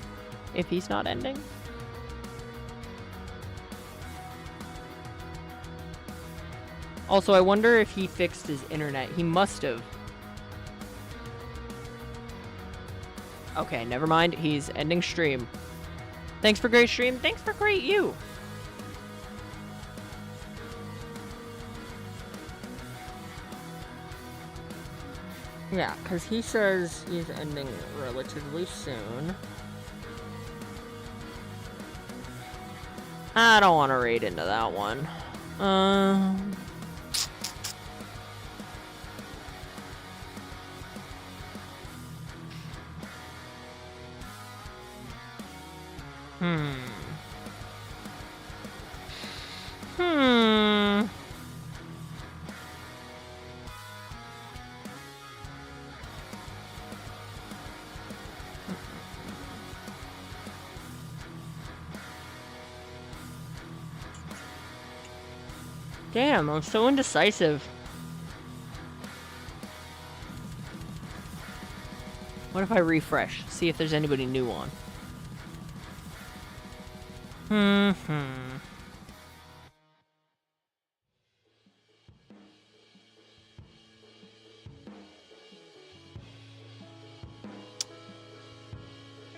if he's not ending. Also, I wonder if he fixed his internet. He must have. Okay, never mind. He's ending stream. Thanks for great stream. Thanks for great you. Yeah, because he says he's ending relatively soon. I don't want to raid into that one. Damn, I'm so indecisive. What if I refresh? See if there's anybody new on. I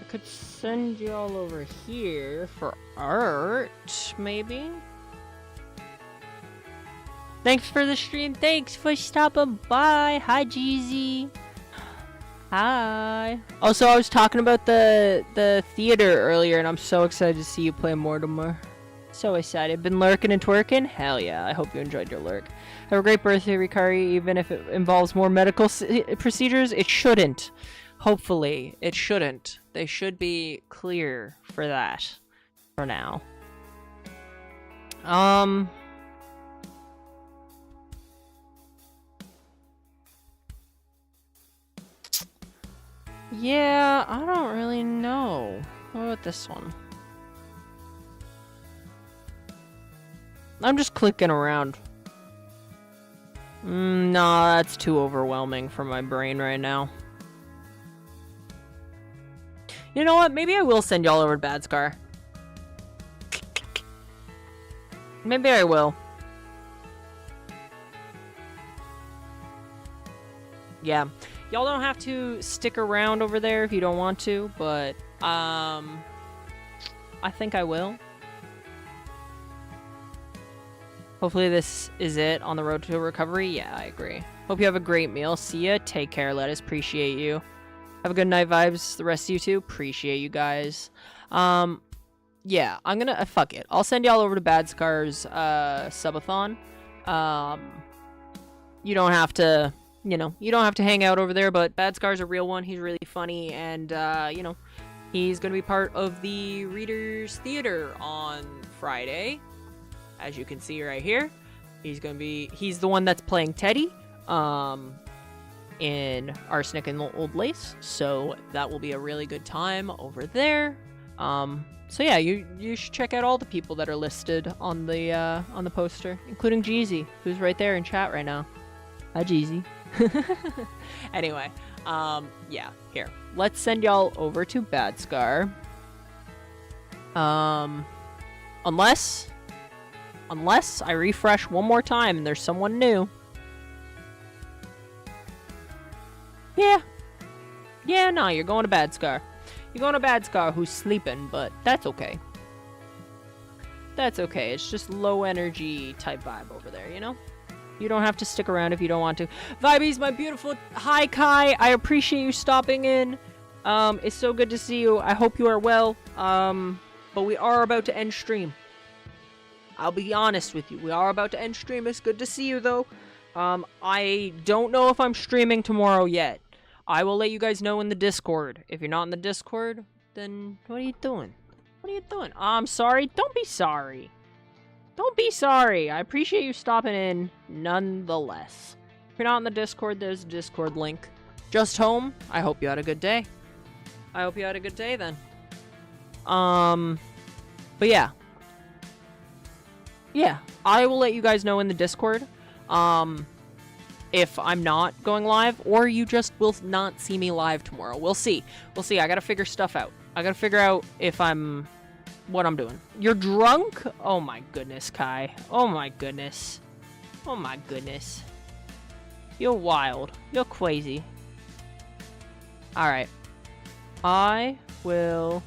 could send y'all over here for art, maybe? Thanks for the stream. Thanks for stopping by. Hi, Jeezy. Hi. Also, I was talking about the theater earlier, and I'm so excited to see you play Mortimer. So excited. Been lurking and twerking? Hell yeah. I hope you enjoyed your lurk. Have a great birthday, Rikari. Even if it involves more medical procedures, it shouldn't. Hopefully, it shouldn't. They should be clear for that. For now. Yeah, I don't really know. What about this one? I'm just clicking around. No, that's too overwhelming for my brain right now. You know what? Maybe I will send y'all over to Bad Scar. Maybe I will. Yeah. Y'all don't have to stick around over there if you don't want to, but, I think I will. Hopefully this is it on the road to recovery. Yeah, I agree. Hope you have a great meal. See ya. Take care, lettuce. Appreciate you. Have a good night, vibes. The rest of you too. Appreciate you guys. Yeah, I'm gonna, fuck it. I'll send y'all over to Bad Scar's, subathon. You don't have to... You know, you don't have to hang out over there, but Bad Scar's a real one. He's really funny, and, you know, he's going to be part of the Readers Theater on Friday, as you can see right here. He's the one that's playing Teddy, in Arsenic and Old Lace, so that will be a really good time over there. So yeah, you should check out all the people that are listed on the poster, including Jeezy, who's right there in chat right now. Hi, Jeezy. Anyway, yeah, here. Let's send y'all over to Bad Scar. Unless I refresh one more time and there's someone new. Yeah, no, you're going to Bad Scar. You're going to Bad Scar who's sleeping, but that's okay. That's okay. It's just low energy type vibe over there, you know? You don't have to stick around if you don't want to. Vibies, my beautiful... Hi, Kai. I appreciate you stopping in. It's so good to see you. I hope you are well. But we are about to end stream. I'll be honest with you. We are about to end stream. It's good to see you, though. I don't know if I'm streaming tomorrow yet. I will let you guys know in the Discord. If you're not in the Discord, then what are you doing? What are you doing? I'm sorry. Don't be sorry. Don't be sorry. I appreciate you stopping in nonetheless. If you're not in the Discord, there's a Discord link. Just home. I hope you had a good day. I hope you had a good day then. But yeah. Yeah, I will let you guys know in the Discord. If I'm not going live, or you just will not see me live tomorrow. We'll see. We'll see. I gotta figure stuff out. I gotta figure out what I'm doing. You're drunk? Oh my goodness, Kai. Oh my goodness. Oh my goodness. You're wild. You're crazy. Alright. I will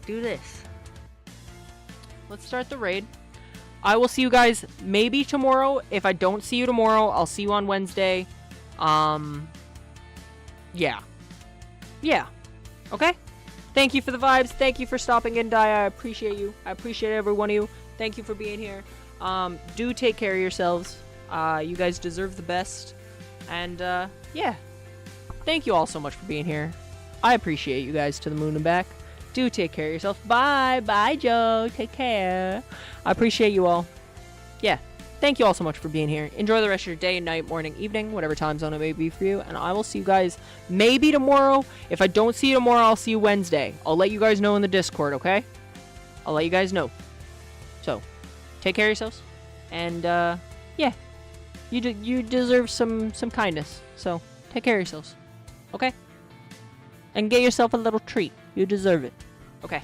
do this. Let's start the raid. I will see you guys maybe tomorrow. If I don't see you tomorrow, I'll see you on Wednesday. Yeah. Yeah. Okay? Thank you for the vibes. Thank you for stopping in, Dai. I appreciate you. I appreciate every one of you. Thank you for being here. Do take care of yourselves. You guys deserve the best. And, yeah. Thank you all so much for being here. I appreciate you guys to the moon and back. Do take care of yourself. Bye. Bye, Joe. Take care. I appreciate you all. Yeah. Thank you all so much for being here. Enjoy the rest of your day, night, morning, evening, whatever time zone it may be for you. And I will see you guys maybe tomorrow. If I don't see you tomorrow, I'll see you Wednesday. I'll let you guys know in the Discord, okay? I'll let you guys know. So, take care of yourselves. And, yeah. You deserve some kindness. So, take care of yourselves. Okay? And get yourself a little treat. You deserve it. Okay.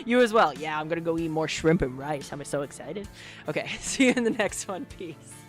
You as well. Yeah, I'm gonna go eat more shrimp and rice. I'm so excited. Okay, see you in the next one. Peace.